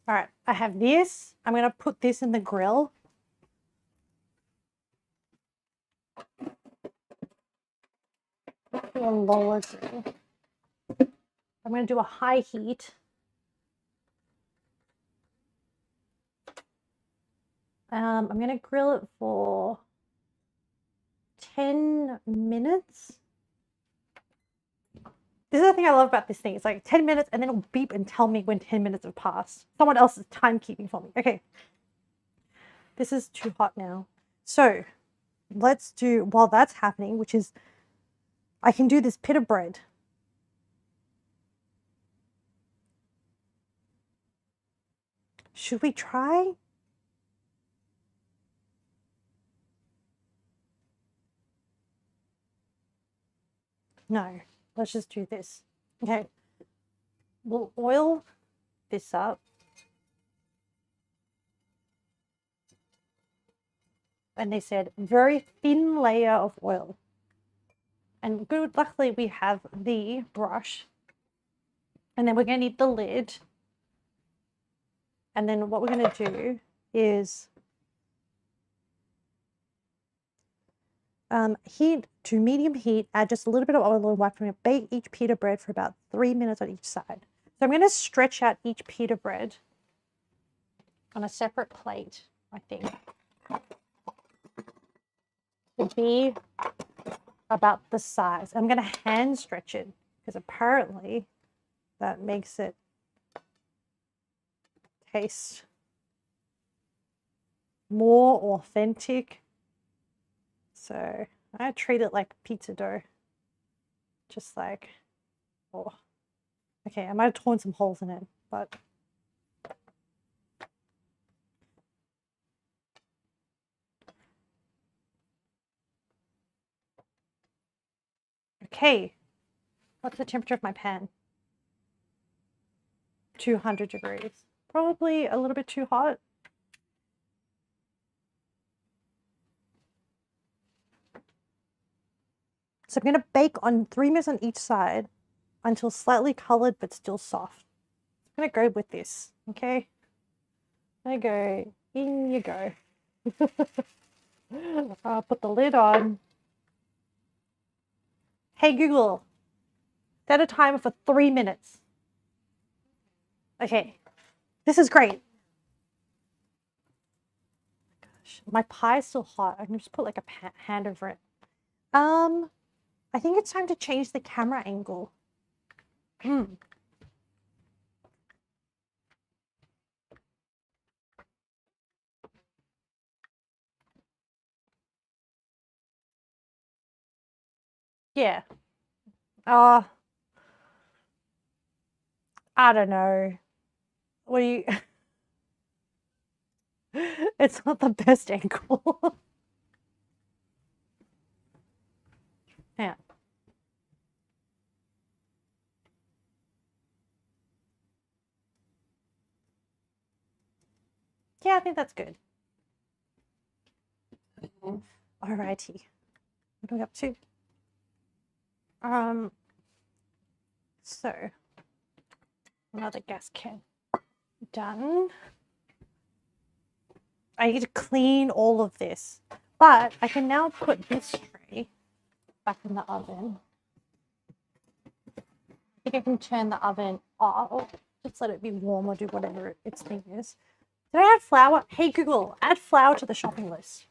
All right, I have this. I'm going to put this in the grill. Do a lower grill. I'm going to do a high heat. I'm going to grill it for 10 minutes. This is the thing I love about this thing. It's like 10 minutes and then it'll beep and tell me when 10 minutes have passed. Someone else is timekeeping for me. Okay. This is too hot now. So let's do, while that's happening, which is, I can do this pita bread. Should we try? No, let's just do this. Okay. We'll oil this up. And they said very thin layer of oil. And good, luckily we have the brush. And then we're going to need the lid. And then what we're going to do is heat to medium heat, add just a little bit of oil and water. I'm going to bake each pita bread for about 3 minutes on each side. So I'm going to stretch out each pita bread on a separate plate, I think, to be about the size. I'm going to hand stretch it because apparently that makes it taste more authentic. So I treat it like pizza dough, just like, oh, okay, I might have torn some holes in it, but okay. What's the temperature of my pan? 200 degrees. Probably a little bit too hot. So I'm going to bake on 3 minutes on each side until slightly colored but still soft. I'm going to go with this, okay? There you go. In you go. I'll put the lid on. Hey Google, set a timer for 3 minutes. Okay, this is great. Gosh, my pie is still hot. I can just put like a hand over it. I think it's time to change the camera angle. Yeah. I don't know. What do you... It's not the best angle. Yeah. Yeah, I think that's good. Alrighty. What are we up to? So another gas can done. I need to clean all of this, but I can now put this tray back in the oven. I think I can turn the oven off, or just let it be warm, or do whatever its thing is. Did I add flour? Hey Google, add flour to the shopping list.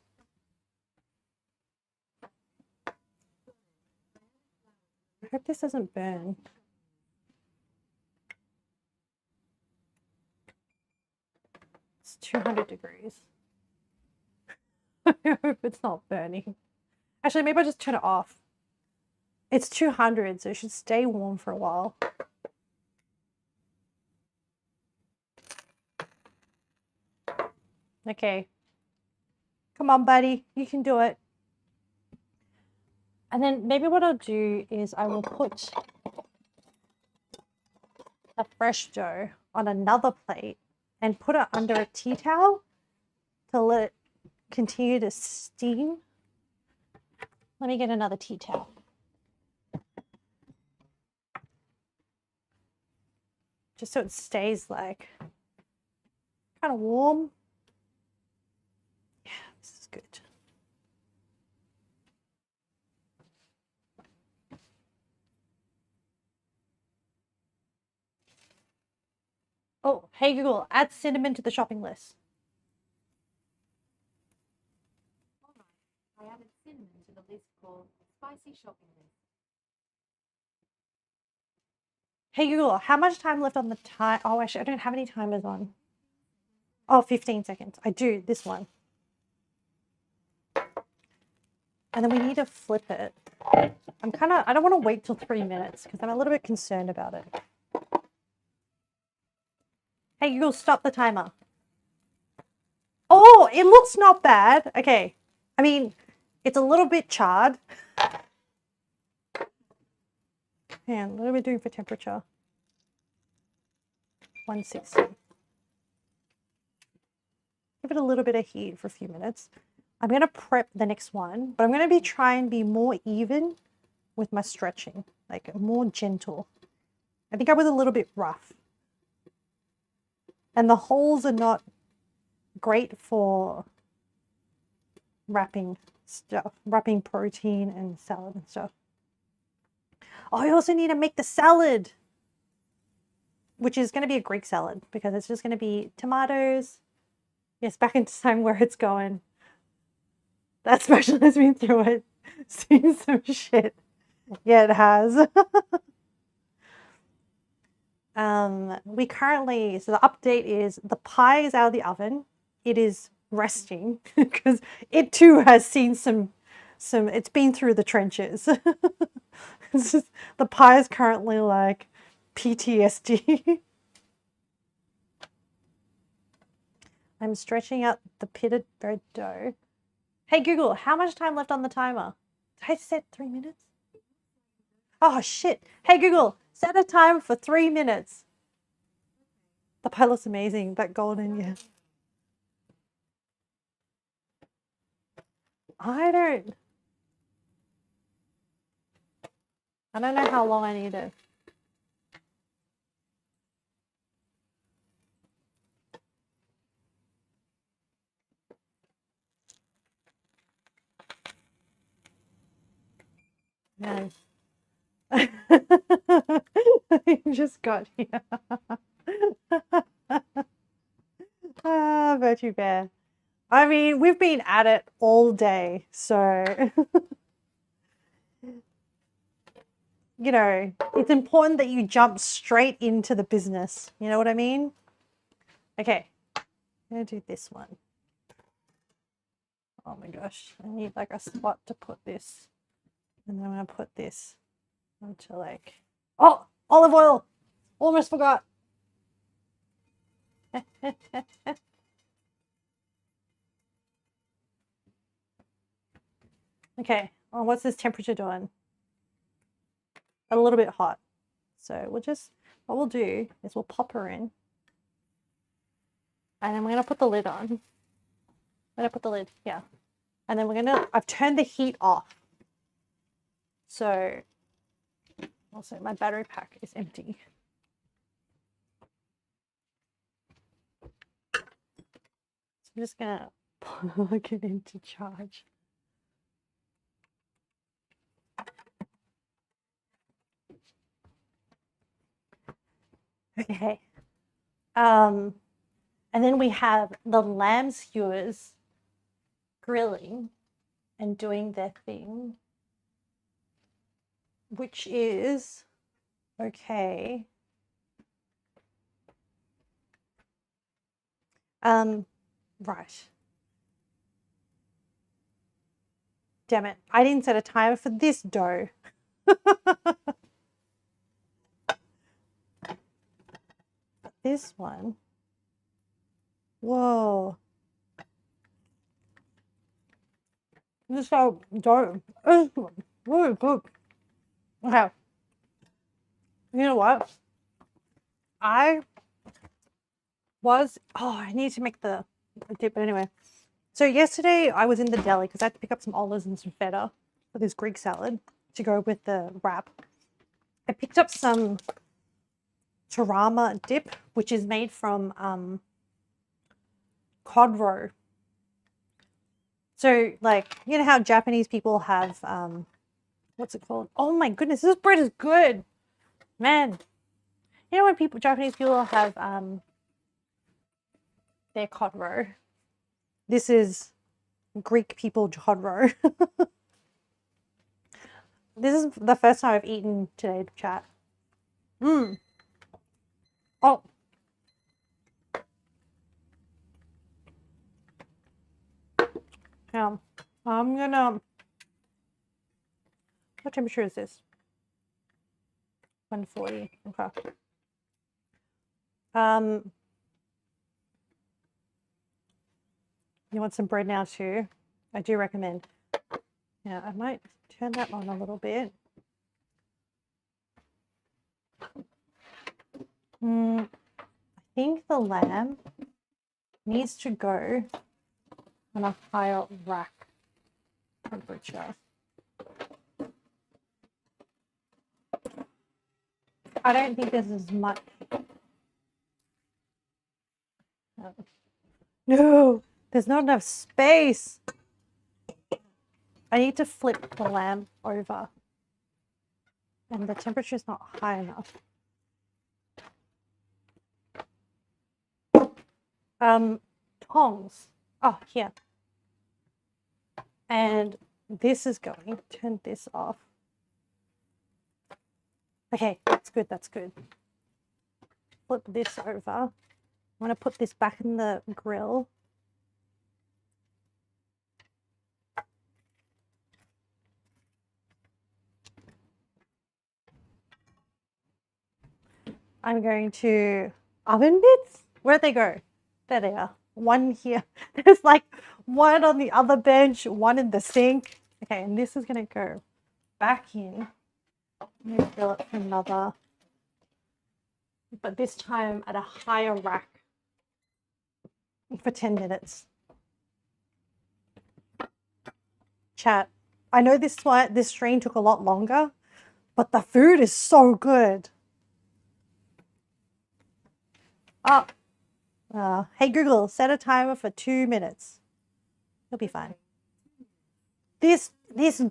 I hope this doesn't burn. It's 200 degrees. I hope it's not burning. Actually, maybe I'll just turn it off. It's 200, so it should stay warm for a while. Okay. Come on, buddy. You can do it. And then maybe what I'll do is I will put a fresh dough on another plate and put it under a tea towel to let it continue to steam. Let me get another tea towel. Just so it stays like kind of warm. Yeah, this is good. Oh, hey Google, add cinnamon to the shopping list. I added cinnamon to the list called spicy shopping list. Hey Google, how much time left on the time? Oh, actually, I don't have any timers on. Oh, 15 seconds. I do, this one. And then we need to flip it. I don't want to wait till 3 minutes because I'm a little bit concerned about it. Hey Google, stop the timer. Oh, it looks not bad. Okay. I mean, it's a little bit charred. And what are we doing for temperature? 160. Give it a little bit of heat for a few minutes. I'm going to prep the next one, but I'm going to try and be more even with my stretching, like more gentle. I think I was a little bit rough. And the holes are not great for wrapping stuff, wrapping protein and salad and stuff. Oh, I also need to make the salad, which is going to be a Greek salad because it's just going to be tomatoes. Yes, back into time where it's going. That specialist been through it, seen some shit. Yeah, it has. We currently, so the update is the pie is out of the oven. It is resting because it too has seen some, it's been through the trenches. The pie is currently like PTSD. I'm stretching out the pitted bread dough. Hey Google, how much time left on the timer? Did I set 3 minutes? Oh shit. Hey Google, set a timer for 3 minutes. The pie looks amazing, that golden, yeah. I don't know how long I need it. No. I just got here. Virtue Bear. I mean, we've been at it all day, so you know, it's important that you jump straight into the business. You know what I mean? Okay, I'm gonna do this one. Oh my gosh, I need like a spot to put this. And then I'm going to put this onto like, oh, olive oil. Almost forgot. Okay, well, what's this temperature doing? A little bit hot. So we'll just, what we'll do is we'll pop her in. And then we're going to put the lid on. I'm going to put the lid here. And then we're going to, I've turned the heat off. So, also my battery pack is empty. So I'm just going to plug it into charge. Okay. And then we have the lamb skewers grilling and doing their thing, which is okay. Right. Damn it. I didn't set a timer for this dough. This one. Whoa. This is how dough. It's really good. Okay. You know what? I need to make the dip, but anyway. So yesterday I was in the deli because I had to pick up some olives and some feta for this Greek salad to go with the wrap. I picked up some tarama dip, which is made from cod roe. So like, you know how Japanese people have, what's it called? Oh my goodness, this bread is good. Man. You know when Japanese people have their cod roe? This is Greek people cod roe. This is the first time I've eaten today, chat. Oh. Yeah. I'm gonna, what temperature is this? 140. Okay. You want some bread now too? I do recommend. Yeah, I might turn that on a little bit. I think the lamb needs to go on a higher rack temperature. I don't think there's as much. No, there's not enough space. I need to flip the lamb over. And the temperature is not high enough. Tongs. Oh, here. And this is going. Turn this off. Okay, that's good, that's good. Flip this over. I'm going to put this back in the grill. I'm going to oven mitts. Where'd they go? There they are. One here. There's like one on the other bench, one in the sink. Okay, and this is going to go back in. I'm going to fill it for another, but this time at a higher rack for 10 minutes. Chat, I know this stream took a lot longer, but the food is so good. Hey Google, set a timer for 2 minutes. You'll be fine. This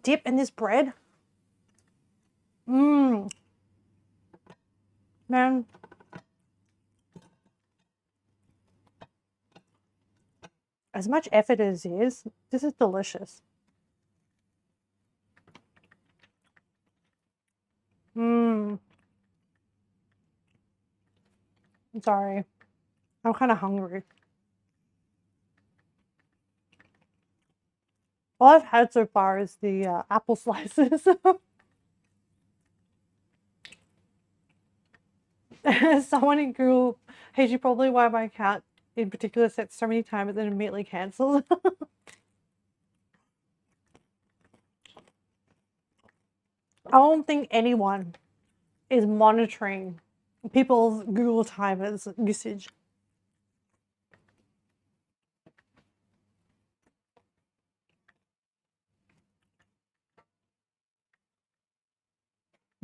dip and this bread. Man. As much effort as it is, this is delicious. I'm sorry. I'm kind of hungry. All I've had so far is the apple slices. Someone in Google, hey, you probably why my account in particular sets so many times and then immediately cancels. I don't think anyone is monitoring people's Google timers usage.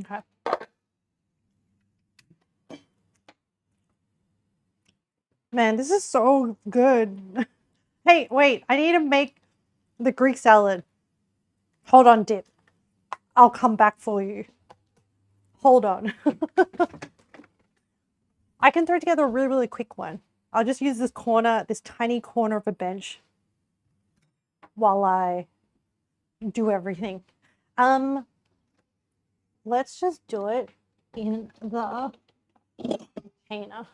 Okay. Man, this is so good. Hey, wait, I need to make the Greek salad. Hold on, Dip. I'll come back for you. Hold on. I can throw together a really, really quick one. I'll just use this tiny corner of a bench while I do everything. Let's just do it in the container.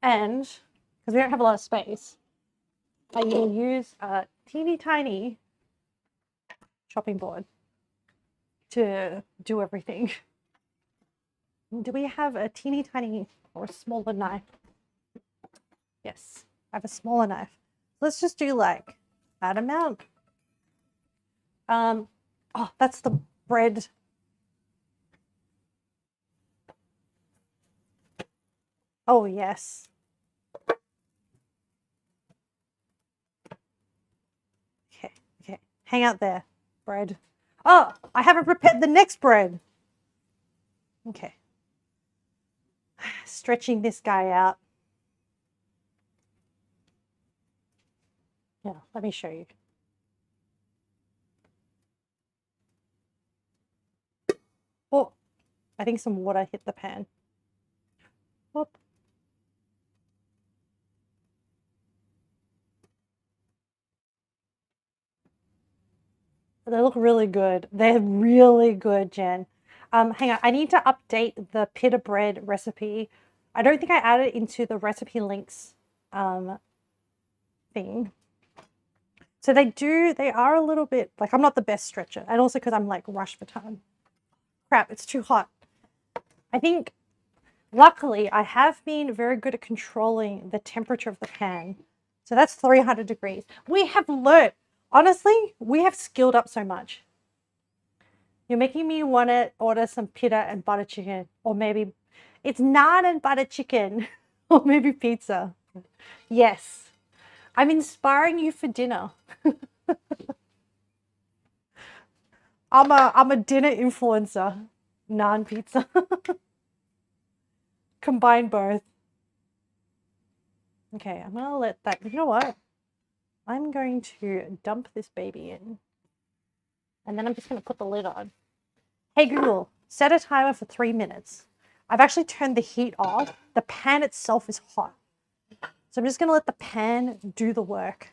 And because we don't have a lot of space, I will use a teeny tiny chopping board to do everything. Do we have a teeny tiny or a smaller knife? Yes, I have a smaller knife. Let's just do like that amount. Oh, that's the bread. Oh, yes. Okay. Hang out there, bread. Oh, I haven't prepared the next bread. Okay. Stretching this guy out. Yeah, let me show you. Oh, I think some water hit the pan. Whoop. They look really good. They're really good, Jen. Hang on, I need to update the pita bread recipe. I don't think I added it into the recipe links thing. So they are a little bit, like I'm not the best stretcher. And also because I'm like rushed for time. Crap, it's too hot. I think, luckily, I have been very good at controlling the temperature of the pan. So that's 300 degrees. We have learnt, honestly, we have skilled up so much. You're making me want to order some pita and butter chicken, or maybe it's naan and butter chicken, or maybe pizza. Yes, I'm inspiring you for dinner. I'm a dinner influencer. Naan pizza. Combine both. Okay, I'm gonna let that. You know what? I'm going to dump this baby in, and then I'm just gonna put the lid on. Hey Google, set a timer for 3 minutes. I've actually turned the heat off. The pan itself is hot. So I'm just going to let the pan do the work.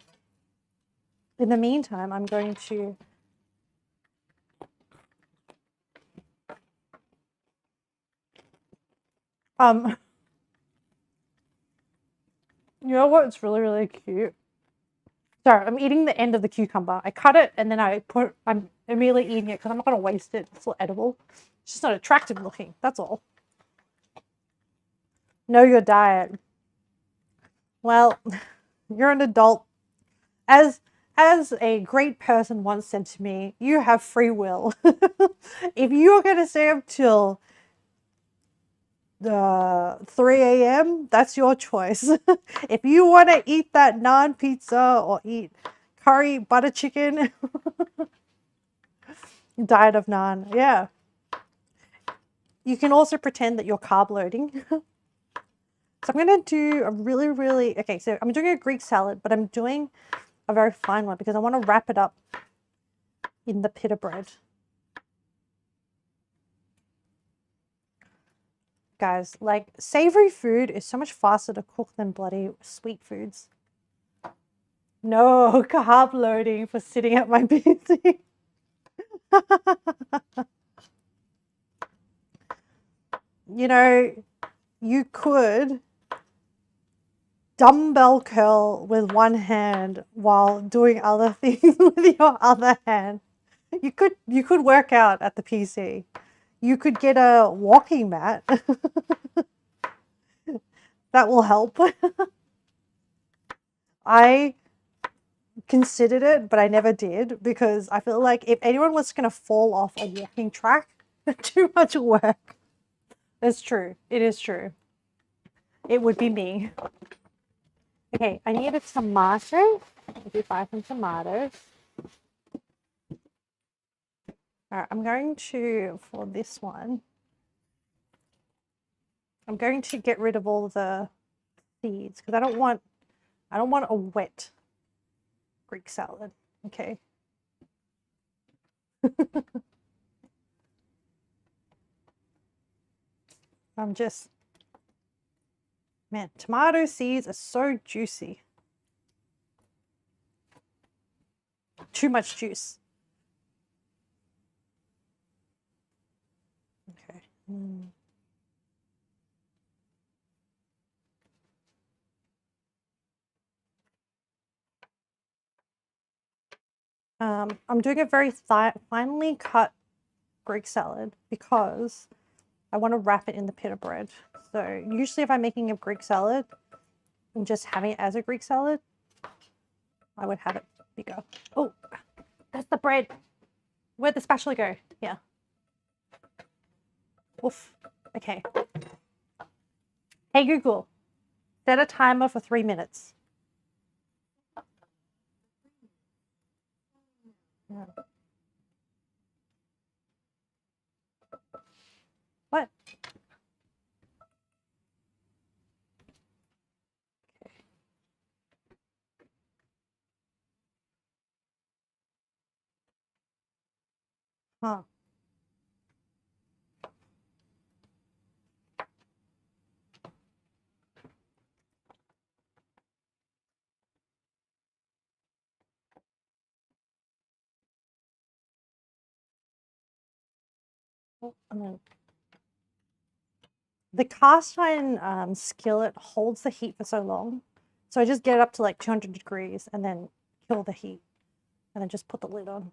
In the meantime, I'm going to you know what's really, really cute? Sorry, I'm eating the end of the cucumber. I cut it and then I'm immediately eating it because I'm not going to waste it. It's still edible. It's just not attractive looking. That's all. Know your diet. Well, you're an adult. As a great person once said to me, you have free will. If you're going to stay up till 3 a.m., that's your choice. If you want to eat that naan pizza or eat curry butter chicken, diet of naan, yeah. You can also pretend that you're carb loading. So I'm going to do a really, okay, so I'm doing a Greek salad, but I'm doing a very fine one because I want to wrap it up in the pita bread. Guys, like savory food is so much faster to cook than bloody sweet foods. No carb loading for sitting at my PC. You know, you could dumbbell curl with one hand while doing other things with your other hand. You could work out at the PC. You could get a walking mat. That will help. I considered it, but I never did because I feel like if anyone was going to fall off a walking track, too much work. It's true. It is true. It would be me. Okay, I need a tomato. If you buy some tomatoes. All right, I'm going to, for this one, I'm going to get rid of all the seeds because I don't want a wet Greek salad. Okay. I'm just, man, tomato seeds are so juicy. Too much juice. Okay. I'm doing a very finely cut Greek salad because I want to wrap it in the pita bread. So usually if I'm making a Greek salad and just having it as a Greek salad, I would have it bigger. Oh, that's the bread. Where'd the spatula go? Yeah. Oof. Okay. Hey Google, set a timer for 3 minutes. Yeah. What? Okay. Huh. Oh, the cast iron skillet holds the heat for so long. So I just get it up to like 200 degrees and then kill the heat and then just put the lid on.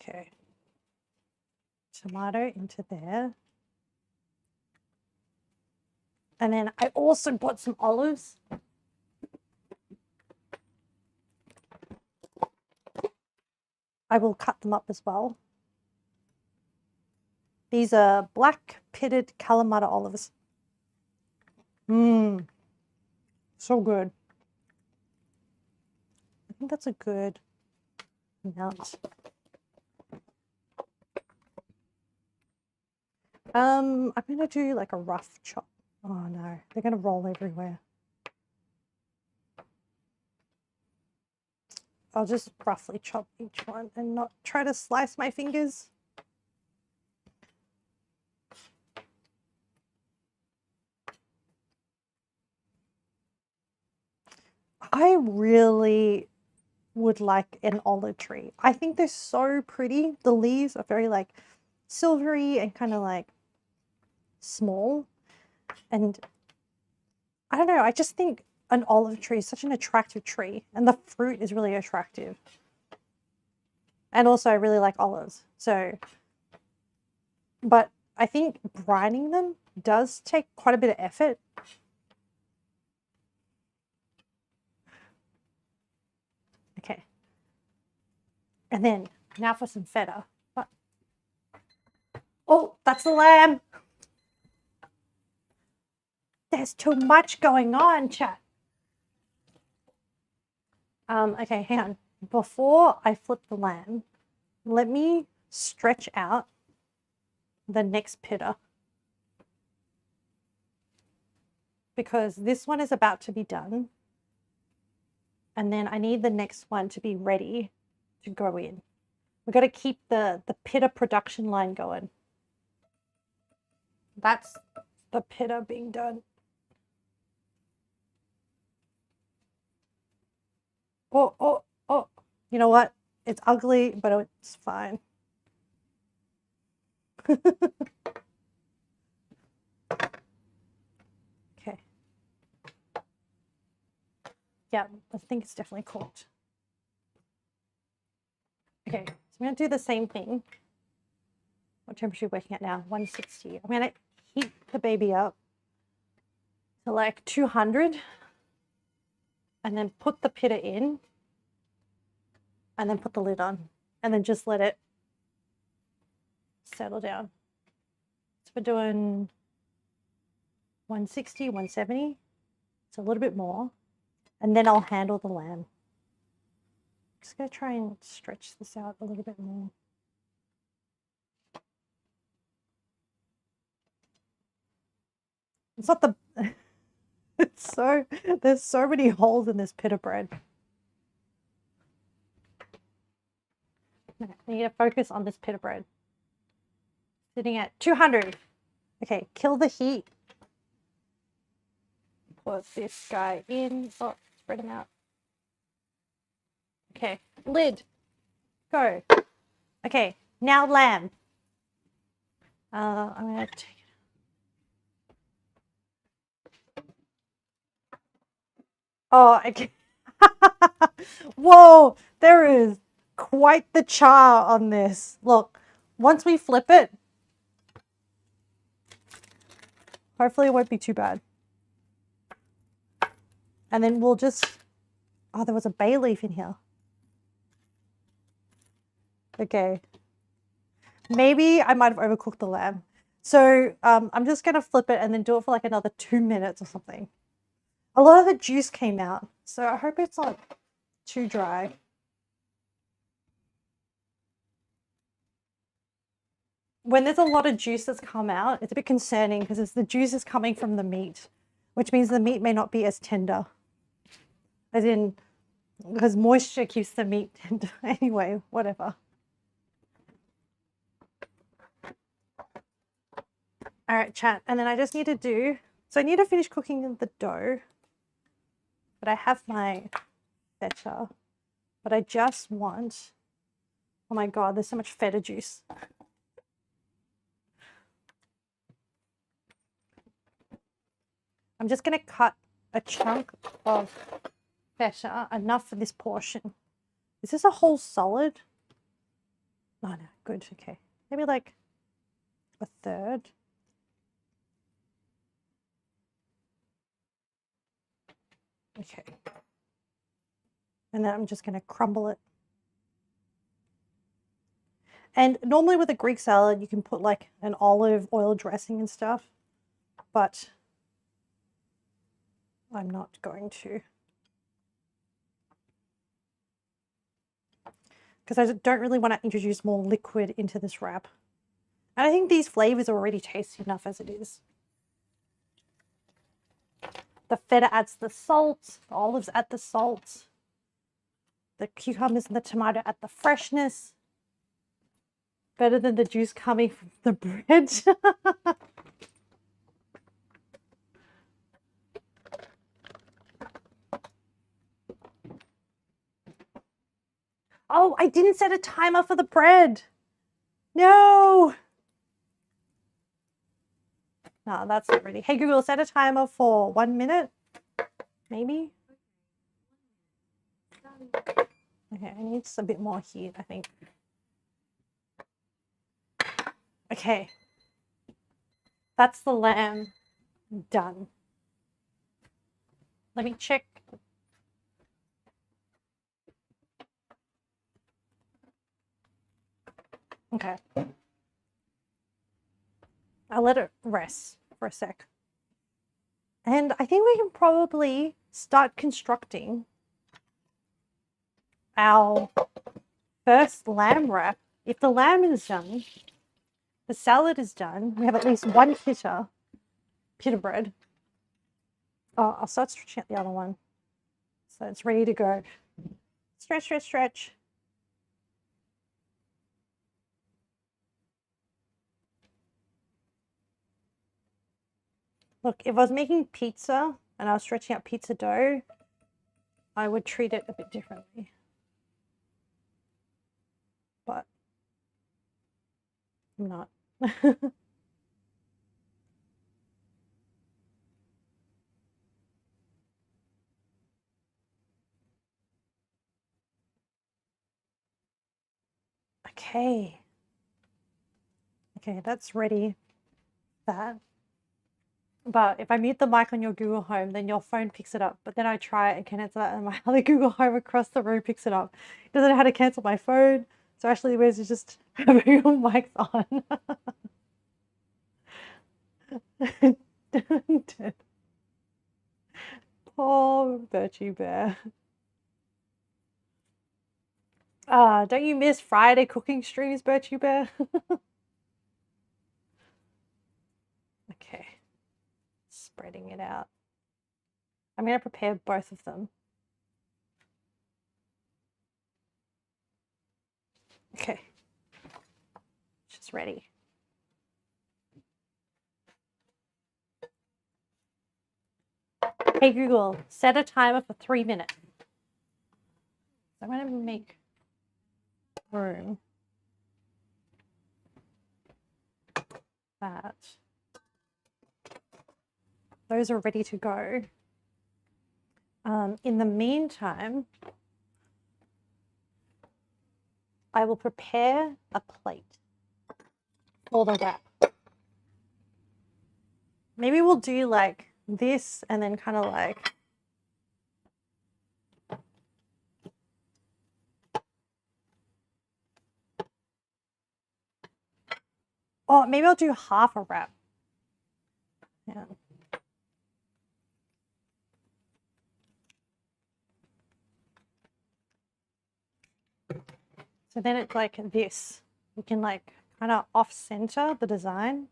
Okay. Tomato into there. And then I also bought some olives. I will cut them up as well. These are black pitted Kalamata olives. Mmm. So good. I think that's a good amount. I'm gonna do like a rough chop. Oh no, they're gonna roll everywhere. I'll just roughly chop each one and not try to slice my fingers. I really would like an olive tree. I think they're so pretty. The leaves are very like silvery and kind of like small. And I don't know, I just think an olive tree is such an attractive tree and the fruit is really attractive. And also I really like olives. So, but I think brining them does take quite a bit of effort. Okay. And then now for some feta. What? Oh, that's the lamb. There's too much going on, chat. Okay, hang on. Before I flip the lamb, let me stretch out the next pita. Because this one is about to be done. And then I need the next one to be ready to go in. We've got to keep the pita production line going. That's the pita being done. Oh, oh, oh. You know what? It's ugly, but it's fine. Okay. Yeah, I think it's definitely cooked. Okay, so I'm going to do the same thing. What temperature are we working at now? 160. I'm going to heat the baby up to like 200 and then put the pitta in and then put the lid on and then just let it settle down. So we're doing 160, 170. It's a little bit more. And then I'll handle the lamb. I'm just going to try and stretch this out a little bit more. It's not the... it's so... There's so many holes in this pita bread. I need to focus on this pita bread. Sitting at 200. Okay, kill the heat. Put this guy in. Oh, spread him out. Okay, lid. Go. Okay, now lamb. I'm going to take it. Oh, okay. Whoa, there is quite the char on this. Look, once we flip it, hopefully it won't be too bad. And then we'll just... Oh, there was a bay leaf in here. Okay. Maybe I might have overcooked the lamb. So I'm just going to flip it and then do it for like another 2 minutes or something. A lot of the juice came out, so I hope it's not too dry. When there's a lot of juice that's come out, it's a bit concerning because the juice is coming from the meat, which means the meat may not be as tender. As in, because moisture keeps the meat tender. Anyway, whatever. All right, chat. And then I just need to do... So I need to finish cooking the dough. But I have my feta. But I just want... Oh my God, there's so much feta juice. I'm just going to cut a chunk of feta, enough for this portion. Is this a whole solid? Oh no, good, okay. Maybe like a third. Okay. And then I'm just going to crumble it. And normally with a Greek salad, you can put like an olive oil dressing and stuff, but I'm not going to. Because I don't really want to introduce more liquid into this wrap. And I think these flavors are already tasty enough as it is. The feta adds the salt, the olives add the salt, the cucumbers and the tomato add the freshness. Better than the juice coming from the bread. Oh, I didn't set a timer for the bread. No. No, that's not ready. Hey Google, set a timer for 1 minute. Maybe. Okay, I need a bit more heat, I think. Okay. That's the lamb done. Let me check. Okay. I'll let it rest for a sec. And I think we can probably start constructing our first lamb wrap. If the lamb is done, the salad is done, we have at least one pita bread. Oh, I'll start stretching out the other one. So it's ready to go. Stretch, stretch, stretch. Look, if I was making pizza and I was stretching out pizza dough, I would treat it a bit differently. But I'm not. Okay. Okay, that's ready. That. But if I mute the mic on your Google Home, then your phone picks it up. But then I try and cancel that, and my other Google Home across the room picks it up. It doesn't know how to cancel my phone. So Ashley wears is just having your mics on. Poor Birchie Bear. Don't you miss Friday cooking streams, Birchie Bear? Okay. Spreading it out. I'm going to prepare both of them. Okay. She's ready. Hey Google, set a timer for 3 minutes. I'm going to make room. That. Those are ready to go. In the meantime, I will prepare a plate for the wrap. Maybe we'll do like this and then kind of like oh, maybe I'll do half a wrap. Yeah. So then it's like this. We can like kind of off-center the design,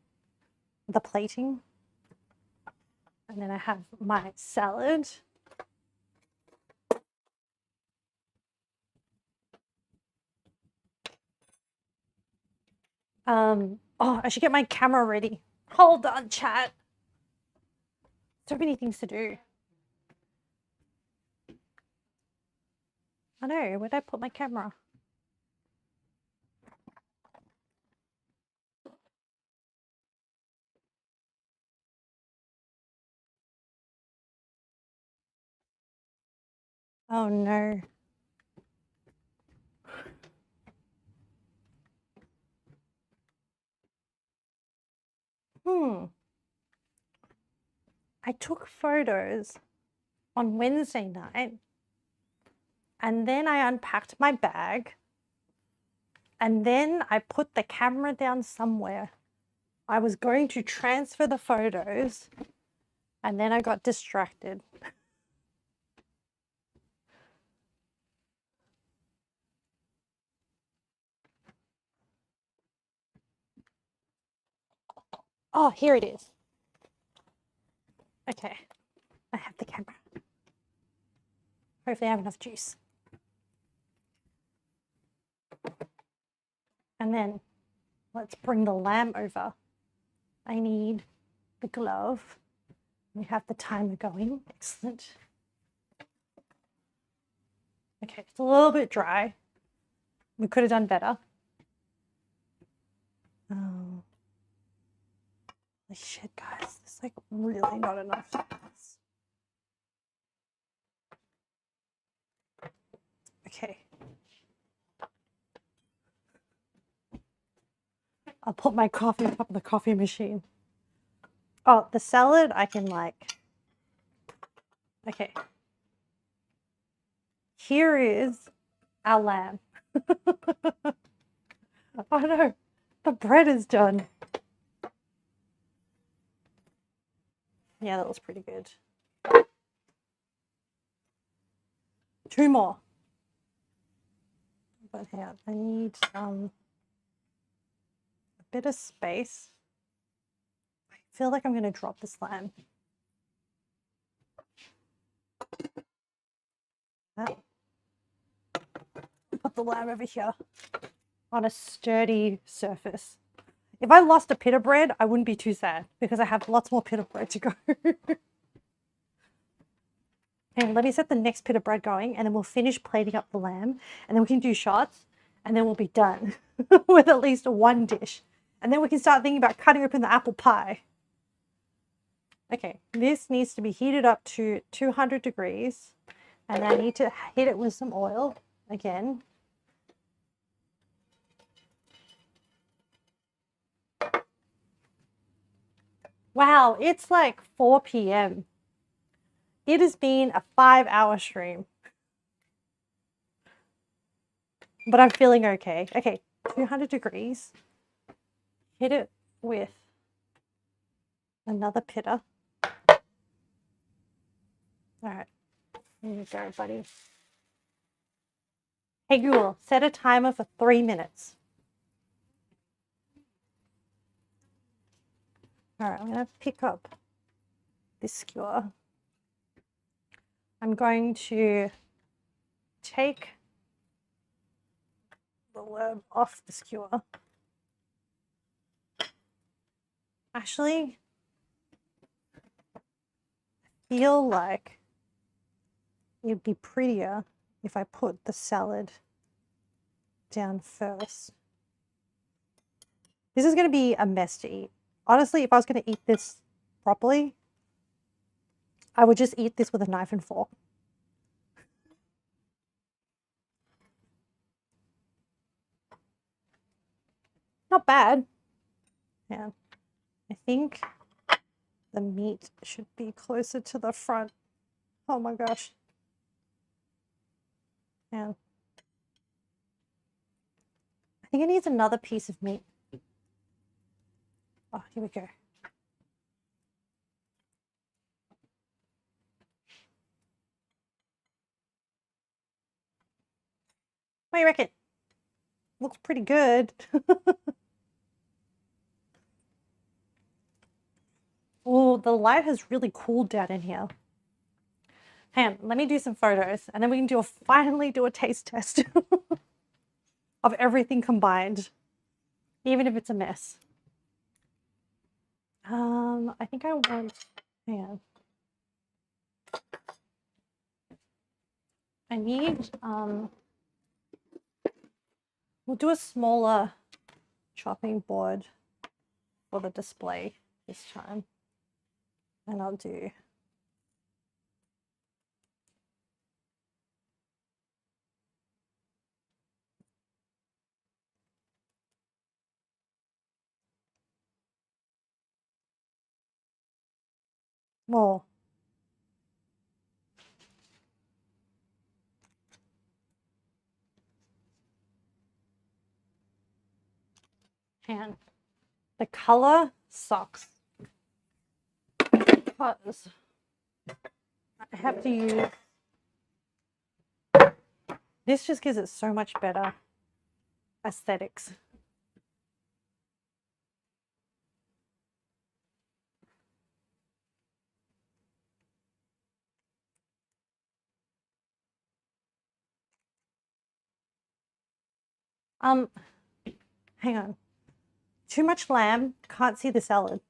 the plating. And then I have my salad. Oh, I should get my camera ready. Hold on, chat. So many things to do. I know, where'd I put my camera? Oh no. I took photos on Wednesday night and then I unpacked my bag and then I put the camera down somewhere. I was going to transfer the photos and then I got distracted. Oh, here it is. Okay, I have the camera. Hopefully I have enough juice. And then let's bring the lamb over. I need the glove. We have the timer going. Excellent. Okay, it's a little bit dry. We could have done better. Holy shit, guys. There's like really not enough spice. Okay. I'll put my coffee on top of the coffee machine. Oh, the salad I can like. Okay. Here is our lamb. Oh no, the bread is done. Yeah, that was pretty good. 2 more. But yeah, I need a bit of space. I feel like I'm going to drop this lamb. Put the lamb over here on a sturdy surface. If I lost a pita bread, I wouldn't be too sad because I have lots more pita bread to go. And let me set the next pita bread going and then we'll finish plating up the lamb and then we can do shots and then we'll be done with at least one dish. And then we can start thinking about cutting open the apple pie. Okay, this needs to be heated up to 200 degrees. And I need to hit it with some oil again. Wow, it's like 4 p.m. It has been a 5-hour stream. But I'm feeling okay. Okay, 200 degrees. Hit it with another pitter. All right, here you go, buddy. Hey Google, set a timer for 3 minutes. All right, I'm going to pick up this skewer. I'm going to take the lid off the skewer. Actually, I feel like it'd be prettier if I put the salad down first. This is going to be a mess to eat. Honestly, if I was going to eat this properly, I would just eat this with a knife and fork. Not bad. Yeah. I think the meat should be closer to the front. Oh my gosh. Yeah. I think it needs another piece of meat. Oh, here we go. What do you reckon? Looks pretty good. Oh, the light has really cooled down in here. Hang on, let me do some photos and then we can finally do a taste test of everything combined, even if it's a mess. I think I want, hang on. I need, we'll do a smaller chopping board for the display this time. And I'll do more. And the color sucks because I have to use, this just gives it so much better aesthetics. Hang on. Too much lamb, can't see the salad.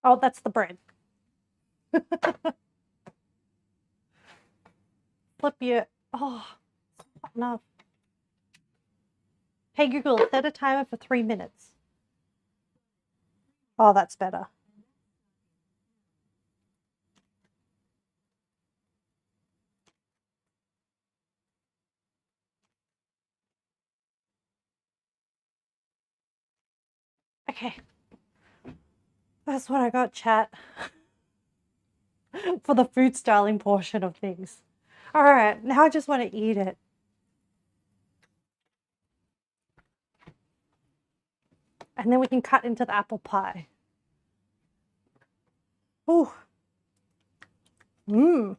Oh, that's the bread. Flip you. Oh, no. Hey Google, set a timer for 3 minutes. Oh, that's better. Okay. That's what I got, chat. For the food styling portion of things. All right, now I just want to eat it. And then we can cut into the apple pie. Ooh. Mmm.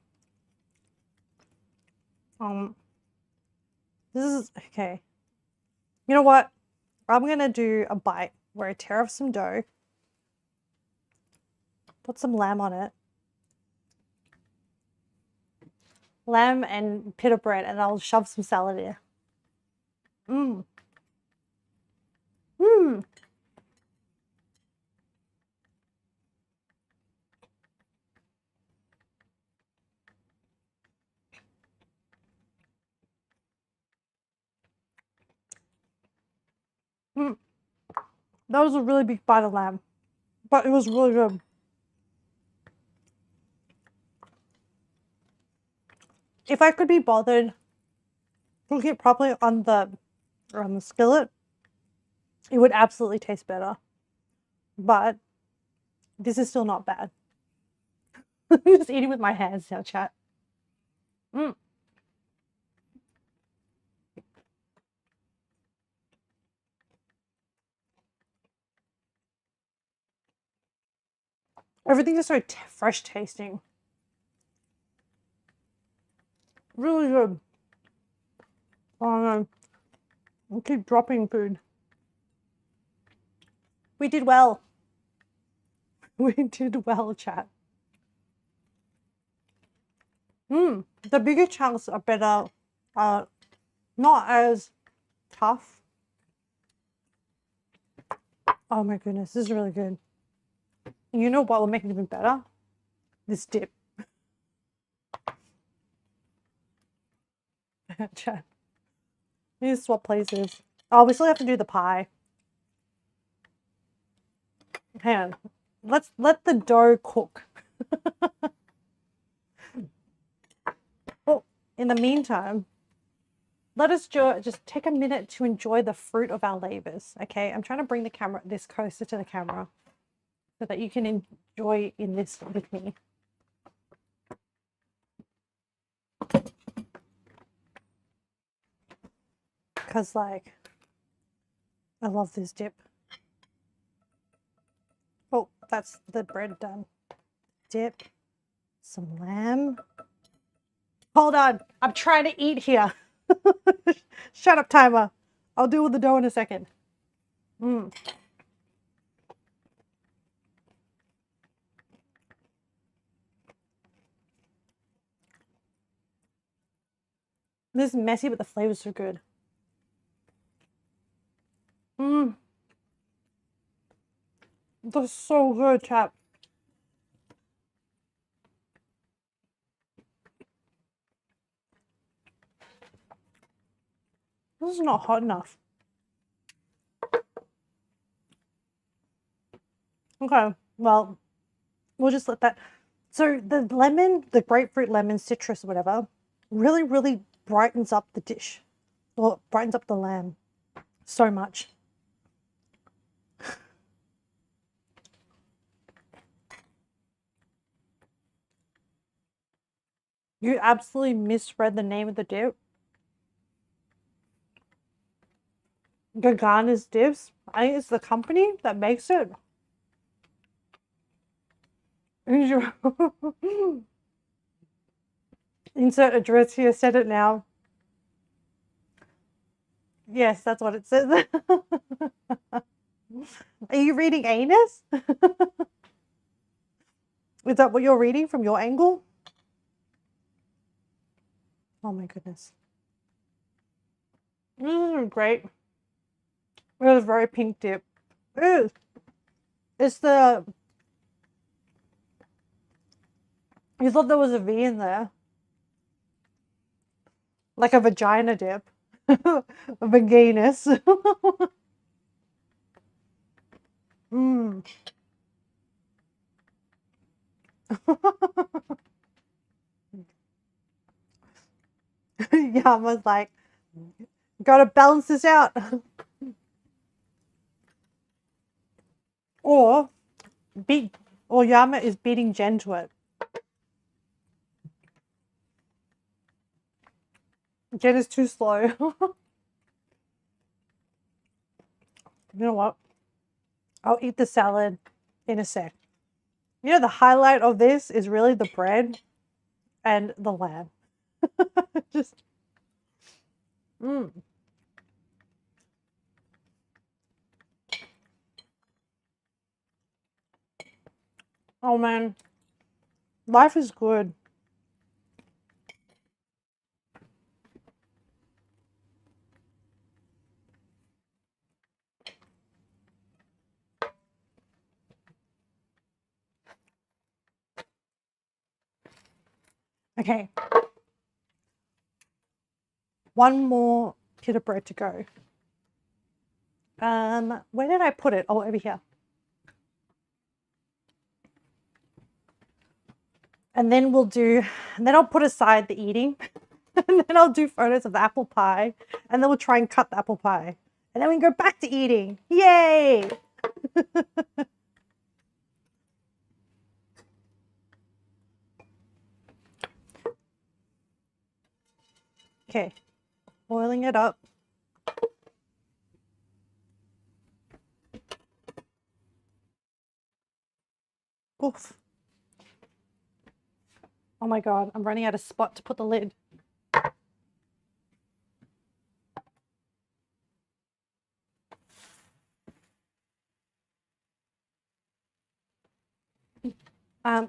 This is, okay. You know what? I'm going to do a bite where I tear off some dough. Put some lamb on it. Lamb and pita bread, and I'll shove some salad in. Mmm. Mmm. That was a really big bite of lamb, but it was really good. If I could be bothered cooking it properly on the skillet, it would absolutely taste better. But this is still not bad. I'm just eating with my hands now, chat. Everything is so fresh tasting. Really good. Oh no. I'll keep dropping food. We did well. We did well, chat. The bigger chunks are better. Not as tough. Oh my goodness, this is really good. You know what will make it even better? This dip. Chat. We need to swap places. Oh, we still have to do the pie. Hang on. Let's let the dough cook. Oh, in the meantime, let us just take a minute to enjoy the fruit of our labors. Okay, I'm trying to bring the camera this closer to the camera so that you can enjoy in this with me. Because, like, I love this dip. Oh, that's the bread done. Dip, some lamb. Hold on, I'm trying to eat here. Shut up, timer. I'll deal with the dough in a second. This is messy, but the flavor's so good. That's so good, chap. This is not hot enough. Okay, well, we'll just let that. So the lemon, the grapefruit, lemon, citrus, whatever, really, really brightens up the dish. Or brightens up the lamb so much. You absolutely misread the name of the dip. Gagana's Dips. I think it's the company that makes it. Insert address here, said it now. Yes, that's what it says. Are you reading anus? Is that what you're reading from your angle? Oh my goodness. Great. It was very pink dip. Ooh. It's the... You thought there was a V in there. Like a vagina dip. A vaginus. Yum was like, gotta balance this out. Or Yama is beating Jen to it. Jen is too slow. You know what? I'll eat the salad in a sec. You know, the highlight of this is really the bread and the lamb. Just, Oh man, life is good. Okay. One more pita bread to go. Where did I put it? Oh, over here. And then I'll put aside the eating. And then I'll do photos of the apple pie. And then we'll try and cut the apple pie. And then we can go back to eating. Yay! Okay, boiling it up. Oof. Oh my God, I'm running out of spot to put the lid.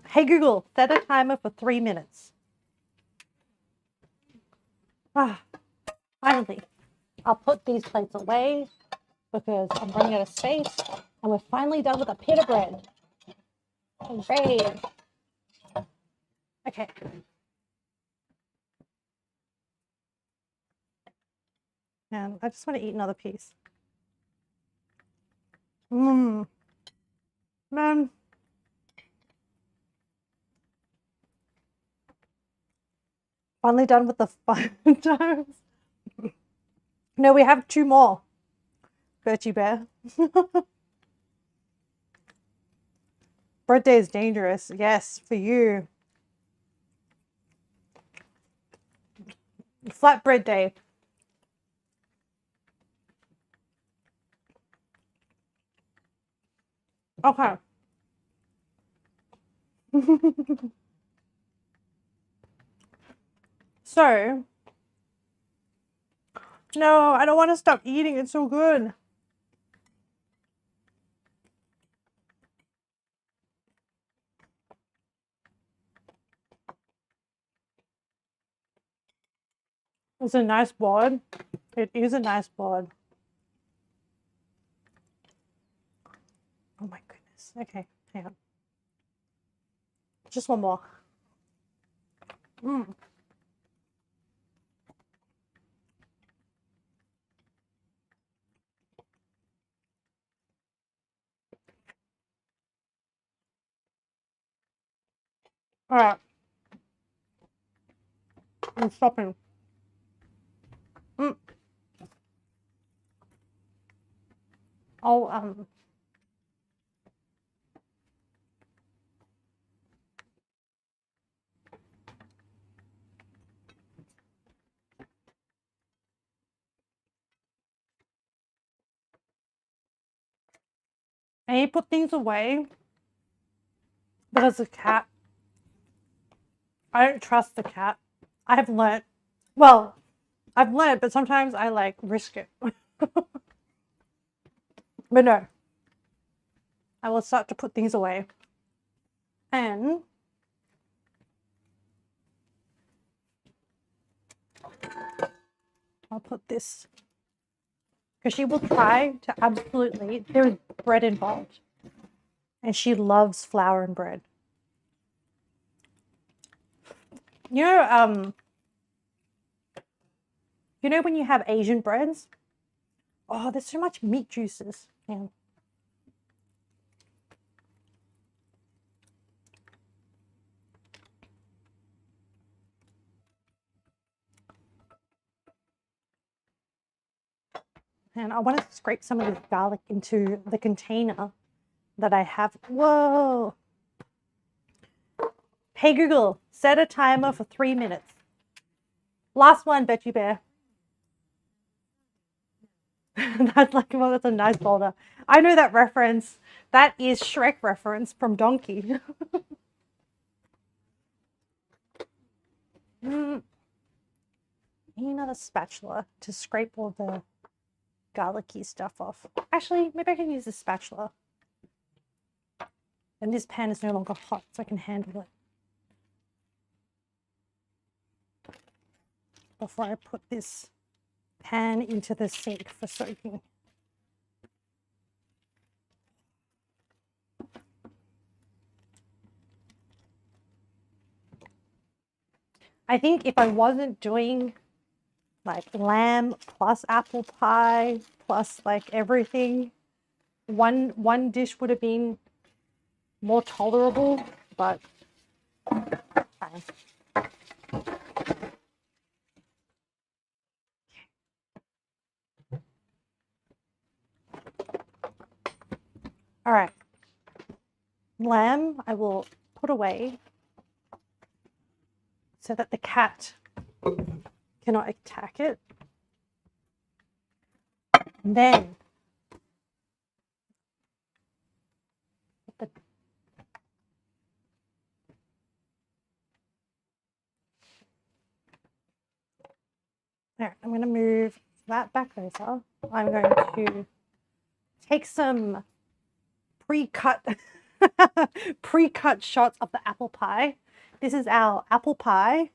Hey Google, set a timer for 3 minutes. Finally, I'll put these plates away because I'm running out of space, and we're finally done with the pita bread. Great. Okay. And I just want to eat another piece. Man. Finally done with the fun times. No, we have 2 more. Bertie Bear. Birthday is dangerous. Yes, for you. Flatbread day. Okay. So, no, I don't want to stop eating. It's so good. It's a nice board. It is a nice board. Oh my goodness. Okay, hang on. Just one more. All right. I'm stopping. Oh, I need to put things away because the cat, I don't trust the cat. I have learnt, well, I've learnt, but sometimes I like risk it. But no, I will start to put things away. And I'll put this, because she will try to absolutely, there is bread involved. And she loves flour and bread. You know when you have Asian breads? Oh, there's so much meat juices. Yeah. And I want to scrape some of this garlic into the container that I have. Whoa. Hey Google, set a timer for 3 minutes. Last one, Betty Bear. That's like, well, that's a nice boulder. I know that reference. That is Shrek reference from Donkey. Need another spatula to scrape all the garlicky stuff off. Actually, maybe I can use a spatula. And this pan is no longer hot, so I can handle it. Before I put this pan into the sink for soaking. I think if I wasn't doing like lamb plus apple pie plus like everything. One dish would have been more tolerable, but fine. All right. Lamb I will put away so that the cat cannot attack it. And then the there, I'm going to move that back over. I'm going to take some pre-cut pre-cut shots of the apple pie. This is our apple pie.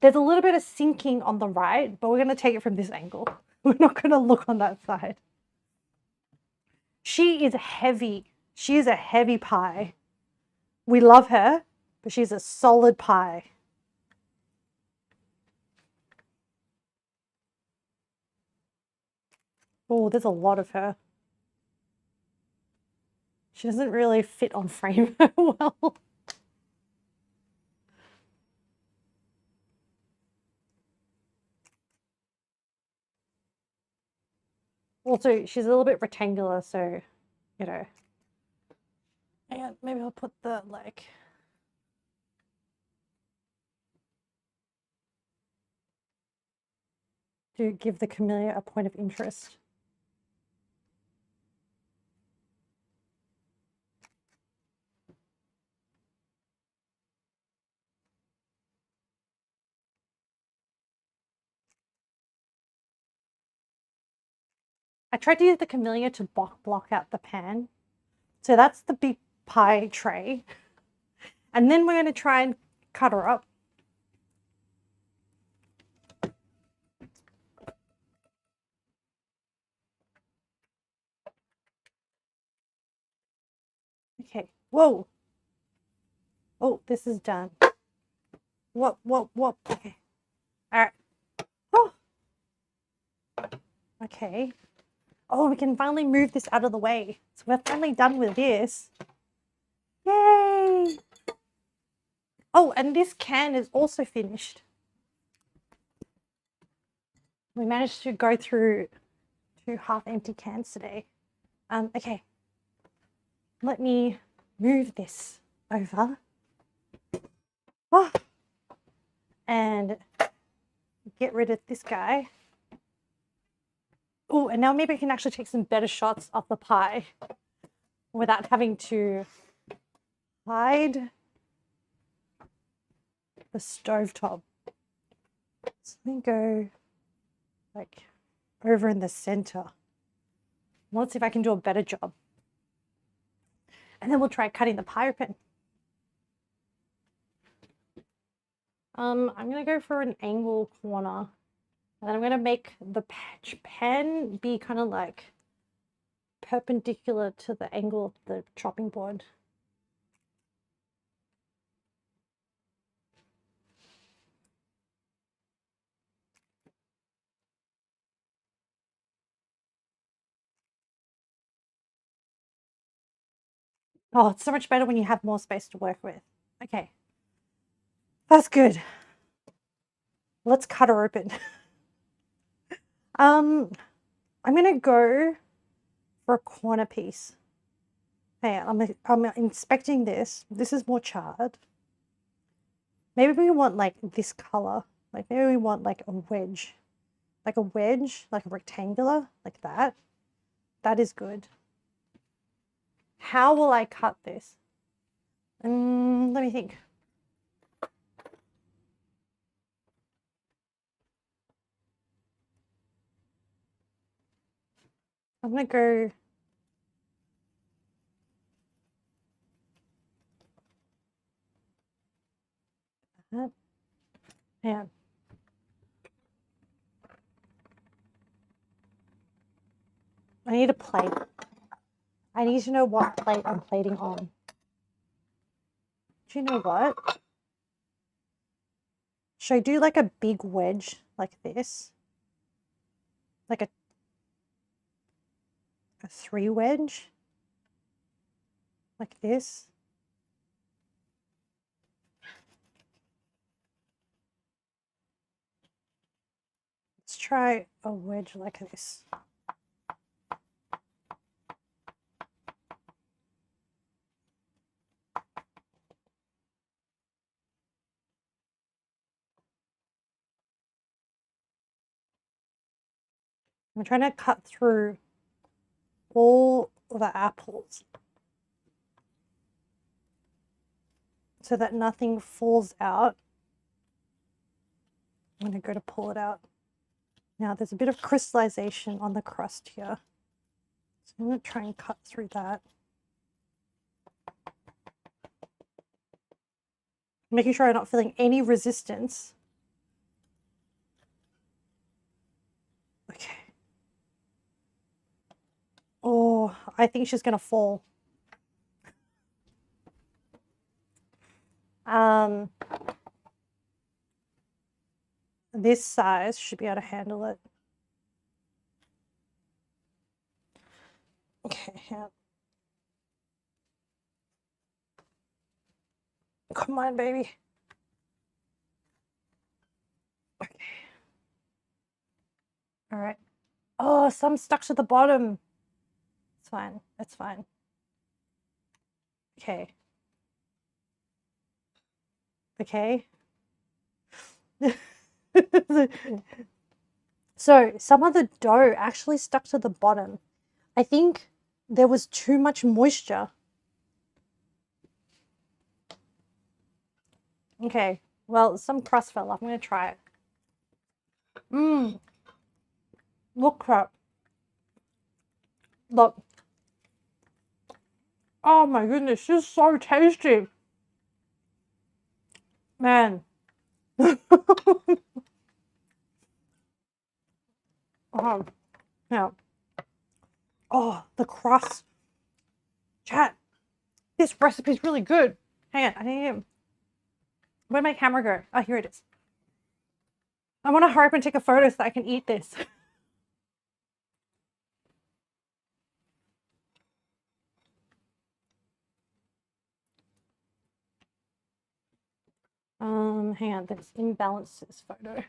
There's a little bit of sinking on the right, but we're going to take it from this angle. We're not going to look on that side. She is heavy. She is a heavy pie. We love her, but she's a solid pie. Oh, there's a lot of her. She doesn't really fit on frame well. Also, she's a little bit rectangular, so, you know. And maybe I'll put the, like... to give the camellia a point of interest. I tried to use the camellia to block out the pan. So that's the big pie tray. And then we're going to try and cut her up. Okay. Whoa. Oh, this is done. Whoop. Okay. All right. Oh. Okay. Oh, we can finally move this out of the way. So we're finally done with this. Yay! Oh, and this can is also finished. We managed to go through 2 half-empty cans today. Okay. Let me move this over. Oh. And get rid of this guy. Oh, and now maybe I can actually take some better shots of the pie without having to hide the stovetop. So let me go like over in the center. Let's see if I can do a better job. And then we'll try cutting the pie open. I'm going to go for an angle corner. And then I'm going to make the pan be kind of like perpendicular to the angle of the chopping board. Oh, it's so much better when you have more space to work with. Okay. That's good. Let's cut her open. I'm going to go for a corner piece. Hey, I'm inspecting this. This is more charred. Maybe we want like this color. Like maybe we want like a wedge. Like a wedge, like a rectangular, like that. That is good. How will I cut this? Let me think. I'm going to go... Yeah. I need a plate. I need to know what plate I'm plating on. Do you know what? Should I do like a big wedge like this? Like a 3 wedge? Like this? Let's try a wedge like this. I'm trying to cut through all the apples so that nothing falls out. I'm going to go to pull it out. Now there's a bit of crystallization on the crust here. So I'm going to try and cut through that. Making sure I'm not feeling any resistance. Okay. Oh, I think she's going to fall. This size should be able to handle it. Okay, yeah. Come on, baby. Okay. All right. Oh, some stuck to the bottom. It's fine. It's fine. Okay. Okay. So some of the dough actually stuck to the bottom. I think there was too much moisture. Okay, well, some crust fell off. I'm going to try it. Look, crap. Look. Oh my goodness, this is so tasty. Man. Yeah. Oh, the crust. Chat. This recipe is really good. Hang on, I need where'd my camera go? Oh, here it is. I want to hurry up and take a photo so that I can eat this. Hang on, there's imbalances photo.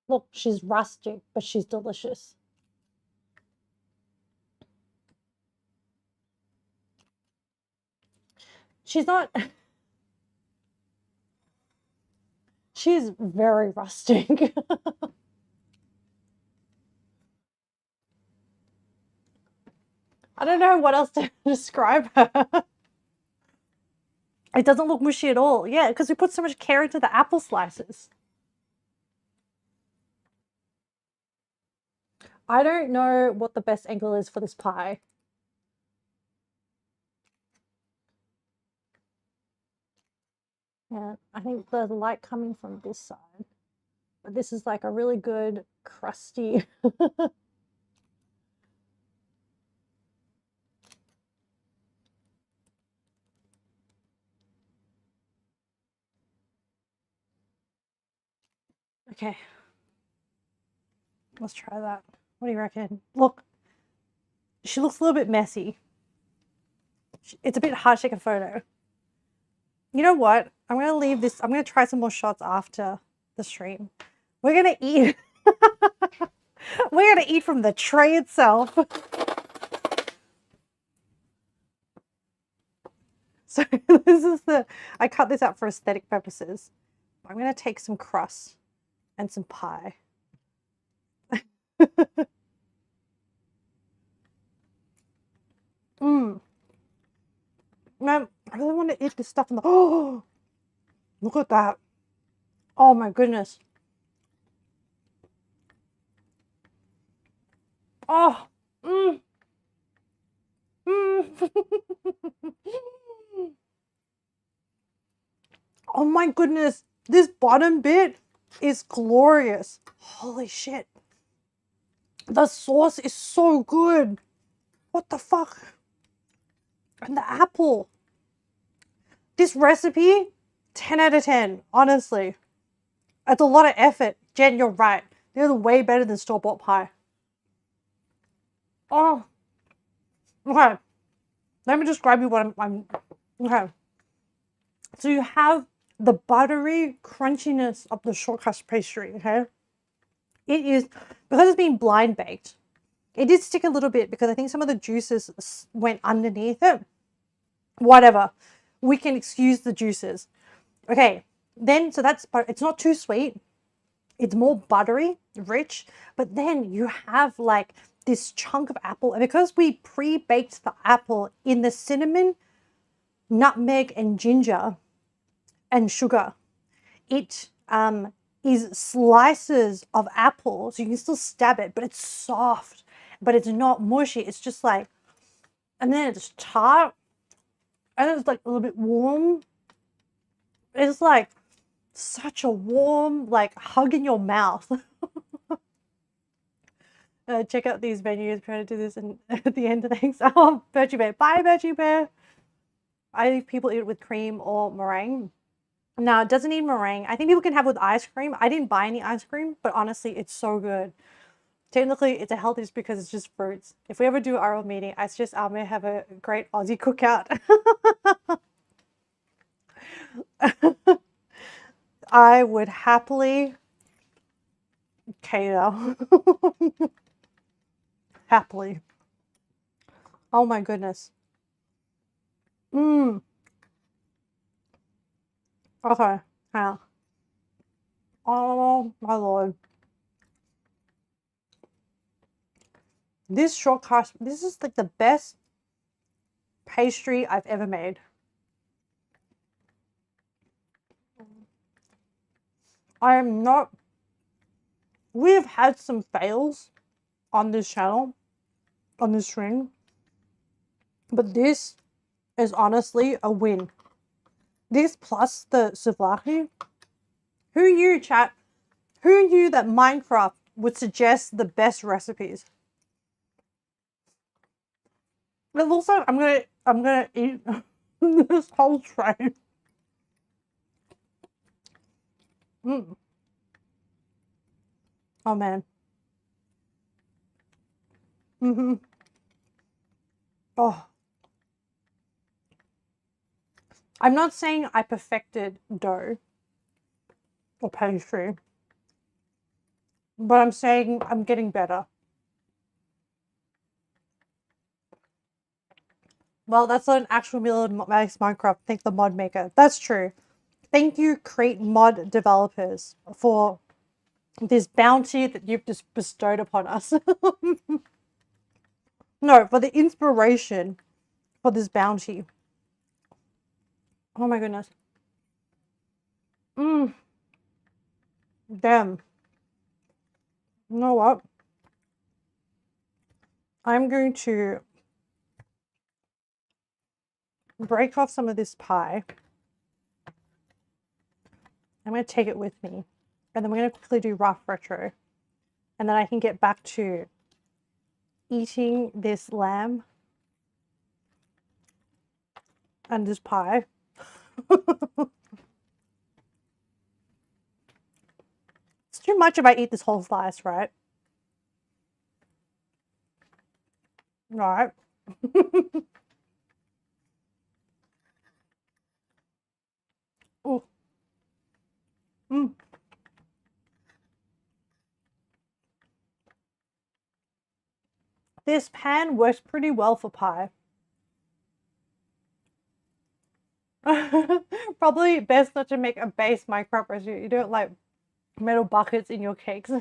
Look, she's rustic, but she's delicious. She's not... She's very rustic. I don't know what else to describe her. It doesn't look mushy at all. Yeah, because we put so much care into the apple slices. I don't know what the best angle is for this pie. Yeah, I think there's light coming from this side. But this is like a really good crusty... Okay. Let's try that. What do you reckon? Look, she looks a little bit messy. It's a bit hard to take a photo. You know what? I'm going to leave this. I'm going to try some more shots after the stream. We're going to eat. We're going to eat from the tray itself. So this is I cut this out for aesthetic purposes. I'm going to take some crust and some pie. Man, I really want to eat this stuff in the... Oh, look at that. Oh my goodness. Oh, Oh my goodness. This bottom bit is glorious. Holy shit. The sauce is so good. What the fuck? And the apple. This recipe, 10 out of 10, honestly. It's a lot of effort. Jen, you're right. They're way better than store-bought pie. Oh, okay. Let me describe you what I'm okay. So you have the buttery crunchiness of the short crust pastry, okay? It is, because it's been blind baked, it did stick a little bit because I think some of the juices went underneath it. Whatever. We can excuse the juices. Okay, then, so that's, it's not too sweet. It's more buttery, rich, but then you have like this chunk of apple. And because we pre-baked the apple in the cinnamon, nutmeg, and ginger and sugar, it is slices of apple. So you can still stab it, but it's soft, but it's not mushy. It's just like, and then it's tart, and then it's like a little bit warm. It's like such a warm, like, hug in your mouth. Check out these menus. Trying to do this at the end of things. Oh, Veggie Bear. Bye, Veggie Bear. I think people eat it with cream or meringue. No, it doesn't need meringue. I think people can have it with ice cream. I didn't buy any ice cream, but honestly, it's so good. Technically, it's a healthy just because it's just fruits. If we ever do our own meeting, I suggest I may have a great Aussie cookout. I would happily cater. Happily. Oh my goodness. Mmm. Okay. Yeah. Oh my lord. This short crust, this is like the best pastry I've ever made. I am not. We have had some fails on this channel, on this string, but this is honestly a win. This plus the souvlaki. Who knew, chat? Who knew that Minecraft would suggest the best recipes? But also, I'm gonna eat this whole tray. Mm. Oh man. Oh, I'm not saying I perfected dough or pastry, but I'm saying I'm getting better. Well, that's not an actual meal in Minecraft. Thank the mod maker. That's true. Thank you, Create mod developers, for this bounty that you've just bestowed upon us. No, for the inspiration for this bounty. Oh my goodness. Mmm. Damn. You know what? I'm going to break off some of this pie. I'm going to take it with me. And then we're going to quickly do rough retro. And then I can get back to eating this lamb and this pie. It's too much if I eat this whole slice, right? Right. Oh. Mm. This pan works pretty well for pie. Probably best not to make a base Minecraft recipe. You don't like metal buckets in your cakes.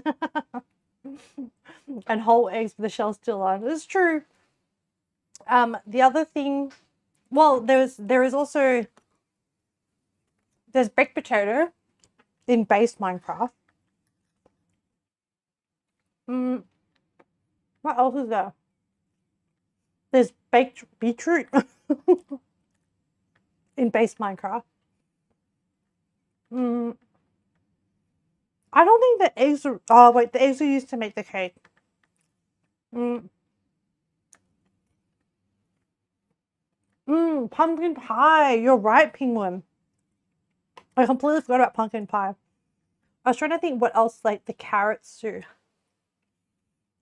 And whole eggs with the shell still on. It's true. The other thing, well, there is also, there's baked potato in base Minecraft. What else is there? There's baked beetroot in base Minecraft. I don't think the eggs are, oh wait, the eggs are used to make the cake. Mm. Pumpkin pie. You're right, Penguin. I completely forgot about pumpkin pie. I was trying to think what else like the carrots do.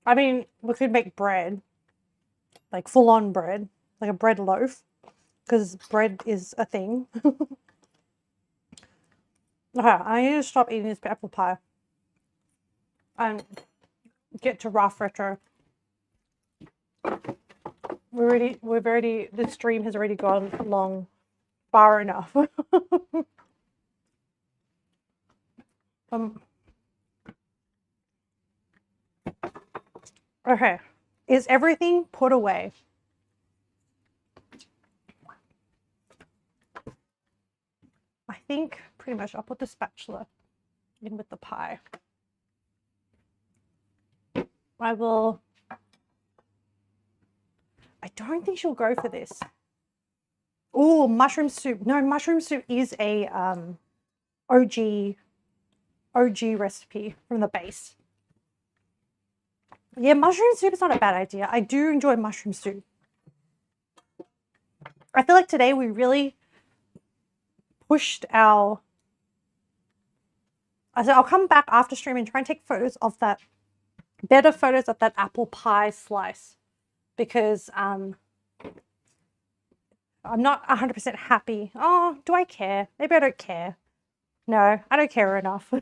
I mean, we could make bread, like full-on bread, like a bread loaf, because bread is a thing. Okay, I need to stop eating this apple pie and get to rough retro. The stream has already gone long, far enough. um, okay, is everything put away? I think pretty much I'll put the spatula in with the pie. I don't think she'll go for this. Oh, mushroom soup. No, mushroom soup is a OG recipe from the base. Yeah, mushroom soup is not a bad idea. I do enjoy mushroom soup. I feel like today we really pushed our... I'll come back after stream and try and take photos of that, better photos of that apple pie slice, because I'm not 100% happy. Oh, do I care? Maybe I don't care. No, I don't care enough.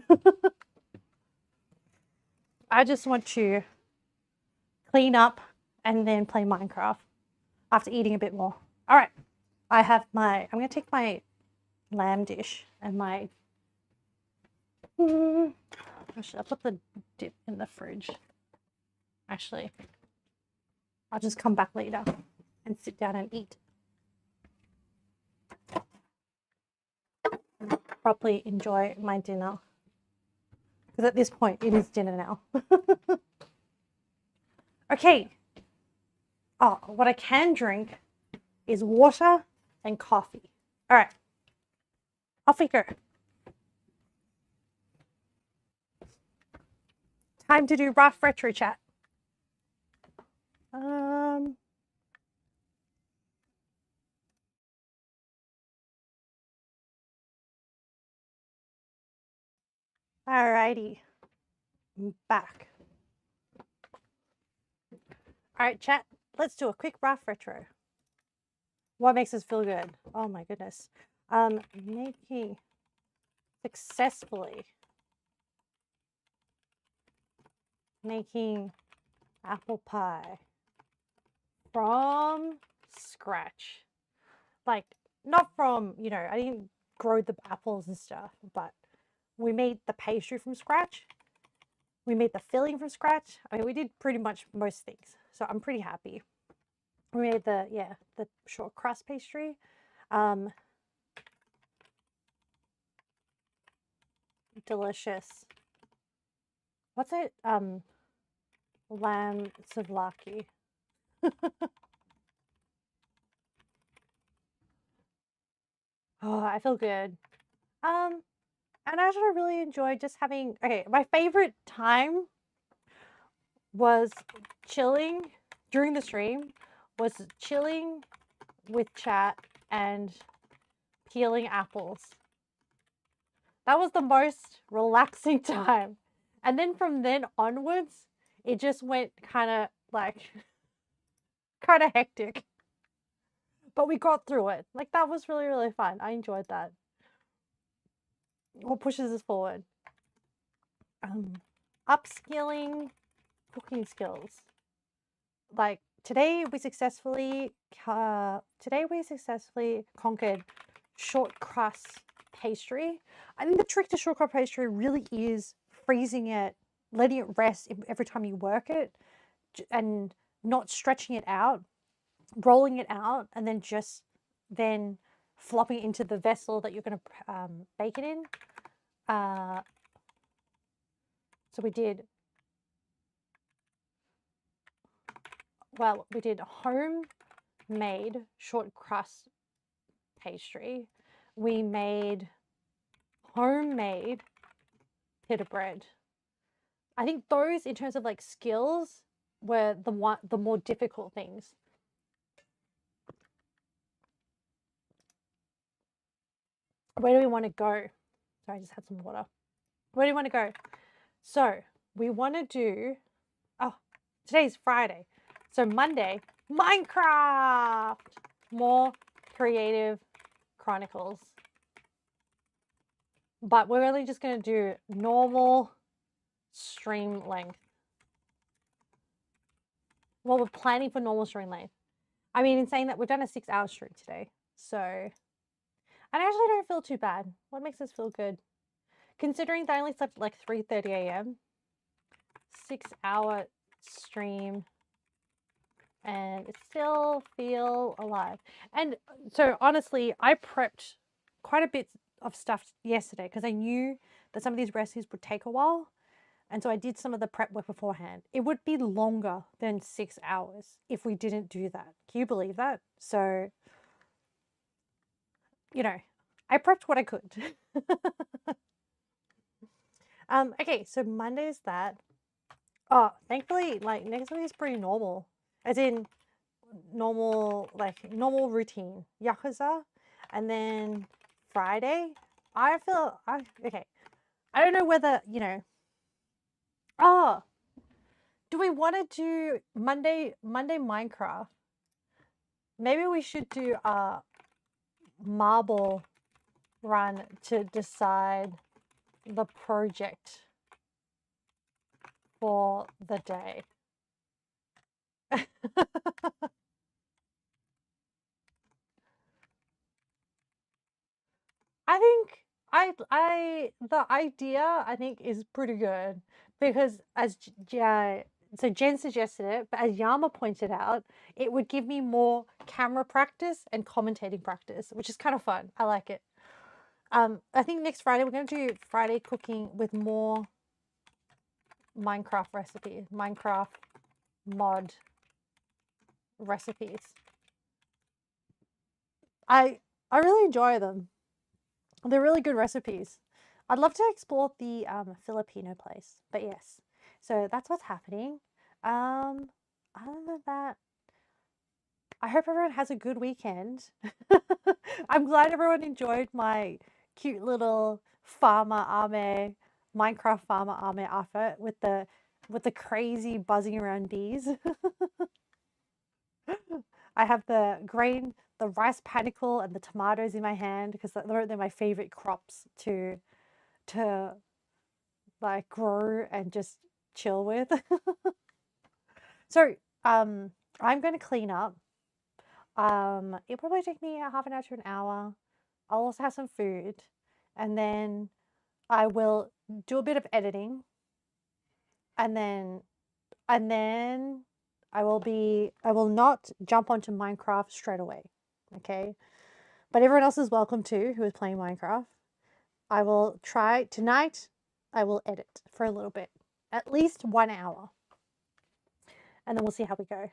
I just want to clean up and then play Minecraft after eating a bit more. All right, I'm going to take my lamb dish and my... Actually, I'll put the dip in the fridge. Actually, I'll just come back later and sit down and eat. Properly enjoy my dinner. Because at this point, it is dinner now. Okay. Oh, what I can drink is water and coffee. All right. Off we go. Time to do rough retro chat. Alrighty. I'm back. All right, chat. Let's do a quick rough retro. What makes us feel good? Oh my goodness. Making successfully making apple pie from scratch. Like, not from, I didn't grow the apples and stuff, but we made the pastry from scratch. We made the filling from scratch. I mean, we did pretty much most things, so I'm pretty happy. We made the short crust pastry. Delicious. What's it? Lamb Souvlaki. Oh, I feel good. And I actually really enjoyed just having... Okay, my favorite time was chilling during the stream, was chilling with chat and peeling apples. That was the most relaxing time. And then from then onwards, it just went kind of hectic. But we got through it. Like, that was really, really fun. I enjoyed that. What pushes us forward? Upskilling cooking skills. Like, today we successfully conquered short crust pastry. I think the trick to short crust pastry really is freezing it, letting it rest every time you work it, and not stretching it out, rolling it out, and then just flopping it into the vessel that you're going to bake it in. So we did homemade short crust pastry. We made homemade pita bread. I think those, in terms of like skills, were the more difficult things. Where do we want to go? Sorry, I just had some water. Where do you want to go? So we want to do, oh, today's Friday. So Monday, Minecraft. More creative Chronicles. But we're only just going to do normal stream length. Well, we're planning for normal stream length. I mean, in saying that, we've done a 6-hour stream today. So, and I actually don't feel too bad. What makes us feel good? Considering that I only slept at like 3:30 a.m. 6-hour stream. And still feel alive. And so honestly, I prepped quite a bit of stuff yesterday because I knew that some of these recipes would take a while. And so I did some of the prep work beforehand. It would be longer than 6 hours if we didn't do that. Can you believe that? So, you know, I prepped what I could. Okay, so Monday's that. Oh, thankfully, like next week is pretty normal. As in normal, like normal routine. Yakuza. And then Friday, okay. I don't know whether, oh, do we want to do Monday Minecraft? Maybe we should do a marble run to decide the project for the day. I think the idea I think is pretty good because so Jen suggested it, but as Yama pointed out, it would give me more camera practice and commentating practice, which is kind of fun. I like it. I think next Friday we're going to do Friday cooking with more Minecraft recipes, Minecraft mod recipes. I really enjoy them. They're really good recipes. I'd love to explore the Filipino place, but yes. So that's what's happening. Other than that, I hope everyone has a good weekend. I'm glad everyone enjoyed my cute little Minecraft farmer Ame outfit with the crazy buzzing around bees. I have the rice panicle and the tomatoes in my hand because they're my favorite crops to like grow and just chill with. So I'm going to clean up. It'll probably take me a half an hour to an hour. I'll also have some food, and then I will do a bit of editing, and then I will not jump onto Minecraft straight away. Okay? But everyone else is welcome too who is playing Minecraft. I will try tonight. I will edit for a little bit, at least 1 hour. And then we'll see how we go.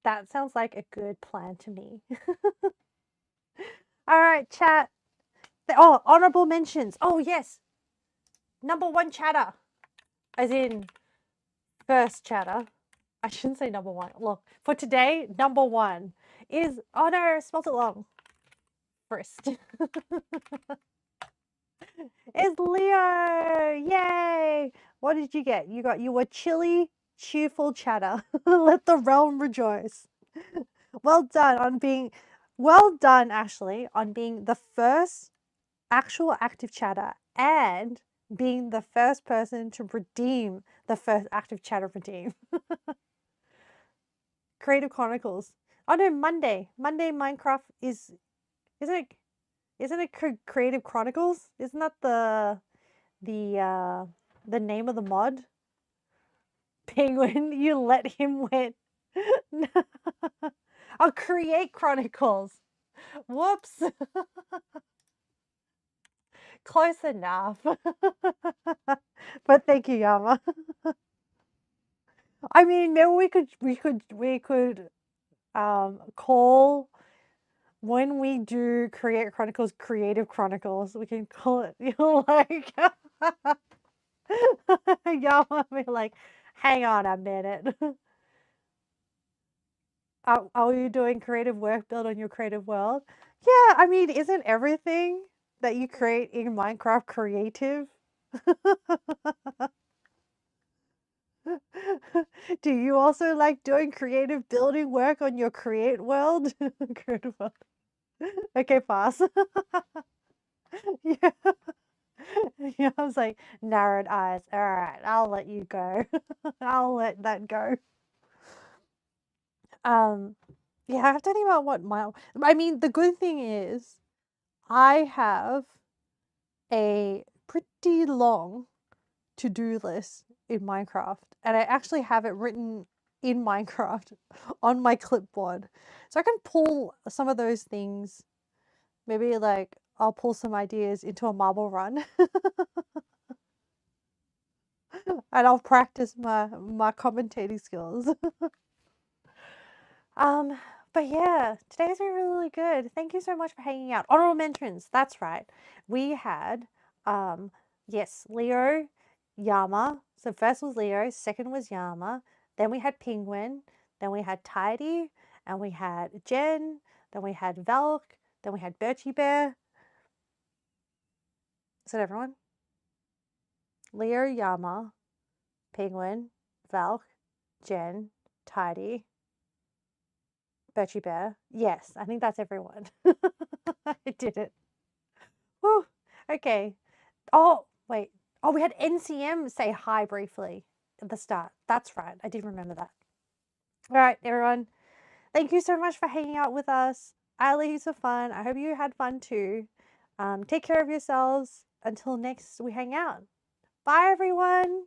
That sounds like a good plan to me. All right, chat. Oh, honorable mentions. Oh, yes. Number 1 chatter. As in first chatter. I shouldn't say number 1. Look, for today, number 1 is, oh no, I spelled it wrong. First. It's Leo. Yay. What did you get? You were chilly, cheerful chatter. Let the realm rejoice. Well done, Ashley, on being the first actual active chatter and being the first person to redeem the first active chatter redeem. Creative Chronicles. Oh no, Monday Minecraft isn't it Creative Chronicles? Isn't that the name of the mod? Penguin, you let him win. I'll create Chronicles. Whoops. Close enough. But thank you, Yama. I mean, maybe we could call when we do Create Chronicles Creative Chronicles, we can call it, like Yama be like, hang on a minute. Are you doing creative work built on your creative world? Yeah, I mean, isn't everything that you create in Minecraft creative? Do you also like doing creative building work on your create world? Creative world. Okay, pass. Yeah. Yeah, I was like, narrowed eyes. All right, I'll let you go. I'll let that go. Yeah, I have to think about what I mean, the good thing is I have a pretty long to-do list in Minecraft, and I actually have it written in Minecraft on my clipboard. So I can pull some of those things. Maybe like I'll pull some ideas into a marble run and I'll practice my commentating skills. Um, but yeah, today's been really good. Thank you so much for hanging out. Honorable mentions, that's right. We had yes, Leo, Yama. So first was Leo, second was Yama, then we had Penguin, then we had Tidy, and we had Jen, then we had Velk, then we had Birchie Bear. Is that everyone? Leo, Yama, Penguin, Velk, Jen, Tidy, Birchie Bear. Yes, I think that's everyone. I did it. Whew. Okay. Oh, wait. Oh, we had NCM say hi briefly at the start. That's right. I did remember that. All right, everyone. Thank you so much for hanging out with us. I had heaps of fun. I hope you had fun too. Take care of yourselves. Until next we hang out. Bye, everyone.